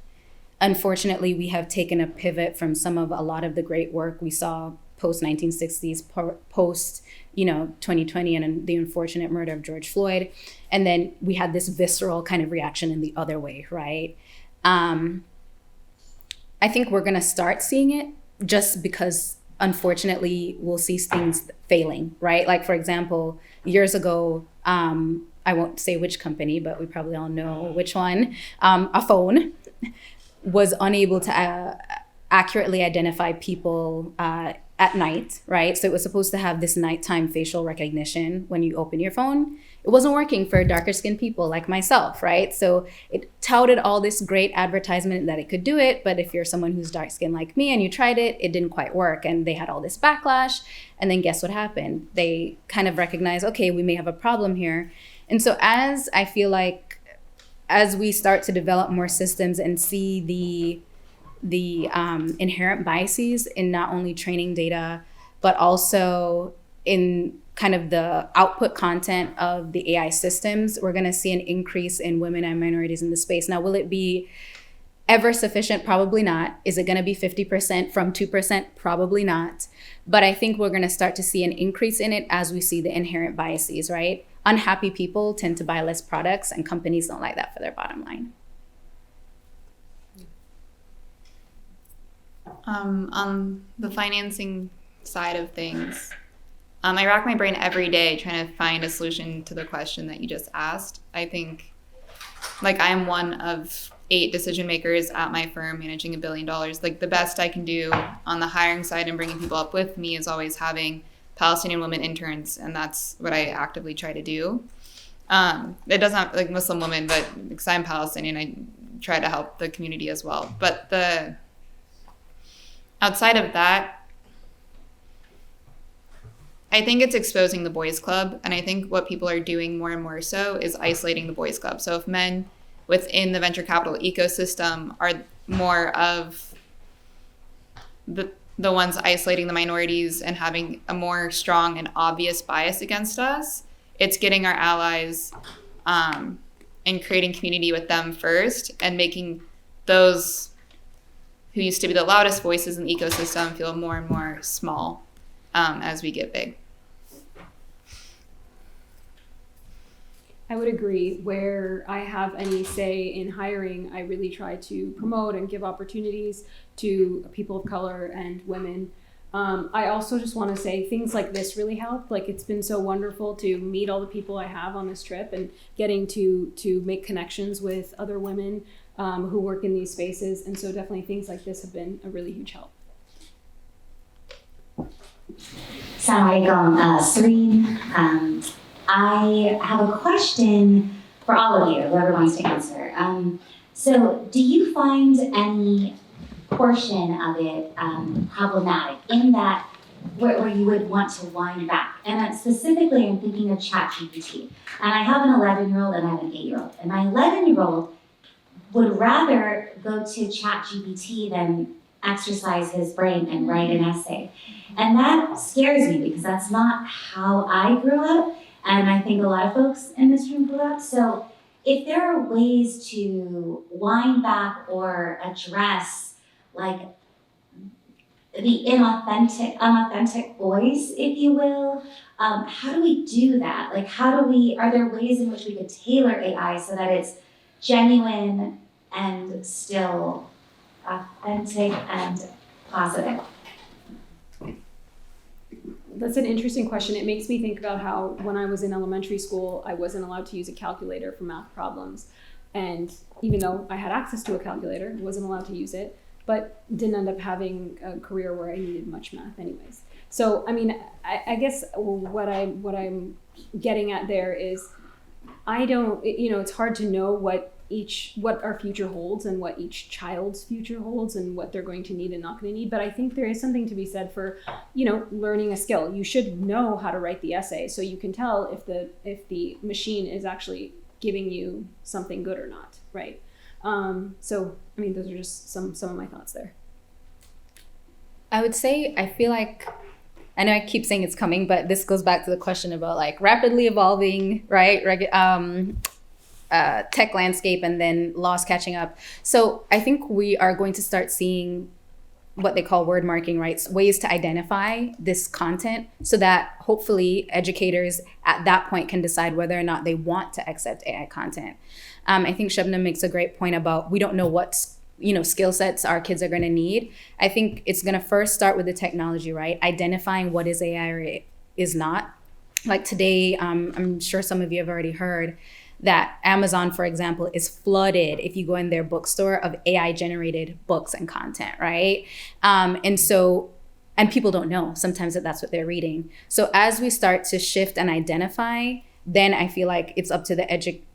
unfortunately we have taken a pivot from a lot of the great work we saw post 1960s, post 2020 and the unfortunate murder of George Floyd. And then we had this visceral kind of reaction in the other way, right? I think we're gonna start seeing it just because unfortunately we'll see things failing, right? Like for example, years ago, I won't say which company, but we probably all know which one, a phone was unable to accurately identify people at night, right? So it was supposed to have this nighttime facial recognition when you open your phone. It wasn't working for darker skinned people like myself, right? So it touted all this great advertisement that it could do it, but if you're someone who's dark skinned like me and you tried it, it didn't quite work. And they had all this backlash. And then guess what happened? They kind of recognized, okay, we may have a problem here. And so as we start to develop more systems and see the inherent biases in not only training data, but also in kind of the output content of the AI systems, we're gonna see an increase in women and minorities in the space. Now, will it be ever sufficient? Probably not. Is it gonna be 50% from 2%? Probably not. But I think we're gonna start to see an increase in it as we see the inherent biases, right? Unhappy people tend to buy less products and companies don't like that for their bottom line. On the financing side of things, I rack my brain every day trying to find a solution to the question that you just asked. I think, I'm one of 8 decision makers at my firm managing $1 billion. The best I can do on the hiring side and bringing people up with me is always having Palestinian women interns, and that's what I actively try to do. It doesn't Muslim women, but because I'm Palestinian, I try to help the community as well. But outside of that, I think it's exposing the boys' club. And I think what people are doing more and more so is isolating the boys' club. So if men within the venture capital ecosystem are more of the ones isolating the minorities and having a more strong and obvious bias against us, it's getting our allies and creating community with them first and making those who used to be the loudest voices in the ecosystem feel more and more small as we get big. I would agree. Where I have any say in hiring, I really try to promote and give opportunities to people of color and women. I also just want to say things like this really help. It's been so wonderful to meet all the people I have on this trip and getting to make connections with other women who work in these spaces. And so definitely things like this have been a really huge help. Assalamualaikum, Serene. I have a question for all of you, whoever wants to answer. So do you find any portion of it problematic in that where you would want to wind back? And specifically, I'm thinking of ChatGPT. And I have an 11-year-old and I have an 8-year-old. And my 11-year-old would rather go to ChatGPT than exercise his brain and write an essay. And that scares me because that's not how I grew up. And I think a lot of folks in this room grew up. So if there are ways to wind back or address like the unauthentic voice, if you will, how do we do that? Like are there ways in which we could tailor AI so that it's genuine and still authentic and positive? That's an interesting question. It makes me think about how when I was in elementary school, I wasn't allowed to use a calculator for math problems. And even though I had access to a calculator, I wasn't allowed to use it, but didn't end up having a career where I needed much math anyways. So, I mean, I guess what I'm getting at there is it's hard to know what our future holds and what each child's future holds and what they're going to need and not going to need. But I think there is something to be said for, learning a skill. You should know how to write the essay so you can tell if the machine is actually giving you something good or not, right? So, I mean, those are just some of my thoughts there. I would say, I feel like, I know I keep saying it's coming, but this goes back to the question about like rapidly evolving, right? Tech landscape and then laws catching up. So I think we are going to start seeing what they call word marking rights, ways to identify this content so that hopefully educators at that point can decide whether or not they want to accept AI content. I think Shabnam makes a great point about we don't know what skill sets our kids are going to need. I think it's going to first start with the technology, right? Identifying what is AI or is not. Like today, I'm sure some of you have already heard that Amazon, for example, is flooded, if you go in their bookstore, of AI-generated books and content, right? And people don't know sometimes that's what they're reading. So as we start to shift and identify, then I feel like it's up to the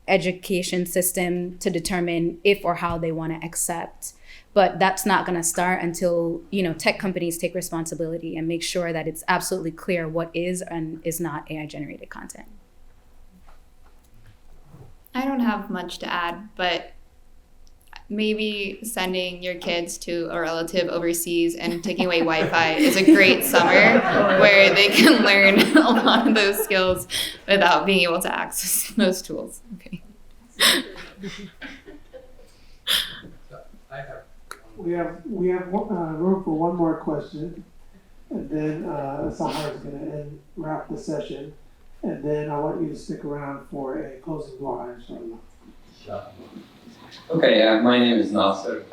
education system to determine if or how they want to accept. But that's not going to start until, tech companies take responsibility and make sure that it's absolutely clear what is and is not AI-generated content. I don't have much to add, but maybe sending your kids to a relative overseas and taking away Wi-Fi is a great summer where they can learn a lot of those skills without being able to access those tools. Okay. We have room for one more question, and then Sahar is going to wrap the session. And then I want you to stick around for a closing dua, inshallah. Okay, my name is Nasser.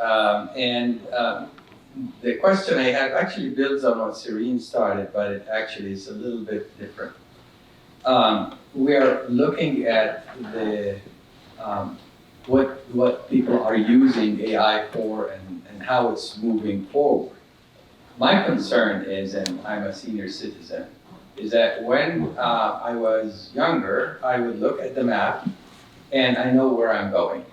The question I have actually builds on what Serene started, but it actually is a little bit different. We are looking at what people are using AI for and how it's moving forward. My concern is, and I'm a senior citizen, is that when I was younger, I would look at the map and I know where I'm going.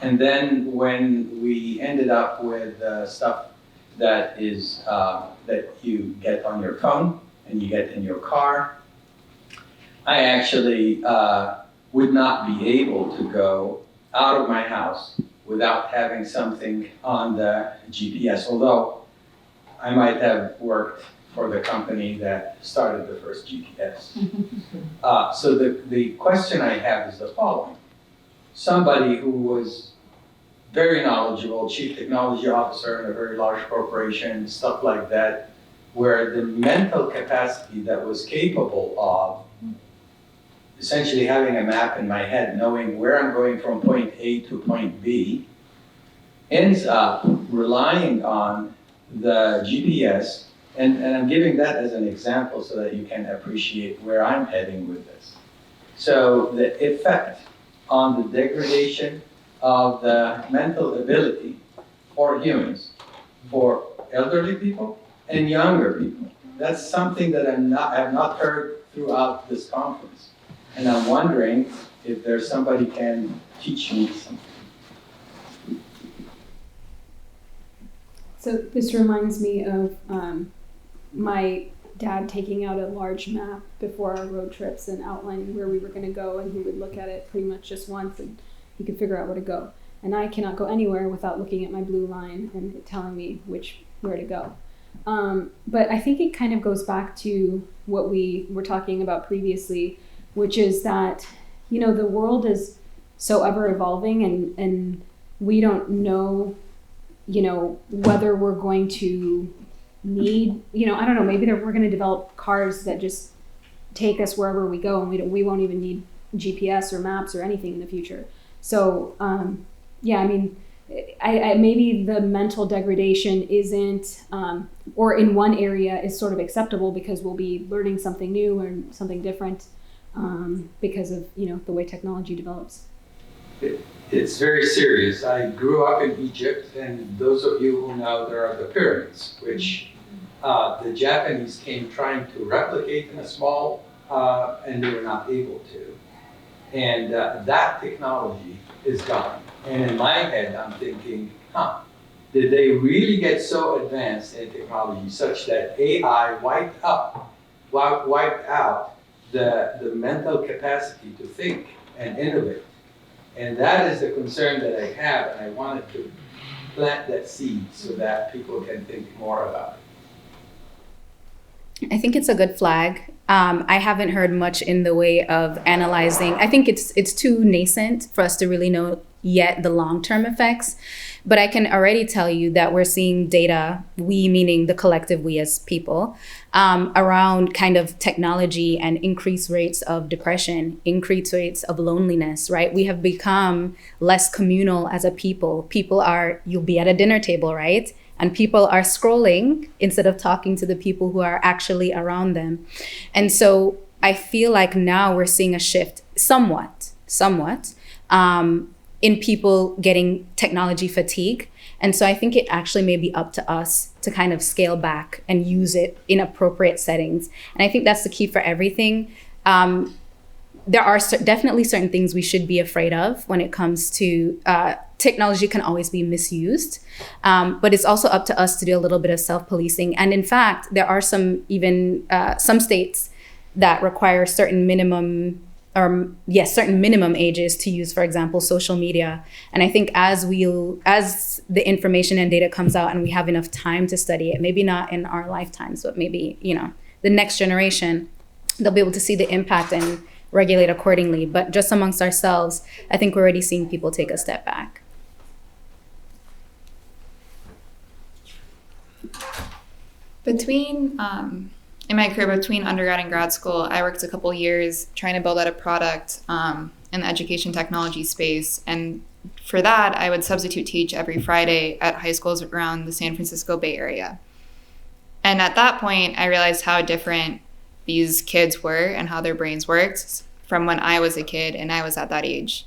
And then when we ended up with stuff that is that you get on your phone and you get in your car, I actually would not be able to go out of my house without having something on the GPS, although I might have worked for the company that started the first GPS. So the question I have is the following. Somebody who was very knowledgeable, chief technology officer in a very large corporation, stuff like that, where the mental capacity that was capable of essentially having a map in my head, knowing where I'm going from point A to point B, ends up relying on the GPS. And I'm giving that as an example so that you can appreciate where I'm heading with this. So the effect on the degradation of the mental ability for humans, for elderly people and younger people. That's something that I've not heard throughout this conference. And I'm wondering if there's somebody can teach me something. So this reminds me of my dad taking out a large map before our road trips and outlining where we were going to go, and he would look at it pretty much just once and he could figure out where to go. And I cannot go anywhere without looking at my blue line and it telling me where to go. But I think it kind of goes back to what we were talking about previously, which is that, you know, the world is so ever evolving, and we don't know, you know, whether we're going to need, you know, I don't know, maybe we're going to develop cars that just take us wherever we go, and we won't even need GPS or maps or anything in the future. So, yeah, I mean, I maybe the mental degradation isn't, or in one area is sort of acceptable because we'll be learning something new or something different because of, you know, the way technology develops. It's very serious. I grew up in Egypt, and those of you who know, there are the pyramids, which the Japanese came trying to replicate in a small, and they were not able to. And that technology is gone. And in my head, I'm thinking, did they really get so advanced in technology such that AI wiped out the mental capacity to think and innovate? And that is the concern that I have, and I wanted to plant that seed so that people can think more about it. I think it's a good flag. I haven't heard much in the way of analyzing. I think it's too nascent for us to really know yet the long-term effects. But I can already tell you that we're seeing data, we meaning the collective we as people, around kind of technology and increased rates of depression, increased rates of loneliness, right? We have become less communal as a people. You'll be at a dinner table, right? And people are scrolling instead of talking to the people who are actually around them. And so I feel like now we're seeing a shift somewhat, in people getting technology fatigue. And so I think it actually may be up to us to kind of scale back and use it in appropriate settings. And I think that's the key for everything. There are definitely certain things we should be afraid of when it comes to technology can always be misused. But it's also up to us to do a little bit of self-policing. And in fact, there are some states that require certain minimum ages to use, for example, social media. And I think as the information and data comes out and we have enough time to study it, maybe not in our lifetimes, but maybe, the next generation, they'll be able to see the impact and regulate accordingly. But just amongst ourselves, I think we're already seeing people take a step back. In my career, between undergrad and grad school, I worked a couple years trying to build out a product in the education technology space. And for that, I would substitute teach every Friday at high schools around the San Francisco Bay Area. And at that point, I realized how different these kids were and how their brains worked from when I was a kid and I was at that age.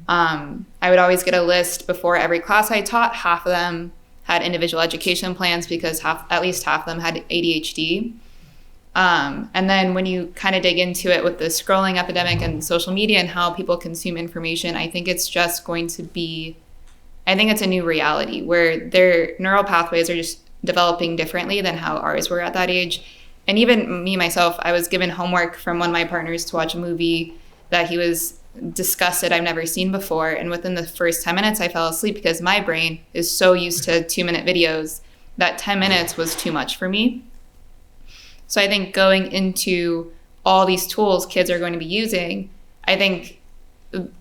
I would always get a list before every class I taught. Half of them had individual education plans because at least half of them had ADHD. And then when you kind of dig into it with the scrolling epidemic and social media and how people consume information, I think it's just going to be, I think it's a new reality where their neural pathways are just developing differently than how ours were at that age. And even me, myself, I was given homework from one of my partners to watch a movie that he was disgusted I've never seen before. And within the first 10 minutes, I fell asleep because my brain is so used to 2-minute videos that 10 minutes was too much for me. So I think going into all these tools kids are going to be using, I think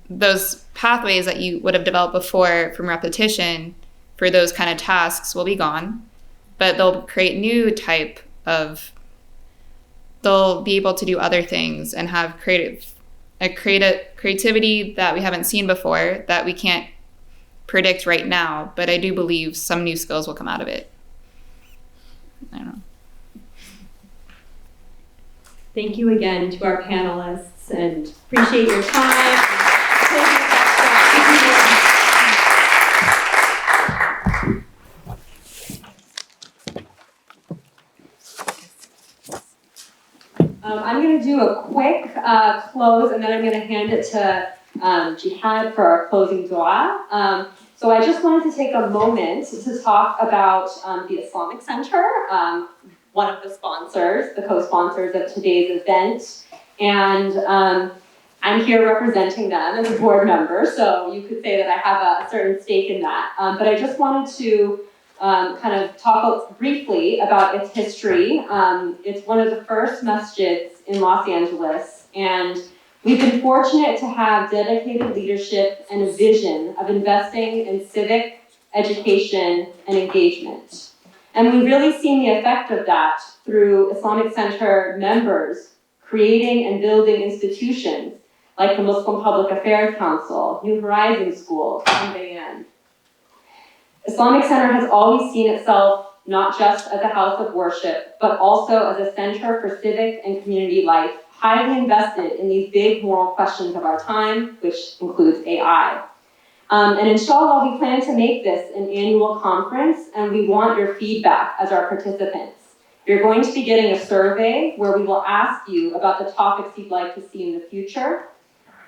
those pathways that you would have developed before from repetition for those kind of tasks will be gone, but they'll create new type of, they'll be able to do other things and have creativity that we haven't seen before that we can't predict right now. But I do believe some new skills will come out of it. I don't know. Thank you again to our panelists and appreciate your time. I'm going to do a quick close, and then I'm going to hand it to Jihad for our closing dua. So I just wanted to take a moment to talk about the Islamic Center, one of the sponsors, the co-sponsors of today's event. And I'm here representing them as a board member, so you could say that I have a certain stake in that. But I just wanted to kind of talk briefly about its history. It's one of the first masjids in Los Angeles, and we've been fortunate to have dedicated leadership and a vision of investing in civic education and engagement. And we've really seen the effect of that through Islamic Center members creating and building institutions like the Muslim Public Affairs Council, New Horizons School, and Bayan. Islamic Center has always seen itself not just as a house of worship, but also as a center for civic and community life, highly invested in these big moral questions of our time, which includes AI. And inshallah, we plan to make this an annual conference, and we want your feedback as our participants. You're going to be getting a survey where we will ask you about the topics you'd like to see in the future.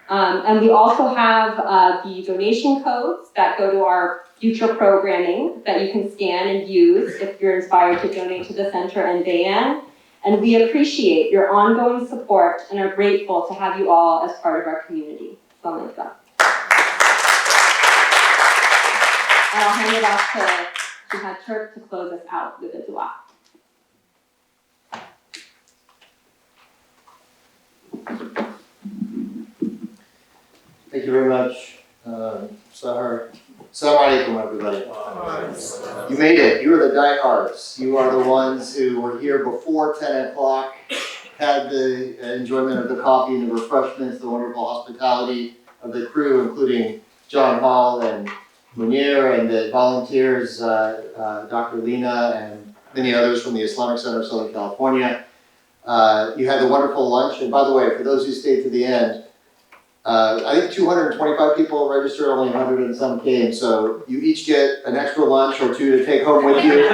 And we also have the donation codes that go to our future programming that you can scan and use if you're inspired to donate to the center and Bayan. And we appreciate your ongoing support and are grateful to have you all as part of our community. Assalamu alaikum. And I'll hand it off to Jihad Turk to close us out with a dua. Thank you very much, Sahar. Assalamu alaikum, everybody. You made it. You are the diehards. You are the ones who were here before 10 o'clock, had the enjoyment of the coffee and the refreshments, the wonderful hospitality of the crew, including John Hall and Munir and the volunteers, Dr. Lena and many others from the Islamic Center of Southern California. You had the wonderful lunch. And by the way, for those who stayed to the end, I think 225 people registered, only 100 and some came, so you each get an extra lunch or two to take home with you.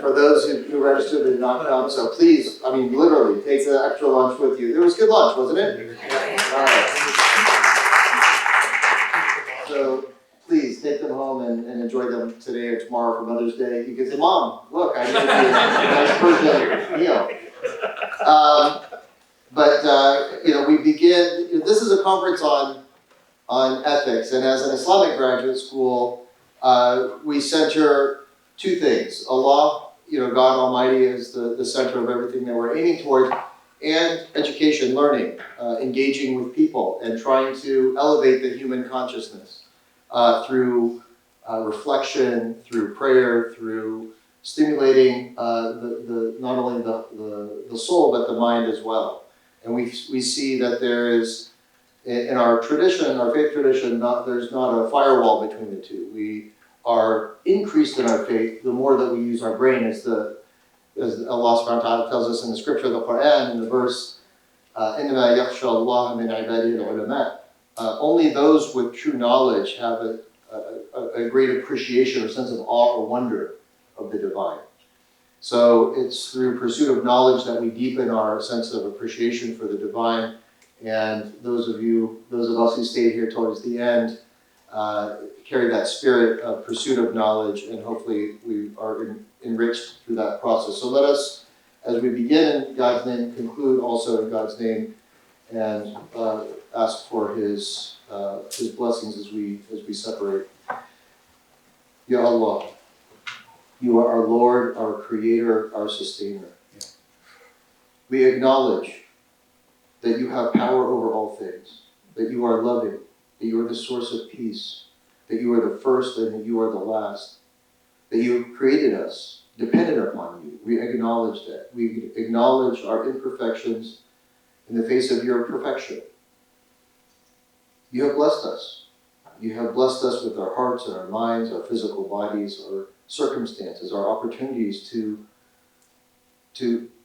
For those who registered and did not come, so please, I mean, literally, take the extra lunch with you. It was good lunch, wasn't it? All right. So please take them home and enjoy them today or tomorrow for Mother's Day. You can say, Mom, look, I made you a nice Persian meal. We begin, this is a conference on ethics, and as an Islamic graduate school, we center two things. Allah, God Almighty is the center of everything that we're aiming toward, and education, learning, engaging with people, and trying to elevate the human consciousness through reflection, through prayer, through stimulating not only the soul, but the mind as well. And we see that there is, in our tradition, our faith tradition, there's not a firewall between the two. We are increased in our faith the more that we use our brain, as Allah subhanahu wa ta'ala tells us in the scripture, the Quran, in the verse, إِنَّمَا يَخْشَى اللَّهَ مِنْ عِبَادِهِ الْعُلَمَاء. Only those with true knowledge have a great appreciation or sense of awe or wonder of the divine. So it's through pursuit of knowledge that we deepen our sense of appreciation for the divine. And those of us who stayed here towards the end, carry that spirit of pursuit of knowledge, and hopefully we are enriched through that process. So let us, as we begin in God's name, conclude also in God's name, and ask for His blessings as we separate. Ya Allah. You are our Lord, our Creator, our Sustainer. We acknowledge that you have power over all things, that you are loving, that you are the source of peace, that you are the first and that you are the last, that you have created us, dependent upon you. We acknowledge that. We acknowledge our imperfections in the face of your perfection. You have blessed us. You have blessed us with our hearts and our minds, our physical bodies, our circumstances, our opportunities to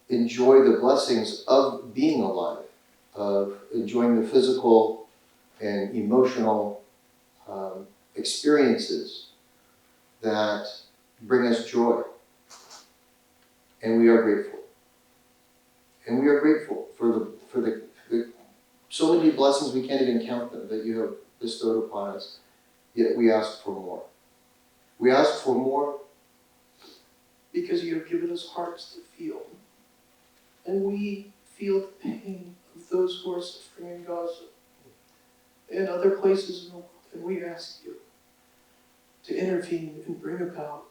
enjoy the blessings of being alive, of enjoying the physical and emotional experiences that bring us joy. And we are grateful. And we are grateful for the so many blessings we can't even count them that you have bestowed upon us. Yet we ask for more. We ask for more because you have given us hearts to feel. And we feel the pain of those who are suffering in Gaza and other places in the world. And we ask you to intervene and bring about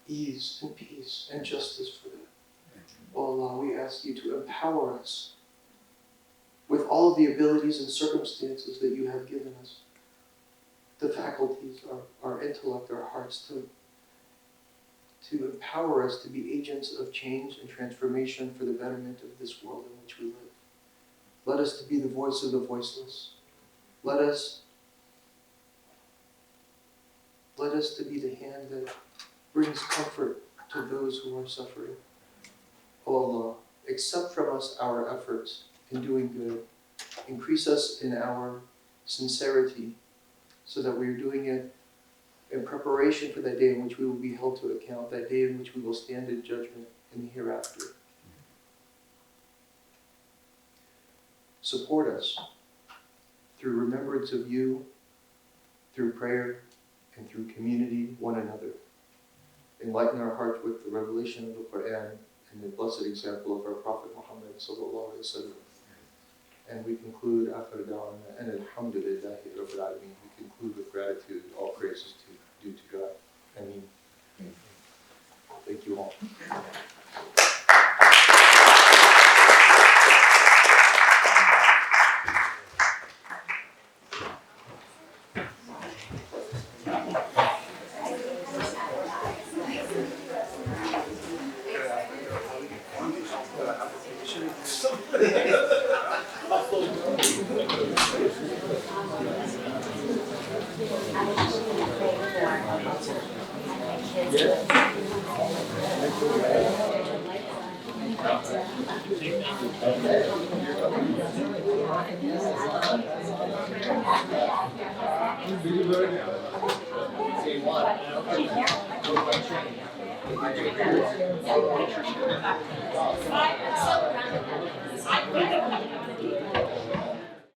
ease and peace and justice for them. Oh Allah, we ask you to empower us with all of the abilities and circumstances that you have given us. The faculties, our intellect, our hearts, to empower us to be agents of change and transformation for the betterment of this world in which we live. Let us to be the voice of the voiceless. Let us to be the hand that brings comfort to those who are suffering. O Allah, accept from us our efforts in doing good. Increase us in our sincerity so that we are doing it in preparation for that day in which we will be held to account, that day in which we will stand in judgment in the hereafter. Support us through remembrance of you, through prayer, and through community, one another. Enlighten our hearts with the revelation of the Quran and the blessed example of our Prophet Muhammad sallallahu alaihi wasallam. And we conclude after da'wana and alhamdulillahi rabbil alameen. We conclude with gratitude, all praises due to God. Ameen. Thank you all.